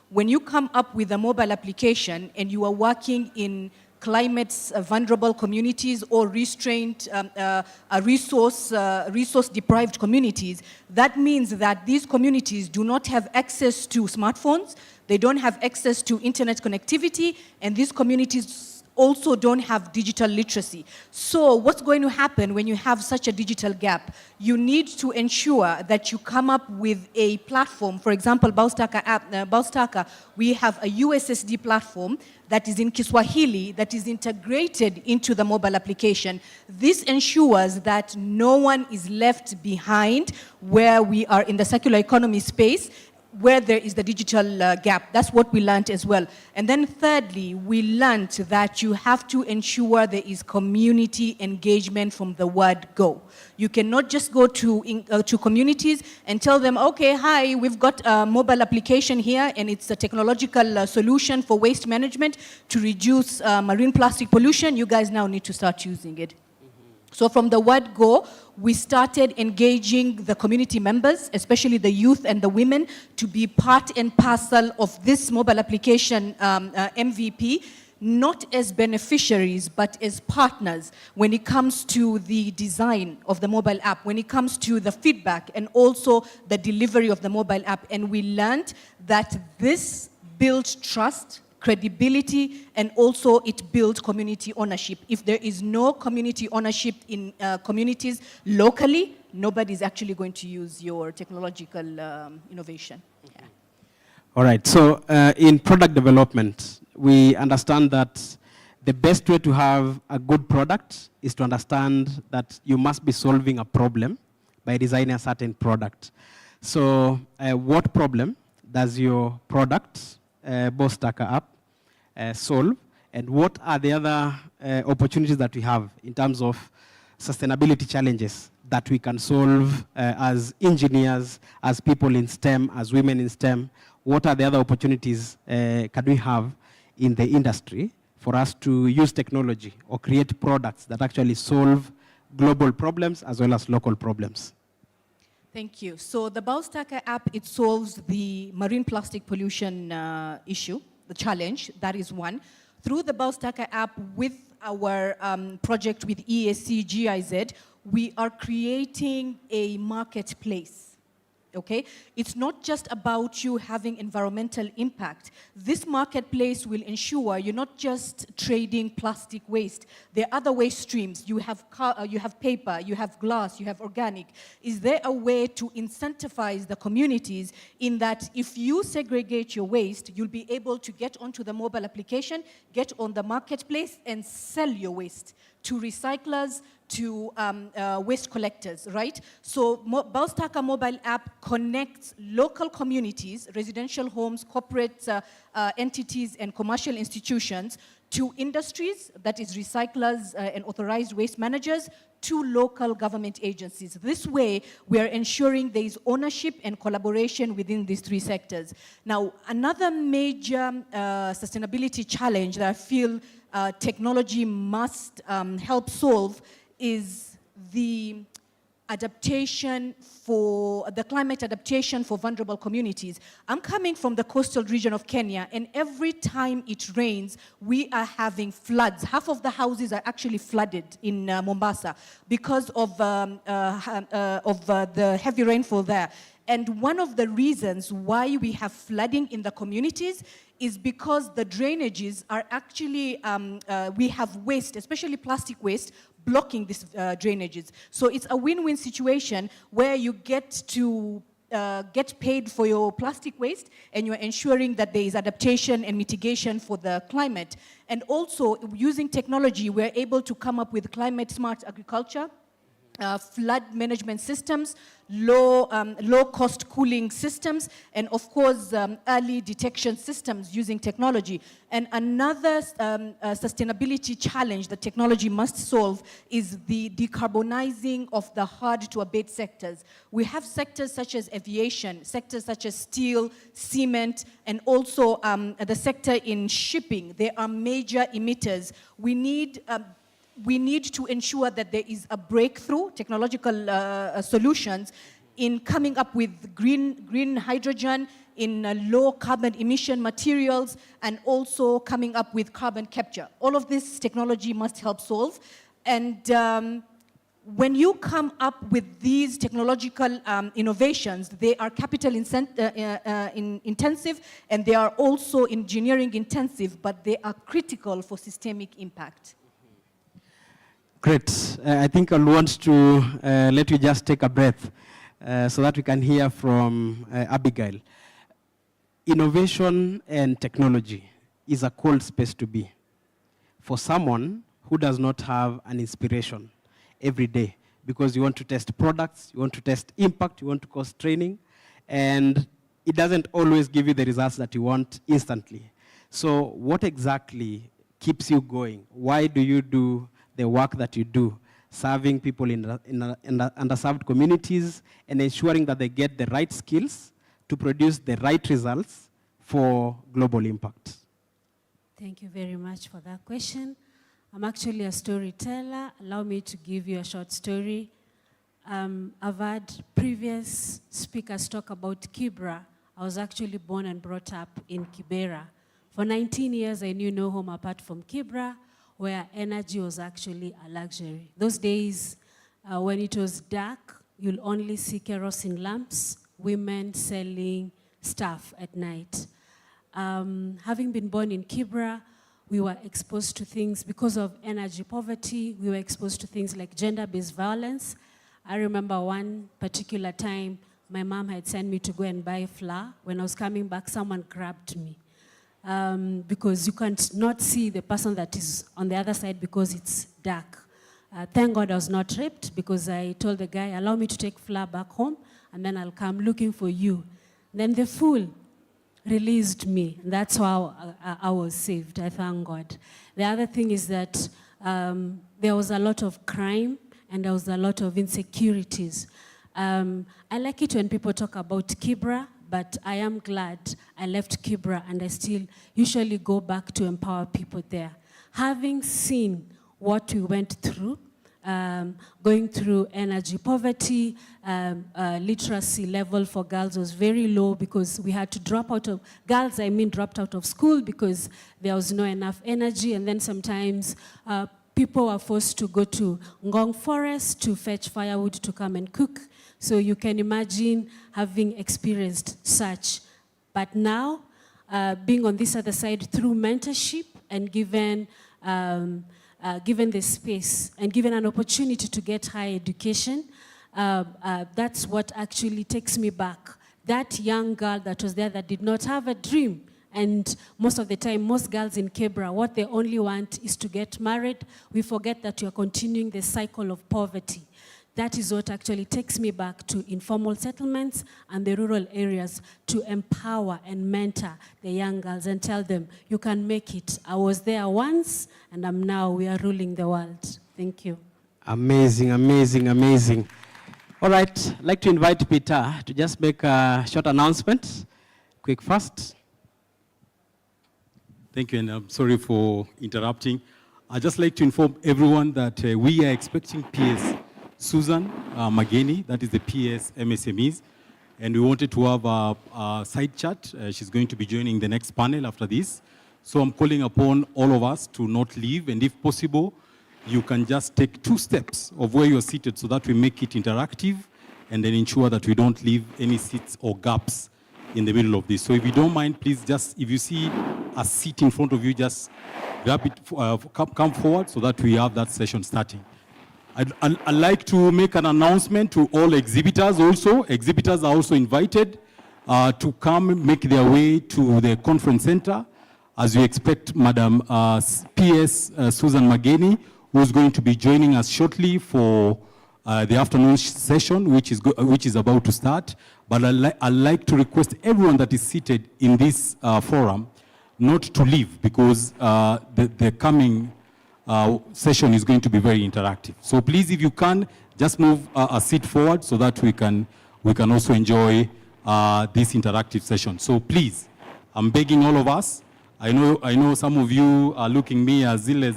E: When you come up with a mobile application and you are working in climate vulnerable communities or restrained, resource-deprived communities, that means that these communities do not have access to smartphones, they don't have access to internet connectivity, and these communities also don't have digital literacy. So what's going to happen when you have such a digital gap? You need to ensure that you come up with a platform. For example, Bostaka, we have a USSD platform that is in Kiswahili that is integrated into the mobile application. This ensures that no one is left behind where we are in the circular economy space, where there is the digital gap. That's what we learned as well. And then thirdly, we learned that you have to ensure there is community engagement from the word go. You cannot just go to communities and tell them, okay, hi, we've got a mobile application here and it's a technological solution for waste management to reduce marine plastic pollution. You guys now need to start using it. So from the word go, we started engaging the community members, especially the youth and the women, to be part and parcel of this mobile application MVP, not as beneficiaries, but as partners when it comes to the design of the mobile app, when it comes to the feedback and also the delivery of the mobile app. And we learned that this builds trust, credibility, and also it builds community ownership. If there is no community ownership in communities locally, nobody is actually going to use your technological innovation. Yeah.
T: All right, so in product development, we understand that the best way to have a good product is to understand that you must be solving a problem by designing a certain product. So what problem does your product Boss Taka app solve, and what are the other opportunities that we have in terms of sustainability challenges that we can solve as engineers, as people in STEM, as women in STEM? What are the other opportunities can we have in the industry for us to use technology or create products that actually solve global problems as well as local problems?
E: Thank you. So the Baustaka app, it solves the marine plastic pollution issue, the challenge, that is one. Through the Baustaka app, with our project with EAC GIZ, we are creating a marketplace. Okay? It's not just about you having environmental impact. This marketplace will ensure you're not just trading plastic waste. There are other waste streams. You have paper, you have glass, you have organic. Is there a way to incentivize the communities in that if you segregate your waste, you'll be able to get onto the mobile application, get on the marketplace, and sell your waste to recyclers, to waste collectors, right? So Baustaka mobile app connects local communities, residential homes, corporate entities, and commercial institutions to industries, that is recyclers and authorized waste managers, to local government agencies. This way, we are ensuring there is ownership and collaboration within these three sectors. Now, another major sustainability challenge that I feel technology must help solve is the adaptation for the climate adaptation for vulnerable communities. I'm coming from the coastal region of Kenya, and every time it rains, we are having floods. Half of the houses are actually flooded in Mombasa because of the heavy rainfall there. And one of the reasons why we have flooding in the communities is because the drainages are actually, we have waste, especially plastic waste, blocking these drainages. So it's a win-win situation where you get to get paid for your plastic waste, and you're ensuring that there is adaptation and mitigation for the climate. And also, using technology, we're able to come up with climate-smart agriculture, flood management systems, low-cost cooling systems, and of course, early detection systems using technology. And another sustainability challenge that technology must solve is the decarbonizing of the hard-to-abate sectors. We have sectors such as aviation, sectors such as steel, cement, and also the sector in shipping. They are major emitters. We need to ensure that there is a breakthrough, technological solutions in coming up with green hydrogen, in low carbon emission materials, and also coming up with carbon capture. All of this technology must help solve. And when you come up with these technological innovations, they are capital intensive, and they are also engineering intensive, but they are critical for systemic impact.
T: Great. I think I'll want to let you just take a breath so that we can hear from Abigail. Innovation and technology is a cold space to be for someone who does not have an inspiration every day, because you want to test products, you want to test impact, you want to cost training, and it doesn't always give you the results that you want instantly. So what exactly keeps you going? Why do you do the work that you do, serving people in underserved communities and ensuring that they get the right skills to produce the right results for global impact?
U: Thank you very much for that question. I'm actually a storyteller. Allow me to give you a short story. I've had previous speakers talk about Kibra. I was actually born and brought up in Kibera. For 19 years, I knew no home apart from Kibra, where energy was actually a luxury. Those days, when it was dark, you'll only see kerosene lamps, women selling stuff at night. Having been born in Kibra, we were exposed to things because of energy poverty. We were exposed to things like gender-based violence. I remember one particular time, my mom had sent me to go and buy flour. When I was coming back, someone grabbed me. Because you can't not see the person that is on the other side because it's dark. Thank God I was not raped, because I told the guy, allow me to take flour back home, and then I'll come looking for you. Then the fool released me. That's how I was saved. I thank God. The other thing is that there was a lot of crime and there was a lot of insecurities. I like it when people talk about Kibra, but I am glad I left Kibra and I still usually go back to empower people there. Having seen what we went through, going through energy poverty, literacy level for girls was very low because we had to drop out of, girls I mean dropped out of school because there was no enough energy, and then sometimes people were forced to go to Ngong Forest to fetch firewood to come and cook. So you can imagine having experienced such. But now, being on this other side through mentorship and given the space and given an opportunity to get higher education, that's what actually takes me back. That young girl that was there that did not have a dream. And most of the time, most girls in Kibra, what they only want is to get married. We forget that we are continuing the cycle of poverty. That is what actually takes me back to informal settlements and the rural areas to empower and mentor the young girls and tell them, you can make it. I was there once, and we are ruling the world. Thank you.
T: Amazing, amazing, amazing. All right, I'd like to invite Peter to just make a short announcement. Quick, fast.
F: Thank you, and I'm sorry for interrupting. I'd just like to inform everyone that we are expecting PS Susan Mageni, that is the PS MSMEs, and we wanted to have a side chat. She's going to be joining the next panel after this. So I'm calling upon all of us to not leave, and if possible, you can just take 2 steps of where you're seated so that we make it interactive and then ensure that we don't leave any seats or gaps in the middle of this. So if you don't mind, please just, if you see a seat in front of you, just grab it, come forward so that we have that session starting. I'd like to make an announcement to all exhibitors also. Exhibitors are also invited to come make their way to the conference center as we expect Madam PS Susan Mageni, who is going to be joining us shortly for the afternoon session, which is about to start. But I'd like to request everyone that is seated in this forum not to leave because the coming session is going to be very interactive. So please, if you can, just move a seat forward so that we can also enjoy this interactive session. So please, I'm begging all of us. I know some of you are looking me as ill as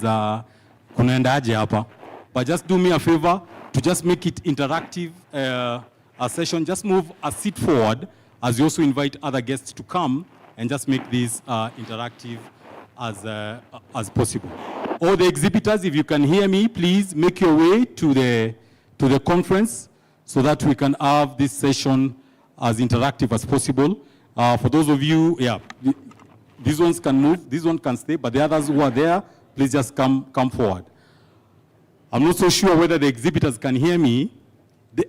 F: kunaendaje hapa, but just do me a favor to just make it interactive a session. Just move a seat forward as you also invite other guests to come and just make this interactive as possible. All the exhibitors, if you can hear me, please make your way to the conference so that we can have this session as interactive as possible. For those of you, these ones can move, this one can stay, but the others who are there, please just come forward. I'm not so sure whether the exhibitors can hear me.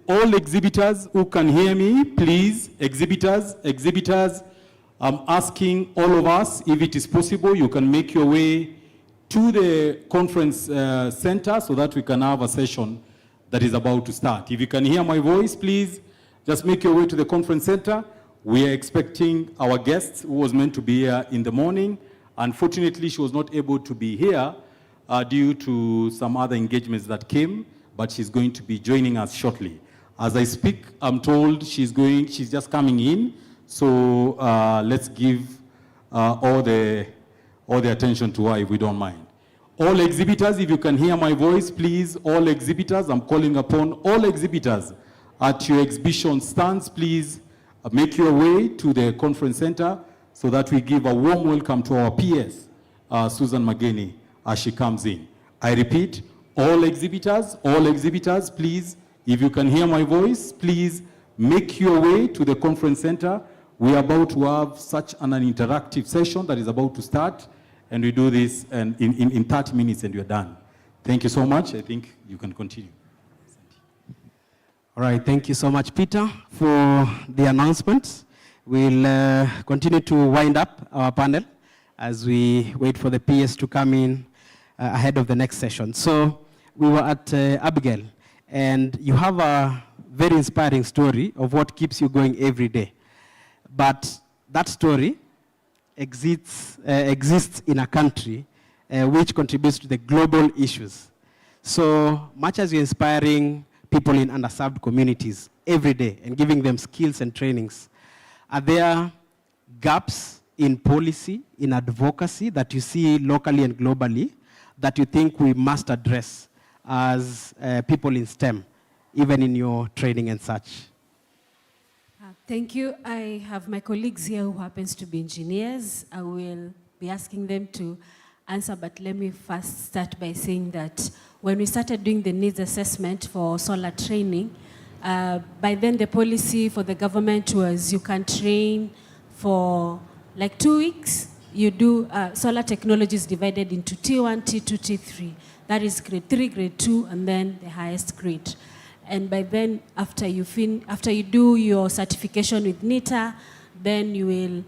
F: All exhibitors who can hear me, please, exhibitors, I'm asking all of us, if it is possible, you can make your way to the conference center so that we can have a session that is about to start. If you can hear my voice, please just make your way to the conference center. We are expecting our guest who was meant to be here in the morning. Unfortunately, she was not able to be here due to some other engagements that came, but she's going to be joining us shortly. As I speak, I'm told she's just coming in. So let's give all the attention to her if we don't mind. All exhibitors, if you can hear my voice, please, all exhibitors, I'm calling upon all exhibitors at your exhibition stands, please make your way to the conference center so that we give a warm welcome to our PS, Susan Mageni, as she comes in. I repeat, all exhibitors, please, if you can hear my voice, please make your way to the conference center. We are about to have such an interactive session that is about to start, and we do this in 30 minutes and we're done. Thank you so much. I think you can continue.
T: All right, thank you so much, Peter, for the announcements. We'll continue to wind up our panel as we wait for the PS to come in ahead of the next session. So we were at Abigail, and you have a very inspiring story of what keeps you going every day. But that story exists in a country which contributes to the global issues. So much as you're inspiring people in underserved communities every day and giving them skills and trainings, are there gaps in policy, in advocacy that you see locally and globally that you think we must address as people in STEM, even in your training and such?
U: Thank you. I have my colleagues here who happens to be engineers. I will be asking them to answer, but let me first start by saying that when we started doing the needs assessment for solar training, by then the policy for the government was you can train for like 2 weeks. You do solar technology is divided into T1, T2, T3. That is grade 3, grade 2, and then the highest grade. And by then, after you do your certification with NITA, then you will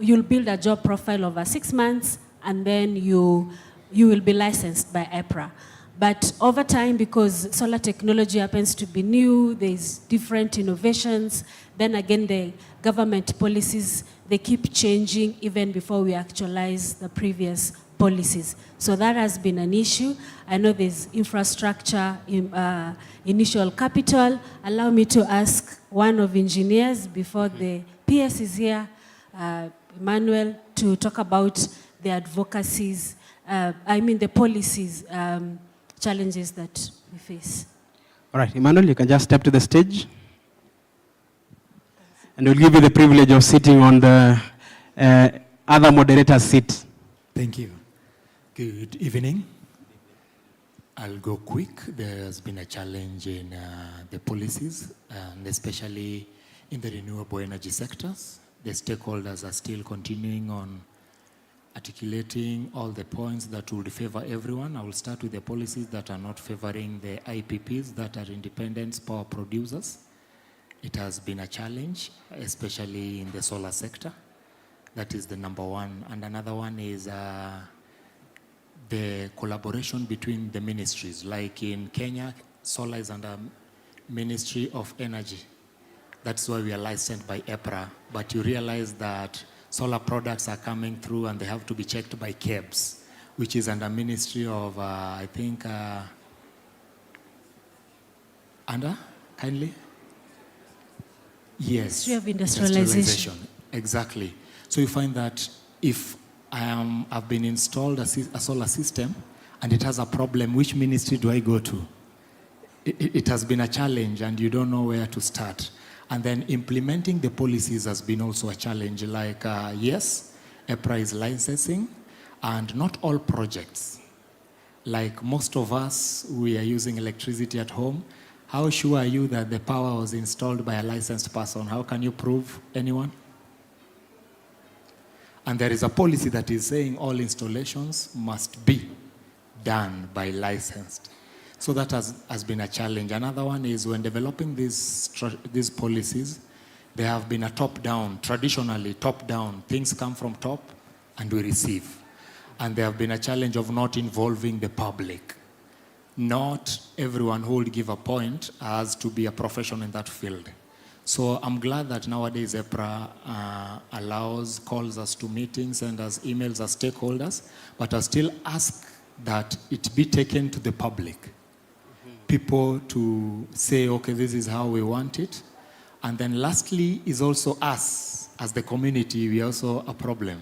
U: you'll build a job profile over 6 months, and then you will be licensed by EPRA. But over time, because solar technology happens to be new, there's different innovations, then again the government policies, they keep changing even before we actualize the previous policies. So that has been an issue. I know there's infrastructure, initial capital. Allow me to ask one of engineers before the PS is here, Emmanuel, to talk about the advocacies, the policies, challenges that we face.
T: All right, Emmanuel, you can just step to the stage. And we'll give you the privilege of sitting on the other moderator's seat.
G: Thank you. Good evening. I'll go quick. There's been a challenge in the policies, and especially in the renewable energy sectors. The stakeholders are still continuing on articulating all the points that would favor everyone. I will start with the policies that are not favoring the IPPs, that are independent power producers. It has been a challenge, especially in the solar sector. That is the number one. And another one is the collaboration between the ministries. Like in Kenya, solar is under Ministry of Energy. That's why we are licensed by EPRA. But you realize that solar products are coming through and they have to be checked by KEBS, which is under Ministry of, I think, kindly? Yes.
U: Ministry of Industrialization.
G: Exactly. So you find that if I've been installed a solar system and it has a problem, which ministry do I go to? It has been a challenge and you don't know where to start. And then implementing the policies has been also a challenge. Like, yes, EPRA is licensing, and not all projects. Like most of us, we are using electricity at home. How sure are you that the power was installed by a licensed person? How can you prove anyone? And there is a policy that is saying all installations must be done by licensed. So that has been a challenge. Another one is when developing these policies, there have been a top-down, traditionally top-down. Things come from top and we receive. And there have been a challenge of not involving the public. Not everyone who would give a point has to be a professional in that field. So I'm glad that nowadays EPRA calls us to meetings, sends us emails as stakeholders, but I still ask that it be taken to the public. People to say, okay, this is how we want it. And then lastly is also us, as the community, we are also a problem.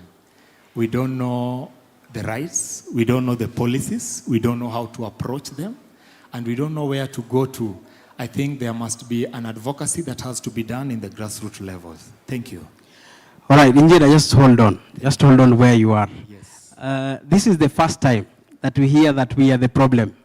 G: We don't know the rights, we don't know the policies, we don't know how to approach them, and we don't know where to go to. I think there must be an advocacy that has to be done in the grassroots levels. Thank you.
T: All right, Injira, just hold on. Just hold on where you are. Yes. This is the first time that we hear that we are the problem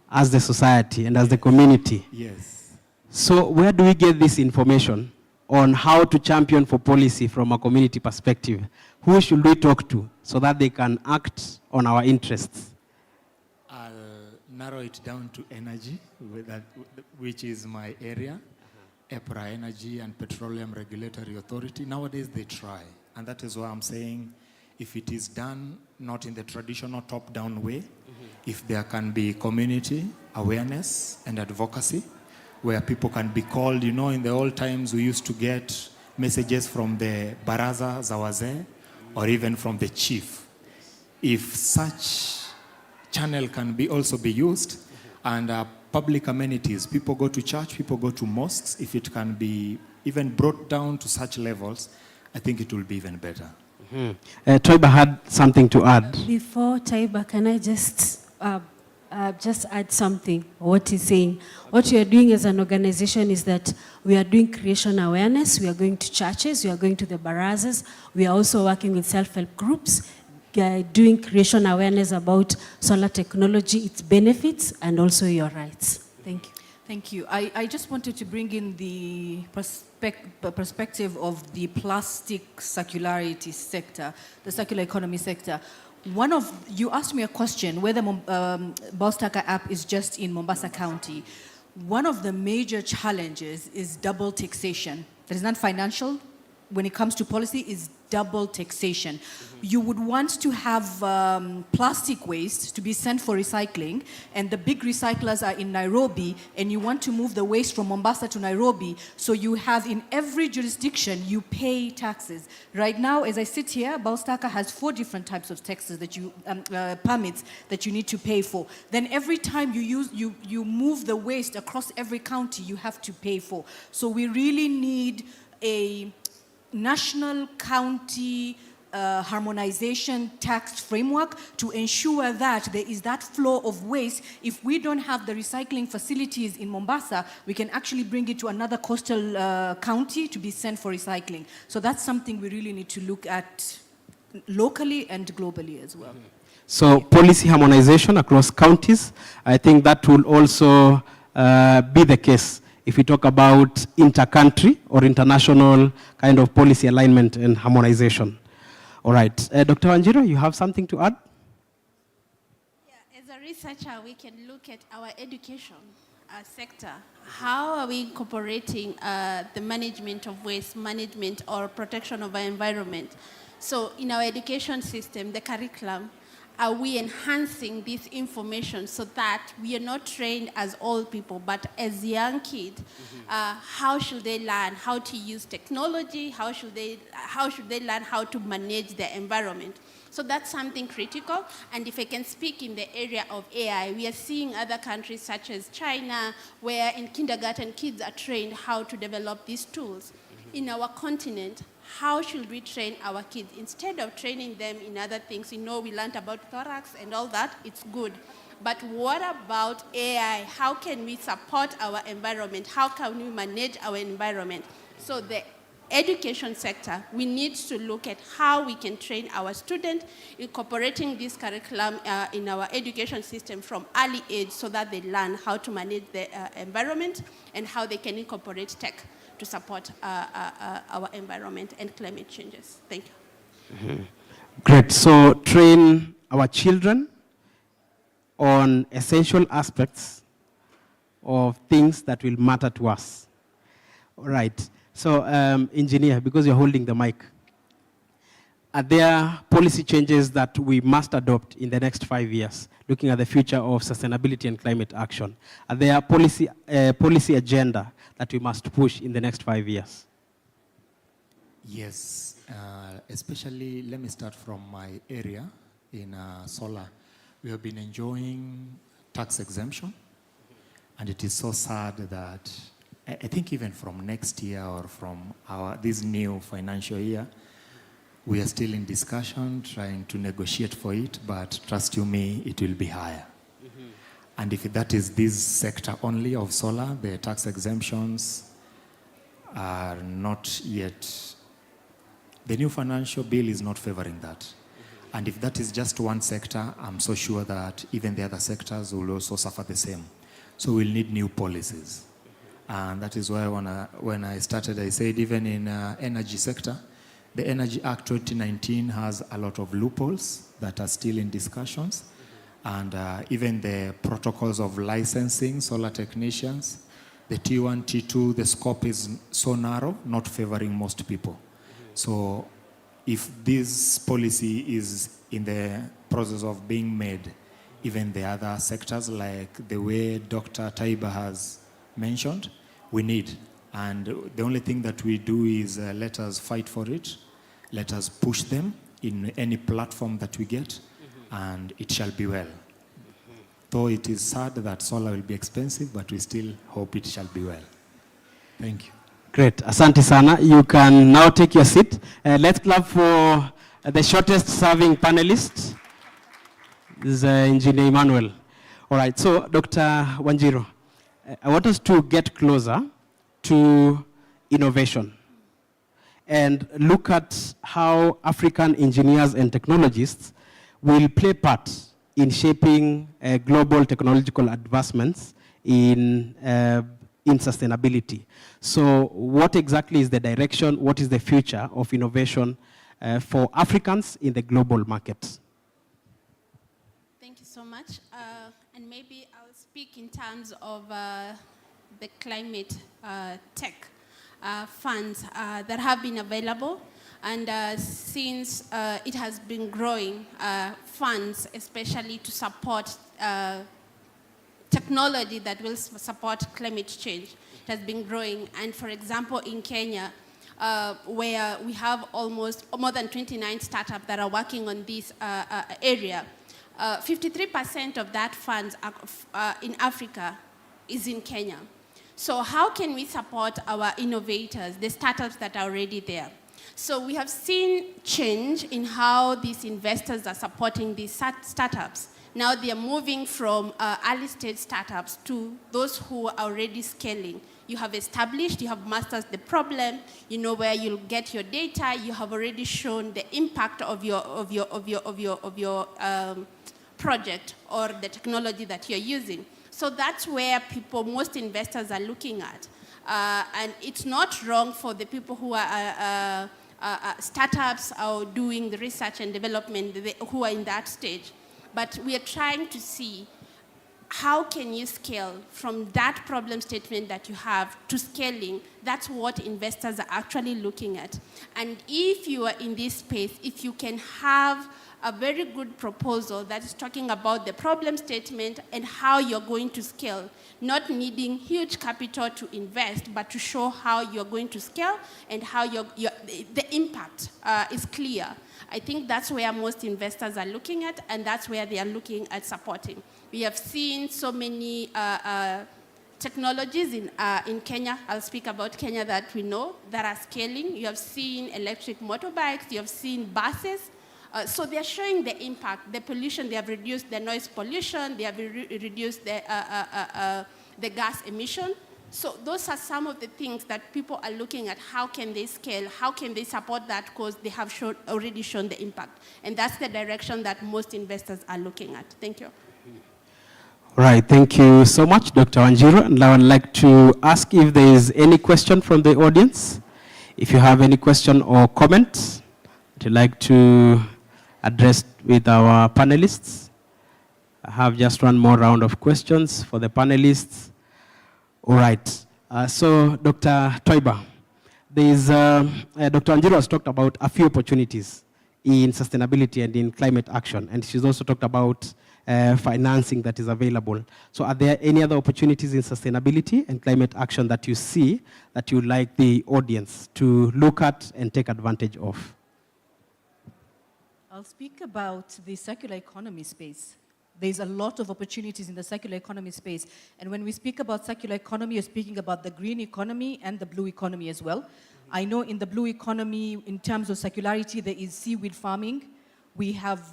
T: as the society and as the community.
G: Yes.
T: So where do we get this information on how to champion for policy from a community perspective? Who should we talk to so that they can act on our interests?
G: I'll narrow it down to energy, which is my area. EPRA, Energy and Petroleum Regulatory Authority. Nowadays they try. And that is why I'm saying if it is done not in the traditional top-down way, if there can be community awareness and advocacy, where people can be called, you know, in the old times we used to get messages from the baraza za wazee or even from the chief. If such channel can be also be used, and public amenities, people go to church, people go to mosques, if it can be even brought down to such levels, I think it will be even better.
T: Toiba had something to add.
U: Before Taiba, can I just add something? What he's saying. What we are doing as an organization is that we are doing creation awareness. We are going to churches. We are going to the barazas. We are also working with self-help groups, doing creation awareness about solar technology, its benefits, and also your rights. Thank you.
E: Thank you. I just wanted to bring in the perspective of the plastic circularity sector, the circular economy sector. You asked me a question whether Bostaka app is just in Mombasa County. One of the major challenges is double taxation. That is not financial. When it comes to policy, is double taxation. You would want to have plastic waste to be sent for recycling, and the big recyclers are in Nairobi, and you want to move the waste from Mombasa to Nairobi, so you have in every jurisdiction, you pay taxes. Right now, as I sit here, Bostaka has 4 different types of taxes that you, permits that you need to pay for. Then every time you move the waste across every county, you have to pay for. So we really need a national county harmonization tax framework to ensure that there is that flow of waste. If we don't have the recycling facilities in Mombasa, we can actually bring it to another coastal county to be sent for recycling. So that's something we really need to look at locally and globally as well.
T: So policy harmonization across counties, I think that will also be the case if we talk about inter-country or international kind of policy alignment and harmonization. All right. Dr. Wanjiru, you have something to add?
D: Yeah, as a researcher, we can look at our education sector. How are we incorporating the management of waste, management or protection of our environment? So in our education system, the curriculum, are we enhancing this information so that we are not trained as old people, but as young kids? How should they learn how to use technology? How should they learn how to manage their environment? So that's something critical. And if I can speak in the area of AI, we are seeing other countries such as China, where in kindergarten kids are trained how to develop these tools. In our continent, how should we train our kids? Instead of training them in other things, we learned about thorax and all that, it's good. But what about AI? How can we support our environment? How can we manage our environment? So the education sector, we need to look at how we can train our students, incorporating this curriculum in our education system from early age so that they learn how to manage the environment and how they can incorporate tech to support our environment and climate changes. Thank you.
T: Great. So train our children on essential aspects of things that will matter to us. All right. So engineer, because you're holding the mic, are there policy changes that we must adopt in the next 5 years, looking at the future of sustainability and climate action? Are there policy agenda that we must push in the next 5 years?
G: Yes, especially, let me start from my area in solar. We have been enjoying tax exemption, and it is so sad that I think even from next year or from this new financial year, we are still in discussion, trying to negotiate for it, but trust you me, it will be higher. And if that is this sector only of solar, the tax exemptions are not yet, the new financial bill is not favoring that. And if that is just one sector, I'm so sure that even the other sectors will also suffer the same. So we'll need new policies. And that is why when I started, I said even in energy sector, the Energy Act 2019 has a lot of loopholes that are still in discussions. And even the protocols of licensing solar technicians, the T1, T2, the scope is so narrow, not favoring most people. So if this policy is in the process of being made, even the other sectors, like the way Dr. Taiba has mentioned, we need And the only thing that we do is let us fight for it, let us push them in any platform that we get, and it shall be well. Though it is sad that solar will be expensive, but we still hope it shall be well. Thank you.
T: Great. Asante sana. You can now take your seat. Let's clap for the shortest serving panelist. This is Engineer Emmanuel. All right. So, Dr. Wanjiru, I want us to get closer to innovation and look at how African engineers and technologists will play part in shaping global technological advancements in sustainability. So what exactly is the direction, what is the future of innovation for Africans in the global market?
D: Thank you so much. And maybe I'll speak in terms of the climate tech funds that have been available. And since it has been growing, funds especially to support technology that will support climate change, it has been growing. And for example, in Kenya, where we have almost more than 29 startups that are working on this area, 53% of that funds in Africa is in Kenya. So how can we support our innovators, the startups that are already there? So we have seen change in how these investors are supporting these startups. Now they are moving from early stage startups to those who are already scaling. You have established, you have mastered the problem, you know where you'll get your data, you have already shown the impact of your project or the technology that you're using. So that's where most investors are looking at. And it's not wrong for the people who are startups or doing the research and development who are in that stage. But we are trying to see how can you scale from that problem statement that you have to scaling. That's what investors are actually looking at. And if you are in this space, if you can have a very good proposal that is talking about the problem statement and how you're going to scale, not needing huge capital to invest, but to show how you're going to scale and how the impact is clear. I think that's where most investors are looking at, and that's where they are looking at supporting. We have seen so many technologies in Kenya. I'll speak about Kenya that we know that are scaling. You have seen electric motorbikes, you have seen buses. So they're showing the impact, the pollution. They have reduced the noise pollution. They have reduced the gas emission. So those are some of the things that people are looking at. How can they scale? How can they support that? Because they have already shown the impact. And that's the direction that most investors are looking at. Thank you.
T: All right, thank you so much, Dr. Wanjiru. And now I'd like to ask if there is any question from the audience. If you have any question or comment that you'd like to address with our panelists. I have just one more round of questions for the panelists. All right. So, Dr. Toiba, Dr. Wanjiru has talked about a few opportunities in sustainability and in climate action, and she's also talked about financing that is available. So are there any other opportunities in sustainability and climate action that you see that you'd like the audience to look at and take advantage of?
E: I'll speak about the circular economy space. There's a lot of opportunities in the circular economy space. And when we speak about circular economy, you're speaking about the green economy and the blue economy as well. I know in the blue economy, in terms of circularity, there is seaweed farming. We have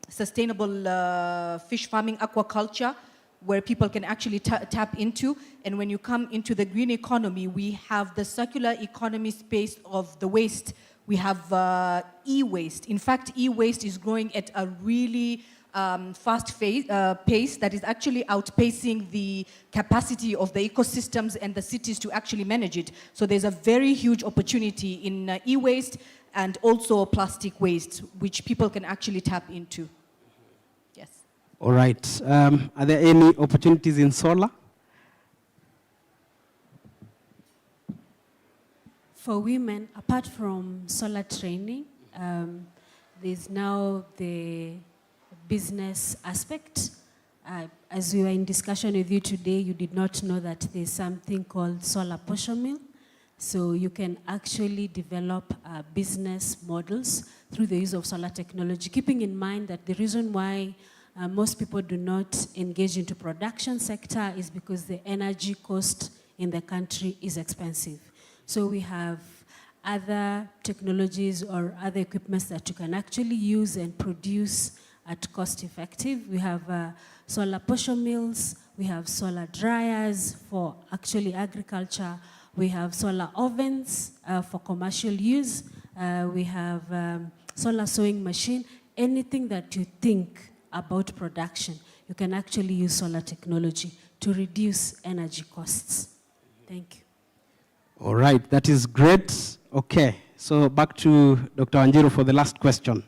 E: sustainable fish farming, aquaculture, where people can actually tap into. And when you come into the green economy, we have the circular economy space of the waste. We have e-waste. In fact, e-waste is growing at a really fast pace that is actually outpacing the capacity of the ecosystems and the cities to actually manage it. So there's a very huge opportunity in e-waste and also plastic waste, which people can actually tap into. Yes.
T: All right. Are there any opportunities in solar?
U: For women, apart from solar training, there's now the business aspect. As we were in discussion with you today, you did not know that there's something called solar portion mill. So you can actually develop business models through the use of solar technology, keeping in mind that the reason why most people do not engage into production sector is because the energy cost in the country is expensive. So we have other technologies or other equipments that you can actually use and produce at cost effective. We have solar portion mills, we have solar dryers for actually agriculture, we have solar ovens for commercial use, we have solar sewing machine. Anything that you think about production, you can actually use solar technology to reduce energy costs. Thank you.
T: All right, that is great. Okay, so back to Dr. Wanjiru for the last question.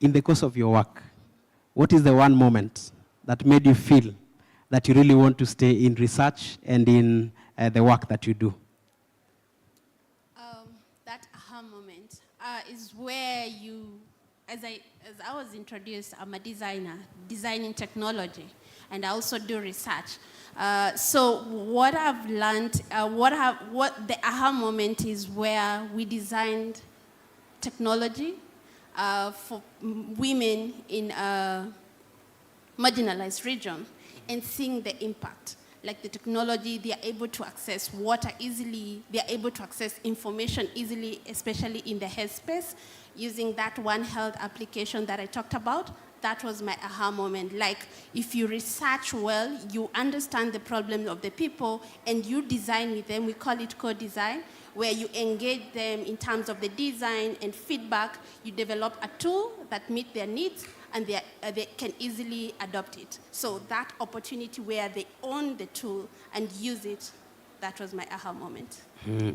T: In the course of your work, what is the one moment that made you feel that you really want to stay in research and in the work that you do?
D: That aha moment is where you, as I was introduced, I'm a designer, designing technology, and I also do research. So what I've learned, what the aha moment is where we designed technology for women in a marginalized region and seeing the impact. Like the technology, they are able to access water easily, they are able to access information easily, especially in the health space, using that One Health application that I talked about. That was my aha moment. Like, if you research well, you understand the problem of the people, and you design with them. We call it co-design, where you engage them in terms of the design and feedback. You develop a tool that meets their needs, and they can easily adopt it. So that opportunity where they own the tool and use it, that was my aha moment.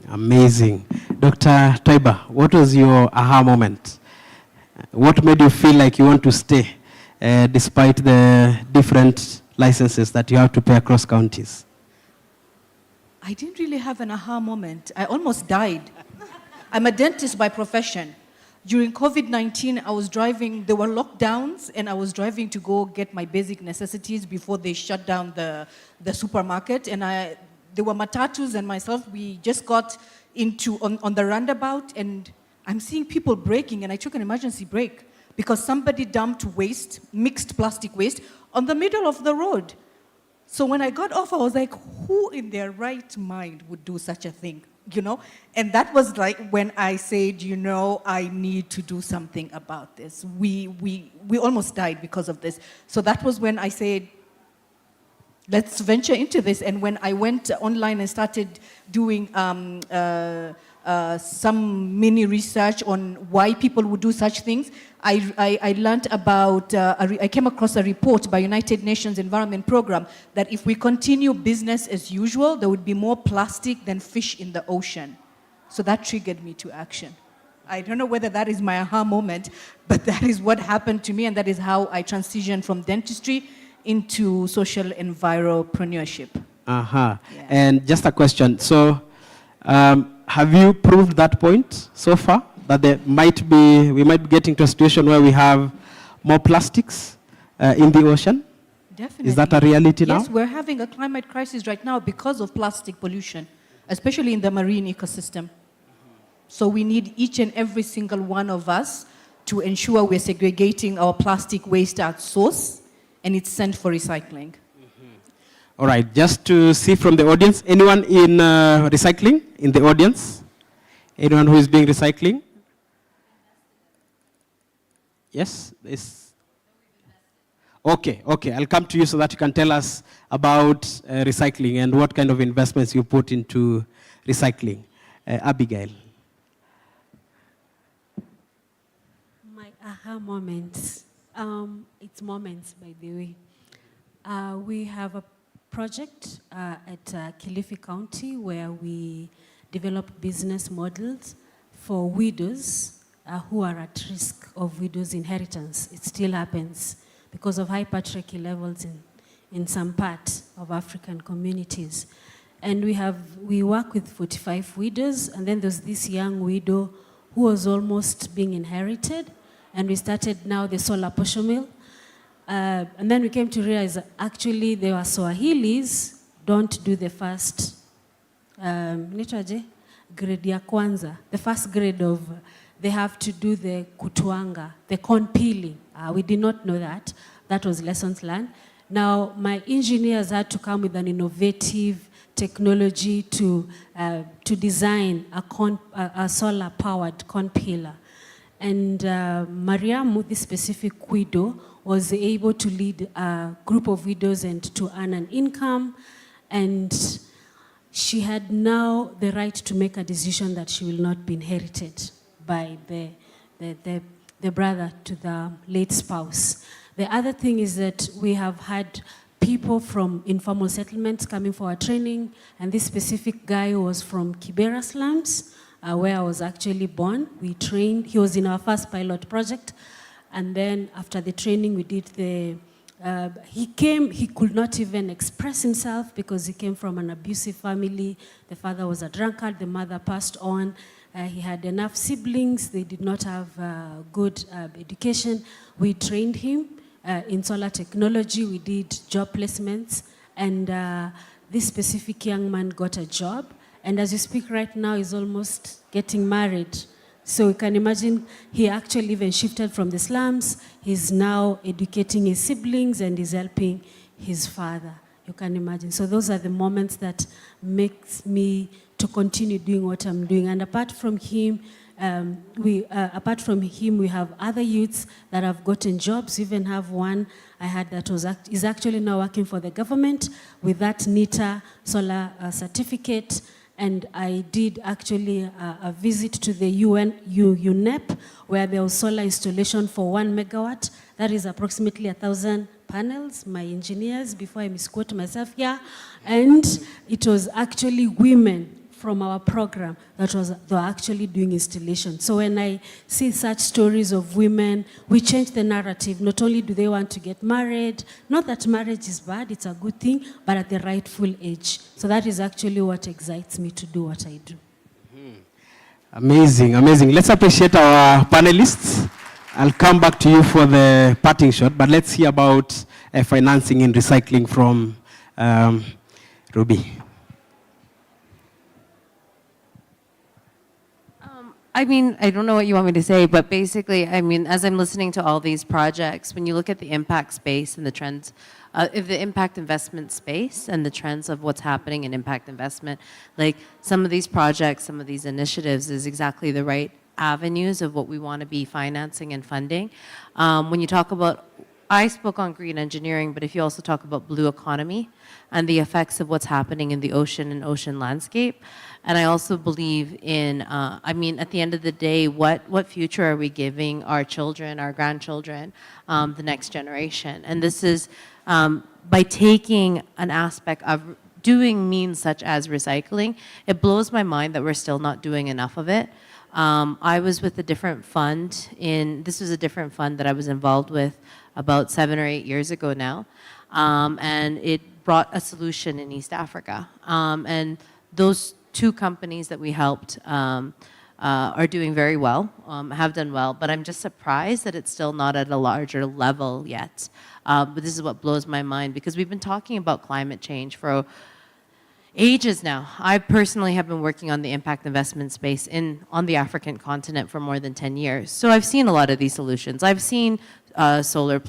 T: Amazing. Dr. Toiba, what was your aha moment? What made you feel like you want to stay despite the different licenses that you have to pay across counties?
E: I didn't really have an aha moment. I almost died. I'm a dentist by profession. During COVID-19, I was driving, there were lockdowns, and I was driving to go get my basic necessities before they shut down the supermarket. And there were matatus and myself, we just got into, on the roundabout, and I'm seeing people braking, and I took an emergency brake because somebody dumped waste, mixed plastic waste, on the middle of the road. So when I got off, I was like, who in their right mind would do such a thing, you know? And that was like when I said, you know, I need to do something about this. We almost died because of this. So that was when I said, let's venture into this. And when I went online and started doing some mini research on why people would do such things, I learned about, I came across a report by United Nations Environment Program that if we continue business as usual, there would be more plastic than fish in the ocean. So that triggered me to action. I don't know whether that is my aha moment, but that is what happened to me, and that is how I transitioned from dentistry into social enviropreneurship.
T: Yeah. And just a question. So, have you proved that point so far? That we might be getting to a situation where we have more plastics in the ocean?
E: Definitely.
T: Is that a reality now?
E: Yes, we're having a climate crisis right now because of plastic pollution, especially in the marine ecosystem. So we need each and every single one of us to ensure we're segregating our plastic waste at source, and it's sent for recycling.
T: All right, just to see from the audience, anyone in recycling in the audience? Anyone who is doing recycling? Yes? Okay, I'll come to you so that you can tell us about recycling and what kind of investments you put into recycling. Abigail.
U: My aha moments. It's moments, by the way. We have a project at Kilifi County where we develop business models for widows who are at risk of widows' inheritance. It still happens because of high patriarchy levels in some parts of African communities. And we work with 45 widows, and then there's this young widow who was almost being inherited, and we started now the solar portion mill. And then we came to realize that actually there were Swahilis don't do the first nitwaje? Grade ya kwanza, the first grade of, they have to do the kutwanga, the corn peeling. We did not know that. That was lessons learned. Now, my engineers had to come with an innovative technology to design a solar-powered corn peeler. And Mariamu, this specific widow, was able to lead a group of widows and to earn an income. And she had now the right to make a decision that she will not be inherited by the brother to the late spouse. The other thing is that we have had people from informal settlements coming for our training, and this specific guy was from Kibera slums, where I was actually born. We trained, he was in our first pilot project, and then after the training we did the, he could not even express himself because he came from an abusive family. The father was a drunkard, the mother passed on. He had enough siblings, they did not have good education. We trained him in solar technology, we did job placements, and this specific young man got a job. And as you speak right now, he's almost getting married. So you can imagine he actually even shifted from the slums. He's now educating his siblings and he's helping his father. You can imagine. So those are the moments that makes me to continue doing what I'm doing. And apart from him, we have other youths that have gotten jobs. We even have one I had that is actually now working for the government with that NITA solar certificate. And I did actually a visit to the UNEP, where there was solar installation for 1 megawatt. That is approximately 1,000 panels, my engineers, before I misquote myself here. And it was actually women from our program that were actually doing installation. So when I see such stories of women, we change the narrative. Not only do they want to get married, not that marriage is bad, it's a good thing, but at the rightful age. So that is actually what excites me to do what I do.
T: Amazing, amazing. Let's appreciate our panelists. I'll come back to you for the parting shot, but let's hear about financing in recycling from Ruby.
C: I mean, I don't know what you want me to say, but basically, I mean, as I'm listening to all these projects, when you look at the impact space and the trends, the impact investment space and the trends of what's happening in impact investment, like some of these projects, some of these initiatives is exactly the right avenues of what we want to be financing and funding. When you talk about, I spoke on green engineering, but if you also talk about blue economy and the effects of what's happening in the ocean and ocean landscape, and I also believe in, I mean, at the end of the day, what future are we giving our children, our grandchildren, the next generation? And this is by taking an aspect of doing means such as recycling, it blows my mind that we're still not doing enough of it. I was with a different fund this was a different fund that I was involved with about 7 or 8 years ago now. And it brought a solution in East Africa. And those 2 companies that we helped are doing very well, have done well, but I'm just surprised that it's still not at a larger level yet. But this is what blows my mind, because we've been talking about climate change for ages now. I personally have been working on the impact investment space on the African continent for more than 10 years. So I've seen a lot of these solutions. I've seen solar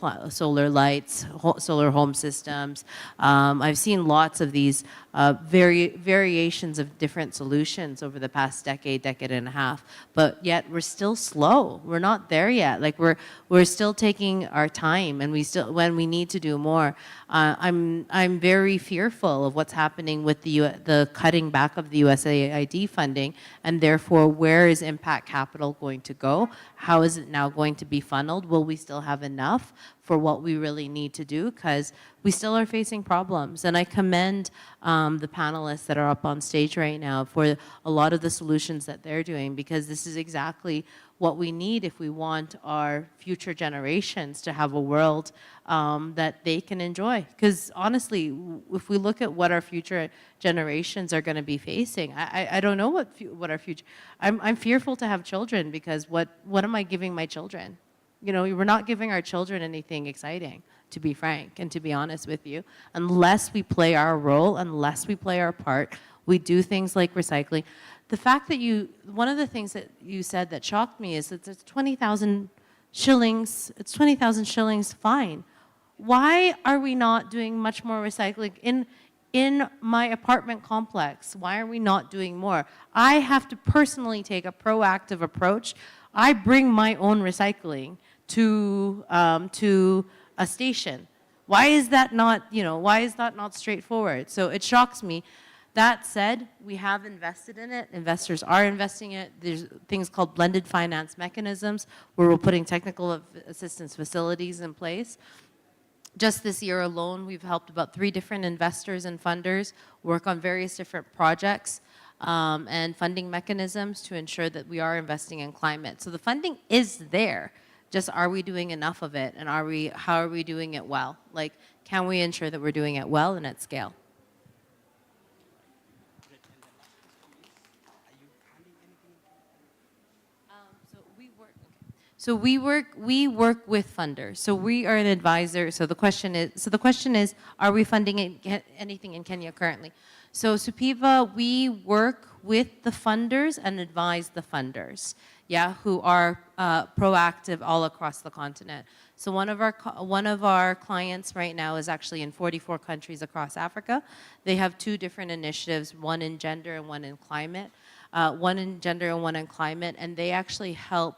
C: lights, solar home systems. I've seen lots of these variations of different solutions over the past decade and a half, but yet we're still slow. We're not there yet. Like we're still taking our time, and when we need to do more. I'm very fearful of what's happening with the cutting back of the USAID funding, and therefore where is impact capital going to go? How is it now going to be funneled? Will we still have enough for what we really need to do? Because we still are facing problems. And I commend the panelists that are up on stage right now for a lot of the solutions that they're doing, because this is exactly what we need if we want our future generations to have a world that they can enjoy. Because honestly, if we look at what our future generations are going to be facing, I don't know what our future, I'm fearful to have children, because what am I giving my children? You know, we're not giving our children anything exciting. to be frank and to be honest with you. Unless we play our role, unless we play our part, we do things like recycling. The fact that one of the things that you said that shocked me is that it's 20,000 shillings, it's 20,000 shillings fine. Why are we not doing much more recycling in my apartment complex? Why are we not doing more? I have to personally take a proactive approach. I bring my own recycling to a station. Why is that not, why is that not straightforward? So it shocks me. That said, we have invested in it. Investors are investing in it. There's things called blended finance mechanisms where we're putting technical assistance facilities in place. Just this year alone, we've helped about 3 different investors and funders work on various different projects and funding mechanisms to ensure that we are investing in climate. So the funding is there. Just are we doing enough of it, and how are we doing it well? Like, can we ensure that we're doing it well and at scale? So we work with funders. So we are an advisor. So the question is, are we funding anything in Kenya currently? So Supiva, we work with the funders and advise the funders, who are proactive all across the continent. So one of our clients right now is actually in 44 countries across Africa. They have 2 different initiatives, one in gender and one in climate. One in gender and one in climate, and they actually help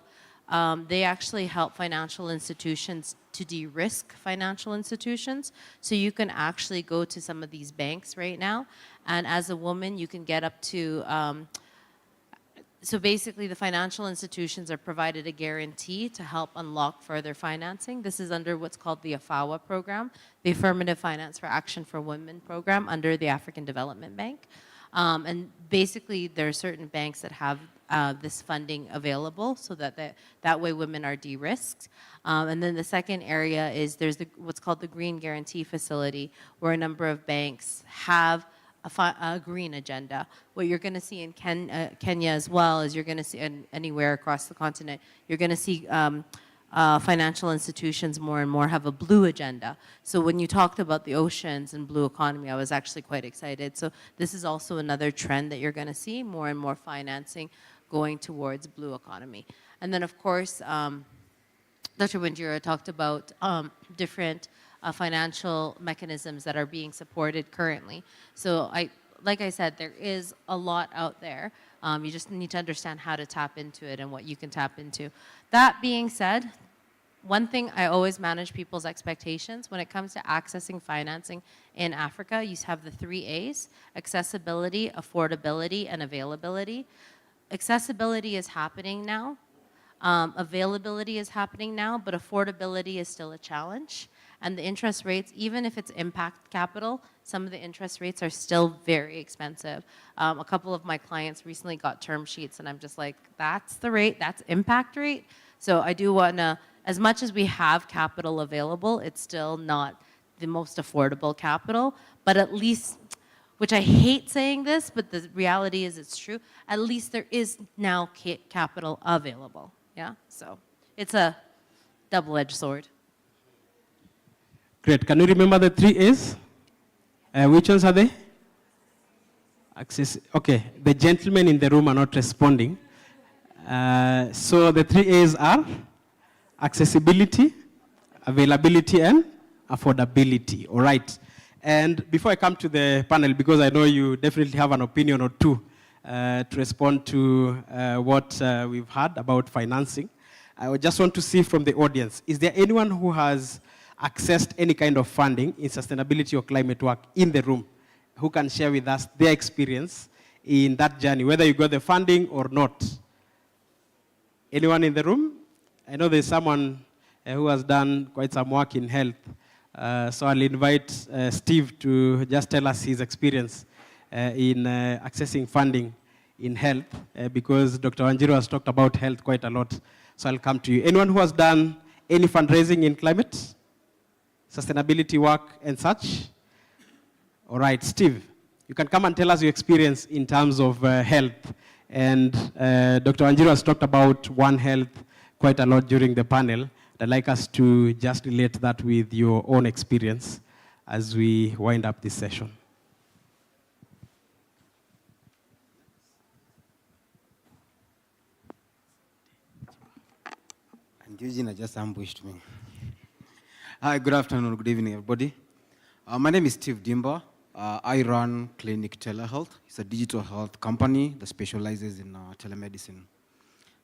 C: financial institutions to de-risk financial institutions. So you can actually go to some of these banks right now, and as a woman, you can get up to, so basically the financial institutions are provided a guarantee to help unlock further financing. This is under what's called the AFAWA program, the Affirmative Finance for Action for Women program under the African Development Bank. And basically, there are certain banks that have this funding available so that way women are de-risked. And then the second area is there's what's called the Green Guarantee Facility, where a number of banks have a green agenda. What you're going to see in Kenya as well is you're going to see anywhere across the continent, you're going to see financial institutions more and more have a blue agenda. So when you talked about the oceans and blue economy, I was actually quite excited. So this is also another trend that you're going to see, more and more financing going towards blue economy. And then of course, Dr. Wanjiru talked about different financial mechanisms that are being supported currently. So like I said, there is a lot out there. You just need to understand how to tap into it and what you can tap into. That being said, one thing I always manage people's expectations when it comes to accessing financing in Africa, you have the 3 A's: accessibility, affordability, and availability. Accessibility is happening now. Availability is happening now, but affordability is still a challenge. And the interest rates, even if it's impact capital, some of the interest rates are still very expensive. A couple of my clients recently got term sheets, and I'm just like, that's the rate, that's impact rate. So I do want to, as much as we have capital available, it's still not the most affordable capital, but at least, which I hate saying this, but the reality is it's true, at least there is now capital available, So it's a double-edged sword.
T: Great. Can you remember the 3 A's? Which ones are they? Access. Okay, the gentlemen in the room are not responding. So the 3 A's are accessibility, availability, and affordability. All right. And before I come to the panel, because I know you definitely have an opinion or two to respond to what we've heard about financing, I just want to see from the audience, is there anyone who has accessed any kind of funding in sustainability or climate work in the room who can share with us their experience in that journey, whether you got the funding or not? Anyone in the room? I know there's someone who has done quite some work in health. So I'll invite Steve to just tell us his experience in accessing funding in health, because Dr. Wanjiru has talked about health quite a lot. So I'll come to you. Anyone who has done any fundraising in climate, sustainability work and such? All right, Steve, you can come and tell us your experience in terms of health. And Dr. Wanjiru has talked about One Health quite a lot during the panel. I'd like us to just relate that with your own experience as we wind up this session.
A: And Eugene just ambushed me. Hi, good afternoon, good evening, everybody. My name is Steve Dimba. I run Clinic Telehealth. It's a digital health company that specializes in telemedicine.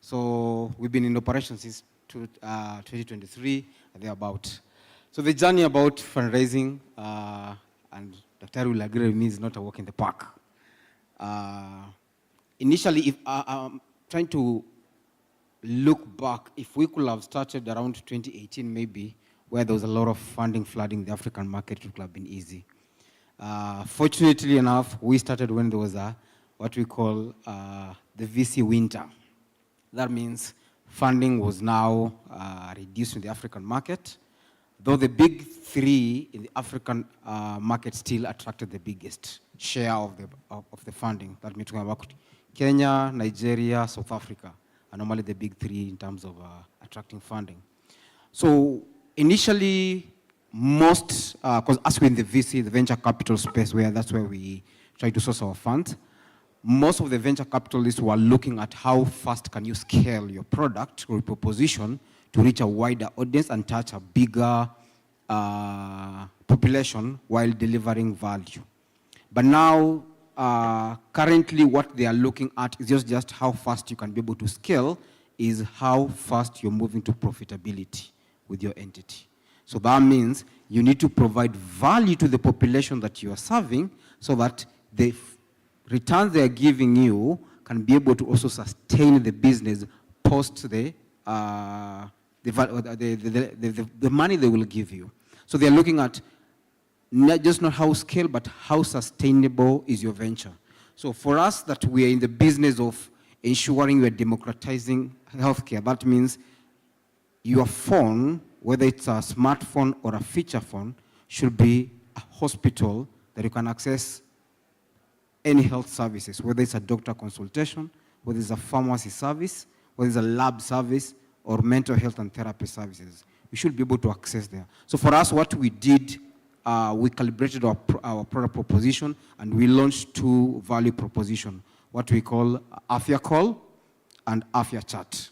A: So we've been in operation since 2023, thereabout. So the journey about fundraising, and Dr. will agree with me, is not a walk in the park. Initially, if I'm trying to look back, if we could have started around 2018 maybe, where there was a lot of funding flooding the African market, it would have been easy. Fortunately enough, we started when there was what we call the VC winter. That means funding was now reduced in the African market, though the big three in the African market still attracted the biggest share of the funding. That means talking about Kenya, Nigeria, South Africa are normally the big three in terms of attracting funding. So initially, most, because as we're in the VC, the venture capital space, that's where we try to source our funds, most of the venture capitalists were looking at how fast can you scale your product or proposition to reach a wider audience and touch a bigger population while delivering value. But now, currently what they are looking at is just how fast you can be able to scale, is how fast you're moving to profitability with your entity. So that means you need to provide value to the population that you are serving so that the returns they are giving you can be able to also sustain the business post the money they will give you. So they are looking at not how scale, but how sustainable is your venture. So for us, that we are in the business of ensuring we are democratizing healthcare, that means your phone, whether it's a smartphone or a feature phone, should be a hospital that you can access any health services, whether it's a doctor consultation, whether it's a pharmacy service, whether it's a lab service, or mental health and therapy services. We should be able to access there. So for us, what we did, we calibrated our product proposition, and we launched 2 value propositions, what we call Afya Call and Afya Chat,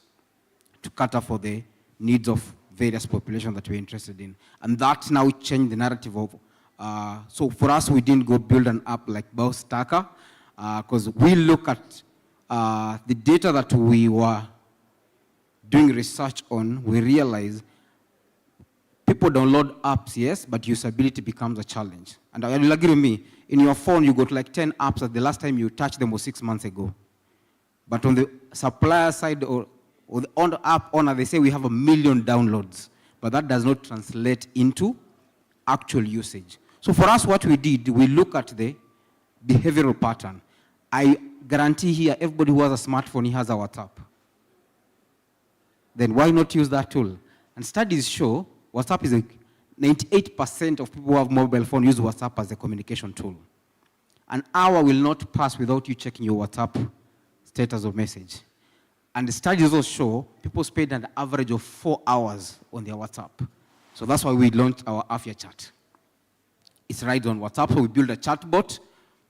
A: to cater for the needs of various populations that we're interested in. And that now changed the narrative of, so for us, we didn't go build an app like Bowstacker, because we look at the data that we were doing research on, we realize people download apps, yes, but usability becomes a challenge. And you'll agree with me, in your phone, you got like 10 apps that the last time you touched them was 6 months ago. But on the supplier side or the app owner, they say we have 1 million downloads, but that does not translate into actual usage. So for us, what we did, we look at the behavioral pattern. I guarantee here, everybody who has a smartphone, he has a WhatsApp. Then why not use that tool? And studies show WhatsApp is 98% of people who have mobile phone use WhatsApp as a communication tool. An hour will not pass without you checking your WhatsApp status of message. And the studies also show people spend an average of 4 hours on their WhatsApp. So that's why we launched our Afya Chat. It's right on WhatsApp, so we build a chatbot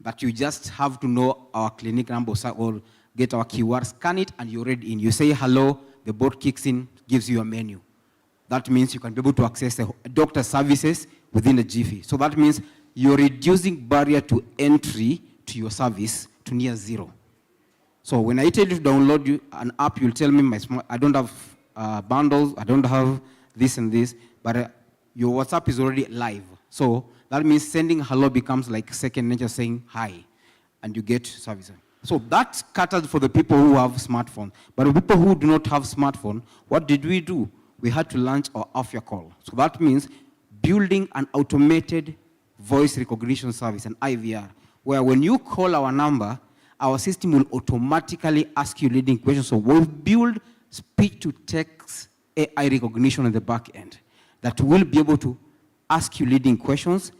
A: that you just have to know our clinic number or get our keyword, scan it, and you're already in. You say hello, the bot kicks in, gives you a menu. That means you can be able to access the doctor services within a jiffy. So that means you're reducing barrier to entry to your service to near 0. So when I tell you to download an app, you'll tell me I don't have bundles, I don't have this and this, but your WhatsApp is already live. So that means sending hello becomes like second nature, saying hi, and you get service. So that's catered for the people who have smartphone. But the people who do not have smartphone, what did we do? We had to launch our Afya Call. So that means building an automated voice recognition service, an IVR, where when you call our number, our system will automatically ask you leading questions. So we'll build speech-to-text AI recognition in the back end that will be able to ask you leading questions,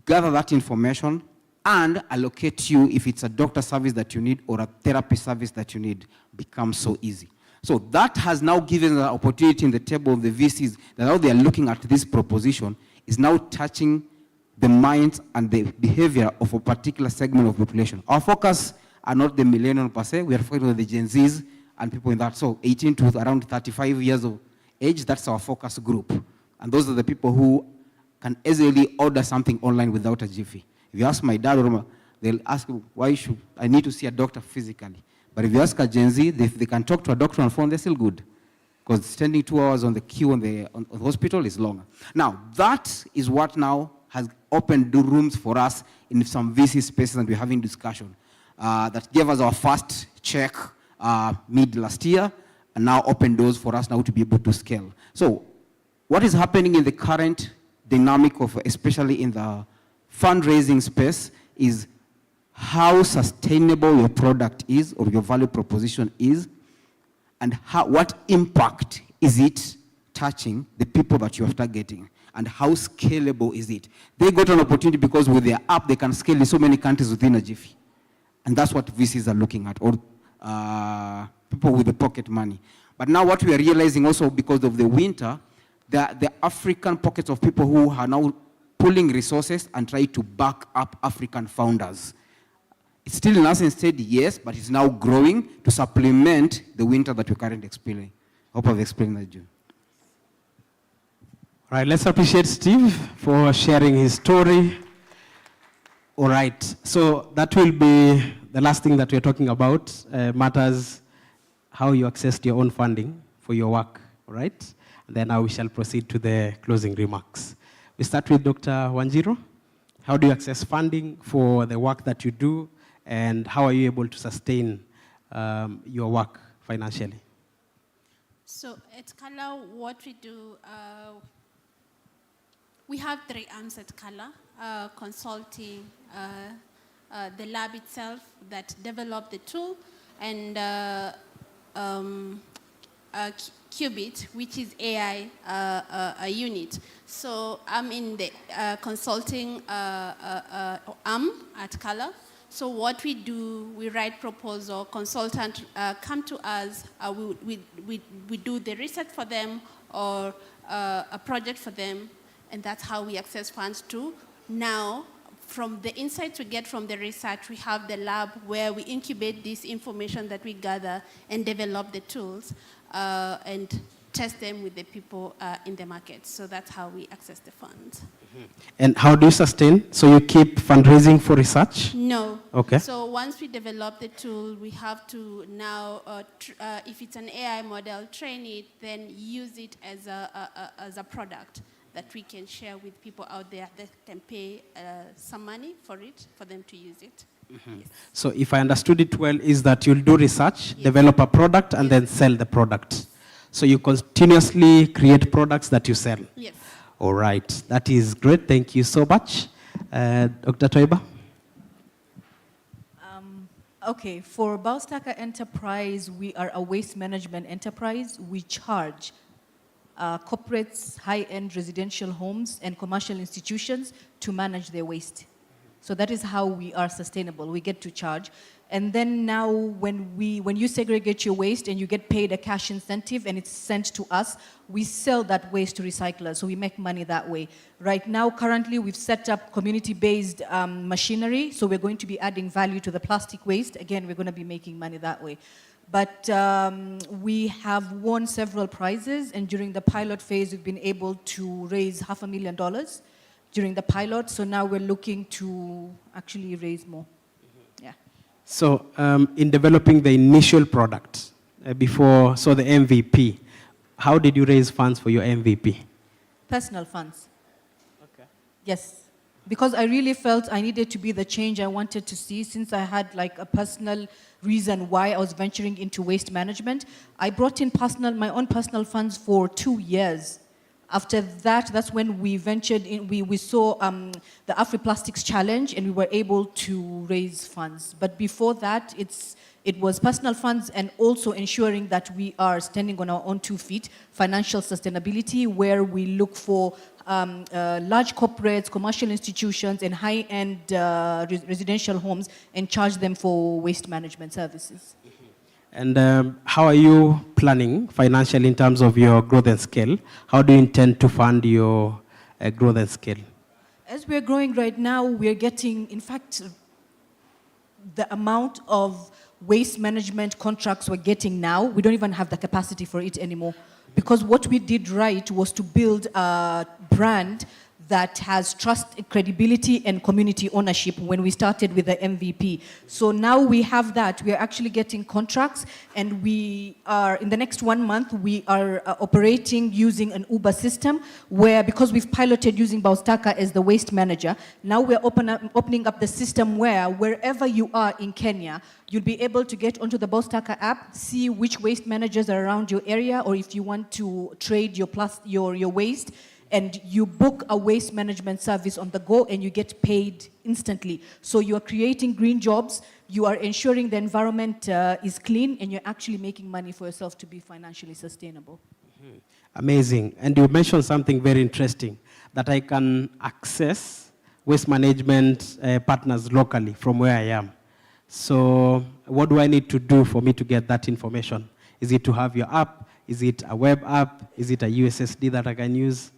A: gather that information, and allocate you if it's a doctor service that you need or a therapy service that you need. Becomes so easy. So that has now given the opportunity in the table of the VCs that now they are looking at this proposition is now touching the minds and the behavior of a particular segment of the population. Our focus are not the millennial per se, we are focusing on the Gen Zs and people in that. So 18 to around 35 years of age, that's our focus group. And those are the people who can easily order something online without a jiffy. If you ask my dad or mama, they'll ask, why should I need to see a doctor physically? But if you ask a Gen Z, if they can talk to a doctor on the phone, they're still good. Because standing 2 hours on the queue on the hospital is longer. Now, that is what now has opened the rooms for us in some VC spaces, and we're having discussion. That gave us our first check mid last year, and now opened doors for us now to be able to scale. So what is happening in the current dynamic of, especially in the fundraising space, is how sustainable your product is or your value proposition is, and what impact is it touching the people that you are targeting, and how scalable is it. They got an opportunity because with their app, they can scale in so many countries within a jiffy. And that's what VCs are looking at, or people with the pocket money. But now what we are realizing also because of the winter, the African pockets of people who are now pulling resources and trying to back up African founders. It's still in nascent state, yes, but it's now growing to supplement the winter that we're currently experiencing. I hope I've explained that, June.
T: All right, let's appreciate Steve for sharing his story. All right, so that will be the last thing that we're talking about, matters how you accessed your own funding for your work, all right? And then now we shall proceed to the closing remarks. We start with Dr. Wanjiru. How do you access funding for the work that you do, and how are you able to sustain your work financially?
D: So at Kala, what we do, we have 3 arms at Kala: consulting, the lab itself that developed the tool, and Qubit, which is AI a unit. So I'm in the consulting arm at Kala. So what we do, we write proposal, consultant come to us, we do the research for them or a project for them, and that's how we access funds too. Now, from the insights we get from the research, we have the lab where we incubate this information that we gather and develop the tools and test them with the people in the market. So that's how we access the funds.
T: And how do you sustain? So you keep fundraising for research?
D: No.
T: Okay.
D: So once we develop the tool, we have to now, if it's an AI model, train it, then use it as a product that we can share with people out there that can pay some money for it, for them to use it. Yes.
T: So if I understood it well, is that you'll do research, develop a product, and then sell the product. So you continuously create products that you sell.
D: Yes.
T: All right, that is great. Thank you so much. Dr. Toiba?
E: Okay, for Baustaka Enterprise, we are a waste management enterprise. We charge corporates, high-end residential homes, and commercial institutions to manage their waste. So that is how we are sustainable. We get to charge. And then now when you segregate your waste and you get paid a cash incentive and it's sent to us, we sell that waste to recyclers, so we make money that way. Right now, currently, we've set up community-based machinery, so we're going to be adding value to the plastic waste. Again, we're going to be making money that way. But we have won several prizes, and during the pilot phase, we've been able to raise $500,000 during the pilot, so now we're looking to actually raise more. Yeah.
T: So in developing the initial product, the MVP, how did you raise funds for your MVP?
E: Personal funds. Okay. Yes. Because I really felt I needed to be the change I wanted to see, since I had like a personal reason why I was venturing into waste management. I brought in my own personal funds for 2 years. After that, that's when we ventured in, we saw the AfriPlastics Challenge, and we were able to raise funds. But before that, it was personal funds and also ensuring that we are standing on our own 2 feet, financial sustainability, where we look for large corporates, commercial institutions, and high-end residential homes and charge them for waste management services.
T: And how are you planning financially in terms of your growth and scale? How do you intend to fund your growth and scale?
E: As we're growing right now, we're getting, in fact, the amount of waste management contracts we're getting now, we don't even have the capacity for it anymore. Because what we did right was to build a brand that has trust, credibility, and community ownership when we started with the MVP. So now we have that. We are actually getting contracts, and we are, in the next 1 month, we are operating using an Uber system where, because we've piloted using Baustaka as the waste manager, now we're opening up the system where, wherever you are in Kenya, you'll be able to get onto the Baustaka app, see which waste managers are around your area, or if you want to trade your waste, and you book a waste management service on the go and you get paid instantly. So you are creating green jobs, you are ensuring the environment is clean, and you're actually making money for yourself to be financially sustainable.
T: Amazing. And you mentioned something very interesting, that I can access waste management partners locally from where I am. So what do I need to do for me to get that information? Is it to have your app? Is it a web app? Is it a USSD that I can use?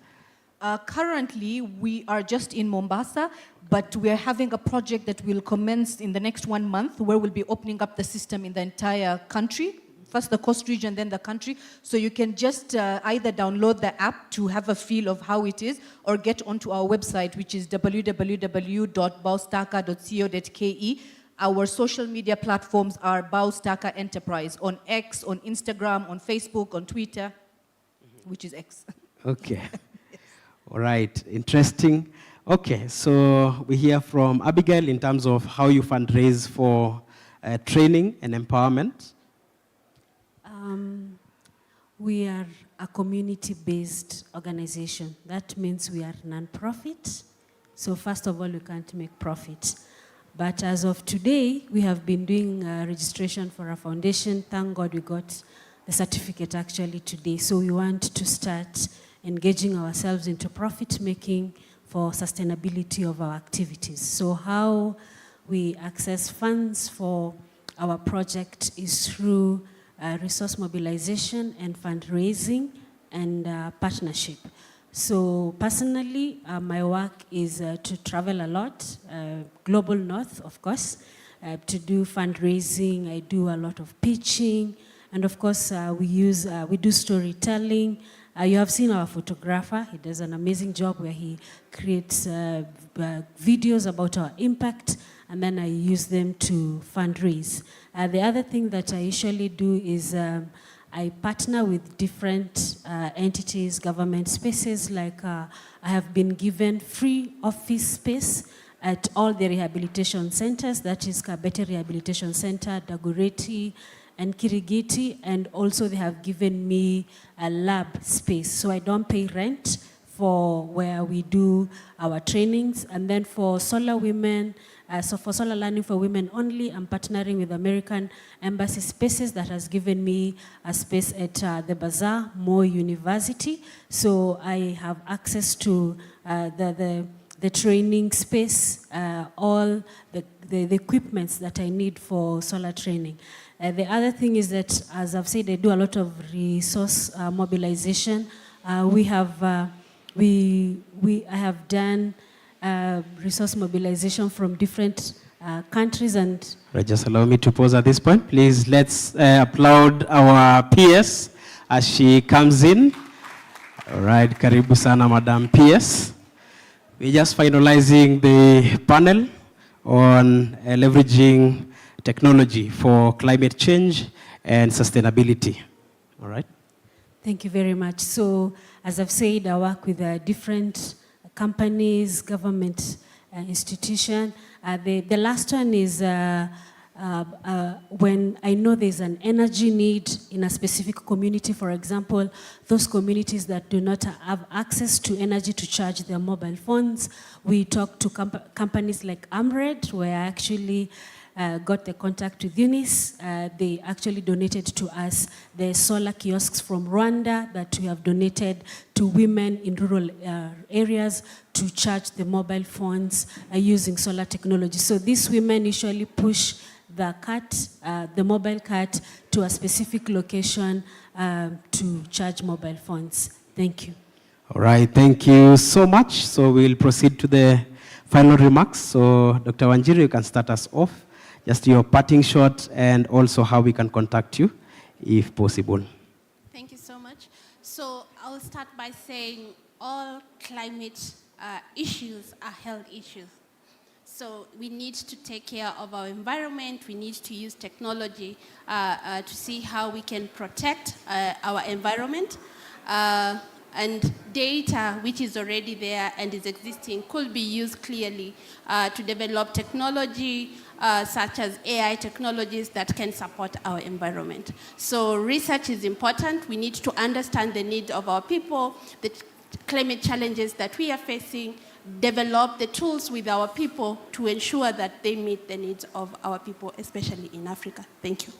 E: Currently, we are just in Mombasa, but we are having a project that will commence in the next 1 month where we'll be opening up the system in the entire country, first the coast region, then the country. So you can just either download the app to have a feel of how it is, or get onto our website, which is www.baustaka.co.ke. Our social media platforms are Baustaka Enterprise on X, on Instagram, on Facebook, on Twitter, which is X.
T: Okay. All right, interesting. Okay, so we hear from Abigail in terms of how you fundraise for training and empowerment.
U: We are a community-based organization. That means we are non-profit. So first of all, we can't make profit. But as of today, we have been doing registration for our foundation. Thank God we got the certificate actually today. So we want to start engaging ourselves into profit making for sustainability of our activities. So how we access funds for our project is through resource mobilization and fundraising and partnership. So personally, my work is to travel a lot, global north, of course, to do fundraising. I do a lot of pitching, and of course, we do storytelling. You have seen our photographer. He does an amazing job where he creates videos about our impact, and then I use them to fundraise. The other thing that I usually do is I partner with different entities, government spaces, like I have been given free office space at all the rehabilitation centers, that is Kabete Rehabilitation Center, Dagoretti, and Kirigiti, and also they have given me a lab space. So I don't pay rent for where we do our trainings. And then for Solar Women, so for Solar Learning for Women only, I'm partnering with American Embassy Spaces that has given me a space at the Bazaar, Moore University. So I have access to the training space, all the equipments that I need for solar training. The other thing is that, as I've said, I do a lot of resource mobilization. I have done resource mobilization from different countries and...
T: Right, just allow me to pause at this point. Please, let's applaud our PS as she comes in. All right, karibu sana, Madam PS. We're just finalizing the panel on leveraging technology for climate change and sustainability. All right.
U: Thank you very much. So, as I've said, I work with different companies, government institutions. The last one is when I know there's an energy need in a specific community, for example, those communities that do not have access to energy to charge their mobile phones, we talk to companies like Amred, where I actually got the contact with Eunice. They actually donated to us the solar kiosks from Rwanda that we have donated to women in rural areas to charge the mobile phones using solar technology. So these women usually push the cart, the mobile cart, to a specific location to charge mobile phones. Thank you.
T: All right, thank you so much. So we'll proceed to the final remarks. So Dr. Wanjiru, you can start us off. Just your parting shot and also how we can contact you, if possible.
D: Thank you so much. So I'll start by saying all climate issues are health issues. So we need to take care of our environment. We need to use technology to see how we can protect our environment. And data, which is already there and is existing, could be used clearly to develop technology such as AI technologies that can support our environment. So research is important. We need to understand the needs of our people, the climate challenges that we are facing, develop the tools with our people to ensure that they meet the needs of our people, especially in Africa. Thank you.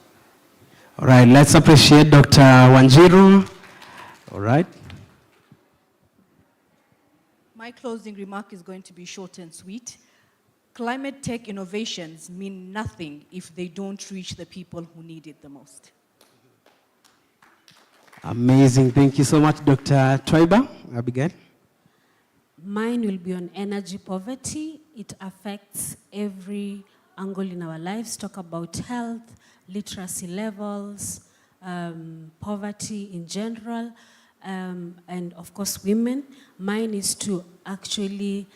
T: All right, let's appreciate Dr. Wanjiru. All right.
E: My closing remark is going to be short and sweet. Climate tech innovations mean nothing if they don't reach the people who need it the most.
T: Amazing. Thank you so much, Dr. Twiba. Abigail.
U: Mine will be on energy poverty. It affects every angle in our lives. Talk about health, literacy levels, poverty in general, and of course women. Mine is to actually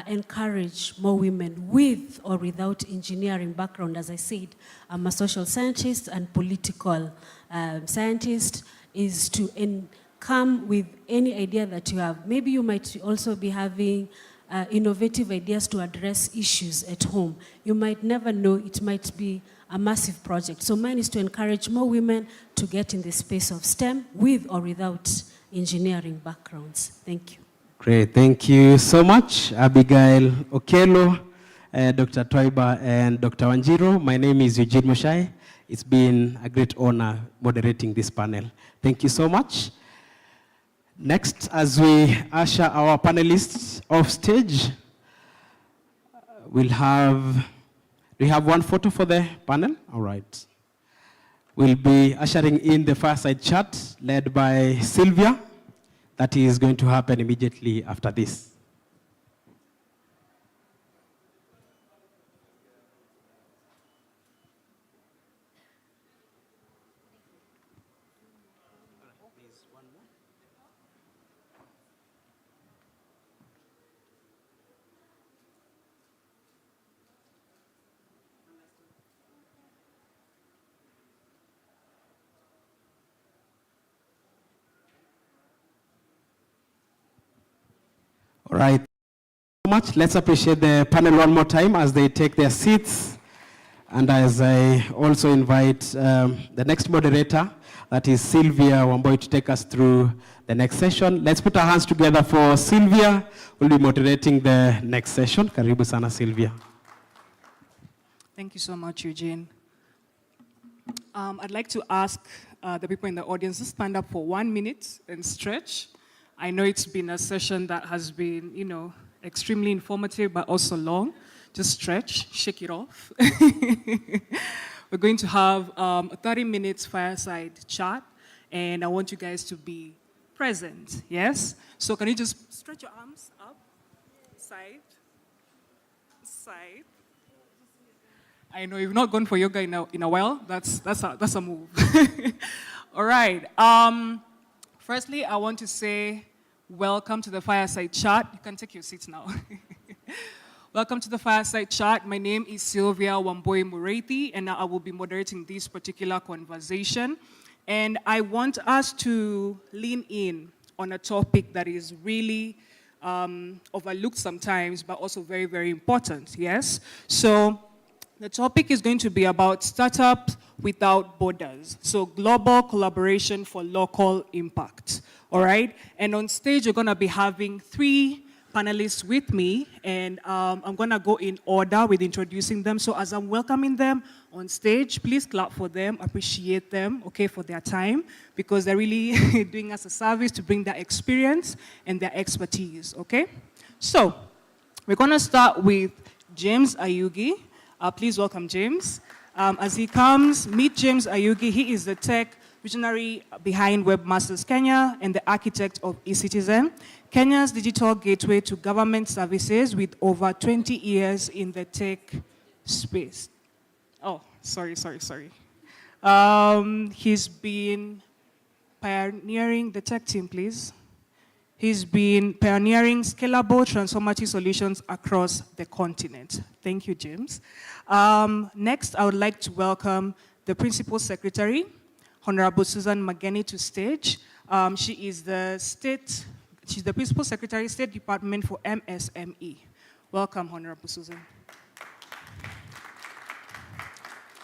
U: encourage more women with or without engineering background. As I said, I'm a social scientist and political scientist, is to come with any idea that you have. Maybe you might also be having innovative ideas to address issues at home. You might never know, it might be a massive project. So mine is to encourage more women to get in the space of STEM with or without engineering backgrounds. Thank you.
T: Great, thank you so much, Abigail Okello, Dr. Twiba, and Dr. Wanjiru. My name is Eugene Mushai. It's been a great honor moderating this panel. Thank you so much. Next, as we usher our panelists off stage, we have one photo for the panel? All right. We'll be ushering in the fireside chat led by Sylvia. That is going to happen immediately after this. All right, so much. Let's appreciate the panel one more time as they take their seats. And as I also invite the next moderator, that is Sylvia Wamboi, to take us through the next session. Let's put our hands together for Sylvia, who will be moderating the next session. Karibu sana, Sylvia.
H: Thank you so much, Eugene. I'd like to ask the people in the audience to stand up for 1 minute and stretch. I know it's been a session that has been, extremely informative, but also long. Just stretch, shake it off. We're going to have a 30 minutes fireside chat, and I want you guys to be present, yes? So can you just stretch your arms up, side, side. I know you've not gone for yoga in a while. That's a move. All right. Firstly, I want to say welcome to the Fireside Chat. You can take your seats now. Welcome to the Fireside Chat. My name is Sylvia Wamboi Mureithi, and I will be moderating this particular conversation. And I want us to lean in on a topic that is really overlooked sometimes, but also very, very important, yes? So the topic is going to be about startups without borders. So global collaboration for local impact, all right? And on stage, we're gonna be having 3 panelists with me, and I'm gonna go in order with introducing them. So as I'm welcoming them on stage, please clap for them, appreciate them, okay, for their time, because they're really doing us a service to bring their experience and their expertise, okay? So we're gonna start with James Ayugi. Please welcome James. As he comes, meet James Ayugi. He is the tech visionary behind Webmasters Kenya and the architect of eCitizen, Kenya's digital gateway to government services with over 20 years in the tech space. Oh, sorry. He's been pioneering the tech team, please. He's been pioneering scalable transformative solutions across the continent. Thank you, James. Next, I would like to welcome the Principal Secretary, Honorable Susan Mageni, to stage. She's the Principal Secretary, State Department for MSME. Welcome, Honorable Susan.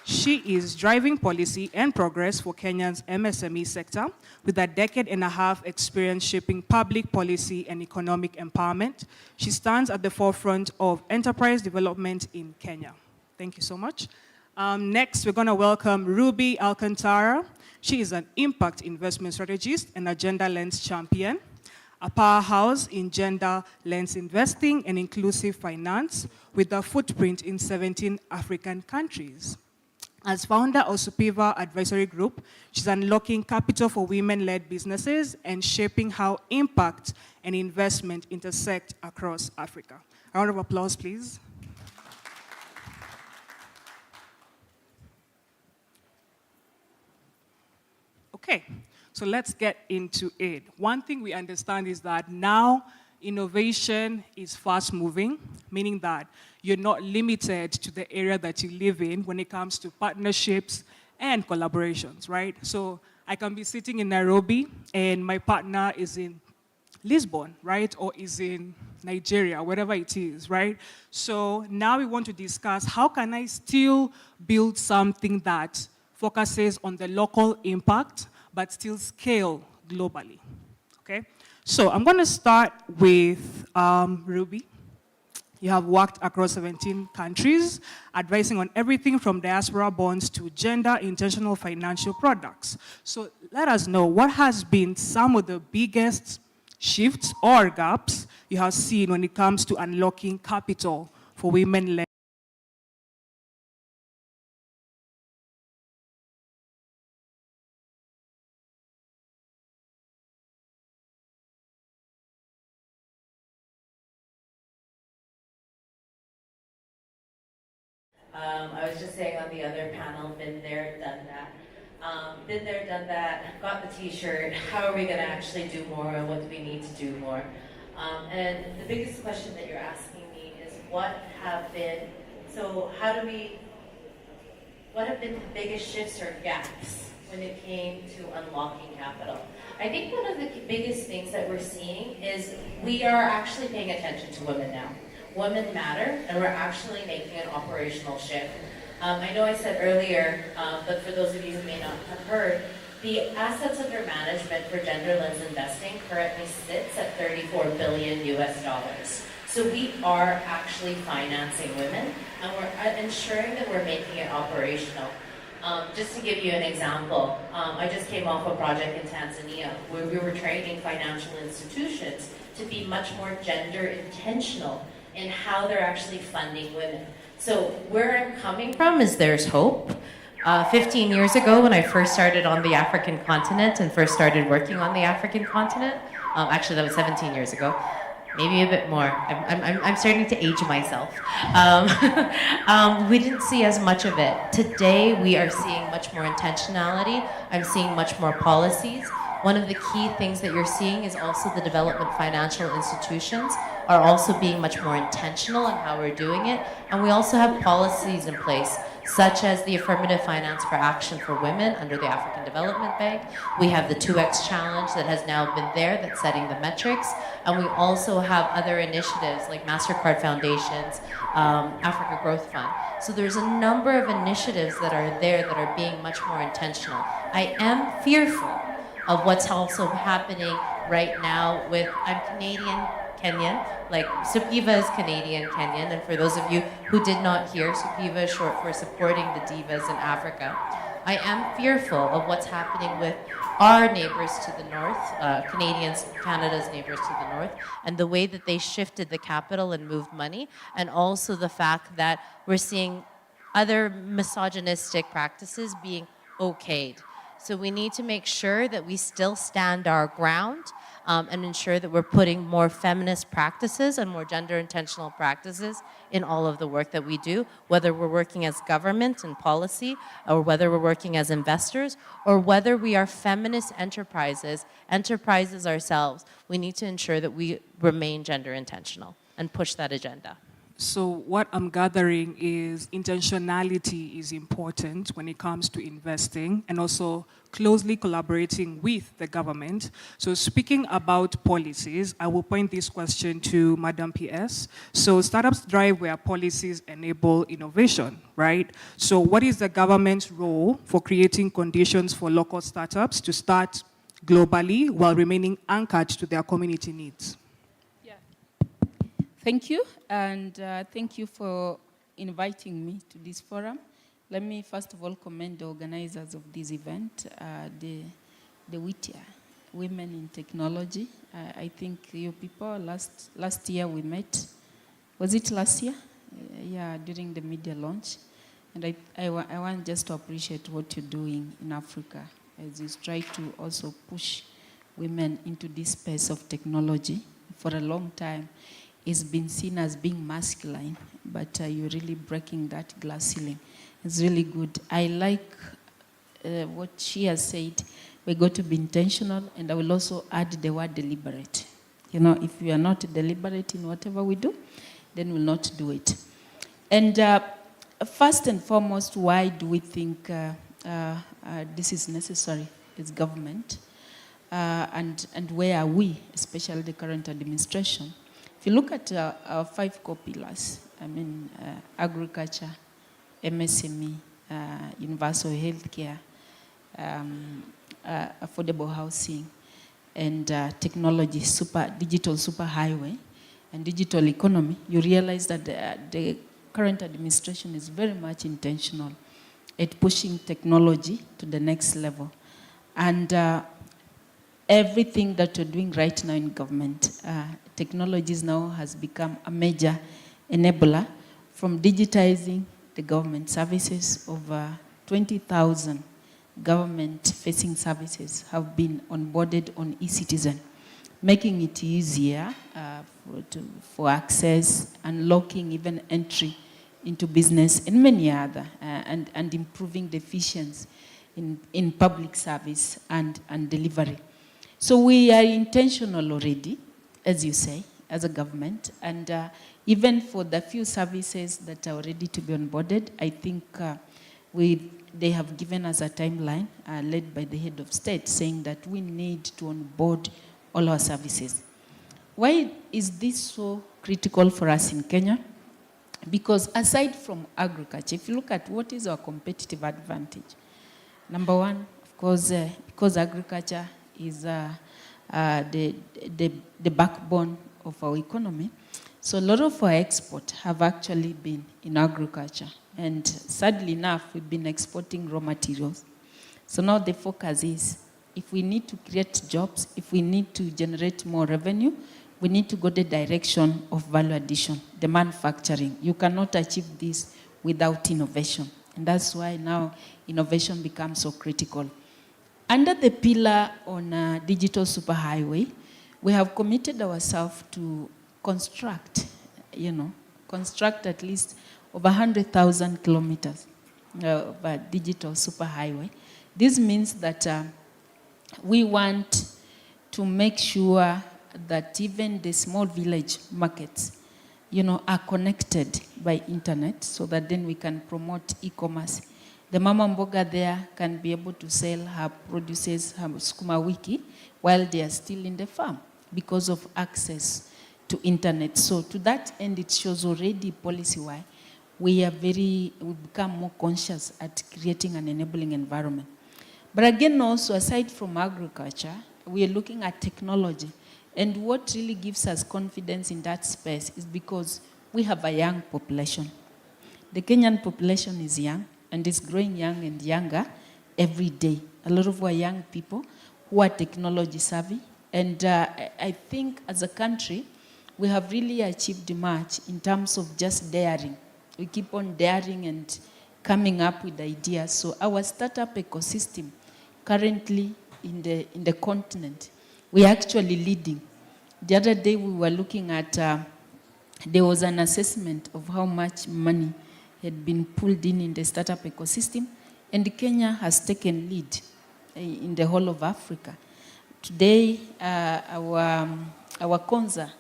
H: She is driving policy and progress for Kenya's MSME sector with a decade-and-a-half experience shaping public policy and economic empowerment. She stands at the forefront of enterprise development in Kenya. Thank you so much. Next, we're going to welcome Ruby Alcantara. She is an impact investment strategist and a gender lens champion, a powerhouse in gender lens investing and inclusive finance with a footprint in 17 African countries. As founder of Supiva Advisory Group, she's unlocking capital for women-led businesses and shaping how impact and investment intersect across Africa. A round of applause, please. Okay, so let's get into it. One thing we understand is that now innovation is fast-moving, meaning that you're not limited to the area that you live in when it comes to partnerships and collaborations, right? So I can be sitting in Nairobi and my partner is in Lisbon, right? Or is in Nigeria, whatever it is, right? So now we want to discuss how can I still build something that focuses on the local impact but still scale globally, okay? So I'm going to start with Ruby. You have worked across 17 countries, advising on everything from diaspora bonds to gender intentional financial products. So let us know, what has been some of the biggest shifts or gaps you have seen when it comes to unlocking capital for women-led?
C: I was just saying on the other panel, been there, done that. Been there, done that, got the t-shirt. How are we going to actually do more, and what do we need to do more? And the biggest question that you're asking me is what have been the biggest shifts or gaps when it came to unlocking capital? I think one of the biggest things that we're seeing is we are actually paying attention to women now. Women matter, and we're actually making an operational shift. I know I said earlier, but for those of you who may not have heard, the assets under management for gender lens investing currently sits at $34 billion US. So we are actually financing women, and we're ensuring that we're making it operational. Just to give you an example, I just came off a project in Tanzania where we were training financial institutions to be much more gender intentional in how they're actually funding women. So where I'm coming from is there's hope. 15 years ago when I first started on the African continent and first started working on the African continent, actually that was 17 years ago, maybe a bit more. I'm starting to age myself. We didn't see as much of it. Today we are seeing much more intentionality. I'm seeing much more policies. One of the key things that you're seeing is also the development financial institutions are also being much more intentional in how we're doing it. And we also have policies in place, such as the Affirmative Finance for Action for Women under the African Development Bank. We have the 2X Challenge that has now been there that's setting the metrics. And we also have other initiatives like MasterCard Foundation's Africa Growth Fund. So there's a number of initiatives that are there that are being much more intentional. I am fearful of what's also happening right now with, I'm Canadian-Kenyan, like Supiva is Canadian-Kenyan, and for those of you who did not hear, Supiva is short for supporting the divas in Africa. I am fearful of what's happening with our neighbors to the north, Canada's neighbors to the north, and the way that they shifted the capital and moved money, and also the fact that we're seeing other misogynistic practices being okayed. So we need to make sure that we still stand our ground and ensure that we're putting more feminist practices and more gender intentional practices in all of the work that we do, whether we're working as government and policy, or whether we're working as investors, or whether we are feminist enterprises ourselves. We need to ensure that we remain gender intentional and push that agenda.
H: So what I'm gathering is intentionality is important when it comes to investing and also closely collaborating with the government. So speaking about policies, I will point this question to Madam PS. So startups thrive where policies enable innovation, right? So what is the government's role for creating conditions for local startups to start globally while remaining anchored to their community needs?
I: Thank you, and thank you for inviting me to this forum. Let me first of all commend the organizers of this event, the WITIA, Women in Technology. I think you people, last year we met. Was it last year? Yeah, during the media launch. And I want just to appreciate what you're doing in Africa as you try to also push women into this space of technology. For a long time, it's been seen as being masculine, but you're really breaking that glass ceiling. It's really good. I like what she has said. We got to be intentional, and I will also add the word deliberate. You know, if we are not deliberate in whatever we do, then we'll not do it. And first and foremost, why do we think this is necessary as government? And where are we, especially the current administration? If you look at our 5 core pillars, I mean, agriculture, MSME, universal healthcare, affordable housing, and technology, digital superhighway, and digital economy, you realize that the current administration is very much intentional at pushing technology to the next level. And everything that we're doing right now in government, technologies now has become a major enabler, from digitizing the government services. Over 20,000 government-facing services have been onboarded on eCitizen, making it easier for access, unlocking even entry into business, and many other, and improving the efficiency in public service and delivery. So we are intentional already, as you say, as a government, and even for the few services that are ready to be onboarded, I think they have given us a timeline led by the head of state saying that we need to onboard all our services. Why is this so critical for us in Kenya? Because aside from agriculture, if you look at what is our competitive advantage, number one, of course, because agriculture is the backbone of our economy. So a lot of our exports have actually been in agriculture. And sadly enough, we've been exporting raw materials. So now the focus is, if we need to create jobs, if we need to generate more revenue, we need to go the direction of value addition, the manufacturing. You cannot achieve this without innovation. And that's why now innovation becomes so critical. Under the pillar on digital superhighway, we have committed ourselves to construct at least over 100,000 kilometers of a digital superhighway. This means that we want to make sure that even the small village markets, are connected by internet, so that then we can promote e-commerce. The mama mboga there can be able to sell her produces, her sukuma wiki, while they are still in the farm because of access to internet. So to that end, it shows already policy-wise, we become more conscious at creating an enabling environment. But again, also, aside from agriculture, we are looking at technology. And what really gives us confidence in that space is because we have a young population. The Kenyan population is young, and it's growing young and younger every day. A lot of our young people who are technology savvy. And I think as a country, we have really achieved much in terms of just daring. We keep on daring and coming up with ideas. So our startup ecosystem currently in the continent, we're actually leading. The other day we were looking at, there was an assessment of how much money had been pulled in the startup ecosystem, and Kenya has taken lead in the whole of Africa. Today, our Konza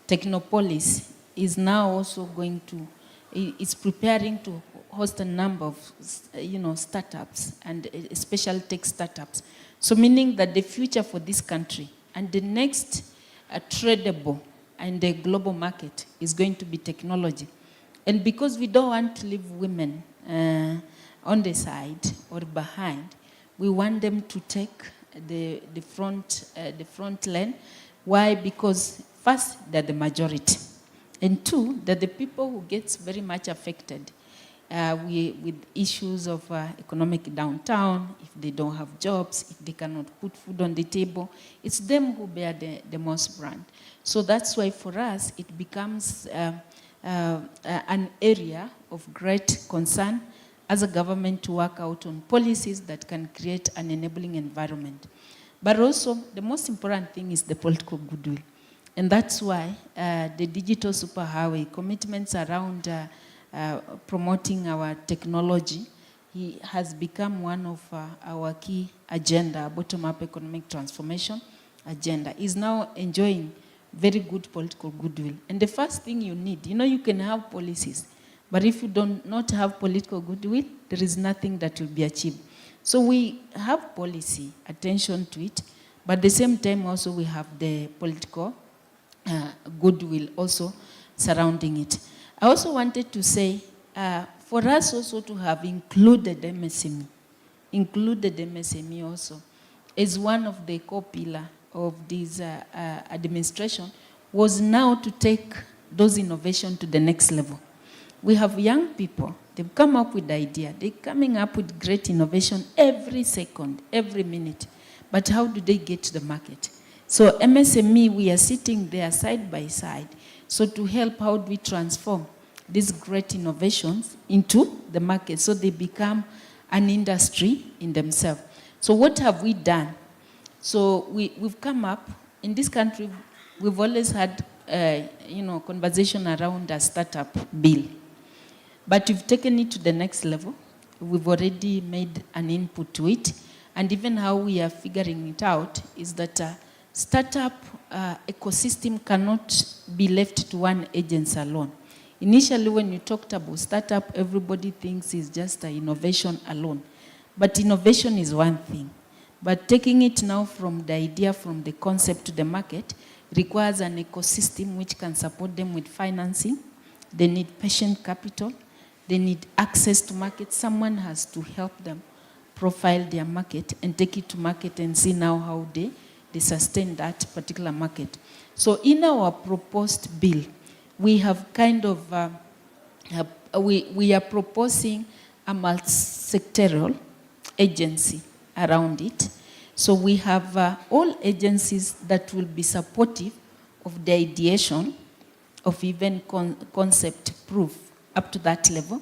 I: Technopolis is now also going to, is preparing to host a number of, startups, and especially tech startups. So meaning that the future for this country and the next tradable and the global market is going to be technology. And because we don't want to leave women on the side or behind, we want them to take the front lane. Why? Because first, they're the majority. And two, they're the people who gets very much affected with issues of economic downturn, if they don't have jobs, if they cannot put food on the table. It's them who bear the most brand. So that's why for us, it becomes an area of great concern as a government to work out on policies that can create an enabling environment. But also, the most important thing is the political goodwill. And that's why the digital superhighway commitments around promoting our technology has become one of our key agenda, bottom-up economic transformation agenda, is now enjoying very good political goodwill. And the first thing you need, you can have policies, but if you not have political goodwill, there is nothing that will be achieved. So we have policy, attention to it, but at the same time also we have the political goodwill also surrounding it. I also wanted to say, for us also to have included MSME also, as one of the core pillars of this administration, was now to take those innovations to the next level. We have young people, they've come up with the idea, they're coming up with great innovation every second, every minute. But how do they get to the market? So MSME, we are sitting there side by side. So to help, how do we transform these great innovations into the market so they become an industry in themselves? So what have we done? So we've come up, in this country, we've always had conversation around a startup bill. But we've taken it to the next level. We've already made an input to it. And even how we are figuring it out is that startup ecosystem cannot be left to one agency alone. Initially, when you talked about startup, everybody thinks it's just an innovation alone. But innovation is one thing. But taking it now from the idea, from the concept to the market, requires an ecosystem which can support them with financing. They need patient capital. They need access to market. Someone has to help them profile their market and take it to market and see now how they sustain that particular market. So in our proposed bill, we have kind of, we are proposing a multi-sectoral agency around it. So we have all agencies that will be supportive of the ideation of even concept proof up to that level.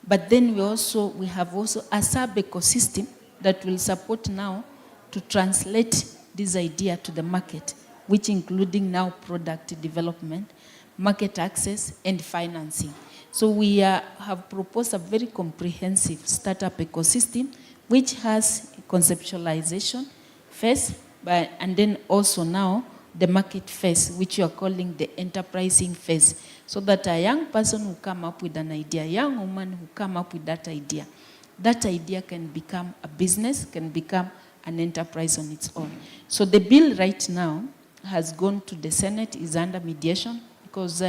I: But then we have also a sub-ecosystem that will support now to translate this idea to the market, which including now product development, market access, and financing. So we have proposed a very comprehensive startup ecosystem, which has conceptualization phase, and then also now the market phase, which you are calling the enterprising phase, so that a young person who come up with an idea, a young woman who come up with that idea can become a business, can become an enterprise on its own. So the bill right now has gone to the Senate, is under mediation, because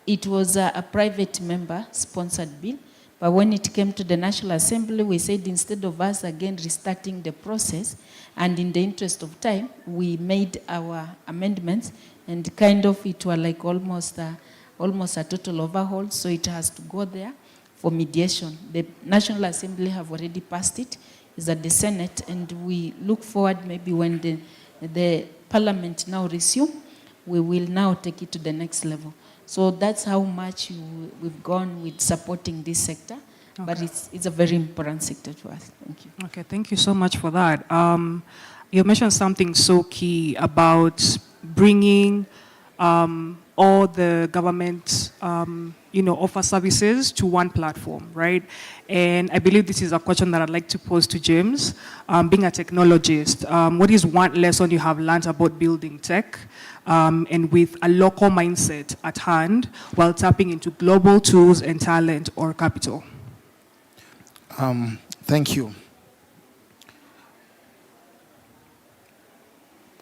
I: it was a private member sponsored bill. But when it came to the National Assembly, we said instead of us again restarting the process, and in the interest of time, we made our amendments, and kind of it was like almost a total overhaul, so it has to go there for mediation. The National Assembly have already passed it, it's at the Senate, and we look forward maybe when the Parliament now resume, we will now take it to the next level. So that's how much we've gone with supporting this sector. But it's a very important sector to us. Thank you.
H: Okay, thank you so much for that. You mentioned something so key about bringing all the government, offer services to one platform, right? And I believe this is a question that I'd like to pose to James. Being a technologist, what is one lesson you have learned about building tech and with a local mindset at hand while tapping into global tools and talent or capital?
J: Thank you.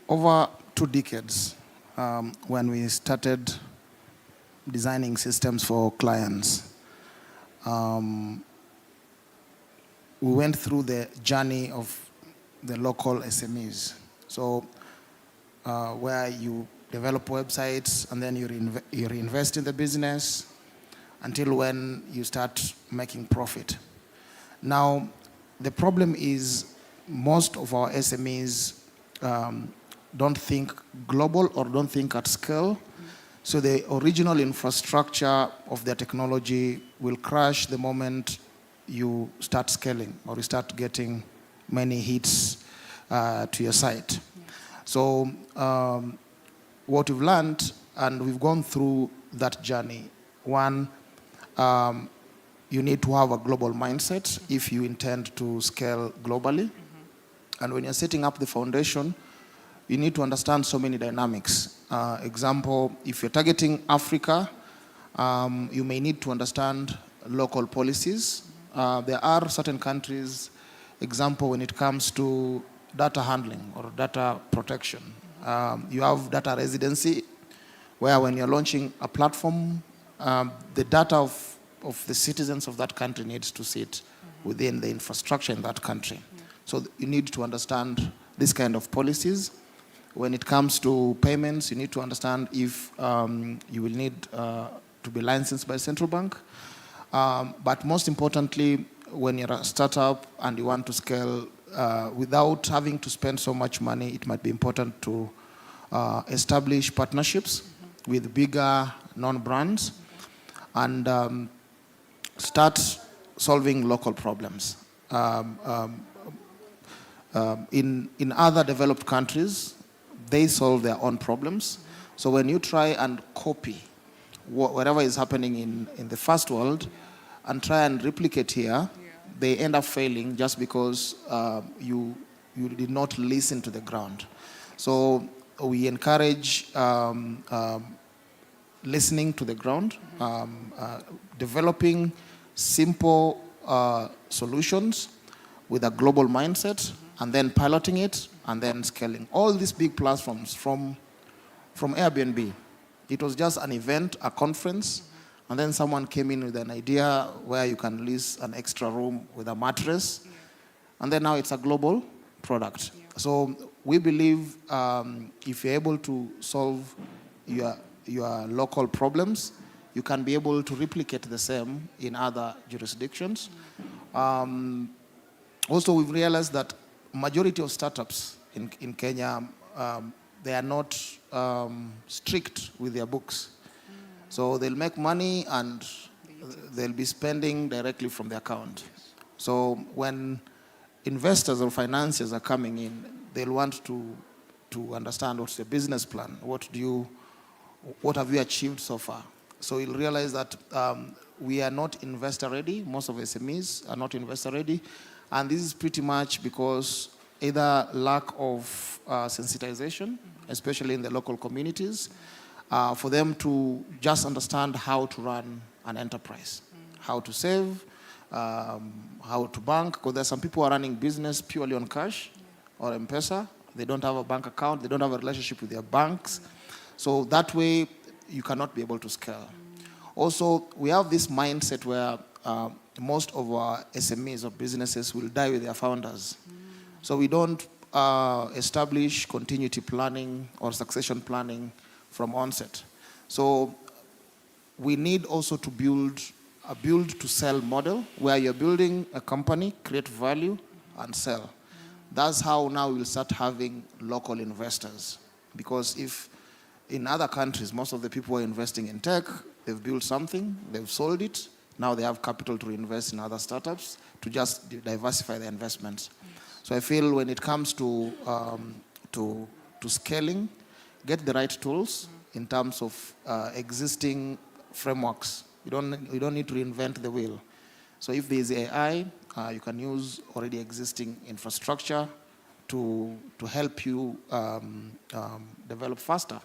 J: Over 2 decades, when we started designing systems for clients, we went through the journey of the local SMEs. So where you develop websites and then you reinvest in the business until when you start making profit. Now, the problem is most of our SMEs don't think global or don't think at scale. So the original infrastructure of their technology will crash the moment you start scaling or you start getting many hits to your site. So what we've learned, and we've gone through that journey, one, you need to have a global mindset if you intend to scale globally. And when you're setting up the foundation, you need to understand so many dynamics. Example, if you're targeting Africa, you may need to understand local policies. There are certain countries, example, when it comes to data handling or data protection. You have data residency, where when you're launching a platform, the data of the citizens of that country needs to sit within the infrastructure in that country. So you need to understand this kind of policies. When it comes to payments, you need to understand if you will need to be licensed by central bank. But most importantly, when you're a startup and you want to scale without having to spend so much money, it might be important to establish partnerships with bigger non-brands and start solving local problems. In other developed countries, they solve their own problems. So when you try and copy whatever is happening in the first world and try and replicate here, they end up failing just because you did not listen to the ground. So we encourage listening to the ground, developing simple solutions with a global mindset, and then piloting it, and then scaling. All these big platforms from Airbnb, it was just an event, a conference, and then someone came in with an idea where you can lease an extra room with a mattress, and then now it's a global product. So we believe if you're able to solve your local problems, you can be able to replicate the same in other jurisdictions. Also, we've realized that majority of startups in Kenya, they are not strict with their books. So they'll make money and they'll be spending directly from the account. So when investors or financiers are coming in, they'll want to understand what's your business plan, what have you achieved so far. So you'll realize that we are not investor ready. Most of SMEs are not investor ready. And this is pretty much because either lack of sensitization, especially in the local communities, for them to just understand how to run an enterprise, how to save, how to bank. Because there are some people who are running business purely on cash or M-Pesa. They don't have a bank account. They don't have a relationship with their banks. So that way, you cannot be able to scale. Also, we have this mindset where most of our SMEs or businesses will die with their founders. So we don't establish continuity planning or succession planning from onset. So we need also to build a build-to-sell model where you're building a company, create value, and sell. That's how now we'll start having local investors. Because if in other countries, most of the people who are investing in tech, they've built something, they've sold it, now they have capital to invest in other startups to just diversify their investments. So I feel when it comes to scaling, get the right tools in terms of existing frameworks. You don't need to reinvent the wheel. So if there is AI, you can use already existing infrastructure to help you develop faster.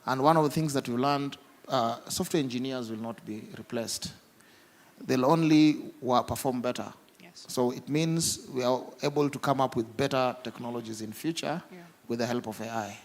J: And one of the things that we learned, software engineers will not be replaced. They'll only perform better.
H: Yes.
J: So it means we are able to come up with better technologies in future with the help of AI.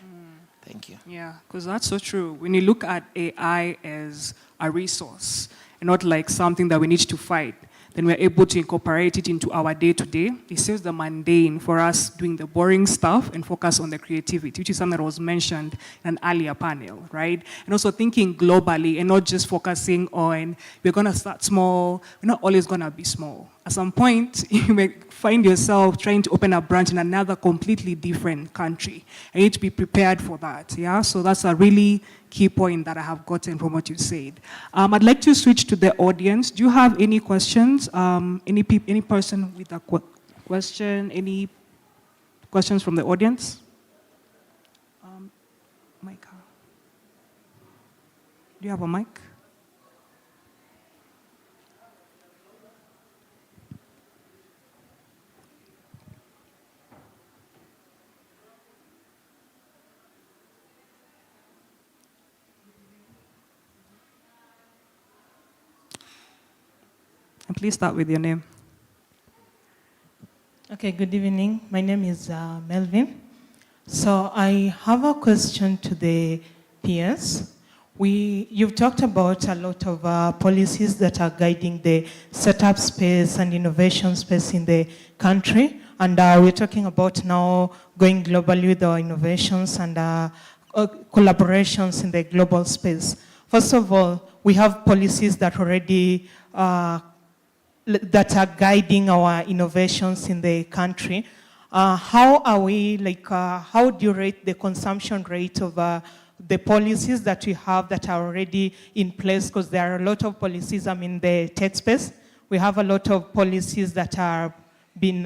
J: Thank you.
H: Yeah, because that's so true. When you look at AI as a resource and not like something that we need to fight, then we're able to incorporate it into our day-to-day. It saves the mundane for us doing the boring stuff and focus on the creativity, which is something that was mentioned in an earlier panel, right? And also thinking globally and not just focusing on, we're gonna start small, we're not always gonna be small. At some point, you may find yourself trying to open a branch in another completely different country. And you need to be prepared for that, yeah? So that's a really key point that I have gotten from what you said. I'd like to switch to the audience. Do you have any questions? Any person with a question? Any questions from the audience? Mic. Do you have a mic? And please start with your name.
S: Okay, good evening. My name is Melvin. So I have a question to the peers. You've talked about a lot of policies that are guiding the setup space and innovation space in the country. And we're talking about now going globally with our innovations and collaborations in the global space. First of all, we have policies that already that are guiding our innovations in the country. How are we, how do you rate the consumption rate of the policies that we have that are already in place? Because there are a lot of policies, in the tech space. We have a lot of policies that are being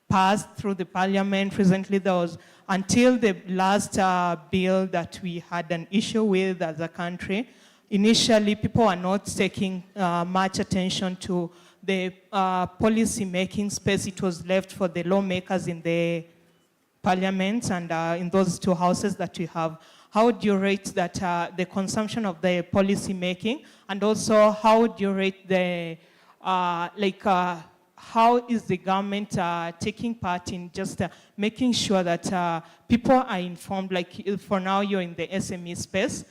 S: passed through the parliament. Recently, there was, until the last bill that we had an issue with as a country, initially people are not taking much attention to the policy making space. It was left for the lawmakers in the parliament and in those two houses that we have. How do you rate that the consumption of the policy making, and also how do you rate the how is the government taking part in just making sure that people are informed? Like for now, you're in the SME space.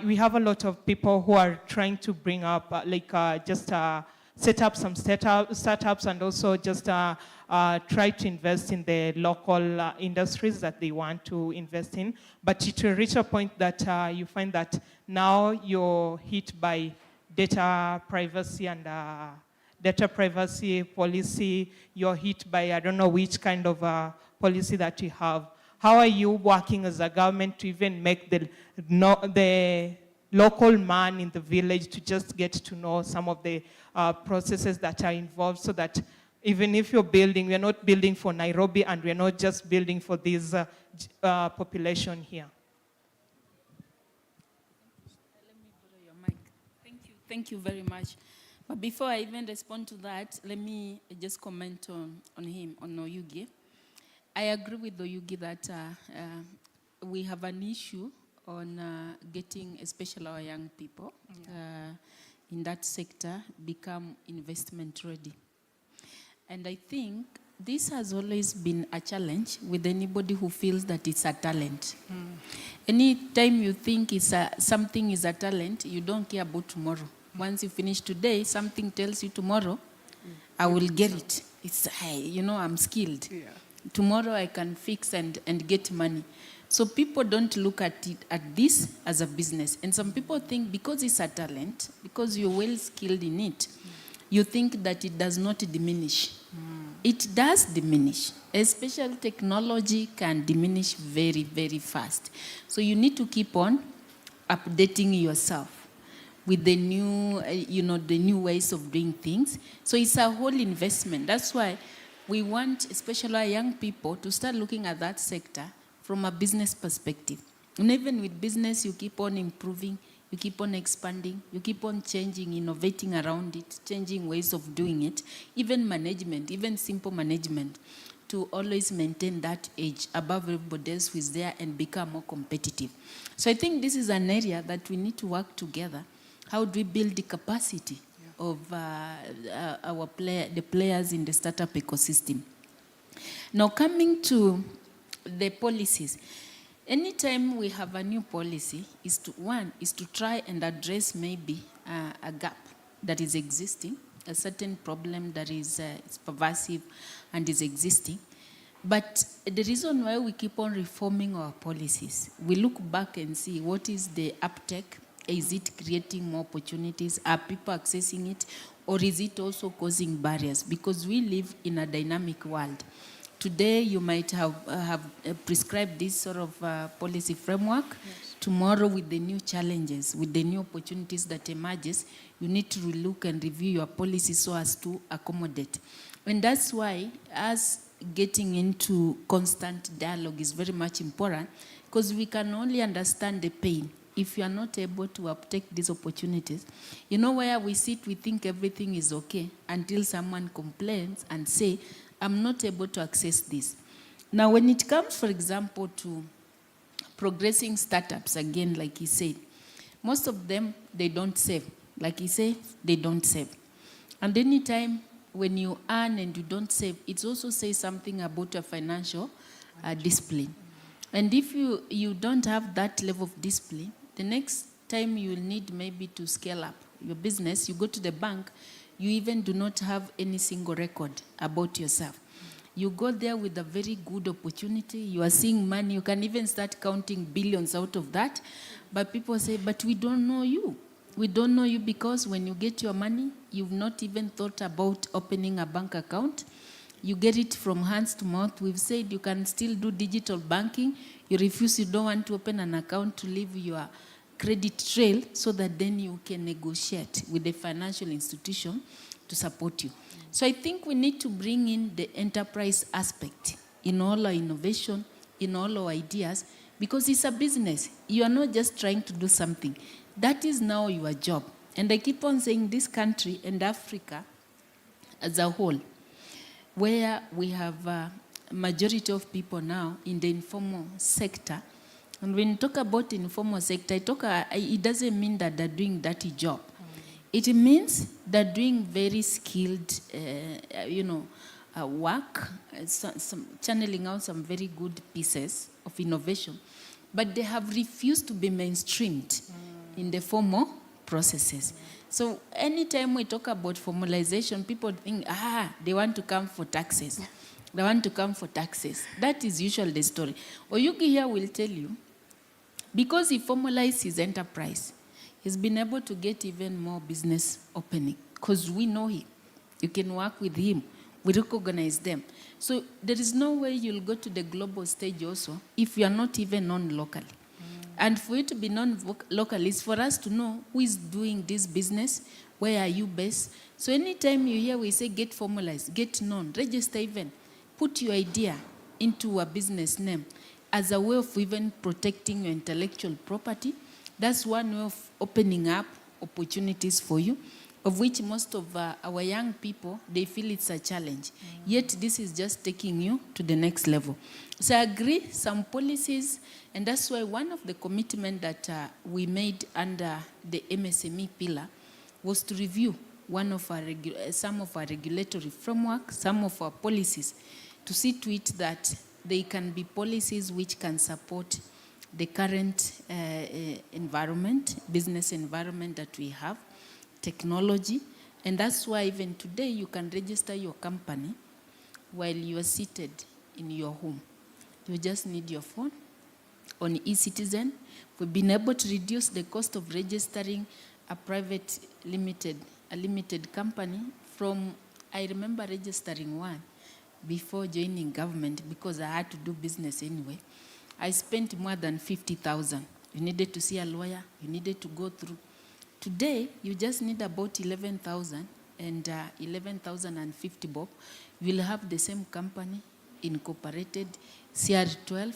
S: We have a lot of people who are trying to bring up set up some startups and also just try to invest in the local industries that they want to invest in. But it will reach a point that you find that now you're hit by data privacy and data privacy policy. You're hit by, I don't know which kind of policy that you have. How are you working as a government to even make the local man in the village to just get to know some of the processes that are involved, so that even if you're building, we're not building for Nairobi and we're not just building for this population here.
K: Let me borrow your mic. Thank you very much. But before I even respond to that, let me just comment on him, on Oyugi. I agree with Oyugi that we have an issue on getting, especially our young people, in that sector, become investment ready. And I think this has always been a challenge with anybody who feels that it's a talent. Anytime you think something is a talent, you don't care about tomorrow. Once you finish today, something tells you tomorrow, I will get it. It's, I'm skilled.
H: Yeah.
K: Tomorrow I can fix and get money. So people don't look at this as a business. And some people think because it's a talent, because you're well skilled in it, you think that it does not diminish. It does diminish. Especially technology can diminish very, very fast. So you need to keep on updating yourself.
I: with the new, the new ways of doing things. So it's a whole investment. That's why we want, especially our young people, to start looking at that sector from a business perspective. And even with business, you keep on improving, you keep on expanding, you keep on changing, innovating around it, changing ways of doing it, even management, even simple management, to always maintain that edge above everybody else who is there and become more competitive. So I think this is an area that we need to work together. How do we build the capacity of the players in the startup ecosystem? Now coming to the policies, anytime we have a new policy, is to try and address maybe a gap that is existing, a certain problem that is it's pervasive and is existing. But the reason why we keep on reforming our policies, we look back and see what is the uptake. Is it creating more opportunities? Are people accessing it? Or is it also causing barriers? Because we live in a dynamic world. Today, you might have prescribed this sort of policy framework. Yes. Tomorrow, with the new challenges, with the new opportunities that emerges, you need to look and review your policy so as to accommodate. And that's why us getting into constant dialogue is very much important, because we can only understand the pain if you are not able to uptake these opportunities. You know, where we sit, we think everything is okay until someone complains and say, I'm not able to access this. Now, when it comes, for example, to progressing startups, again, like he said, most of them, they don't save. Like he said, they don't save. And anytime when you earn and you don't save, it also says something about your financial discipline. And if you don't have that level of discipline, the next time you will need maybe to scale up your business, you go to the bank, you even do not have any single record about yourself. You go there with a very good opportunity, you are seeing money, you can even start counting billions out of that, but people say, but we don't know you. We don't know you because when you get your money, you've not even thought about opening a bank account. You get it from hands to mouth. We've said you can still do digital banking. You refuse, you don't want to open an account to leave your credit trail so that then you can negotiate with the financial institution to support you. So I think we need to bring in the enterprise aspect in all our innovation, in all our ideas, because it's a business. You are not just trying to do something. That is now your job. And I keep on saying this country and Africa as a whole, where we have a majority of people now in the informal sector. And when you talk about informal sector, it doesn't mean that they're doing dirty job. It means they're doing very skilled, work, channeling out some very good pieces of innovation, but they have refused to be mainstreamed in the formal processes. So anytime we talk about formalization, people think, they want to come for taxes. They want to come for taxes. That is usually the story. Oyugi here will tell you, because he formalized his enterprise, he's been able to get even more business opening, because we know him. You can work with him. We recognize them. So there is no way you'll go to the global stage also if you are not even known locally. And for you to be known locally is for us to know who is doing this business, where are you based. So anytime you hear we say get formalized, get known, register even, put your idea into a business name as a way of even protecting your intellectual property. That's one way of opening up opportunities for you, of which most of our young people, they feel it's a challenge. Yet this is just taking you to the next level. So I agree, some policies, and that's why one of the commitments that we made under the MSME pillar was to review some of our regulatory framework, some of our policies, to see to it that they can be policies which can support the current environment, business environment that we have, technology, and that's why even today you can register your company while you are seated in your home. You just need your phone on eCitizen. We've been able to reduce the cost of registering a limited company from, I remember registering one before joining government because I had to do business anyway. I spent more than 50,000. You needed to see a lawyer, you needed to go through
K: Today, you just need about 11,000 and 11,050 bob. You will have the same company incorporated, CR12,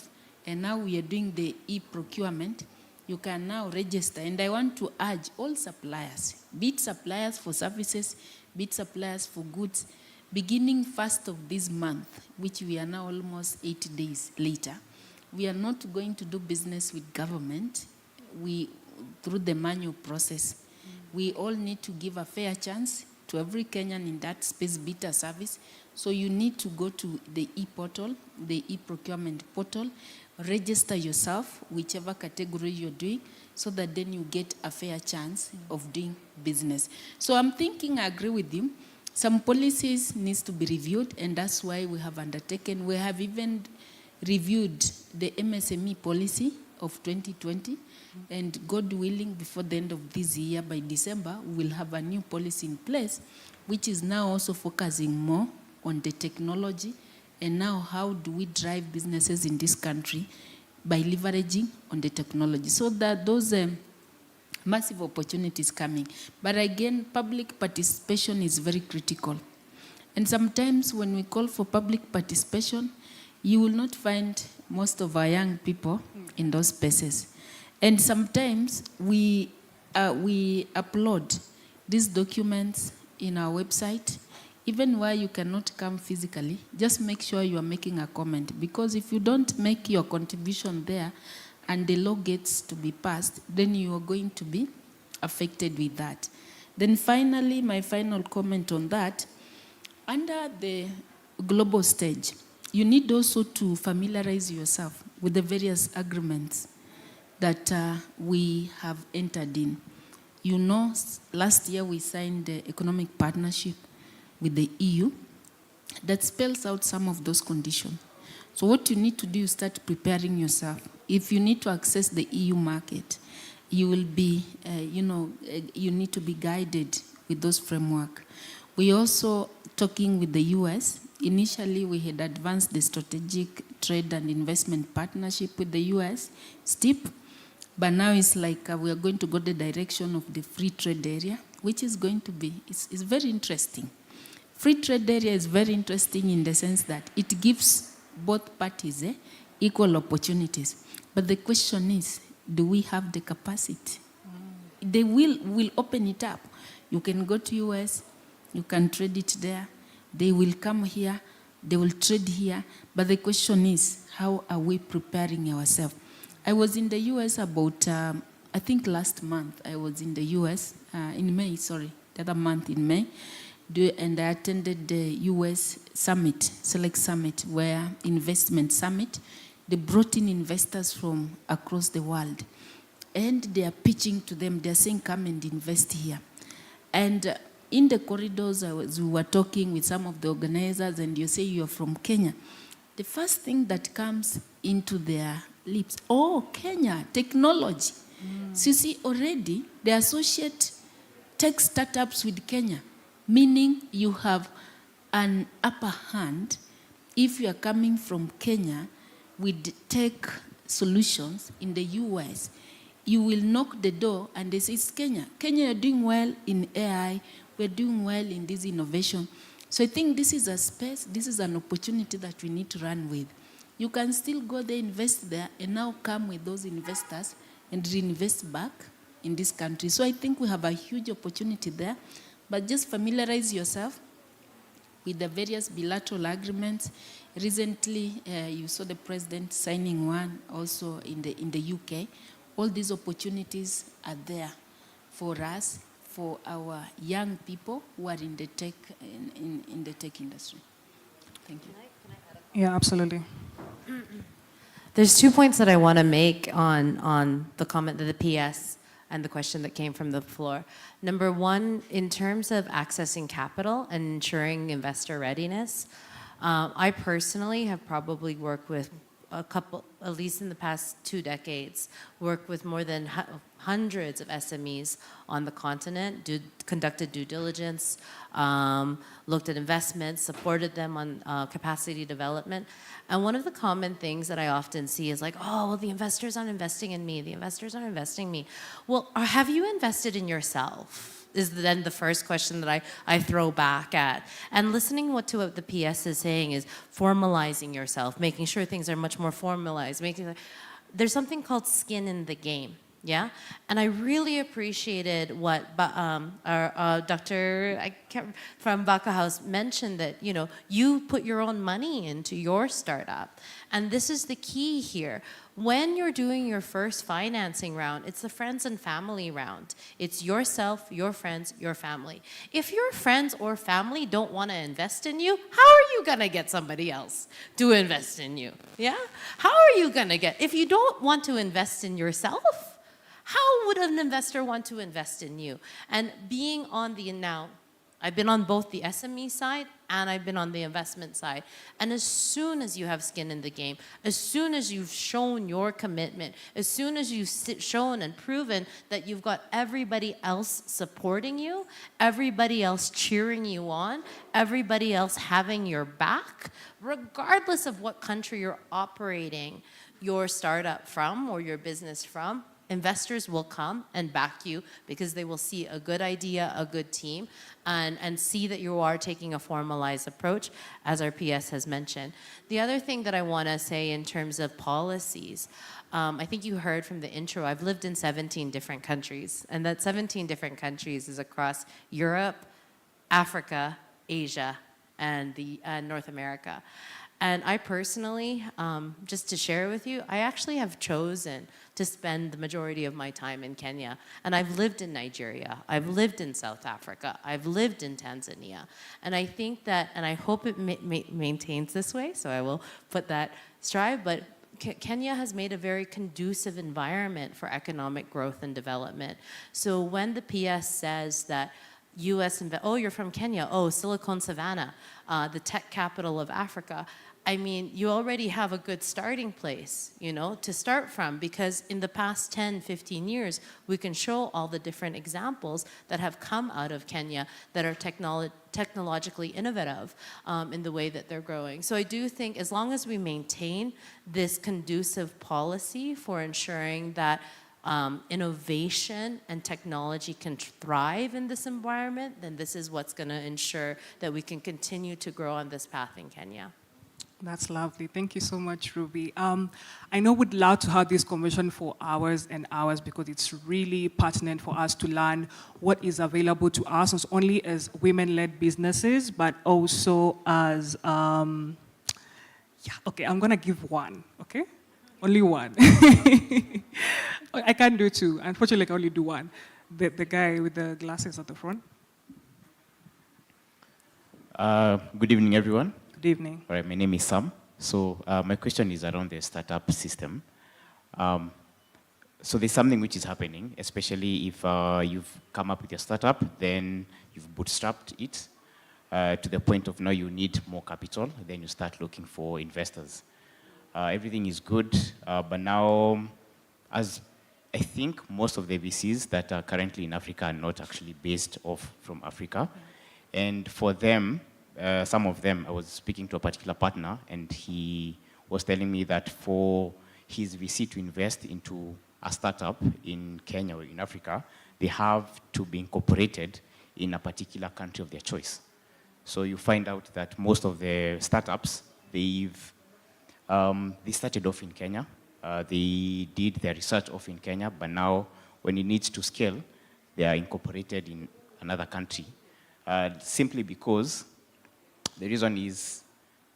K: and now we are doing the e-procurement. You can now register, and I want to urge all suppliers, be it suppliers for services, be it suppliers for goods, beginning 1st of this month, which we are now almost 80 days later, we are not going to do business with government through the manual process. We all need to give a fair chance to every Kenyan in that space beta service. So you need to go to the e-portal, the e-procurement portal, register yourself, whichever category you're doing, so that then you get a fair chance of doing business. So I'm thinking, I agree with you, some policies needs to be reviewed, and that's why we have undertaken, we have even reviewed the MSME policy of 2020, and God willing, before the end of this year, by December, we will have a new policy in place, which is now also focusing more on the technology, and now how do we drive businesses in this country by leveraging on the technology. So that those massive opportunities coming. But again, public participation is very critical. And sometimes when we call for public participation, you will not find most of our young people in those spaces. And sometimes we upload these documents in our website, even where you cannot come physically. Just make sure you are making a comment, because if you don't make your contribution there and the law gets to be passed, then you are going to be affected with that. Then finally, my final comment on that, under the global stage, you need also to familiarize yourself with the various agreements that we have entered in. You know, last year we signed the economic partnership with the EU that spells out some of those conditions. So what you need to do is start preparing yourself. If you need to access the EU market, you will be, you need to be guided with those framework. We also talking with the US. Initially, we had advanced the strategic trade and investment partnership with the US, STIP, but now it's like we are going to go the direction of the free trade area, which is going to be, it's very interesting. Free trade area is very interesting in the sense that it gives both parties equal opportunities. But the question is, do we have the capacity? They will open it up. You can go to US, you can trade it there. They will come here, they will trade here. But the question is, how are we preparing ourselves? I was in the US about, I think last month, I was in the US, in May, sorry, the other month in May, and I attended the US Summit, Select Summit, where investment summit. They brought in investors from across the world. And they are pitching to them, they're saying, come and invest here. And in the corridors, we were talking with some of the organizers, and you say you're from Kenya. The first thing that comes into their lips, oh, Kenya, technology. So you see, already they associate tech startups with Kenya, meaning you have an upper hand if you are coming from Kenya with tech solutions in the US. You will knock the door and they say, it's Kenya. Kenya, you're doing well in AI. We're doing well in this innovation. So I think this is a space, this is an opportunity that we need to run with. You can still go there, invest there, and now come with those investors and reinvest back in this country. So I think we have a huge opportunity there, but just familiarize yourself with the various bilateral agreements. Recently, you saw the president signing one also in the UK. All these opportunities are there for us, for our young people who are in the tech, in the tech industry. Thank you.
H: Yeah, absolutely.
C: There's 2 points that I want to make on the comment that the PS and the question that came from the floor. Number one, in terms of accessing capital and ensuring investor readiness, I personally have probably worked with a couple, at least in the past 2 decades, worked with more than hundreds of SMEs on the continent, conducted due diligence, looked at investments, supported them on capacity development. And one of the common things that I often see is like, oh, well, the investors aren't investing in me. The investors aren't investing in me. Well, have you invested in yourself? Is then the first question that I throw back at. And listening to what the PS is saying is formalizing yourself, making sure things are much more formalized. There's something called skin in the game. Yeah, and I really appreciated what our Dr. from Baca House mentioned, that you put your own money into your startup, and this is the key here. When you're doing your first financing round, it's the friends and family round. It's yourself, your friends, your family. If your friends or family don't want to invest in you, how are you gonna get somebody else to invest in you? Yeah, how are you gonna get if you don't want to invest in yourself? How would an investor want to invest in you? And being on now, I've been on both the SME side and I've been on the investment side. And as soon as you have skin in the game, as soon as you've shown your commitment, as soon as you've shown and proven that you've got everybody else supporting you, everybody else cheering you on, everybody else having your back, regardless of what country you're operating your startup from or your business from, investors will come and back you because they will see a good idea, a good team, and see that you are taking a formalized approach, as our PS has mentioned. The other thing that I want to say in terms of policies, I think you heard from the intro, I've lived in 17 different countries, and that 17 different countries is across Europe, Africa, Asia, and North America. And I personally, just to share with you, I actually have chosen to spend the majority of my time in Kenya. And I've lived in Nigeria, I've lived in South Africa, I've lived in Tanzania. And I think that, and I hope it maintains this way, so I will put that strive, but Kenya has made a very conducive environment for economic growth and development. So when the PS says that oh, you're from Kenya, oh, Silicon Savannah, the tech capital of Africa, I mean, you already have a good starting place, to start from, because in the past 10, 15 years, we can show all the different examples that have come out of Kenya that are technologically innovative in the way that they're growing. So I do think as long as we maintain this conducive policy for ensuring that innovation and technology can thrive in this environment, then this is what's going to ensure that we can continue to grow on this path in Kenya.
H: That's lovely. Thank you so much, Ruby. I know we'd love to have this conversation for hours and hours because it's really pertinent for us to learn what is available to us, not only as women-led businesses, but also as, okay, I'm gonna give one, okay? Only one. I can't do two. Unfortunately, I can only do one. The guy with the glasses at the front.
M: Good evening, everyone.
H: Good evening.
M: All right, my name is Sam. So my question is around the startup system. So there's something which is happening, especially if you've come up with your startup, then you've bootstrapped it to the point of now you need more capital, then you start looking for investors. Everything is good, but now, as I think most of the VCs that are currently in Africa are not actually based off from Africa. And for them, some of them, I was speaking to a particular partner, and he was telling me that for his VC to invest into a startup in Kenya or in Africa, they have to be incorporated in a particular country of their choice. So you find out that most of the startups, they started off in Kenya. They did their research off in Kenya, but now when it needs to scale, they are incorporated in another country. Simply because the reason is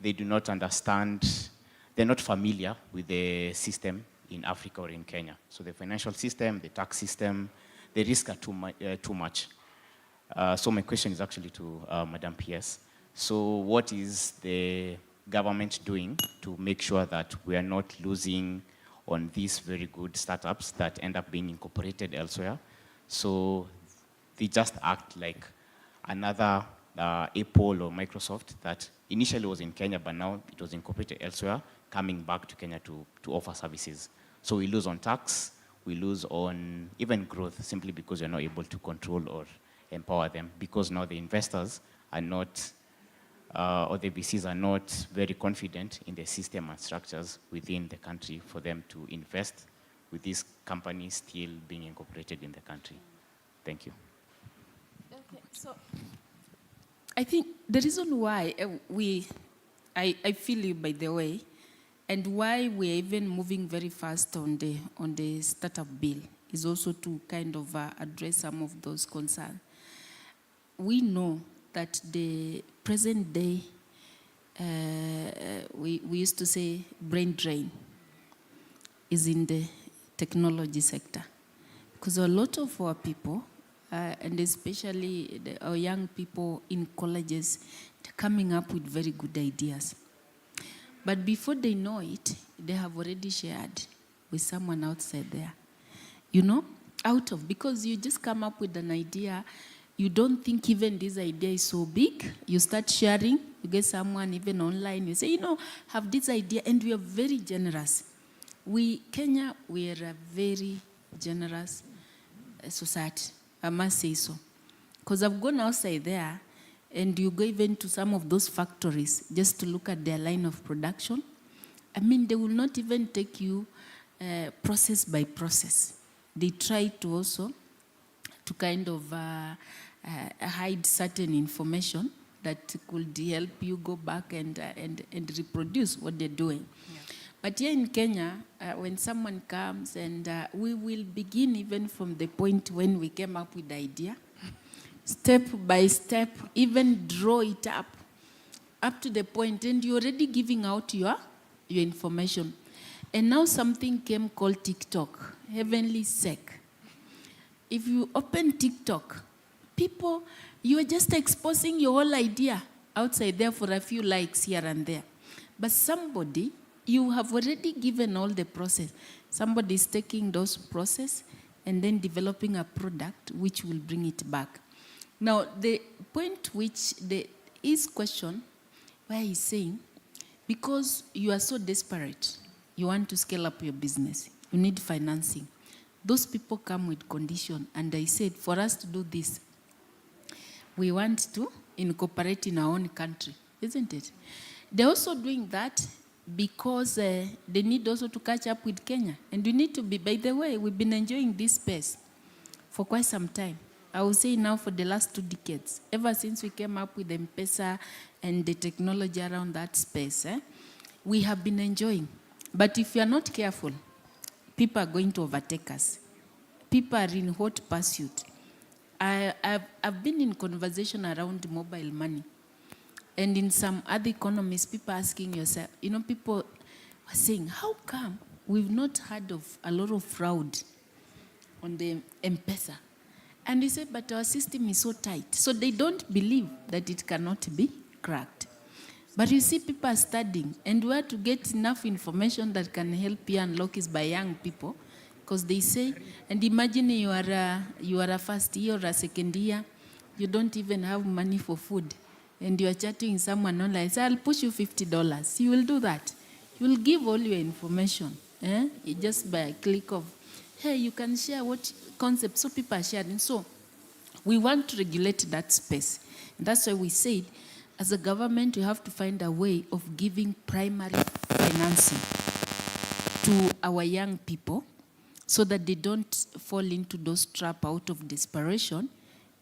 M: they do not understand, they're not familiar with the system in Africa or in Kenya. So the financial system, the tax system, the risks are too much. So my question is actually to Madam PS. So what is the government doing to make sure that we are not losing on these very good startups that end up being incorporated elsewhere? So they just act like another Apple or Microsoft that initially was in Kenya, but now it was incorporated elsewhere, coming back to Kenya to offer services. So we lose on tax, we lose on even growth simply because you're not able to control or empower them, because now the investors are not, or the VCs are not very confident in the system and structures within the country for them to invest with these companies still being incorporated in the country. Thank you.
K: Okay, so I think the reason why I feel you, by the way, and why we're even moving very fast on the startup bill is also to kind of address some of those concerns. We know that the present day, we used to say brain drain is in the technology sector. Because a lot of our people, and especially our young people in colleges, they're coming up with very good ideas. But before they know it, they have already shared with someone outside there. You know, because you just come up with an idea, you don't think even this idea is so big, you start sharing, you get someone even online, you say, you know, have this idea, and we are very generous. Kenya, we are a very generous society, I must say so. Because I've gone outside there, and you go even to some of those factories just to look at their line of production. I mean, they will not even take you process by process. They try to also to kind of hide certain information that could help you go back and reproduce what they're doing. Yeah. But here in Kenya, when someone comes, and we will begin even from the point when we came up with the idea, step by step, even draw it up to the point, and you're already giving out your information. And now something came called TikTok, heavenly sake. If you open TikTok, people, you are just exposing your whole idea outside there for a few likes here and there. But somebody, you have already given all the process. Somebody is taking those process and then developing a product which will bring it back. Now, the point which is question, where he's saying, because you are so desperate, you want to scale up your business, you need financing. Those people come with condition, and I said, for us to do this, we want to incorporate in our own country, isn't it? They're also doing that because they need also to catch up with Kenya. And we need to be, by the way, we've been enjoying this space for quite some time. I would say now for the last 2 decades, ever since we came up with M-Pesa and the technology around that space, we have been enjoying. But if you are not careful, people are going to overtake us. People are in hot pursuit. I've been in conversation around mobile money. And in some other economies, people are asking yourself, you know, people are saying, how come we've not heard of a lot of fraud on the M-Pesa? And we say, but our system is so tight. So they don't believe that it cannot be cracked. But you see, people are studying, and where to get enough information that can help you unlock is by young people, because they say, and imagine you are a first year or a second year, you don't even have money for food, and you are chatting with someone online, say, I'll push you $50. You will do that. You will give all your information, just by a click of, hey, you can share what concept, so people are sharing. So we want to regulate that space. And that's why we said, as a government, you have to find a way of giving primary financing to our young people so that they don't fall into those traps out of desperation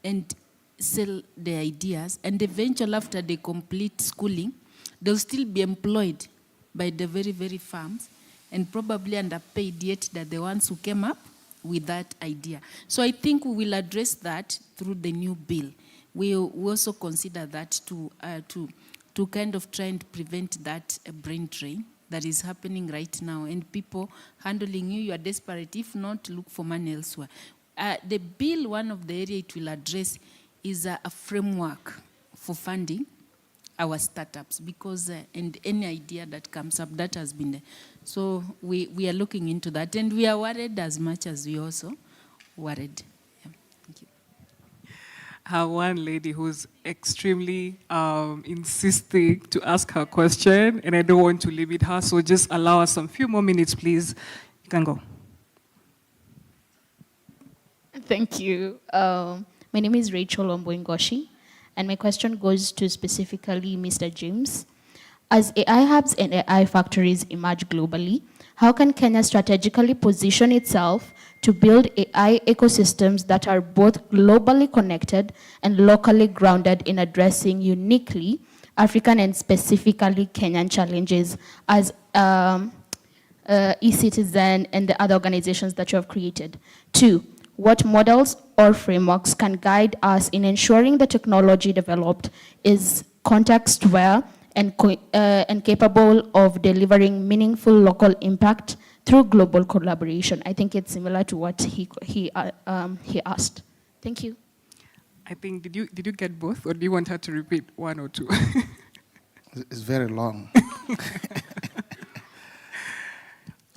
K: and sell their ideas. And eventually, after they complete schooling, they'll still be employed by the very, very firms and probably underpaid, yet they're the ones who came up with that idea. So I think we will address that through the new bill. We also consider that to kind of try and prevent that brain drain that is happening right now, and people handling you are desperate. If not, look for money elsewhere. The bill, one of the areas it will address is a framework for funding our startups, because and any idea that comes up, that has been there. So we are looking into that, and we are worried as much as we also worried. Yeah. Thank you.
H: One lady who's extremely insisting to ask her question, and I don't want to limit her, so just allow us some few more minutes, please. You can go.
N: Thank you. My name is Rachel Omboingoshi, and my question goes to specifically Mr. James. As AI hubs and AI factories emerge globally, how can Kenya strategically position itself to build AI ecosystems that are both globally connected and locally grounded in addressing uniquely African and specifically Kenyan challenges as eCitizen and the other organizations that you have created? 2, what models or frameworks can guide us in ensuring the technology developed is context-aware and capable of delivering meaningful local impact through global collaboration? I think it's similar to what he asked. Thank you.
H: I think, did you get both, or do you want her to repeat one or two?
J: It's very long.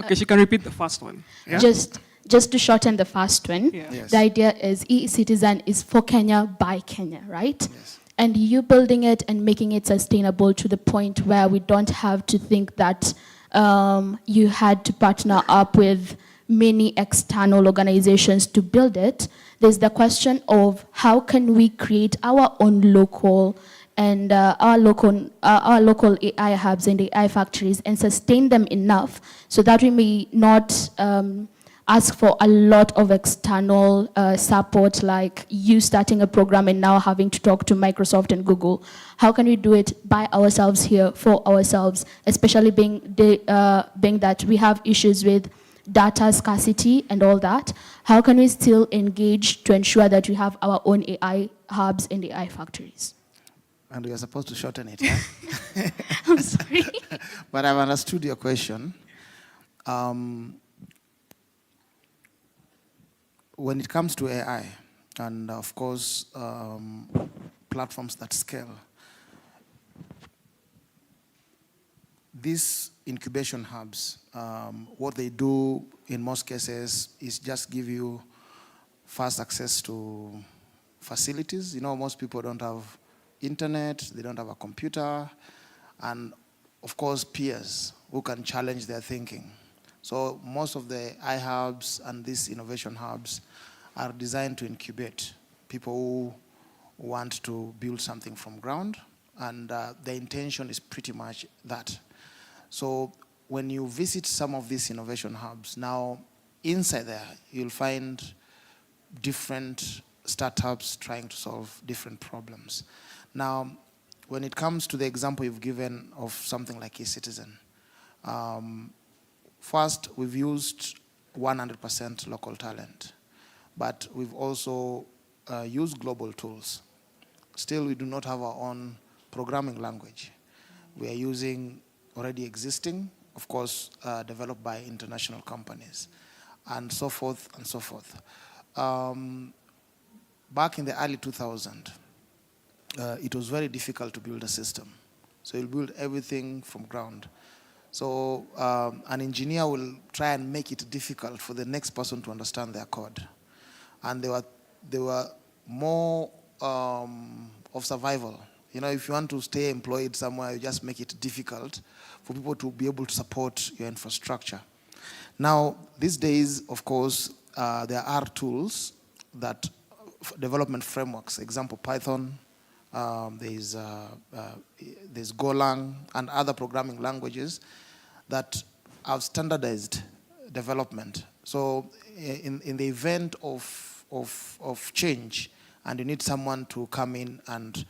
H: Okay, she can repeat the first one. Yeah?
N: Just to shorten the first one,
H: Yeah.
J: Yes.
N: the idea is eCitizen is for Kenya by Kenya, right?
J: Yes.
N: And you building it and making it sustainable to the point where we don't have to think that you had to partner up with many external organizations to build it. There's the question of how can we create our own local and our local AI hubs and AI factories and sustain them enough so that we may not ask for a lot of external support, like you starting a program and now having to talk to Microsoft and Google. How can we do it by ourselves here, for ourselves, especially being that we have issues with data scarcity and all that? How can we still engage to ensure that we have our own AI hubs and AI factories?
J: And we are supposed to shorten it, huh?
N: I'm sorry.
J: But I've understood your question. When it comes to AI, and of course, platforms that scale, these incubation hubs, what they do in most cases is just give you fast access to facilities. You know, most people don't have internet, they don't have a computer, and of course, peers who can challenge their thinking. So most of the iHubs and these innovation hubs are designed to incubate people who want to build something from ground, and the intention is pretty much that. So when you visit some of these innovation hubs, now inside there, you'll find different startups trying to solve different problems. Now, when it comes to the example you've given of something like eCitizen, first, we've used 100% local talent, but we've also used global tools. Still, we do not have our own programming language. We are using already existing, of course, developed by international companies, and so forth and so forth. Back in the early 2000s, it was very difficult to build a system. So you'll build everything from ground. So an engineer will try and make it difficult for the next person to understand their code. And they were more of survival. You know, if you want to stay employed somewhere, you just make it difficult for people to be able to support your infrastructure. Now, these days, of course, there are tools that development frameworks, example, Python, there's Golang and other programming languages that have standardized development. So in the event of change, and you need someone to come in and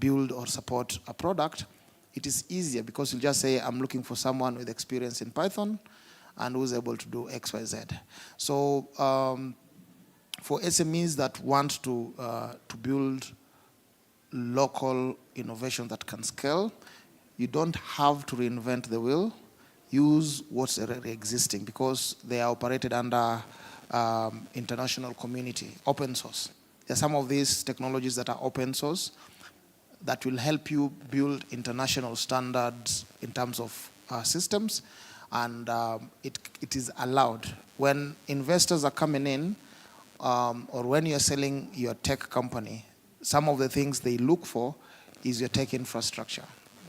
J: build or support a product, it is easier because you just say, I'm looking for someone with experience in Python and who's able to do X, Y, Z. So for SMEs that want to build local innovation that can scale, you don't have to reinvent the wheel. Use what's already existing because they are operated under international community, open source. There are some of these technologies that are open source that will help you build international standards in terms of systems, and it is allowed. When investors are coming in, or when you're selling your tech company, some of the things they look for is your tech infrastructure.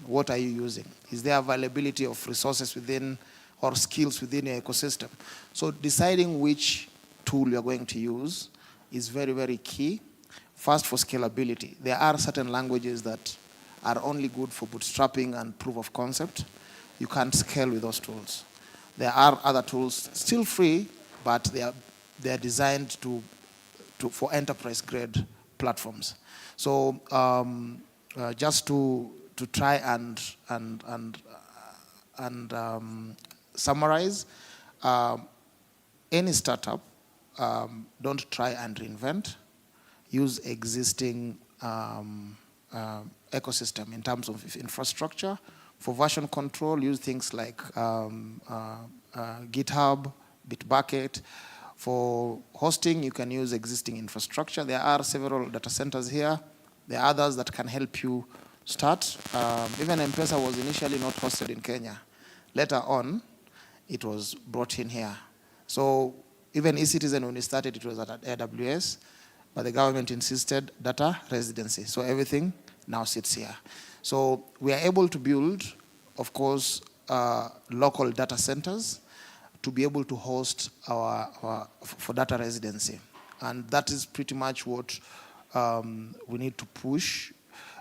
J: What are you using? Is there availability of resources within or skills within your ecosystem? So deciding which tool you're going to use is very, very key. First, for scalability. There are certain languages that are only good for bootstrapping and proof of concept. You can't scale with those tools. There are other tools, still free, but they are designed for enterprise-grade platforms. So just to try and summarize, any startup, don't try and reinvent. Use existing ecosystem in terms of infrastructure. For version control, use things like GitHub, Bitbucket. For hosting, you can use existing infrastructure. There are several data centers here. There are others that can help you start. Even M-Pesa was initially not hosted in Kenya. Later on, it was brought in here. So even eCitizen, when we started, it was at AWS, but the government insisted data residency. So everything now sits here. So we are able to build, of course, local data centers to be able to host for data residency. And that is pretty much what we need to push,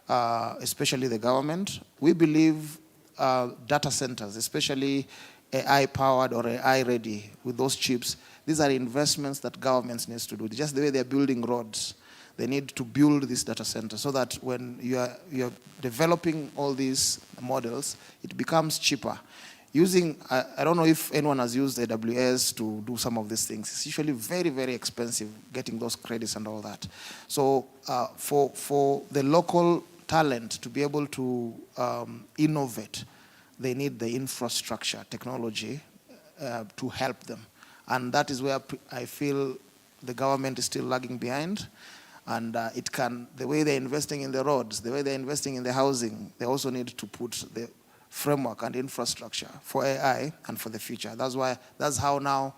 J: especially the government. We believe data centers, especially AI-powered or AI-ready with those chips, these are investments that governments need to do. Just the way they're building roads, they need to build this data center so that when you're developing all these models, it becomes cheaper. Using, I don't know if anyone has used AWS to do some of these things. It's usually very, very expensive getting those credits and all that. So for the local talent to be able to innovate, they need the infrastructure, technology to help them. And that is where I feel the government is still lagging behind. And the way they're investing in the roads, the way they're investing in the housing, they also need to put the framework and infrastructure for AI and for the future. That's how now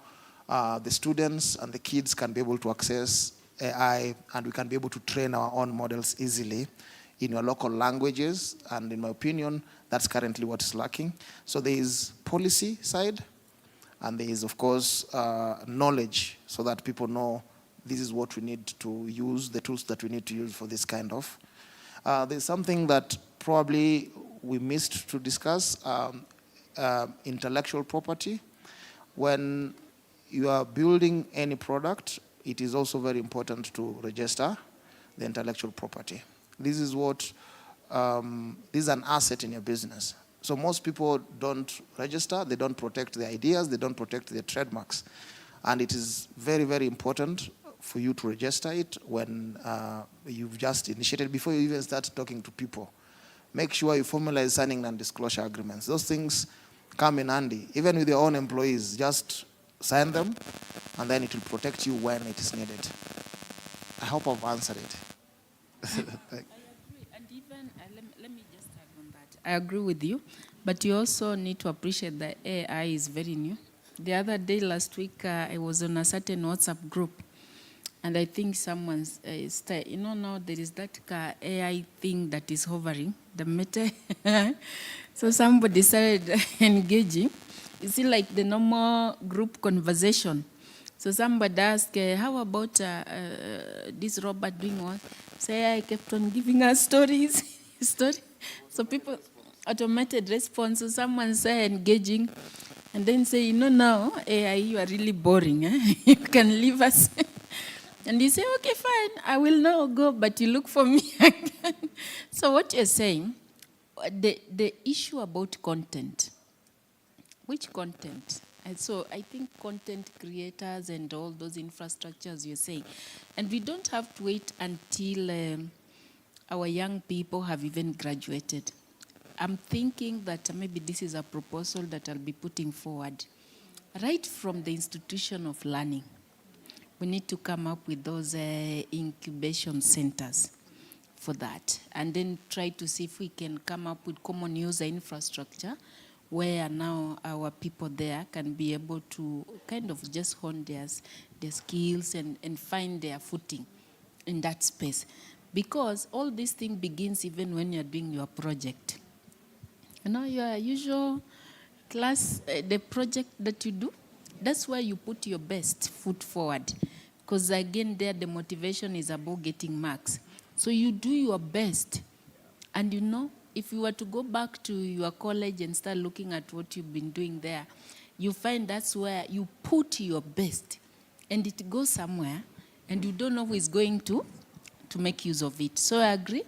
J: the students and the kids can be able to access AI, and we can be able to train our own models easily in your local languages. And in my opinion, that's currently what is lacking. So there is policy side, and there is, of course, knowledge, so that people know this is what we need to use, the tools that we need to use for this kind of. There's something that probably we missed to discuss, intellectual property. When you are building any product, it is also very important to register the intellectual property. This is what, this is an asset in your business. So most people don't register, they don't protect their ideas, they don't protect their trademarks. And it is very, very important for you to register it when you've just initiated, before you even start talking to people. Make sure you formalize signing non-disclosure agreements. Those things come in handy. Even with your own employees, just sign them, and then it will protect you when it is needed. I hope I've answered it.
K: I agree. And even, let me just add on that. I agree with you, but you also need to appreciate that AI is very new. The other day, last week, I was on a certain WhatsApp group, and I think someone's, now there is that AI thing that is hovering, the Meta. So somebody started engaging. You see, like the normal group conversation. So somebody asked, how about this robot doing what? So AI kept on giving us stories. So people, automated response. So someone said engaging, and then say, now, AI, you are really boring. You can leave us. And you say, okay, fine, I will now go, but you look for me again. So what you're saying, the issue about content, which content? And so I think content creators and all those infrastructures you're saying, and we don't have to wait until our young people have even graduated. I'm thinking that maybe this is a proposal that I'll be putting forward. Right from the institution of learning, we need to come up with those incubation centers for that, and then try to see if we can come up with common user infrastructure where now our people there can be able to kind of just hone their skills and find their footing in that space. Because all this thing begins even when you're doing your project. Your usual class, the project that you do, that's why you put your best foot forward. Because again, there the motivation is about getting marks. So you do your best. And you know, if you were to go back to your college and start looking at what you've been doing there, you find that's where you put your best. And it goes somewhere, and you don't know who is going to make use of it. So I agree.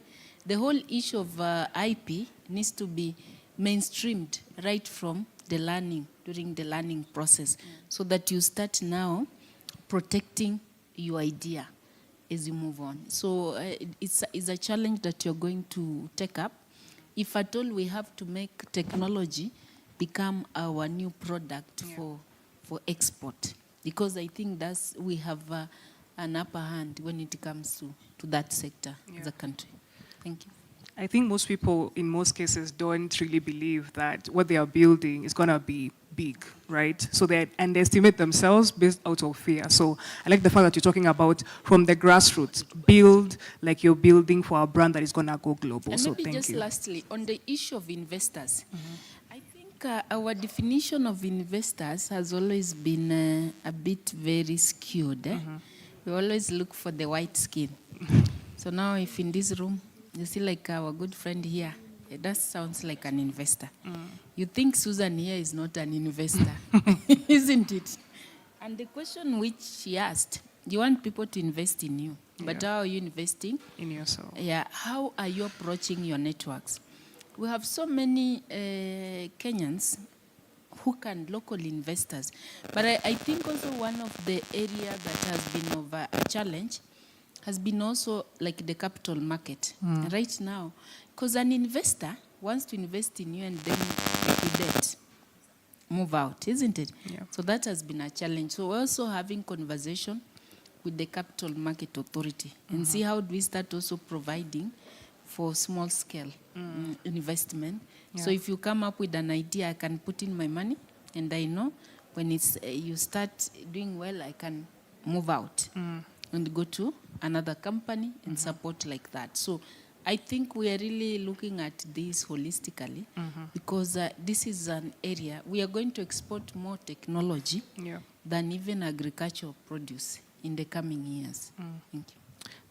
K: The whole issue of IP needs to be mainstreamed right from the learning, during the learning process, so that you start now protecting your idea as you move on. So it's a challenge that you're going to take up. If at all we have to make technology become our new product for export, because I think we have an upper hand when it comes to that sector as a country. Thank you.
H: I think most people, in most cases, don't really believe that what they are building is going to be big, right? So they underestimate themselves based out of fear. So I like the fact that you're talking about from the grassroots, build like you're building for a brand that is going to go global.
K: And
H: so
K: maybe
H: thank
K: just
H: you.
K: lastly, on the issue of investors, I think our definition of investors has always been a bit very skewed. We always look for the white skin. So now if in this room, you see like our good friend here, that sounds like an investor. You think Susan here is not an investor, isn't it? And the question which she asked, you want people to invest in you, but how are you investing?
H: In yourself.
K: Yeah, how are you approaching your networks? We have so many Kenyans who can, local investors. But I think also one of the areas that has been of a challenge has been also like the capital market right now. Because an investor wants to invest in you and then liquidate, move out, isn't it?
H: Yeah.
K: So that has been a challenge. So we're also having conversation with the Capital Market Authority and see how do we start also providing for small scale investment. So if you come up with an idea, I can put in my money, and I know when it's you start doing well, I can move out and go to another company and support like that. So I think we are really looking at this holistically because this is an area we are going to export more technology than even agricultural produce in the coming years. Thank you.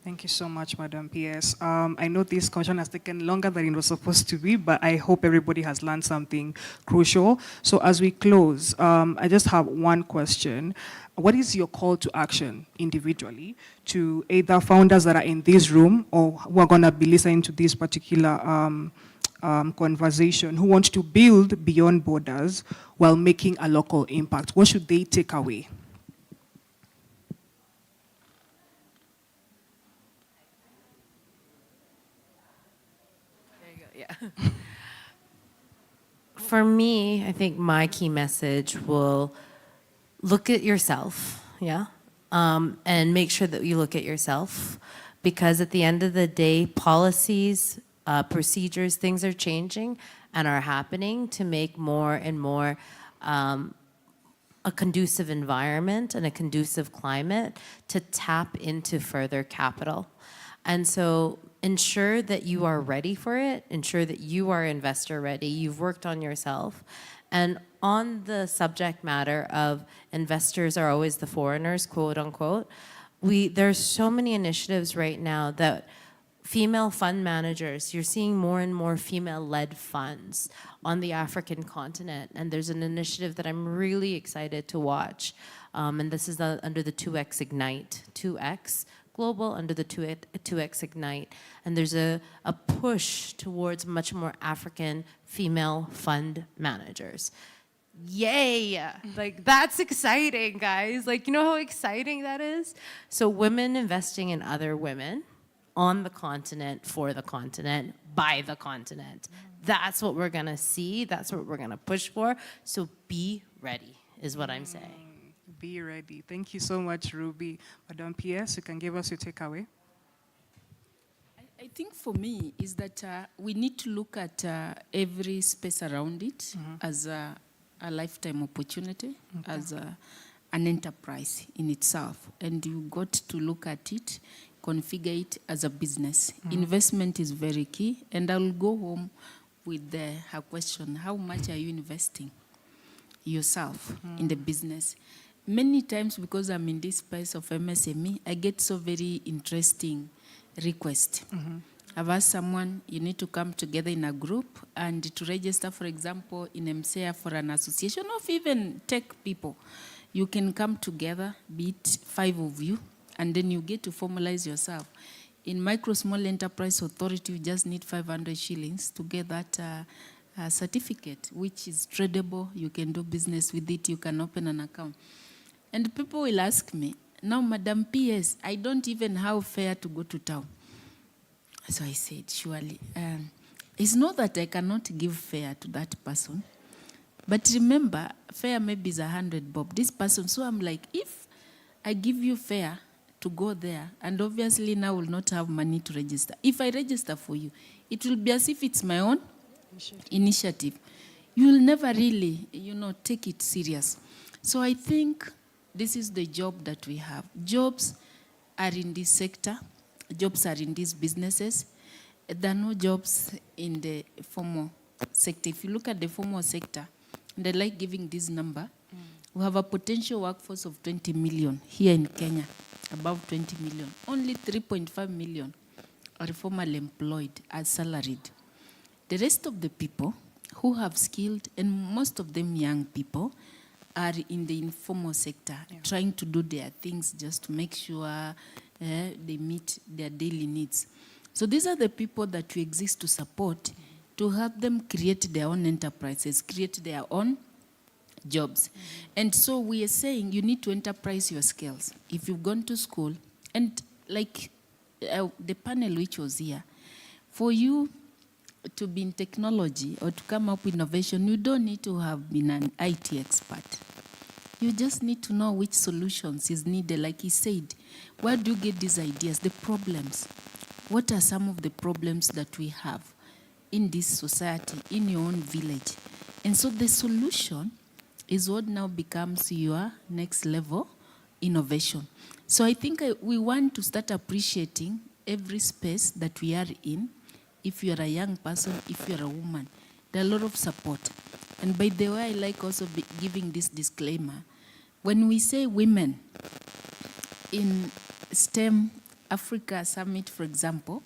H: Thank you so much, Madam PS. I know this conversation has taken longer than it was supposed to be, but I hope everybody has learned something crucial. So as we close, I just have one question. What is your call to action individually to either founders that are in this room or who are going to be listening to this particular conversation, who want to build beyond borders while making a local impact? What should they take away?
C: For me, I think my key message will look at yourself, and make sure that you look at yourself, because at the end of the day, policies, procedures, things are changing and are happening to make more and more a conducive environment and a conducive climate to tap into further capital. And so ensure that you are ready for it, ensure that you are investor ready, you've worked on yourself. And on the subject matter of investors are always the foreigners, quote unquote, there's so many initiatives right now that female fund managers, you're seeing more and more female-led funds on the African continent. And there's an initiative that I'm really excited to watch. And this is under the 2X Ignite, 2X Global under the 2X Ignite. And there's a push towards much more African female fund managers. Yay! Like, that's exciting, guys. Like, you know how exciting that is? So women investing in other women on the continent, for the continent, by the continent. That's what we're gonna see. That's what we're gonna push for. So be ready, is what I'm saying.
H: Be ready. Thank you so much, Ruby. Madam PS, you can give us your takeaway.
K: I think for me is that we need to look at every space around it as a lifetime opportunity, as an enterprise in itself. And you got to look at it, configure it as a business. Investment is very key. And I'll go home with her question, how much are you investing? yourself in the business. Many times, because I'm in this space of MSME, I get so very interesting requests. I've asked someone, you need to come together in a group and to register, for example, in MCA for an association of even tech people. You can come together, be it 5 of you, and then you get to formalize yourself. In Micro Small Enterprise Authority, you just need 500 shillings to get that certificate, which is tradable. You can do business with it. You can open an account. And people will ask me, now, Madam PS, I don't even have fare to go to town. So I said, surely, it's not that I cannot give fare to that person, but remember, fare maybe is 100 bob. This person, so I'm like, if I give you fare to go there, and obviously now will not have money to register. If I register for you, it will be as if it's my own initiative. You will never really, take it serious. So I think this is the job that we have. Jobs are in this sector. Jobs are in these businesses. There are no jobs in the formal sector. If you look at the formal sector, and I like giving this number, we have a potential workforce of 20 million here in Kenya, above 20 million. Only 3.5 million are formally employed as salaried. The rest of the people who have skilled, and most of them young people, are in the informal sector, trying to do their things just to make sure they meet their daily needs. So these are the people that we exist to support, to help them create their own enterprises, create their own jobs. And so we are saying you need to enterprise your skills. If you've gone to school, and like the panel which was here, for you to be in technology or to come up with innovation, you don't need to have been an IT expert. You just need to know which solutions is needed. Like he said, where do you get these ideas, the problems? What are some of the problems that we have in this society, in your own village? And so the solution is what now becomes your next level innovation. So I think we want to start appreciating every space that we are in. If you're a young person, if you're a woman, there are a lot of support. And by the way, I like also giving this disclaimer. When we say women in STEM Africa Summit, for example,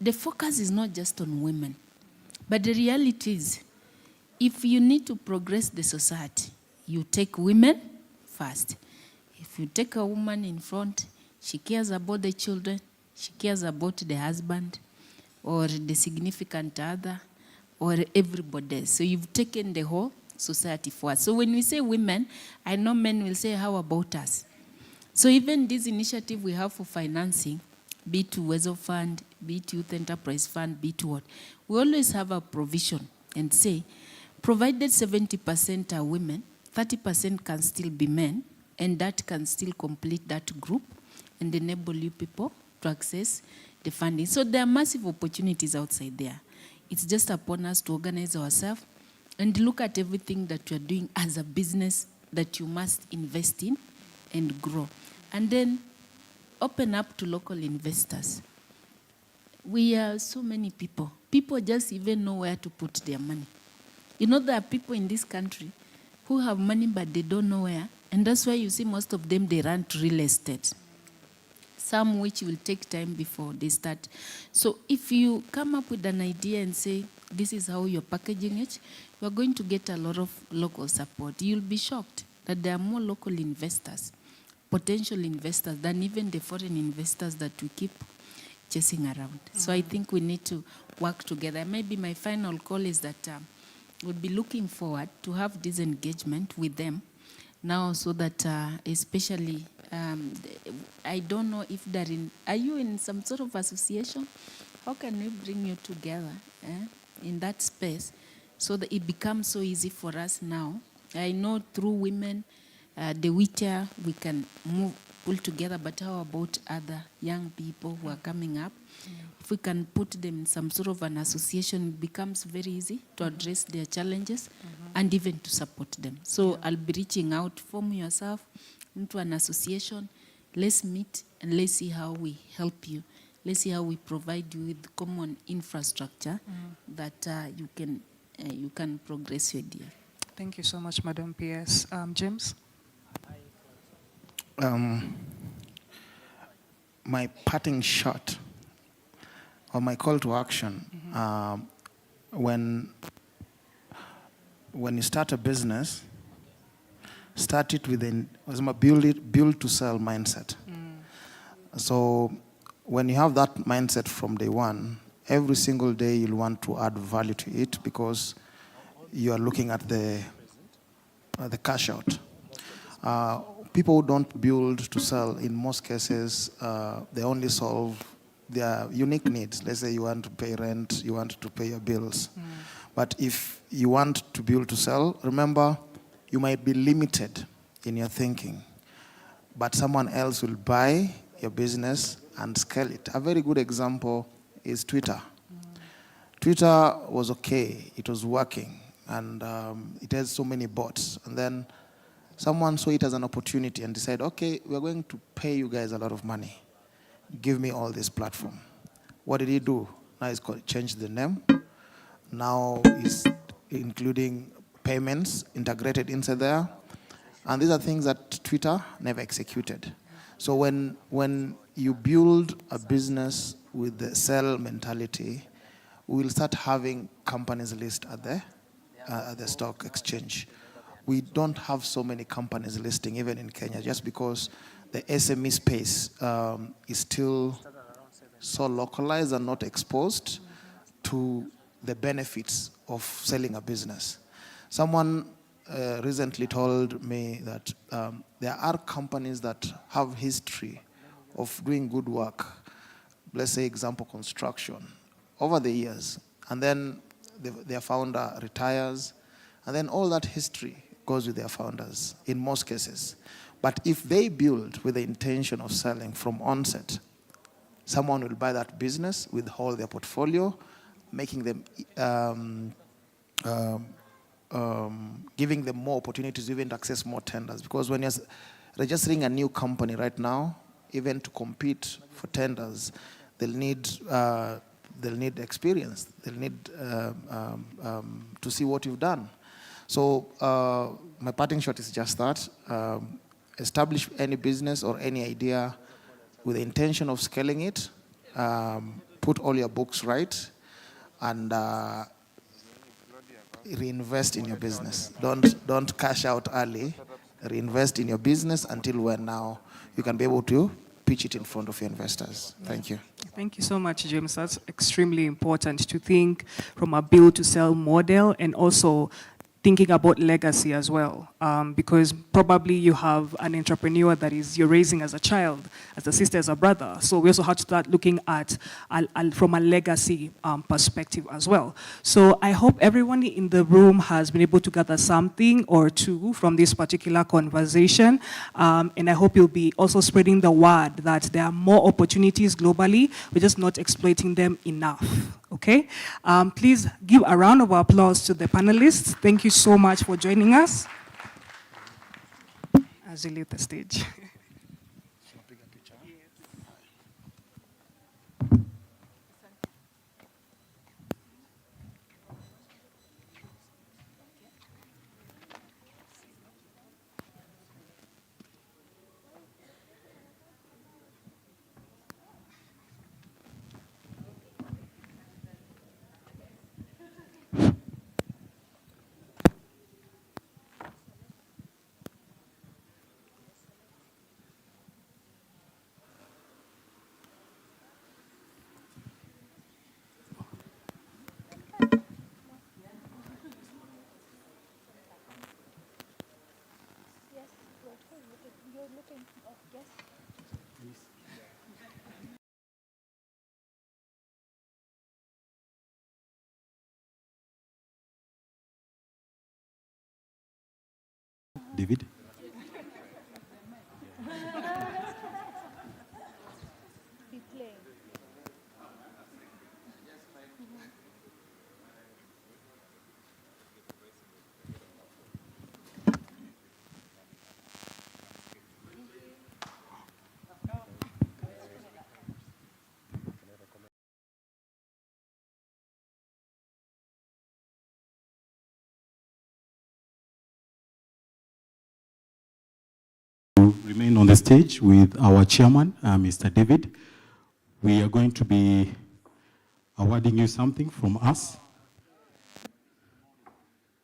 K: the focus is not just on women. But the reality is, if you need to progress the society, you take women first. If you take a woman in front, she cares about the children, she cares about the husband, or the significant other, or everybody else. So you've taken the whole society forward. So when we say women, I know men will say, how about us? So even this initiative we have for financing, be it Uwezo Fund, be it Youth Enterprise Fund, be it what, we always have a provision and say, provided 70% are women, 30% can still be men, and that can still complete that group and enable you people to access the funding. So there are massive opportunities outside there. It's just upon us to organize ourselves and look at everything that you're doing as a business that you must invest in and grow. And then open up to local investors. We are so many people. People just even know where to put their money. You know, there are people in this country who have money but they don't know where. And that's why you see most of them, they run to real estate. Some which will take time before they start. So if you come up with an idea and say, this is how you're packaging it, you're going to get a lot of local support. You'll be shocked that there are more local investors, potential investors, than even the foreign investors that we keep chasing around. So I think we need to work together. Maybe my final call is that we'll be looking forward to have this engagement with them now, so that especially, I don't know if they're in, are you in some sort of association? How can we bring you together in that space so that it becomes so easy for us now? I know through women, the WITIA, we can pull together, but how about other young people who are coming up? If we can put them in some sort of an association, it becomes very easy to address their challenges and even to support them. So I'll be reaching out, form yourself into an association. Let's meet and let's see how we help you. Let's see how we provide you with common infrastructure that you can progress your idea.
H: Thank you so much, Madam PS. James?
J: My parting shot or my call to action, when you start a business, start it with build to sell mindset. So when you have that mindset from day one, every single day you'll want to add value to it because you are looking at the cash out. People who don't build to sell, in most cases, they only solve their unique needs. Let's say you want to pay rent, you want to pay your bills. But if you want to build to sell, remember, you might be limited in your thinking, but someone else will buy your business and scale it. A very good example is Twitter. Twitter was okay, it was working, and it has so many bots. And then someone saw it as an opportunity and decided, okay, we're going to pay you guys a lot of money. Give me all this platform. What did he do? Now he's changed the name. Now he's including payments integrated inside there. And these are things that Twitter never executed. So when you build a business with the sell mentality, we will start having companies list at the stock exchange. We don't have so many companies listing, even in Kenya, just because the SME space is still so localized and not exposed to the benefits of selling a business. Someone recently told me that there are companies that have history of doing good work, let's say example construction, over the years, and then their founder retires, and then all that history goes with their founders in most cases. But if they build with the intention of selling from onset, someone will buy that business, withhold their portfolio, making them, giving them more opportunities even to access more tenders. Because when you're registering a new company right now, even to compete for tenders, they'll need experience. They'll need to see what you've done. So my parting shot is just that. Establish any business or any idea with the intention of scaling it. Put all your books right, and reinvest in your business. Don't cash out early. Reinvest in your business until when now you can be able to pitch it in front of your investors. Thank you.
H: Thank you so much, James. That's extremely important to think from a build to sell model, and also thinking about legacy as well, because probably you have an entrepreneur that you're raising as a child, as a sister, as a brother. So we also have to start looking at from a legacy perspective as well. So I hope everyone in the room has been able to gather something or two from this particular conversation, and I hope you'll be also spreading the word that there are more opportunities globally. We're just not exploiting them enough. Okay, please give a round of applause to the panelists. Thank you so much for joining us. As you leave the stage.
F: David? Remain on the stage with our chairman, Mr. David. We are going to be awarding you something from us.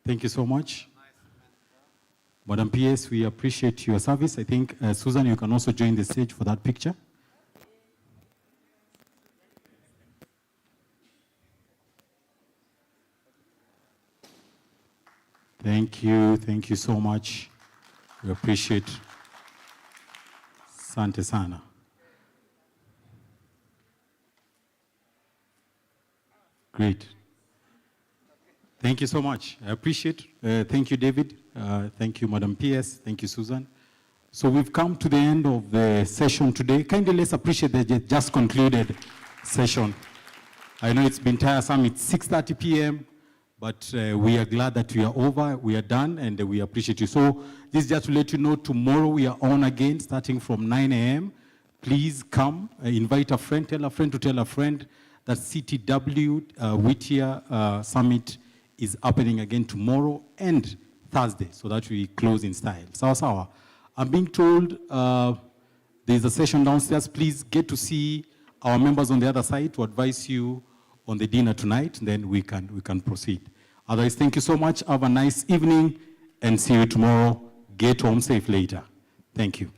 F: Thank you so much. Madam PS, we appreciate your service. I think, Susan, you can also join the stage for that picture. Thank you so much. We appreciate. Sante sana. Great. Thank you so much. I appreciate. Thank you, David. Thank you, Madam PS. Thank you, Susan. So we've come to the end of the session today. Kindly let's appreciate the just concluded session. I know it's been tiresome. It's 6:30 p.m., but we are glad that we are over, we are done, and we appreciate you. So this is just to let you know, tomorrow we are on again, starting from 9 a.m. Please come, invite a friend, tell a friend to tell a friend that CTW Whittier Summit is happening again tomorrow and Thursday, so that we close in style. Sawa. I'm being told there's a session downstairs. Please get to see our members on the other side to advise you on the dinner tonight, and then we can proceed. Otherwise, thank you so much. Have a nice evening, and see you tomorrow. Get home safe later. Thank you.